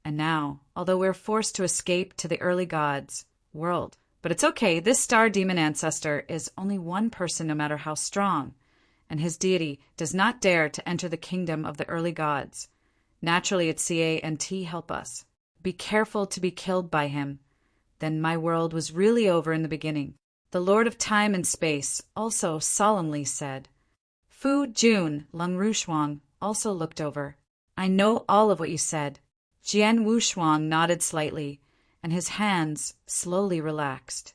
And now, although we're forced to escape to the early gods' world, but it's okay, this Star Demon ancestor is only one person no matter how strong, and his deity does not dare to enter the kingdom of the early gods. Naturally, it's CANT help us. Be careful to be killed by him. Then my world was really over in the beginning." The Lord of Time and Space also solemnly said. Fu Jun Lung Rushuang also looked over. "I know all of what you said." Jian Wushuang nodded slightly, and his hands slowly relaxed.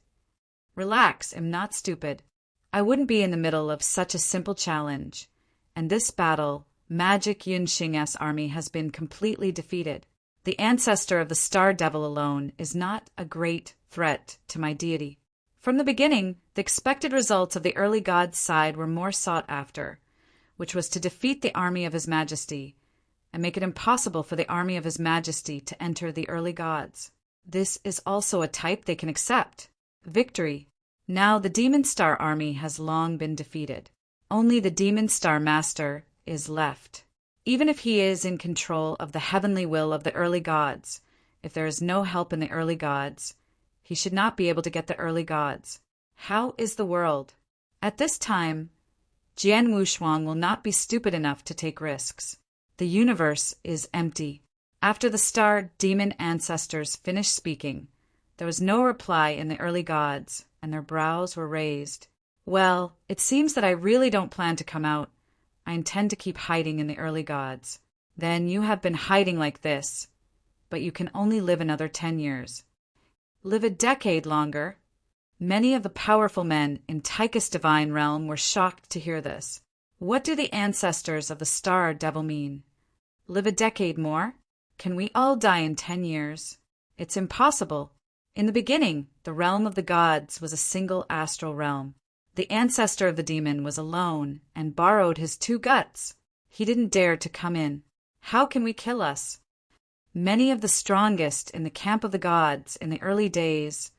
"Relax, I'm not stupid. I wouldn't be in the middle of such a simple challenge, and this battle Magic Yunxing's army has been completely defeated. The ancestor of the Star Devil alone is not a great threat to my deity. From the beginning, the expected results of the early god's side were more sought after, which was to defeat the army of His Majesty and make it impossible for the army of His Majesty to enter the early gods. This is also a type they can accept. Victory. Now the Demon Star army has long been defeated. Only the Demon Star Master is left. Even if he is in control of the heavenly will of the early gods, if there is no help in the early gods, he should not be able to get the early gods. How is the world? At this time, Jian Wushuang will not be stupid enough to take risks. The universe is empty. After the star demon ancestors finished speaking, there was no reply in the early gods, and their brows were raised. Well, it seems that I really don't plan to come out. I intend to keep hiding in the early gods. Then you have been hiding like this, but you can only live another 10 years. Live a decade longer. Many of the powerful men in Tychus' divine realm were shocked to hear this. What do the ancestors of the Star Devil mean? Live a decade more? Can we all die in 10 years? It's impossible. In the beginning, the realm of the gods was a single astral realm. The ancestor of the demon was alone and borrowed his 2 guts. He didn't dare to come in. How can we kill us? Many of the strongest in the camp of the gods in the early days,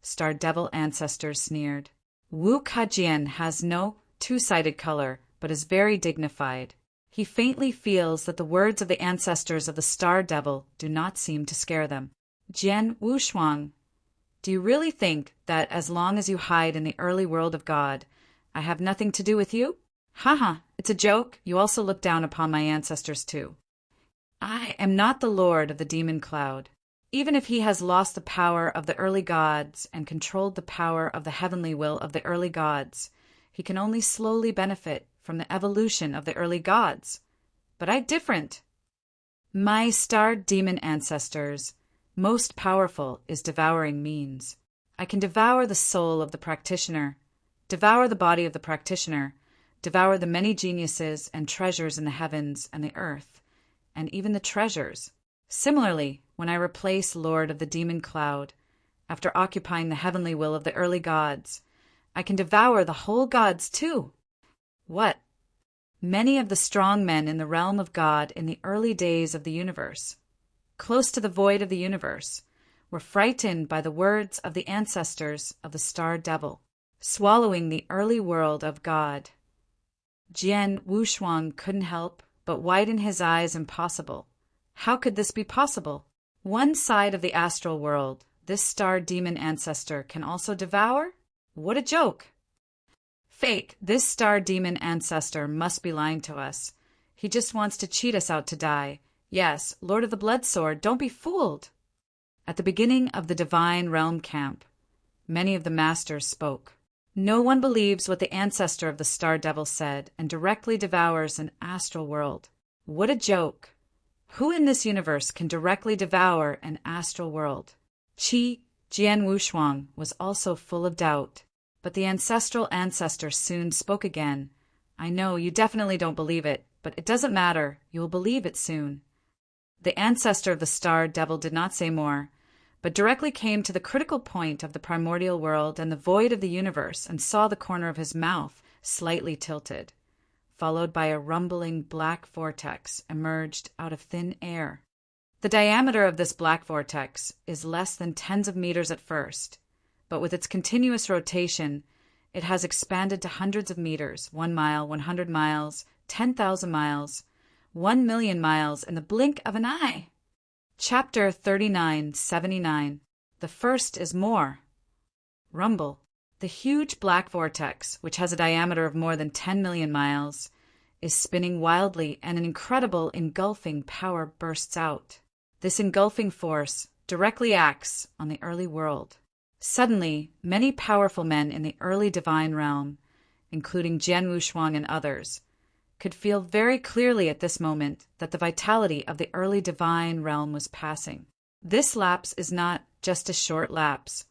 Star Devil ancestors sneered. Wu Kajian has no 2-sided color, but is very dignified. He faintly feels that the words of the ancestors of the Star Devil do not seem to scare them. Jian Wushuang, do you really think that as long as you hide in the early world of God, I have nothing to do with you? Haha, it's a joke. You also look down upon my ancestors too. I am not the lord of the demon cloud. Even if he has lost the power of the early gods and controlled the power of the heavenly will of the early gods, he can only slowly benefit from the evolution of the early gods. But I different. My star demon ancestors, most powerful is devouring means. I can devour the soul of the practitioner, devour the body of the practitioner, devour the many geniuses and treasures in the heavens and the earth, and even the treasures. Similarly, when I replace Lord of the Demon Cloud, after occupying the heavenly will of the early gods, I can devour the whole gods too. What? Many of the strong men in the realm of God in the early days of the universe, close to the void of the universe, were frightened by the words of the ancestors of the Star Devil, swallowing the early world of God. Jian Wushuang couldn't help but widen his eyes. Impossible. How could this be possible? One side of the astral world, this star demon ancestor can also devour? What a joke! Fake, this star demon ancestor must be lying to us. He just wants to cheat us out to die. Yes, Lord of the Blood Sword, don't be fooled. At the beginning of the Divine Realm camp, many of the masters spoke. No one believes what the ancestor of the Star Devil said and directly devours an astral world. What a joke! Who in this universe can directly devour an astral world? Jian Wushuang was also full of doubt, but the ancestral ancestor soon spoke again. I know you definitely don't believe it, but it doesn't matter. You will believe it soon. The ancestor of the Star Devil did not say more, but directly came to the critical point of the primordial world and the void of the universe and saw the corner of his mouth slightly tilted, followed by a rumbling black vortex emerged out of thin air. The diameter of this black vortex is less than tens of meters at first, but with its continuous rotation, it has expanded to hundreds of meters, 1 mile, 100 miles, 10,000 miles, 1,000,000 miles in the blink of an eye. Chapter 3979. The first is more. Rumble. The huge black vortex, which has a diameter of more than 10 million miles, is spinning wildly and an incredible engulfing power bursts out. This engulfing force directly acts on the early world. Suddenly, many powerful men in the early divine realm, including Jian Wushuang and others, could feel very clearly at this moment that the vitality of the early divine realm was passing. This lapse is not just a short lapse,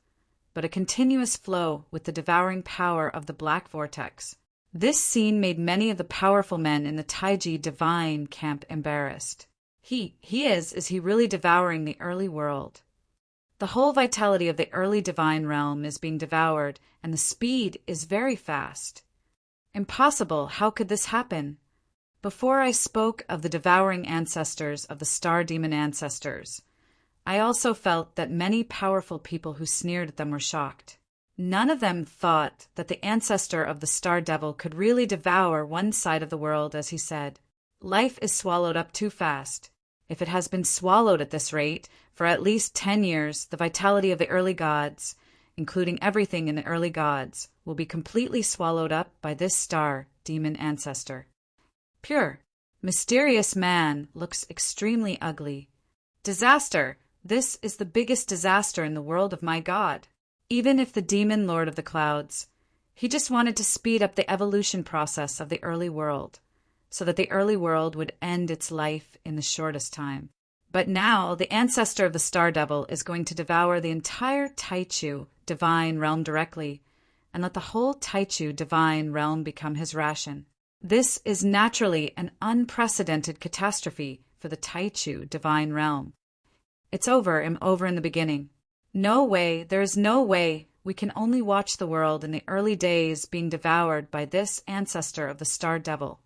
but a continuous flow with the devouring power of the black vortex. This scene made many of the powerful men in the Taiji divine camp embarrassed. Is he really devouring the early world? The whole vitality of the early divine realm is being devoured, and the speed is very fast. Impossible, how could this happen? Before I spoke of the devouring ancestors of the star demon ancestors, I also felt that many powerful people who sneered at them were shocked. None of them thought that the ancestor of the star devil could really devour one side of the world, as he said. Life is swallowed up too fast. If it has been swallowed at this rate for at least 10 years, the vitality of the early gods, including everything in the early gods, will be completely swallowed up by this star demon ancestor. Pure, mysterious man looks extremely ugly. Disaster! This is the biggest disaster in the world of my god. Even if the demon lord of the clouds, he just wanted to speed up the evolution process of the early world, so that the early world would end its life in the shortest time. But now the ancestor of the star devil is going to devour the entire Taichu divine realm directly, and let the whole Taichu divine realm become his ration. This is naturally an unprecedented catastrophe for the Taichu divine realm. It's over in the beginning. No way, there is no way, we can only watch the world in the early days being devoured by this ancestor of the star devil.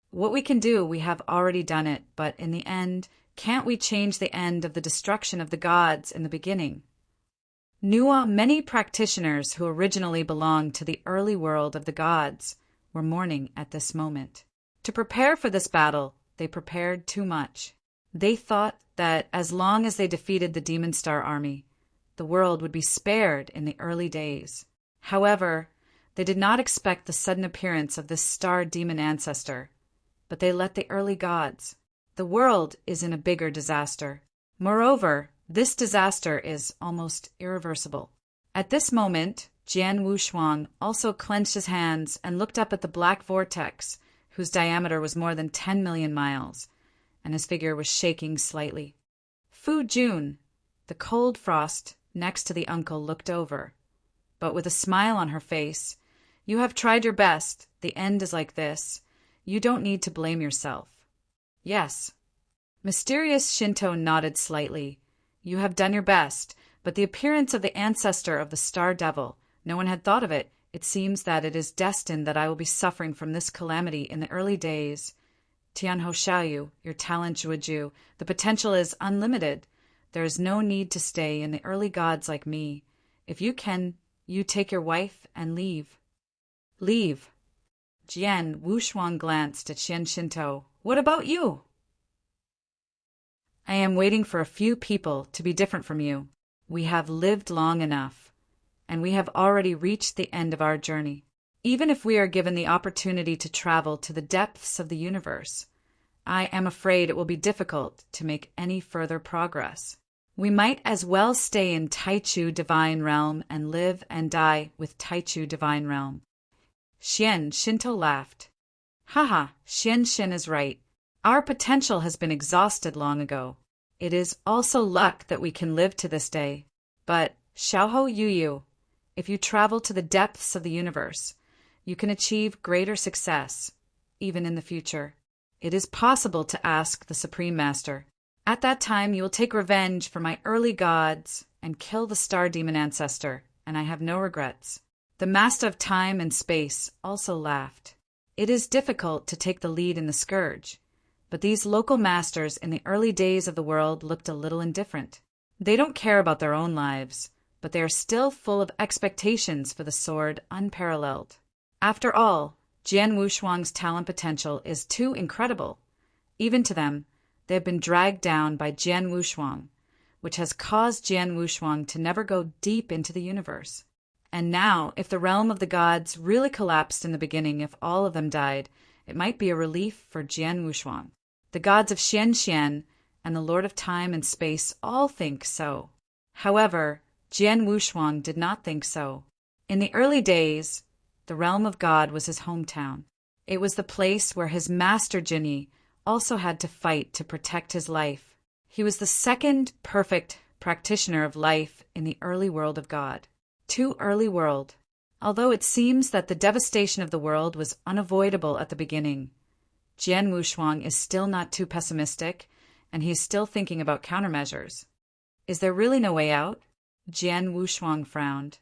What we can do, we have already done it, but in the end, can't we change the end of the destruction of the gods in the beginning? Many practitioners who originally belonged to the early world of the gods were mourning at this moment. To prepare for this battle, they prepared too much. They thought that as long as they defeated the demon star army, the world would be spared in the early days. However, they did not expect the sudden appearance of this star demon ancestor, but they let the early gods. The world is in a bigger disaster. Moreover, this disaster is almost irreversible. At this moment, Jian Wushuang also clenched his hands and looked up at the black vortex, whose diameter was more than 10 million miles, and his figure was shaking slightly. Fu Jun, the cold frost next to the uncle, looked over, but with a smile on her face. You have tried your best. The end is like this. You don't need to blame yourself. Yes. Mysterious Shinto nodded slightly. You have done your best, but the appearance of the ancestor of the star devil, no one had thought of it. It seems that it is destined that I will be suffering from this calamity in the early days. Tianho Xiaoyu, your talent, Jueju, the potential is unlimited. There is no need to stay in the early gods like me. If you can, you take your wife and leave. Leave. Jian Wushuang glanced at Xian Shinto. What about you? I am waiting for a few people to be different from you. We have lived long enough, and we have already reached the end of our journey. Even if we are given the opportunity to travel to the depths of the universe, I am afraid it will be difficult to make any further progress. We might as well stay in Taichu Divine Realm and live and die with Taichu Divine Realm. Xian Shinto laughed. Haha, Xian is right. Our potential has been exhausted long ago. It is also luck that we can live to this day. But, Xiaoho Yuyu, if you travel to the depths of the universe, you can achieve greater success, even in the future. It is possible to ask the Supreme Master. At that time, you will take revenge for my early gods and kill the star demon ancestor, and I have no regrets. The Master of Time and Space also laughed. It is difficult to take the lead in the scourge, but these local masters in the early days of the world looked a little indifferent. They don't care about their own lives, but they are still full of expectations for the sword unparalleled. After all, Jian Wushuang's talent potential is too incredible. Even to them, they have been dragged down by Jian Wushuang, which has caused Jian Wushuang to never go deep into the universe. And now, if the realm of the gods really collapsed in the beginning, if all of them died, it might be a relief for Jian Wushuang. The gods of Xian and the Lord of Time and Space all think so. However, Jian Wushuang did not think so. In the early days, the realm of God was his hometown. It was the place where his master Jinyi also had to fight to protect his life. He was the second perfect practitioner of life in the early world of God. Too early world. Although it seems that the devastation of the world was unavoidable at the beginning, Jian Wushuang is still not too pessimistic, and he is still thinking about countermeasures. Is there really no way out? Jian Wushuang frowned,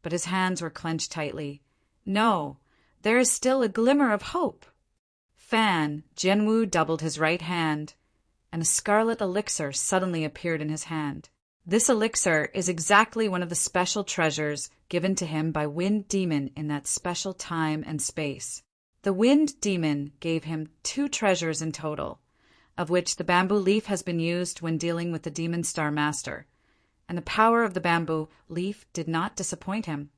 but his hands were clenched tightly. No, there is still a glimmer of hope. Fan, Jianwu doubled his right hand, and a scarlet elixir suddenly appeared in his hand. This elixir is exactly one of the special treasures given to him by Wind Demon in that special time and space. The Wind Demon gave him 2 treasures in total, of which the bamboo leaf has been used when dealing with the Demon Star Master, and the power of the bamboo leaf did not disappoint him,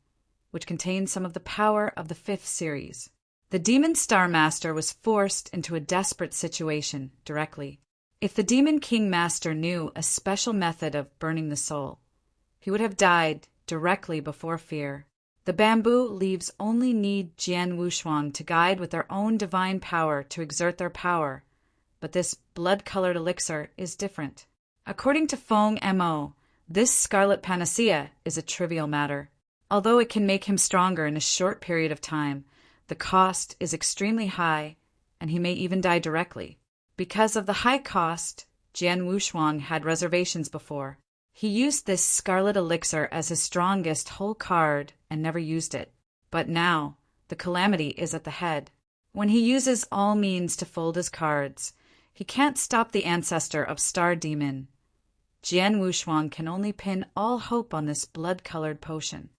which contains some of the power of the 5th series. The Demon Star Master was forced into a desperate situation directly. If the Demon King Master knew a special method of burning the soul, he would have died directly before fear. The bamboo leaves only need Jian Wushuang to guide with their own divine power to exert their power, but this blood-colored elixir is different. According to Feng Mo, this scarlet panacea is a trivial matter. Although it can make him stronger in a short period of time, the cost is extremely high, and he may even die directly. Because of the high cost, Jian Wushuang had reservations before. He used this scarlet elixir as his strongest whole card and never used it. But now, the calamity is at the head. When he uses all means to fold his cards, he can't stop the ancestor of Star Demon. Jian Wushuang can only pin all hope on this blood-colored potion.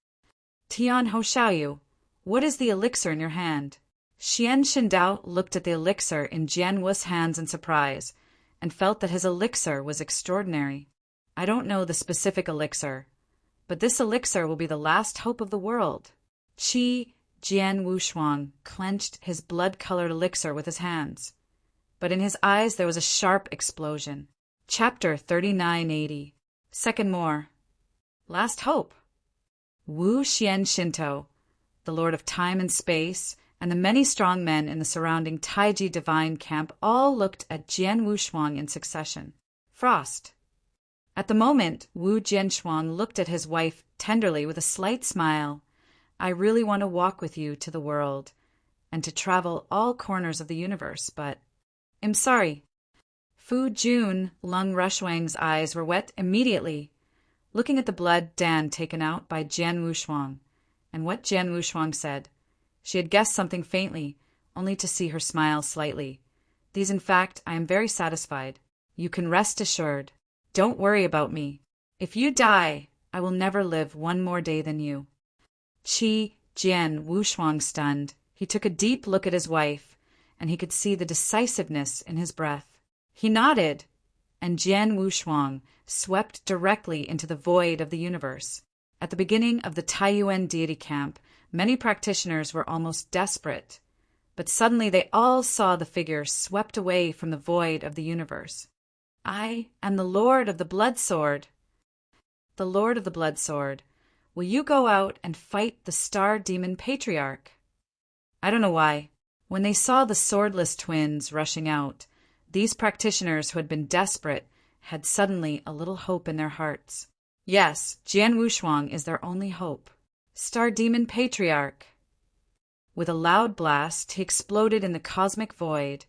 Tian Ho Xiaoyu, what is the elixir in your hand? Xian Shindao looked at the elixir in Jian Wu's hands in surprise, and felt that his elixir was extraordinary. I don't know the specific elixir, but this elixir will be the last hope of the world. Jian Wushuang clenched his blood-colored elixir with his hands, but in his eyes there was a sharp explosion. Chapter 3980. Second more. Last hope. Wu Xian Shinto, the lord of time and space, and the many strong men in the surrounding Taiji divine camp all looked at Jian Wushuang in succession. Frost. At the moment, Wu Jianshuang looked at his wife tenderly with a slight smile. I really want to walk with you to the world, and to travel all corners of the universe, but I'm sorry. Fu Jun, Lung Rushwang's eyes were wet immediately, looking at the blood Dan taken out by Jian Wushuang, and what Jian Wushuang said. She had guessed something faintly, only to see her smile slightly. These, in fact, I am very satisfied. You can rest assured. Don't worry about me. If you die, I will never live one more day than you. Jian Wushuang stunned. He took a deep look at his wife, and he could see the decisiveness in his breath. He nodded, and Jian Wushuang swept directly into the void of the universe. At the beginning of the Taiyuan deity camp, many practitioners were almost desperate, but suddenly they all saw the figure swept away from the void of the universe. I am the Lord of the Blood Sword. The Lord of the Blood Sword, will you go out and fight the Star Demon Patriarch? I don't know why. When they saw the swordless twins rushing out, these practitioners who had been desperate had suddenly a little hope in their hearts. Yes, Jian Wushuang is their only hope. Star Demon Patriarch. With a loud blast, he exploded in the cosmic void,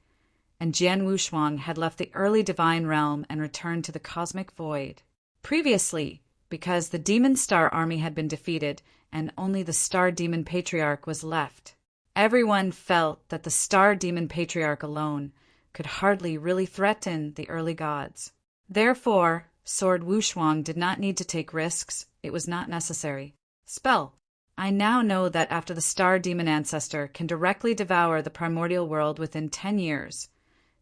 and Jian Wushuang had left the early divine realm and returned to the cosmic void. Previously, because the Demon Star army had been defeated and only the Star Demon Patriarch was left, everyone felt that the Star Demon Patriarch alone could hardly really threaten the early gods. Therefore, Sword Wushuang did not need to take risks. It was not necessary. Spell. I now know that after the Star Demon Ancestor can directly devour the primordial world within 10 years,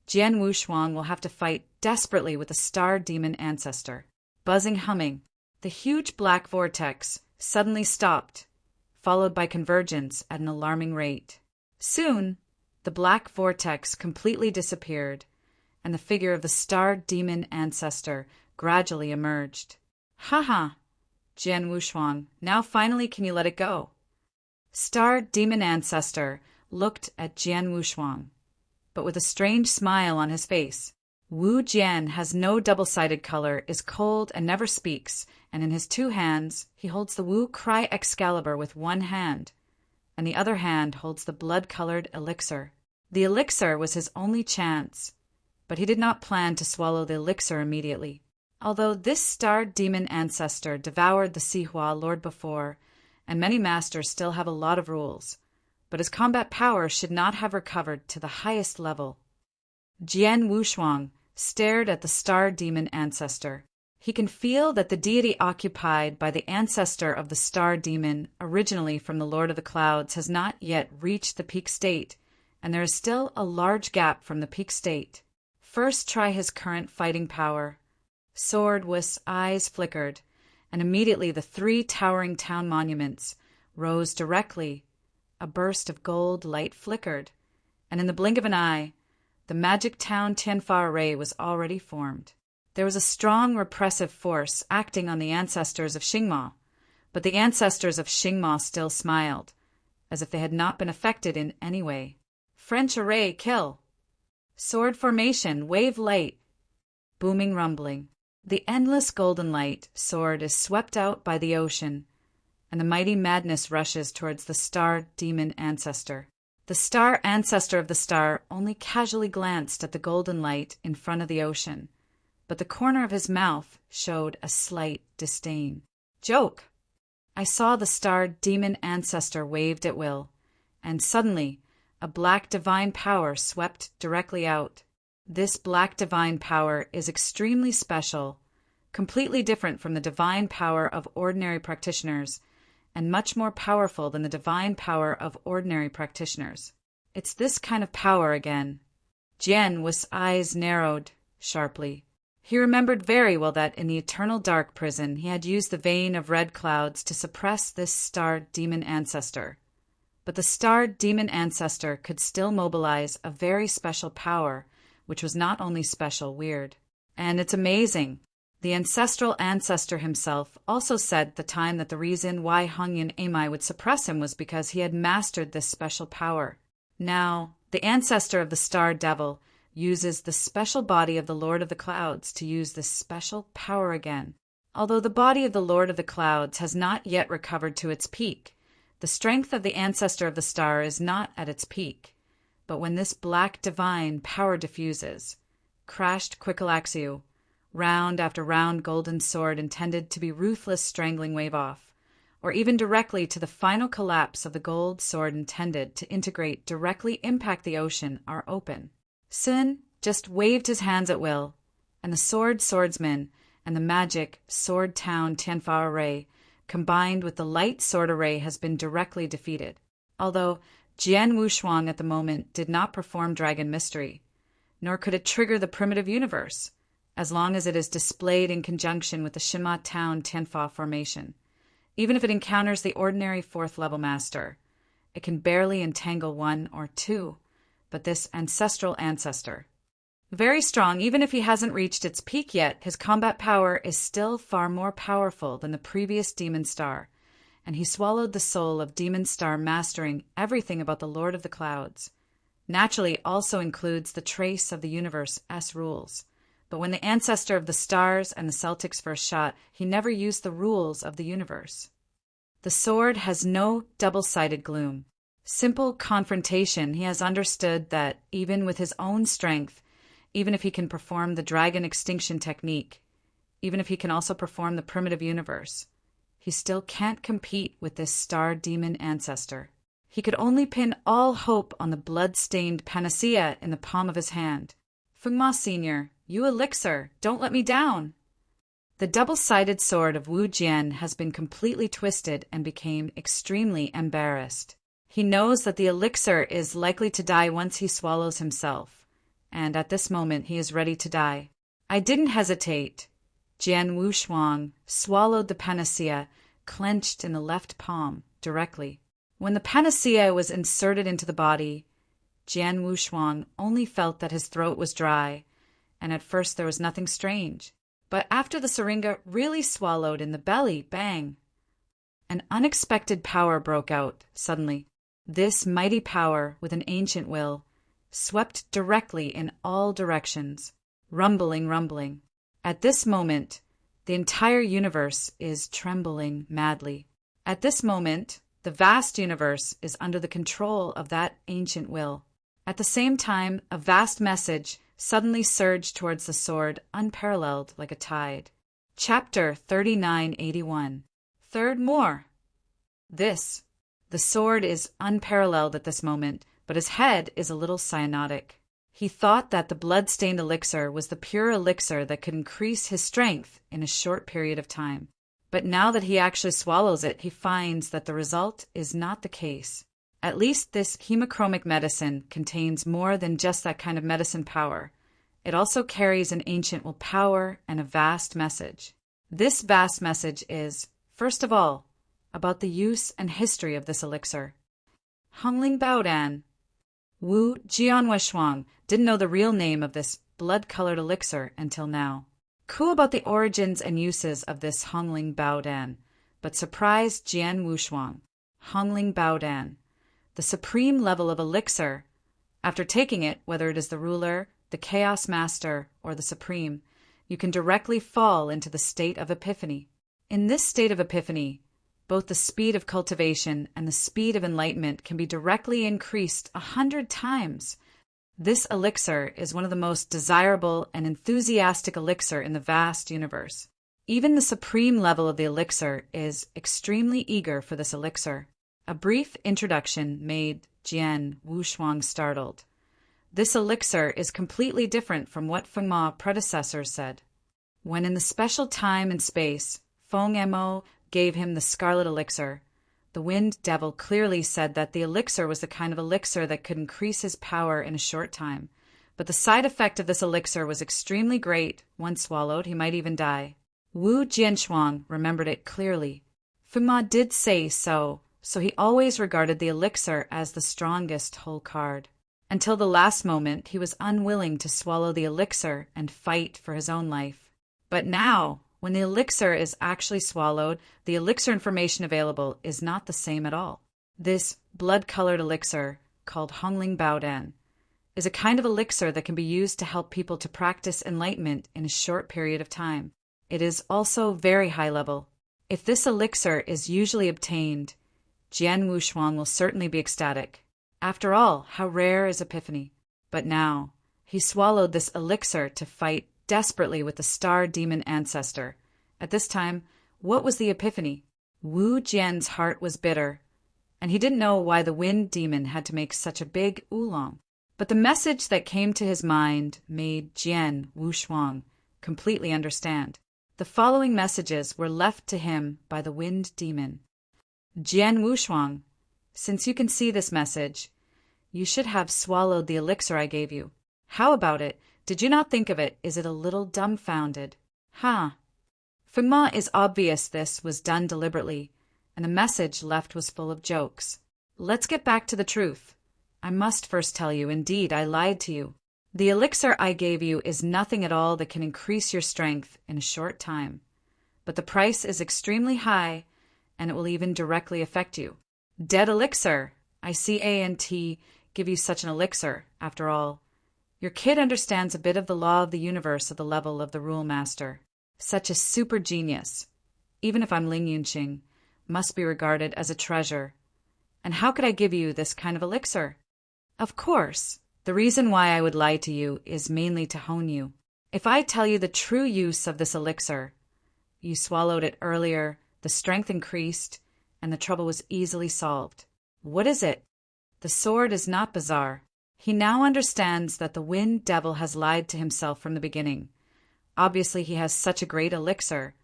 Jian Wushuang will have to fight desperately with the Star Demon Ancestor. Buzzing humming, the huge black vortex suddenly stopped, followed by convergence at an alarming rate. Soon, the black vortex completely disappeared, and the figure of the Star Demon Ancestor gradually emerged. Ha! Jian Wushuang, now finally can you let it go? Star Demon Ancestor looked at Jian Wushuang, but with a strange smile on his face. Wu Jian has no double-sided color, is cold and never speaks, and in his 2 hands he holds the Wu Cry Excalibur with one hand, and the other hand holds the blood-colored elixir. The elixir was his only chance, but he did not plan to swallow the elixir immediately. Although this star demon ancestor devoured the Sihua Lord before, and many masters still have a lot of rules, but his combat power should not have recovered to the highest level. Jian Wushuang stared at the star demon ancestor. He can feel that the deity occupied by the ancestor of the star demon, originally from the Lord of the Clouds, has not yet reached the peak state, and there is still a large gap from the peak state. First try his current fighting power. Sword Wu's eyes flickered, and immediately the 3 towering town monuments rose directly. A burst of gold light flickered, and in the blink of an eye, the magic town Tianfa array was already formed. There was a strong repressive force acting on the ancestors of Xingma, but the ancestors of Xingma still smiled, as if they had not been affected in any way. French array, kill! Sword formation, wave light! Booming rumbling. The endless golden light sword is swept out by the ocean, and the mighty madness rushes towards the star demon ancestor. The star ancestor of the star only casually glanced at the golden light in front of the ocean, but the corner of his mouth showed a slight disdain. Joke! I saw the star demon ancestor waved at will, and suddenly a black divine power swept directly out. This black divine power is extremely special, completely different from the divine power of ordinary practitioners, and much more powerful than the divine power of ordinary practitioners. It's this kind of power again. Jian Wu's eyes narrowed sharply. He remembered very well that in the eternal dark prison he had used the vein of red clouds to suppress this star demon ancestor. But the star demon ancestor could still mobilize a very special power, which was not only special, weird. And it's amazing. The ancestral ancestor himself also said at the time that the reason why Hongyan Amai would suppress him was because he had mastered this special power. Now, the ancestor of the star devil uses the special body of the Lord of the Clouds to use this special power again. Although the body of the Lord of the Clouds has not yet recovered to its peak, the strength of the ancestor of the star is not at its peak. But when this black divine power diffuses, crashed Quickalaxiu, round after round golden sword intended to be ruthless strangling wave off, or even directly to the final collapse of the gold sword intended to integrate directly impact the ocean are open. Sun just waved his hands at will, and the swordsman and the magic sword town Tianfa array combined with the light sword array has been directly defeated. Although Jian Wushuang at the moment did not perform Dragon Mystery, nor could it trigger the primitive universe, as long as it is displayed in conjunction with the Shinma Town Tianfa formation. Even if it encounters the ordinary 4th level master, it can barely entangle 1 or 2, but this ancestral ancestor. Very strong, even if he hasn't reached its peak yet, his combat power is still far more powerful than the previous Demon Star, and he swallowed the soul of Demon Star mastering everything about the Lord of the Clouds. Naturally also includes the trace of the universe S rules. But when the ancestor of the stars and the Celtics first shot, he never used the rules of the universe. The sword has no double-sided gloom. Simple confrontation, he has understood that even with his own strength, even if he can perform the dragon extinction technique, even if he can also perform the primitive universe, he still can't compete with this star demon ancestor. He could only pin all hope on the blood-stained panacea in the palm of his hand. Fengma Sr., you elixir, don't let me down. The double-sided sword of Wu Jian has been completely twisted and became extremely embarrassed. He knows that the elixir is likely to die once he swallows himself, and at this moment he is ready to die. I didn't hesitate. Jian Wushuang swallowed the panacea, clenched in the left palm, directly. When the panacea was inserted into the body, Jian Wushuang only felt that his throat was dry, and at first there was nothing strange. But after the syringa really swallowed in the belly, bang! An unexpected power broke out suddenly. This mighty power, with an ancient will, swept directly in all directions. rumbling, rumbling. At this moment, the entire universe is trembling madly. At this moment, the vast universe is under the control of that ancient will. At the same time, a vast message suddenly surged towards the sword, unparalleled like a tide. Chapter 3981. Third more. The sword is unparalleled at this moment, but his head is a little cyanotic. He thought that the blood-stained elixir was the pure elixir that could increase his strength in a short period of time. But now that he actually swallows it, he finds that the result is not the case. At least this hemochromic medicine contains more than just that kind of medicine power. It also carries an ancient will power and a vast message. This vast message is, first of all, about the use and history of this elixir. Hongling Baodan. Wu Jianwushuang didn't know the real name of this blood-colored elixir until now. Cool about the origins and uses of this Hongling Baodan, but surprised Jian Wushuang. Hongling Baodan, the supreme level of elixir. After taking it, whether it is the ruler, the chaos master, or the supreme, you can directly fall into the state of epiphany. In this state of epiphany, both the speed of cultivation and the speed of enlightenment can be directly increased 100 times. This elixir is one of the most desirable and enthusiastic elixir in the vast universe. Even the supreme level of the elixir is extremely eager for this elixir. A brief introduction made Jian Wushuang startled. This elixir is completely different from what Feng Ma's predecessors said. When in the special time and space, Feng Mo gave him the scarlet elixir, the Wind Devil clearly said that the elixir was the kind of elixir that could increase his power in a short time. But the side effect of this elixir was extremely great. Once swallowed, he might even die. Wu Jianshuang remembered it clearly. Feng Ma did say so he always regarded the elixir as the strongest whole card. Until the last moment, he was unwilling to swallow the elixir and fight for his own life. But now, when the elixir is actually swallowed, the elixir information available is not the same at all. This blood-colored elixir, called Hongling Baodan, is a kind of elixir that can be used to help people to practice enlightenment in a short period of time. It is also very high level. If this elixir is usually obtained, Jian Wushuang will certainly be ecstatic. After all, how rare is epiphany? But now, he swallowed this elixir to fight desperately with the star demon ancestor. At this time, what was the epiphany? Wu Jian's heart was bitter, and he didn't know why the wind demon had to make such a big oolong. But the message that came to his mind made Jian Wushuang completely understand. The following messages were left to him by the wind demon. Jian Wushuang, since you can see this message, you should have swallowed the elixir I gave you. How about it? Did you not think of it? Is it a little dumbfounded? For Ma, is obvious this was done deliberately, and the message left was full of jokes. Let's get back to the truth. I must first tell you, indeed, I lied to you. The elixir I gave you is nothing at all that can increase your strength in a short time. But the price is extremely high, and it will even directly affect you. Dead elixir! I see A&T give you such an elixir, after all. Your kid understands a bit of the law of the universe at the level of the rule master. Such a super genius, even if I'm Ling Yunqing, must be regarded as a treasure. And how could I give you this kind of elixir? Of course, the reason why I would lie to you is mainly to hone you. If I tell you the true use of this elixir, you swallowed it earlier, the strength increased, and the trouble was easily solved. What is it? The sword is not bizarre. He now understands that the Wind Devil has lied to himself from the beginning. Obviously he has such a great elixir,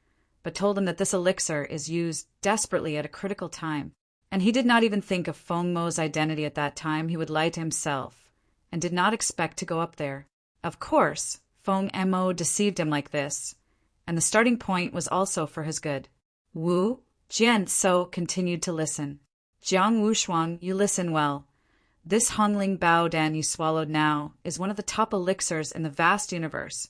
but told him that this elixir is used desperately at a critical time. And he did not even think of Feng Mo's identity at that time. He would lie to himself, and did not expect to go up there. Of course, Feng Mo deceived him like this, and the starting point was also for his good. Wu Jianso continued to listen. Jiang Wushuang, you listen well. This Hongling Baodan you swallowed now is one of the top elixirs in the vast universe,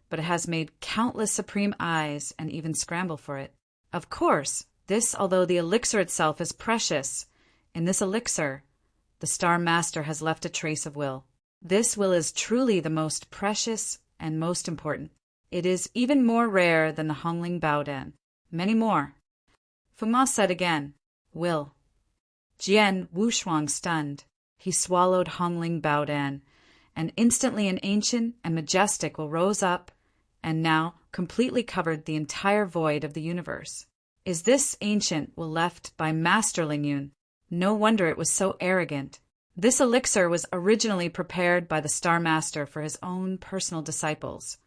but it has made countless supreme eyes and even scramble for it. Of course, this, although the elixir itself is precious, in this elixir, the Star Master has left a trace of will. This will is truly the most precious and most important, it is even more rare than the Hongling Baodan. Many more. Fu Ma said again, will. Jian Wushuang stunned. He swallowed Hongling Baodan, and instantly an ancient and majestic will rose up and now completely covered the entire void of the universe. Is this ancient will left by Master Lingyun? No wonder it was so arrogant. This elixir was originally prepared by the Star Master for his own personal disciples.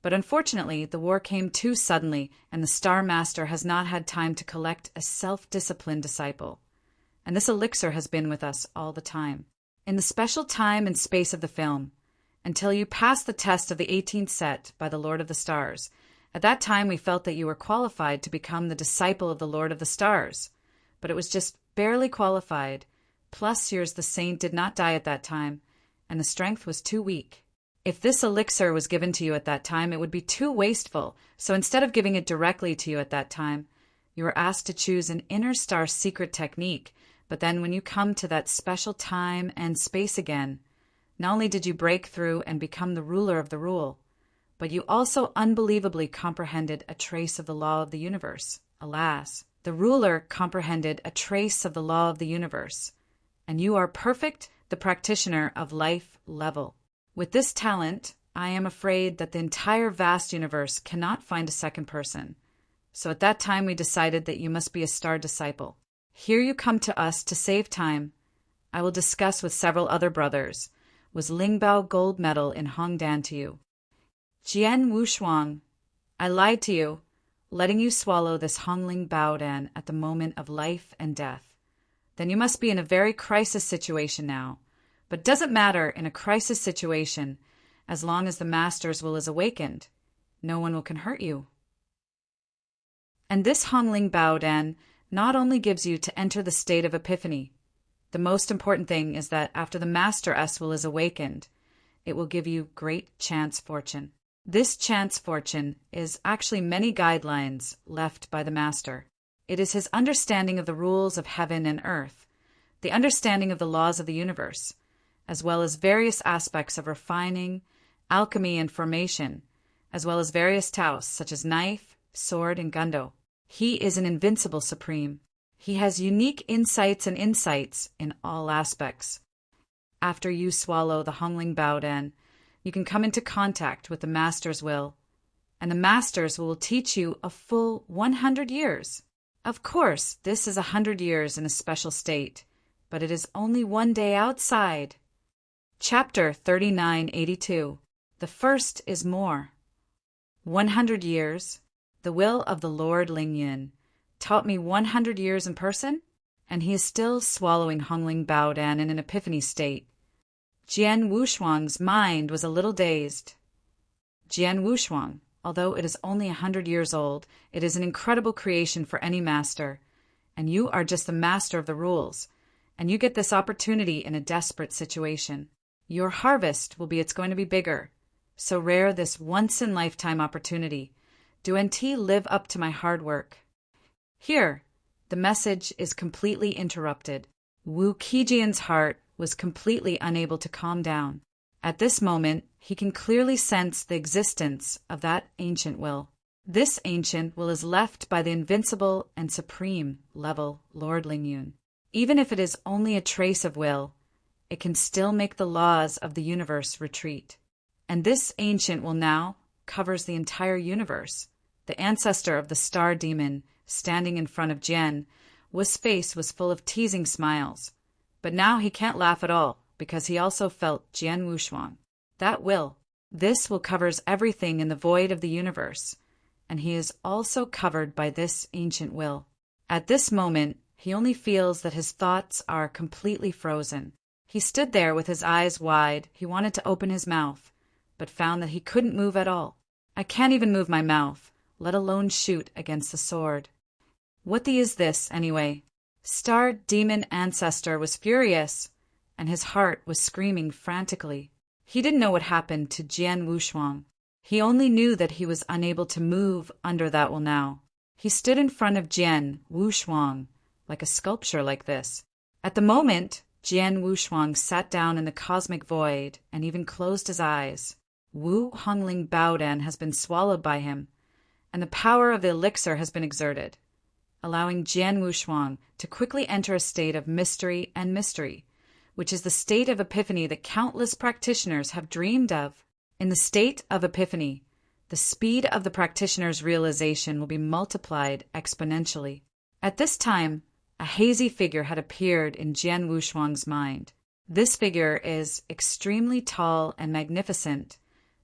But unfortunately, the war came too suddenly, and the Star Master has not had time to collect a self-disciplined disciple. And this elixir has been with us all the time. In the special time and space of the film, until you passed the test of the 18th set by the Lord of the Stars, at that time we felt that you were qualified to become the disciple of the Lord of the Stars. But it was just barely qualified. Plus years the saint did not die at that time, and the strength was too weak. If this elixir was given to you at that time, it would be too wasteful, so instead of giving it directly to you at that time, you were asked to choose an inner star secret technique. But then when you come to that special time and space again, not only did you break through and become the ruler of the rule, but you also unbelievably comprehended a trace of the law of the universe. Alas, the ruler comprehended a trace of the law of the universe, and you are perfect, the practitioner of life level. With this talent, I am afraid that the entire vast universe cannot find a second person. So at that time we decided that you must be a star disciple. Here you come to us to save time. I will discuss with several other brothers. Was Lingbao gold medal in Hongdan to you? Jian Wushuang, I lied to you, letting you swallow this Hongling Baodan at the moment of life and death. Then you must be in a very crisis situation now. But doesn't matter in a crisis situation, as long as the Master's will is awakened. No one can hurt you. And this Hongling Baodan not only gives you to enter the state of epiphany. The most important thing is that after the Master S will is awakened, it will give you great chance fortune. This chance fortune is actually many guidelines left by the Master. It is his understanding of the rules of heaven and earth, the understanding of the laws of the universe, as well as various aspects of refining, alchemy, and formation, as well as various taos such as knife, sword, and gundo. He is an invincible supreme. He has unique insights and insights in all aspects. After you swallow the Hongling Baodan, you can come into contact with the Master's will, and the Master's will teach you a full 100 years. Of course, this is 100 years in a special state, but it is only one day outside. Chapter 3982. The first is more. 100 years. The will of the Lord Lingyun taught me 100 years in person, and he is still swallowing Hongling Baodan in an epiphany state. Jian Wushuang's mind was a little dazed. Jian Wushuang, although it is only 100 years old, it is an incredible creation for any master, and you are just the master of the rules, and you get this opportunity in a desperate situation. Your harvest will be it's going to be bigger. So rare this once-in-lifetime opportunity. Do NT live up to my hard work? Here, the message is completely interrupted. Wu Kejian's heart was completely unable to calm down. At this moment, he can clearly sense the existence of that ancient will. This ancient will is left by the invincible and supreme level Lord Lingyun. Even if it is only a trace of will, it can still make the laws of the universe retreat. And this ancient will now covers the entire universe. The ancestor of the star demon, standing in front of Jian, his face was full of teasing smiles. But now he can't laugh at all, because he also felt Jian Wushuang. That will. This will covers everything in the void of the universe, and he is also covered by this ancient will. At this moment, he only feels that his thoughts are completely frozen. He stood there with his eyes wide. He wanted to open his mouth, but found that he couldn't move at all. I can't even move my mouth, let alone shoot against the sword. What is this, anyway? Star demon ancestor was furious, and his heart was screaming frantically. He didn't know what happened to Jian Wushuang. He only knew that he was unable to move under that will now. He stood in front of Jian Wushuang, like a sculpture like this. At the moment, Jian Wushuang sat down in the cosmic void and even closed his eyes. Wu Hongling Baodan has been swallowed by him, and the power of the elixir has been exerted, allowing Jian Wushuang to quickly enter a state of mystery and mystery, which is the state of epiphany that countless practitioners have dreamed of. In the state of epiphany, the speed of the practitioner's realization will be multiplied exponentially. At this time, a hazy figure had appeared in Jian Wushuang's mind. This figure is extremely tall and magnificent,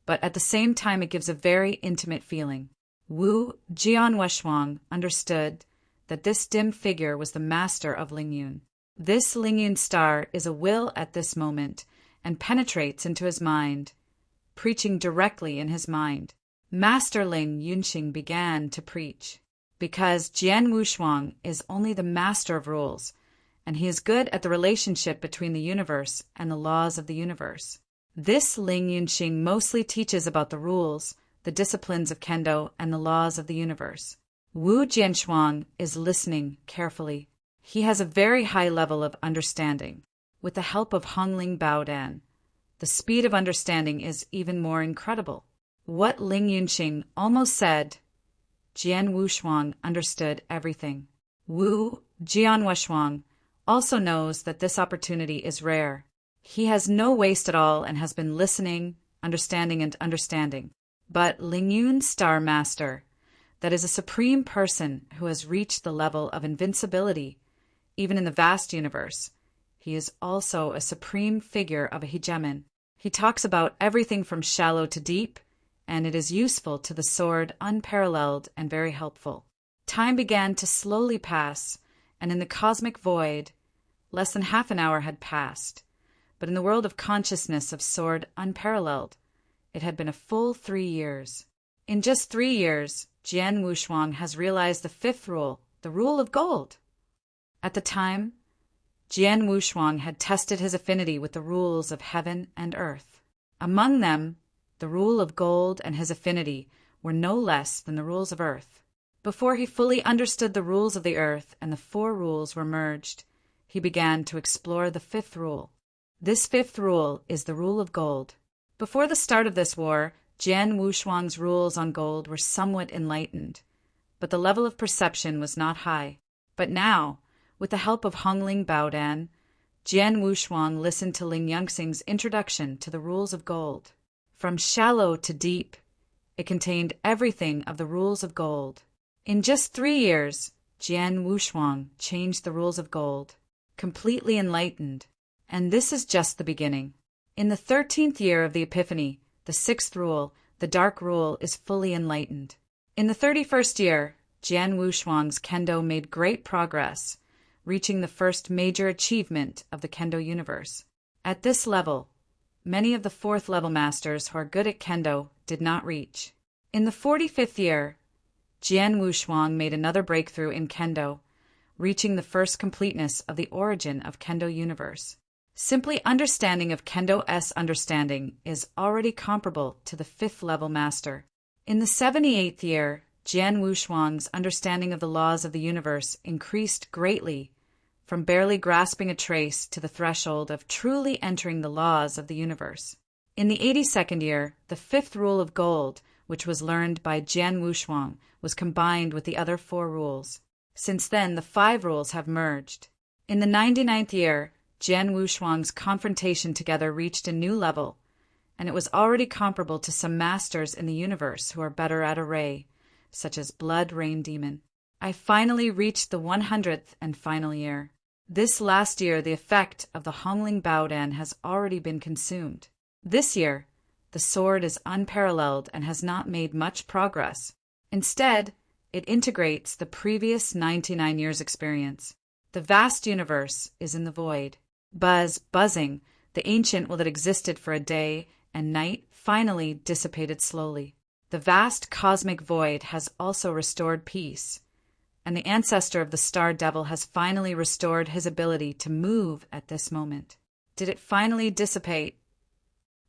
but at the same time it gives a very intimate feeling. Wu Jianwushuang understood that this dim figure was the master of Lingyun. This Lingyun star is a will at this moment and penetrates into his mind, preaching directly in his mind. Master Ling Yunxing began to preach. Because Jian Wushuang is only the master of rules, and he is good at the relationship between the universe and the laws of the universe. This Ling Yunxing mostly teaches about the rules, the disciplines of Kendo, and the laws of the universe. Wu Jianshuang is listening carefully. He has a very high level of understanding. With the help of Hongling Baodan, the speed of understanding is even more incredible. What Ling Yunxing almost said, Jian Wushuang understood everything. Wu Jianwushuang also knows that this opportunity is rare. He has no waste at all and has been listening, understanding, and understanding. But Lingyun Star Master, that is a supreme person who has reached the level of invincibility, even in the vast universe. He is also a supreme figure of a hegemon. He talks about everything from shallow to deep, and it is useful to the sword, unparalleled and very helpful. Time began to slowly pass, and in the cosmic void, less than half an hour had passed. But in the world of consciousness of sword unparalleled, it had been a full 3 years. In just 3 years, Jian Wushuang has realized the fifth rule, the rule of gold. At the time, Jian Wushuang had tested his affinity with the rules of heaven and earth. Among them, the rule of gold and his affinity were no less than the rules of earth. Before he fully understood the rules of the earth and the 4 rules were merged, he began to explore the 5th rule. This 5th rule is the rule of gold. Before the start of this war, Jian Wushuang's rules on gold were somewhat enlightened, but the level of perception was not high. But now, with the help of Hongling Baodan, Jian Wushuang listened to Ling Yunxing's introduction to the rules of gold. From shallow to deep, it contained everything of the rules of gold. In just 3 years, Jian Wushuang changed the rules of gold, completely enlightened, and this is just the beginning. In the 13th year of the Epiphany, the 6th rule, the dark rule, is fully enlightened. In the 31st year, Jian Wushuang's Kendo made great progress, reaching the first major achievement of the Kendo universe. At this level, many of the 4th level masters who are good at Kendo did not reach. In the 45th year, Jian Wushuang made another breakthrough in Kendo, reaching the first completeness of the origin of Kendo universe. Simply understanding of Kendo-S understanding is already comparable to the 5th level master. In the 78th year, Jian Wushuang's understanding of the laws of the universe increased greatly, from barely grasping a trace to the threshold of truly entering the laws of the universe. In the 82nd year, the 5th rule of gold, which was learned by Jian Wushuang, was combined with the other 4 rules. Since then, the 5 rules have merged. In the 99th year, Jian Wushuang's confrontation together reached a new level, and it was already comparable to some masters in the universe who are better at array, such as Blood Rain Demon. I finally reached the 100th and final year. This last year, the effect of the Hongling Baodan has already been consumed. This year, the sword is unparalleled and has not made much progress. Instead, it integrates the previous 99 years' experience. The vast universe is in the void. Buzzing, the ancient will that existed for a day and night finally dissipated slowly. The vast cosmic void has also restored peace, and the ancestor of the Star Devil has finally restored his ability to move at this moment. Did it finally dissipate?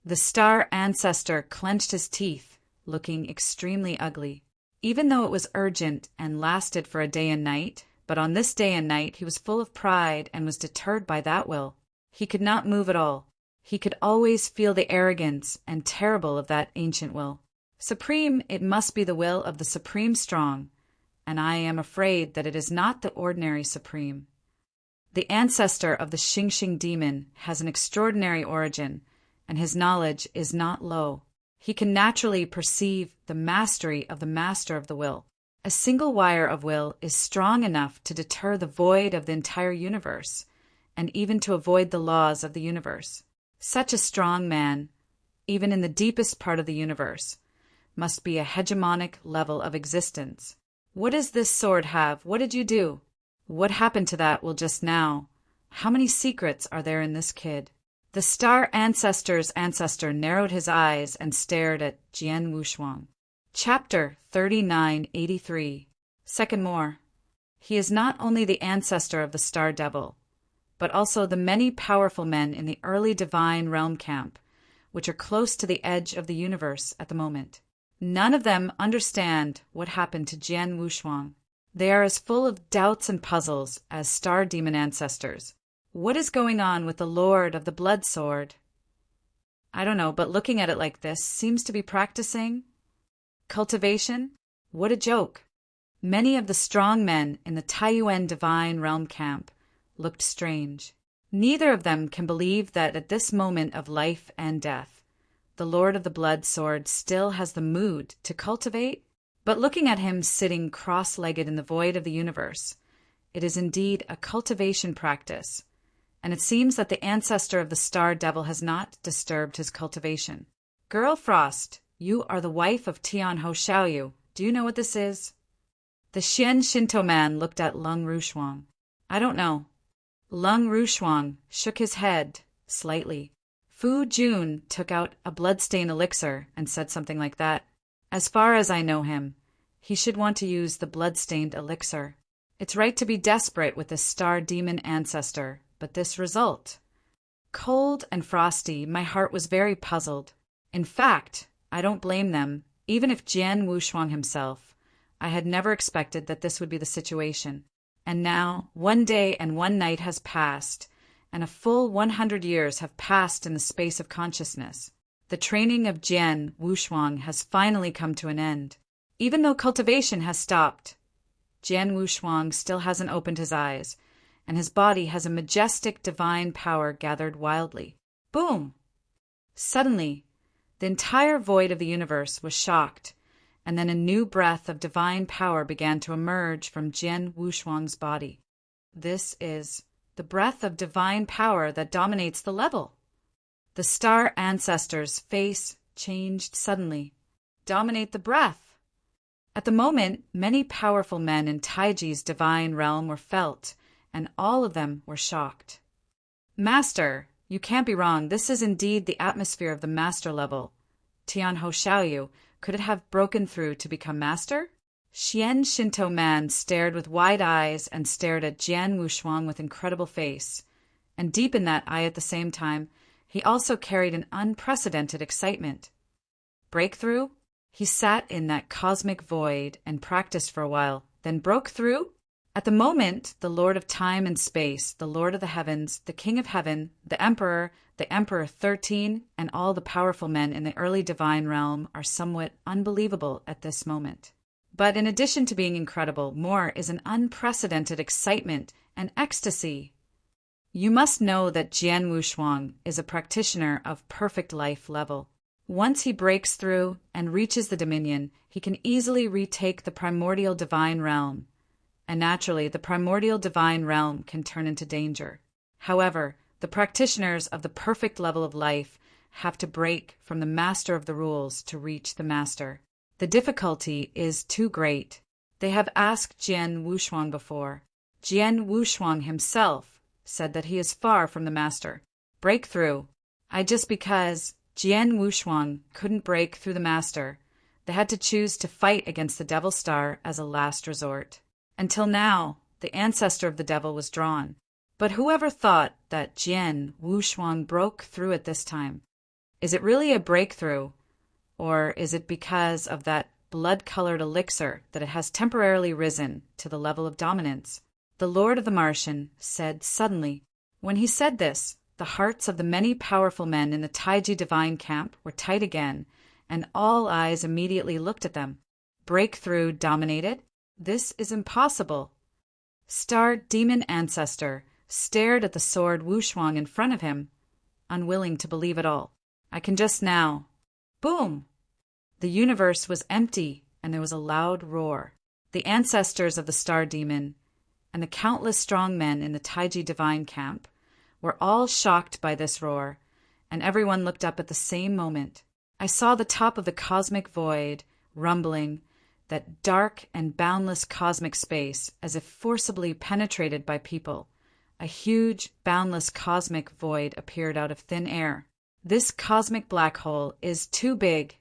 The Star Ancestor clenched his teeth, looking extremely ugly. Even though it was urgent and lasted for a day and night, but on this day and night he was full of pride and was deterred by that will. He could not move at all. He could always feel the arrogance and terrible of that ancient will. Supreme, it must be the will of the Supreme Strong, and I am afraid that it is not the ordinary Supreme. The ancestor of the Xingxing demon has an extraordinary origin, and his knowledge is not low. He can naturally perceive the mastery of the master of the will. A single wire of will is strong enough to deter the void of the entire universe, and even to avoid the laws of the universe. Such a strong man, even in the deepest part of the universe, must be a hegemonic level of existence. What does this sword have? What did you do? What happened to that will just now? How many secrets are there in this kid? The star ancestor's ancestor narrowed his eyes and stared at Jian Wushuang. Chapter 3983. Second more. He is not only the ancestor of the star devil, but also the many powerful men in the early divine realm camp, which are close to the edge of the universe at the moment. None of them understand what happened to Jian Wushuang. They are as full of doubts and puzzles as star demon ancestors. What is going on with the Lord of the Blood Sword? I don't know, but looking at it like this seems to be practicing cultivation. What a joke. Many of the strong men in the Taiyuan divine realm camp looked strange. Neither of them can believe that at this moment of life and death, the Lord of the Blood Sword still has the mood to cultivate. But looking at him sitting cross-legged in the void of the universe, it is indeed a cultivation practice, and it seems that the ancestor of the star devil has not disturbed his cultivation. Girl Frost, you are the wife of Tian Ho Xiaoyu. Do you know what this is? The Xian Shinto man looked at Lung Rushuang. I don't know. Lung Rushuang shook his head slightly. Fu Jun took out a bloodstain elixir and said something like that. As far as I know him, he should want to use the blood-stained elixir. It's right to be desperate with this star demon ancestor, but this result. Cold and frosty, my heart was very puzzled. In fact, I don't blame them. Even if Jian Wushuang himself, I had never expected that this would be the situation. And now, 1 day and 1 night has passed, and a full 100 years have passed in the space of consciousness. The training of Jian Wushuang has finally come to an end. Even though cultivation has stopped, Jian Wushuang still hasn't opened his eyes, and his body has a majestic divine power gathered wildly. Boom! Suddenly, the entire void of the universe was shocked, and then a new breath of divine power began to emerge from Jian Wushuang's body. This is the breath of divine power that dominates the level. The star ancestor's face changed suddenly. Dominate the breath. At the moment, many powerful men in Taiji's divine realm were felt, and all of them were shocked. Master, you can't be wrong. This is indeed the atmosphere of the master level. Tian Ho Xiaoyu, could it have broken through to become master? Xian Shinto man stared with wide eyes and stared at Jian Wushuang with incredible face. And deep in that eye at the same time, he also carried an unprecedented excitement. Breakthrough? He sat in that cosmic void and practiced for a while, then broke through? At the moment, the Lord of Time and Space, the Lord of the Heavens, the King of Heaven, the Emperor 13, and all the powerful men in the early divine realm are somewhat unbelievable at this moment. But in addition to being incredible, more is an unprecedented excitement and ecstasy. You must know that Jian Wushuang is a practitioner of perfect life level. Once he breaks through and reaches the dominion, he can easily retake the primordial divine realm. And naturally, the primordial divine realm can turn into danger. However, the practitioners of the perfect level of life have to break from the master of the rules to reach the master. The difficulty is too great. They have asked Jian Wushuang before. Jian Wushuang himself said that he is far from the master. Breakthrough. Because Jian Wushuang couldn't break through the master, they had to choose to fight against the Devil Star as a last resort. Until now, the ancestor of the devil was drawn. But whoever thought that Jian Wushuang broke through at this time? Is it really a breakthrough? Or is it because of that blood-colored elixir that it has temporarily risen to the level of dominance? The Lord of the Martian said suddenly. When he said this, The hearts of the many powerful men in the Taiji divine camp were tight again, and all eyes immediately looked at them. Breakthrough dominated? This is impossible. Star Demon Ancestor stared at the sword Wushuang in front of him, unwilling to believe it all. I can just now. Boom! The universe was empty, and there was a loud roar. The ancestors of the Star Demon and the countless strong men in the Taiji divine camp were all shocked by this roar, and everyone looked up at the same moment. I saw the top of the cosmic void rumbling, that dark and boundless cosmic space as if forcibly penetrated by people. A huge, boundless cosmic void appeared out of thin air. This cosmic black hole is too big,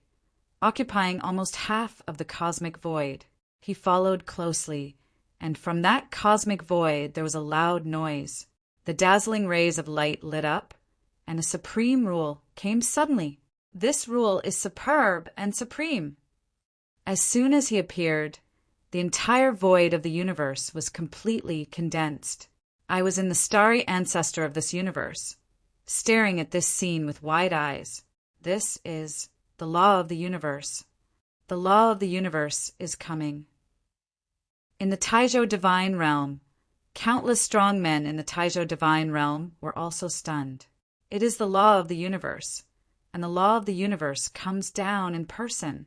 occupying almost half of the cosmic void. He followed closely, and from that cosmic void there was a loud noise. The dazzling rays of light lit up, and a supreme rule came suddenly. This rule is superb and supreme. As soon as he appeared, the entire void of the universe was completely condensed. I was in the starry ancestor of this universe, staring at this scene with wide eyes. This is the law of the universe. The law of the universe is coming. In the Taizhou divine realm, countless strong men in the Taizhou divine realm were also stunned. It is the law of the universe, and the law of the universe comes down in person.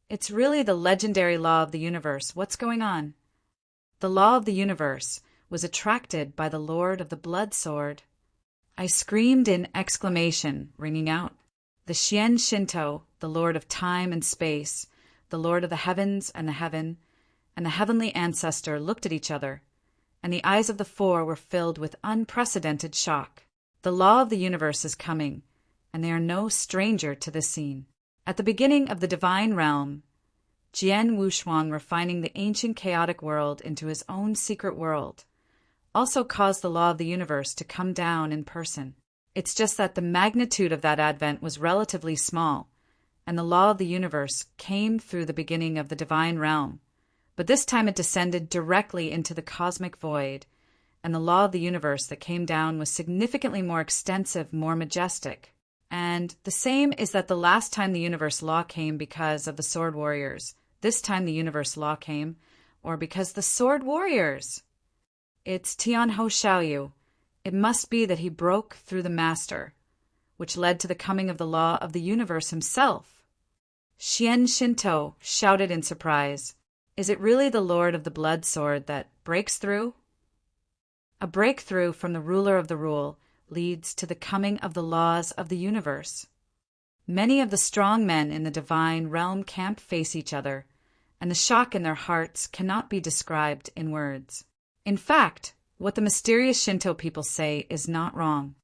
It's really the legendary law of the universe. What's going on? The law of the universe was attracted by the Lord of the Blood Sword. I screamed in exclamation, ringing out. The Xian Shinto, the Lord of time and space, the Lord of the heavens and the heaven, and the heavenly ancestor looked at each other, and the eyes of the four were filled with unprecedented shock. The law of the universe is coming, and they are no stranger to this scene. At the beginning of the divine realm, Jian Wushuang, refining the ancient chaotic world into his own secret world, also caused the law of the universe to come down in person. It's just that the magnitude of that advent was relatively small, and the law of the universe came through the beginning of the divine realm, but this time it descended directly into the cosmic void, and the law of the universe that came down was significantly more extensive, more majestic. And the same is that the last time the universe law came because of the sword warriors, this time the universe law came, or because the sword warriors. It's Tian Ho Xiaoyu. It must be that he broke through the master, which led to the coming of the law of the universe himself. Xian Shinto shouted in surprise. Is it really the Lord of the Blood Sword that breaks through? A breakthrough from the ruler of the rule leads to the coming of the laws of the universe. Many of the strong men in the divine realm camp face each other, and the shock in their hearts cannot be described in words. In fact, what the mysterious Shinto people say is not wrong,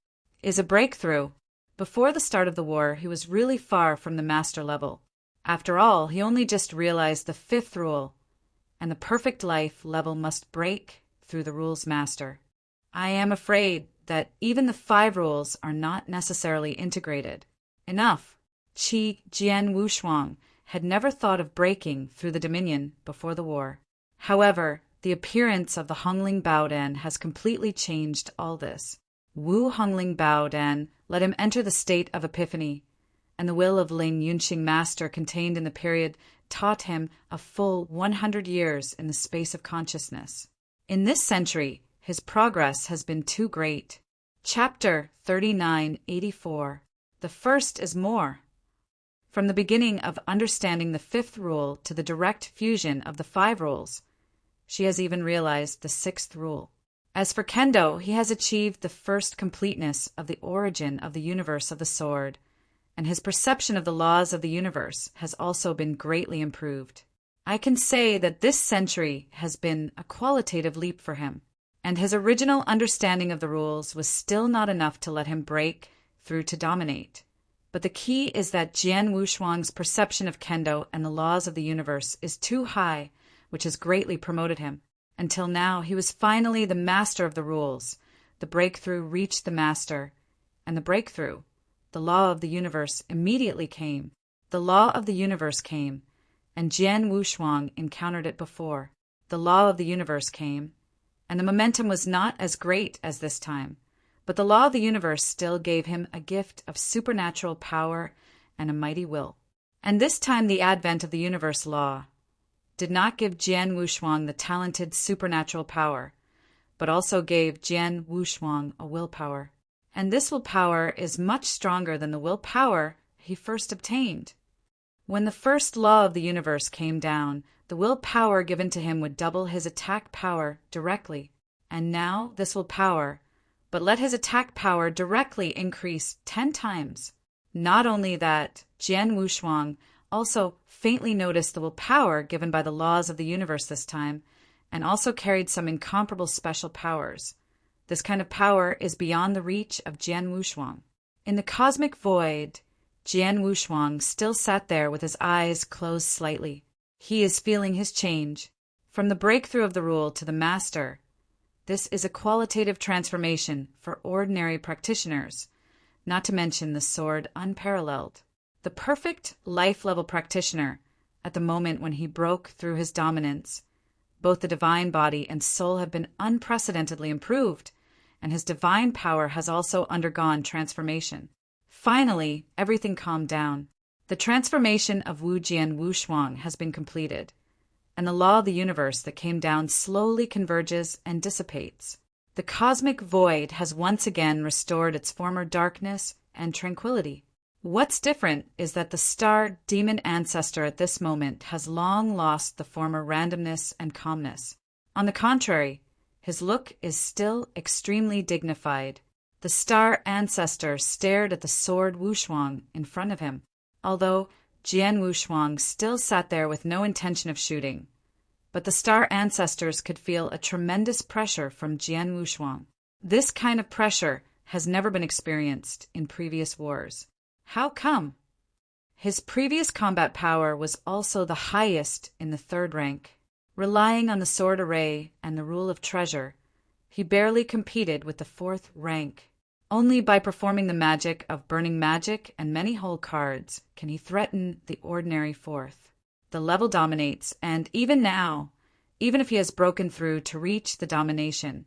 is a breakthrough. Before the start of the war, he was really far from the master level. After all, he only just realized the fifth rule, and the perfect life level must break through the rule's master. I am afraid that even the 5 rules are not necessarily integrated. Enough. Qi Jian Wushuang had never thought of breaking through the Dominion before the war. However, the appearance of the Hongling Baodan has completely changed all this. Wu Hongling Baodan let him enter the state of epiphany, and the will of Ling Yunqing Master contained in the period taught him a full 100 years in the space of consciousness. In this century, his progress has been too great. Chapter 3984. The first is more. From the beginning of understanding the 5th rule to the direct fusion of the 5 rules, she has even realized the 6th rule. As for Kendo, he has achieved the first completeness of the origin of the universe of the sword, and his perception of the laws of the universe has also been greatly improved. I can say that this century has been a qualitative leap for him, and his original understanding of the rules was still not enough to let him break through to dominate. But the key is that Jian Wushuang's perception of Kendo and the laws of the universe is too high, which has greatly promoted him. Until now, he was finally the master of the rules. The breakthrough reached the master, and the breakthrough, the law of the universe, immediately came. The law of the universe came, and Jian Wushuang encountered it before. The law of the universe came, and the momentum was not as great as this time, But the law of the universe still gave him a gift of supernatural power and a mighty will. And this time the advent of the universe law did not give Jian Wushuang the talented supernatural power, but also gave Jian Wushuang a willpower. And this willpower is much stronger than the willpower he first obtained. When the first law of the universe came down, the willpower given to him would double his attack power directly. And now this willpower, but let his attack power directly increase 10 times. Not only that, Jian Wushuang also faintly noticed the willpower given by the laws of the universe this time, and also carried some incomparable special powers. This kind of power is beyond the reach of Jian Wushuang. In the cosmic void, Jian Wushuang still sat there with his eyes closed slightly. He is feeling his change. From the breakthrough of the rule to the master, this is a qualitative transformation for ordinary practitioners, not to mention the sword unparalleled. The perfect life-level practitioner, at the moment when he broke through his dominance, both the divine body and soul have been unprecedentedly improved, and his divine power has also undergone transformation. Finally, everything calmed down. The transformation of Wu Jian Wushuang has been completed, and the law of the universe that came down slowly converges and dissipates. The cosmic void has once again restored its former darkness and tranquility. What's different is that the star demon ancestor at this moment has long lost the former randomness and calmness. On the contrary, his look is still extremely dignified. The star ancestor stared at the sword Wushuang in front of him, although Jian Wushuang still sat there with no intention of shooting. But the star ancestors could feel a tremendous pressure from Jian Wushuang. This kind of pressure has never been experienced in previous wars. How come? His previous combat power was also the highest in the 3rd rank. Relying on the sword array and the rule of treasure, he barely competed with the 4th rank. Only by performing the magic of burning magic and many whole cards can he threaten the ordinary 4th. The level dominates, and even now, even if he has broken through to reach the domination,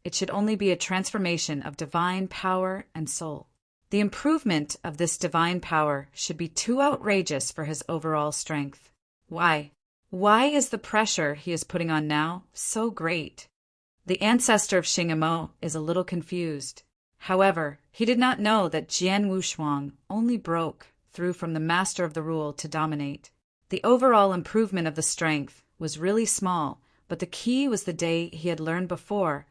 it should only be a transformation of divine power and soul. The improvement of this divine power should be too outrageous for his overall strength. Why? Why is the pressure he is putting on now so great? The ancestor of Xingamo is a little confused. However, he did not know that Jian Wushuang only broke through from the master of the rule to dominate. The overall improvement of the strength was really small, but the key was the day he had learned before,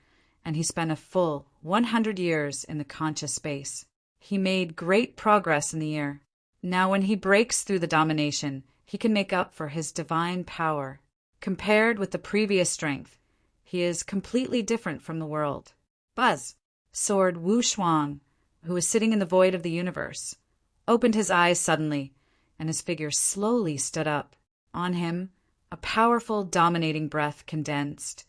and he spent a full 100 years in the conscious space. He made great progress in the year. Now when he breaks through the domination, he can make up for his divine power. Compared with the previous strength, he is completely different from the world. Buzz, sword Wushuang, who was sitting in the void of the universe, opened his eyes suddenly, and his figure slowly stood up. On him, a powerful, dominating breath condensed,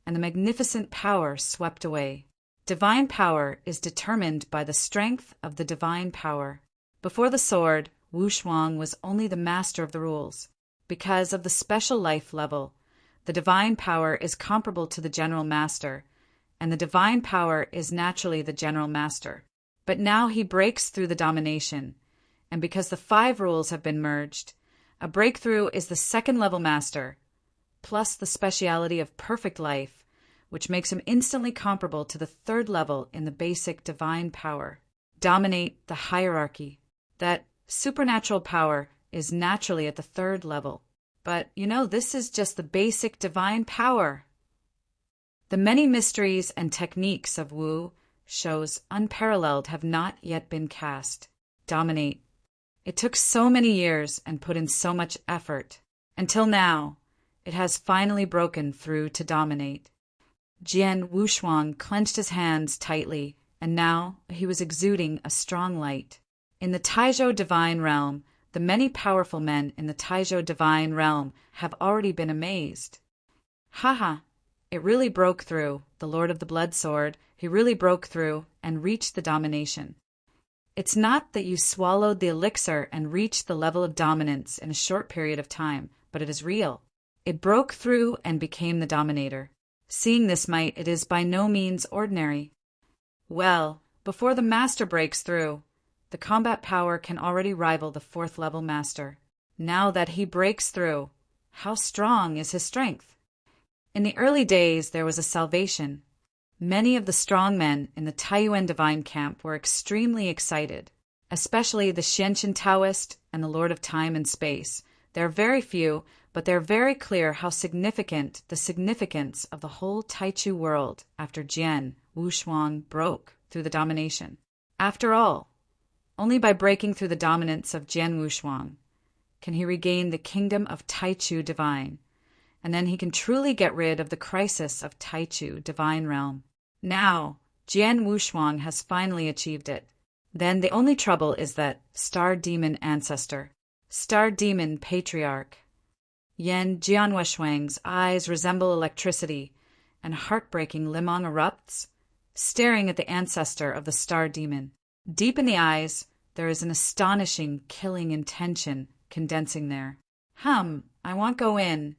and the magnificent power swept away. Divine power is determined by the strength of the divine power. Before the sword, Wushuang was only the master of the rules. Because of the special life level, the divine power is comparable to the general master, and the divine power is naturally the general master. But now he breaks through the domination, and because the 5 rules have been merged, a breakthrough is the 2nd level master, plus the speciality of perfect life, which makes him instantly comparable to the 3rd level in the basic divine power. Dominate the hierarchy. That supernatural power is naturally at the 3rd level. But, this is just the basic divine power. The many mysteries and techniques of Wu shows unparalleled have not yet been cast. Dominate. It took so many years and put in so much effort. Until now, it has finally broken through to dominate. Jian Wushuang clenched his hands tightly, and now he was exuding a strong light. In the Taizhou divine realm, the many powerful men in the Taizhou divine realm have already been amazed. Haha, it really broke through, the Lord of the Blood Sword, he really broke through and reached the domination. It's not that you swallowed the elixir and reached the level of dominance in a short period of time, but it is real. It broke through and became the dominator. Seeing this might, it is by no means ordinary. Well, before the master breaks through, the combat power can already rival the 4th level master. Now that he breaks through, how strong is his strength? In the early days, there was a salvation. Many of the strong men in the Taiyuan divine camp were extremely excited, especially the Xianqian Taoist and the Lord of Time and Space. They're very few, but they're very clear how significant the significance of the whole Taichu world after Jian Wushuang broke through the domination. After all, only by breaking through the dominance of Jian Wushuang can he regain the kingdom of Taichu divine, and then he can truly get rid of the crisis of Taichu divine realm. Now, Jian Wushuang has finally achieved it. Then the only trouble is that Star Demon Ancestor, Star Demon Patriarch. Yan Jianwushuang's eyes resemble electricity, and heartbreaking Limong erupts, staring at the ancestor of the Star Demon. Deep in the eyes, there is an astonishing, killing intention condensing there. I won't go in.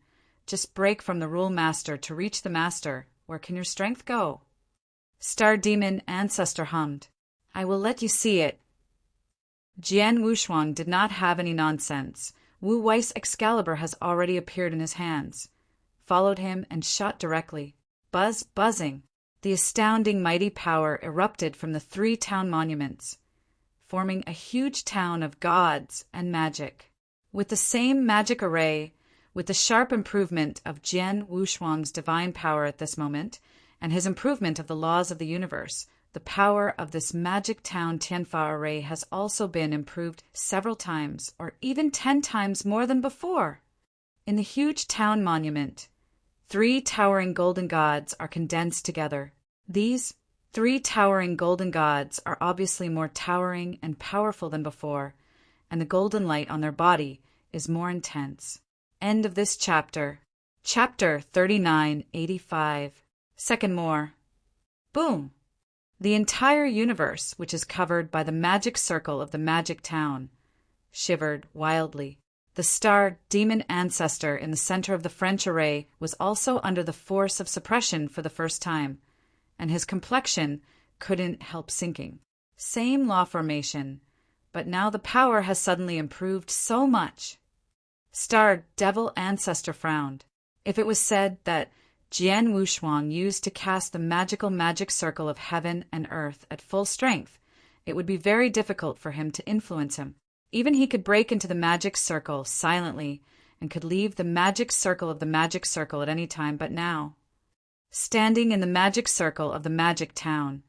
Just break from the rule master to reach the master. Where can your strength go? Star Demon Ancestor hummed. I will let you see it. Jian Wushuang did not have any nonsense. Wu Wei's Excalibur has already appeared in his hands, followed him and shot directly. Buzzing. The astounding mighty power erupted from the 3 town monuments, forming a huge town of gods and magic. With the same magic array, with the sharp improvement of Jian Wushuang's divine power at this moment, and his improvement of the laws of the universe, the power of this magic town Tianfa array has also been improved several times, or even 10 times more than before. In the huge town monument, 3 towering golden gods are condensed together. These 3 towering golden gods are obviously more towering and powerful than before, and the golden light on their body is more intense. End of this chapter. Chapter 3985. Second more. Boom! The entire universe, which is covered by the magic circle of the magic town, shivered wildly. The Star Demon Ancestor in the center of the French array was also under the force of suppression for the first time, and his complexion couldn't help sinking. Same law formation, but now the power has suddenly improved so much. Star Devil Ancestor frowned. If it was said that Jian Wushuang used to cast the magical magic circle of heaven and earth at full strength, it would be very difficult for him to influence him. Even he could break into the magic circle silently and could leave the magic circle of the magic circle at any time, but now, standing in the magic circle of the magic town,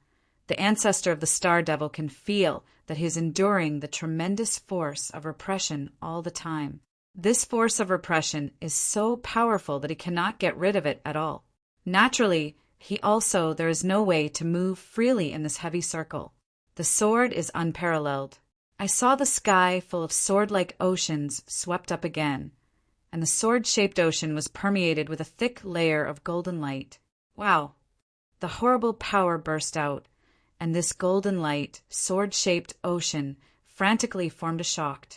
the ancestor of the Star Devil can feel that he is enduring the tremendous force of repression all the time. This force of repression is so powerful that he cannot get rid of it at all. Naturally, there is no way to move freely in this heavy circle. The sword is unparalleled. I saw the sky full of sword-like oceans swept up again, and the sword-shaped ocean was permeated with a thick layer of golden light. Wow! The horrible power burst out, and this golden light, sword-shaped ocean frantically formed a shock.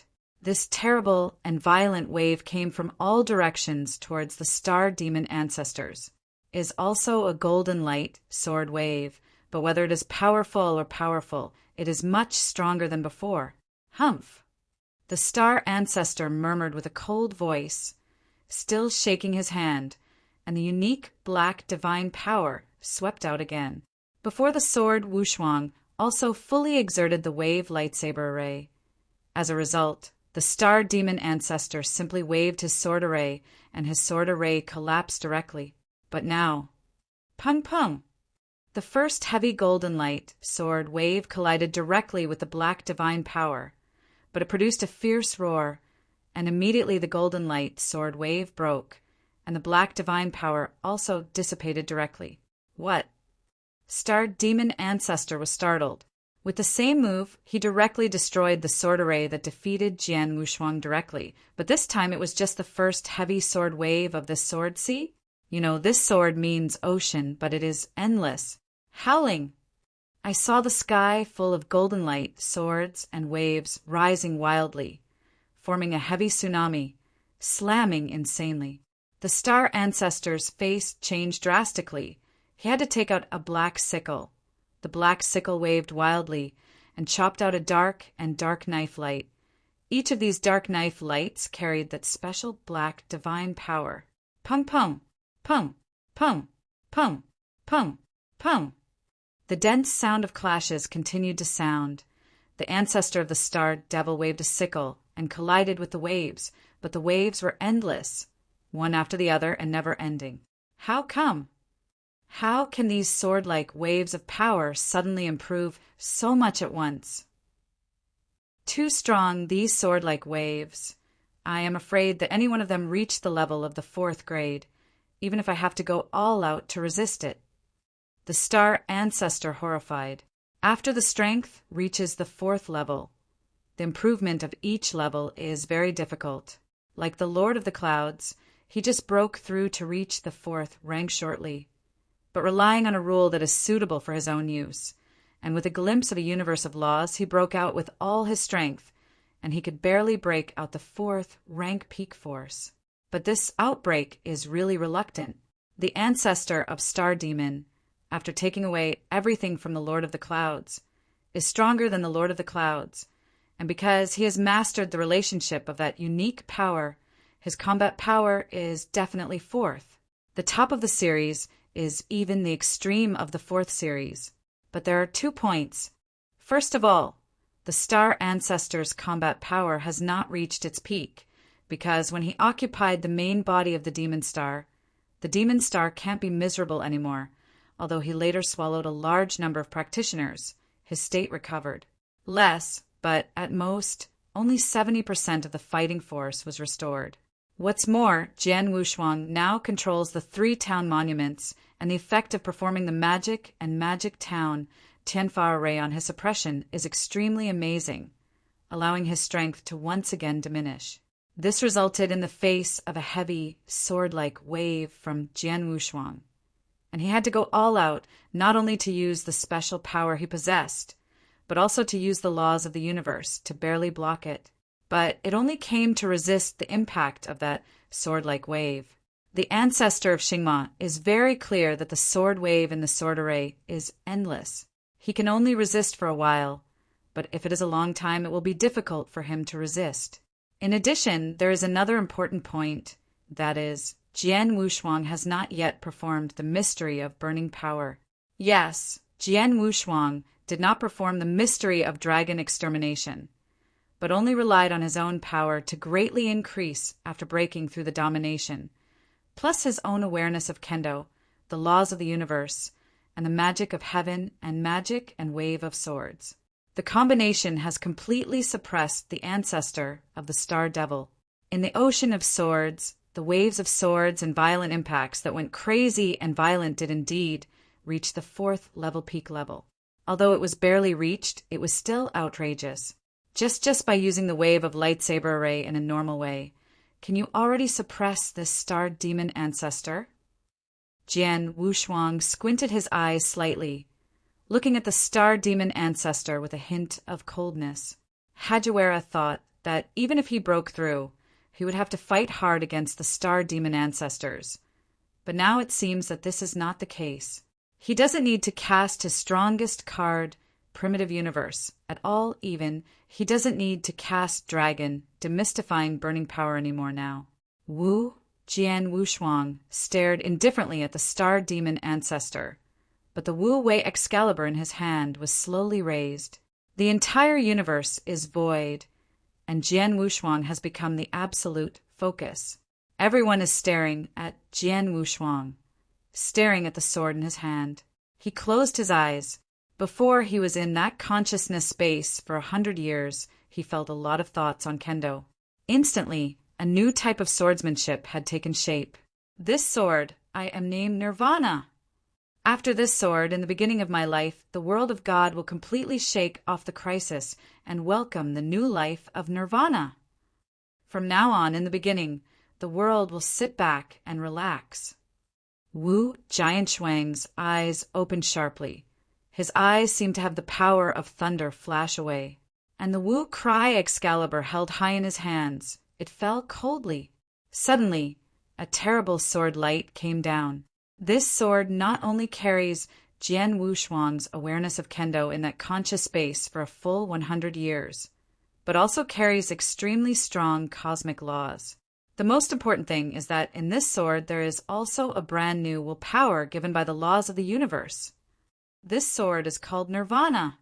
This terrible and violent wave came from all directions towards the Star Demon Ancestors. It is also a golden light sword wave, but whether it is powerful, it is much stronger than before. Humph! The Star Ancestor murmured with a cold voice, still shaking his hand, and the unique black divine power swept out again. Before the sword, Wushuang also fully exerted the wave lightsaber array. As a result, the Star Demon Ancestor simply waved his sword array, and his sword array collapsed directly. But now, pung! The first heavy golden light sword wave collided directly with the black divine power, but it produced a fierce roar, and immediately the golden light sword wave broke, and the black divine power also dissipated directly. What? Star Demon Ancestor was startled. With the same move, he directly destroyed the sword array that defeated Jian Wushuang directly, but this time it was just the first heavy sword wave of this sword sea. This sword means ocean, but it is endless. Howling! I saw the sky full of golden light, swords, and waves rising wildly, forming a heavy tsunami, slamming insanely. The Star Ancestor's face changed drastically. He had to take out a black sickle, The black sickle waved wildly and chopped out a dark and dark knife light. Each of these dark knife lights carried that special black divine power. Pung pung, pung, pung, pung, pung, pung. The dense sound of clashes continued to sound. The ancestor of the star devil waved a sickle and collided with the waves, but the waves were endless, one after the other and never ending. How come? How can these sword-like waves of power suddenly improve so much at once? Too strong, these sword-like waves. I am afraid that any one of them reached the level of the 4th grade, even if I have to go all out to resist it. The star ancestor horrified. After the strength reaches the 4th level, the improvement of each level is very difficult. Like the Lord of the Clouds, he just broke through to reach the 4th rank shortly, but relying on a rule that is suitable for his own use. And with a glimpse of a universe of laws, he broke out with all his strength, and he could barely break out the 4th rank peak force. But this outbreak is really reluctant. The ancestor of Star Demon, after taking away everything from the Lord of the Clouds, is stronger than the Lord of the Clouds, and because he has mastered the relationship of that unique power, his combat power is definitely 4th. The top of the series is even the extreme of the 4th series. But there are 2 points. First of all, the Star Ancestor's combat power has not reached its peak, because when he occupied the main body of the Demon Star can't be miserable anymore. Although he later swallowed a large number of practitioners, his state recovered. Less, but at most, only 70% of the fighting force was restored. What's more, Jian Wushuang now controls the 3 town monuments, and the effect of performing the magic and magic town Tianfa array on his suppression is extremely amazing, allowing his strength to once again diminish. This resulted in the face of a heavy, sword-like wave from Jian Wushuang, and he had to go all out not only to use the special power he possessed, but also to use the laws of the universe to barely block it. But it only came to resist the impact of that sword-like wave. The ancestor of Xingma is very clear that the sword wave in the sword array is endless. He can only resist for a while, but if it is a long time, it will be difficult for him to resist. In addition, there is another important point, that is, Jian Wushuang has not yet performed the mystery of burning power. Yes, Jian Wushuang did not perform the mystery of dragon extermination, but only relied on his own power to greatly increase after breaking through the domination, plus his own awareness of kendo, the laws of the universe, and the magic of heaven and magic and wave of swords. The combination has completely suppressed the ancestor of the Star Devil. In the ocean of swords, the waves of swords and violent impacts that went crazy and violent did indeed reach the 4th level peak level. Although it was barely reached, it was still outrageous. Just by using the wave of lightsaber array in a normal way, can you already suppress this Star Demon ancestor? Jian Wushuang squinted his eyes slightly, looking at the Star Demon ancestor with a hint of coldness. Hajiwara thought that even if he broke through, he would have to fight hard against the Star Demon ancestors. But now it seems that this is not the case. He doesn't need to cast his strongest card, Primitive Universe, at all even. He doesn't need to cast Dragon, demystifying burning power anymore now. Jian Wushuang stared indifferently at the Star Demon ancestor, but the Wu Wei Excalibur in his hand was slowly raised. The entire universe is void, and Jian Wushuang has become the absolute focus. Everyone is staring at Jian Wushuang, staring at the sword in his hand. He closed his eyes. Before he was in that consciousness space for 100 years, he felt a lot of thoughts on kendo. Instantly, a new type of swordsmanship had taken shape. This sword I am named Nirvana. After this sword, in the beginning of my life, the world of God will completely shake off the crisis and welcome the new life of Nirvana. From now on, in the beginning, the world will sit back and relax. Wu Jianshuang's eyes opened sharply. His eyes seemed to have the power of thunder flash away. And the Wu Cry Excalibur held high in his hands. It fell coldly. Suddenly, a terrible sword light came down. This sword not only carries Jian Wushuang's awareness of kendo in that conscious space for a full 100 years, but also carries extremely strong cosmic laws. The most important thing is that in this sword there is also a brand new willpower given by the laws of the universe. This sword is called Nirvana,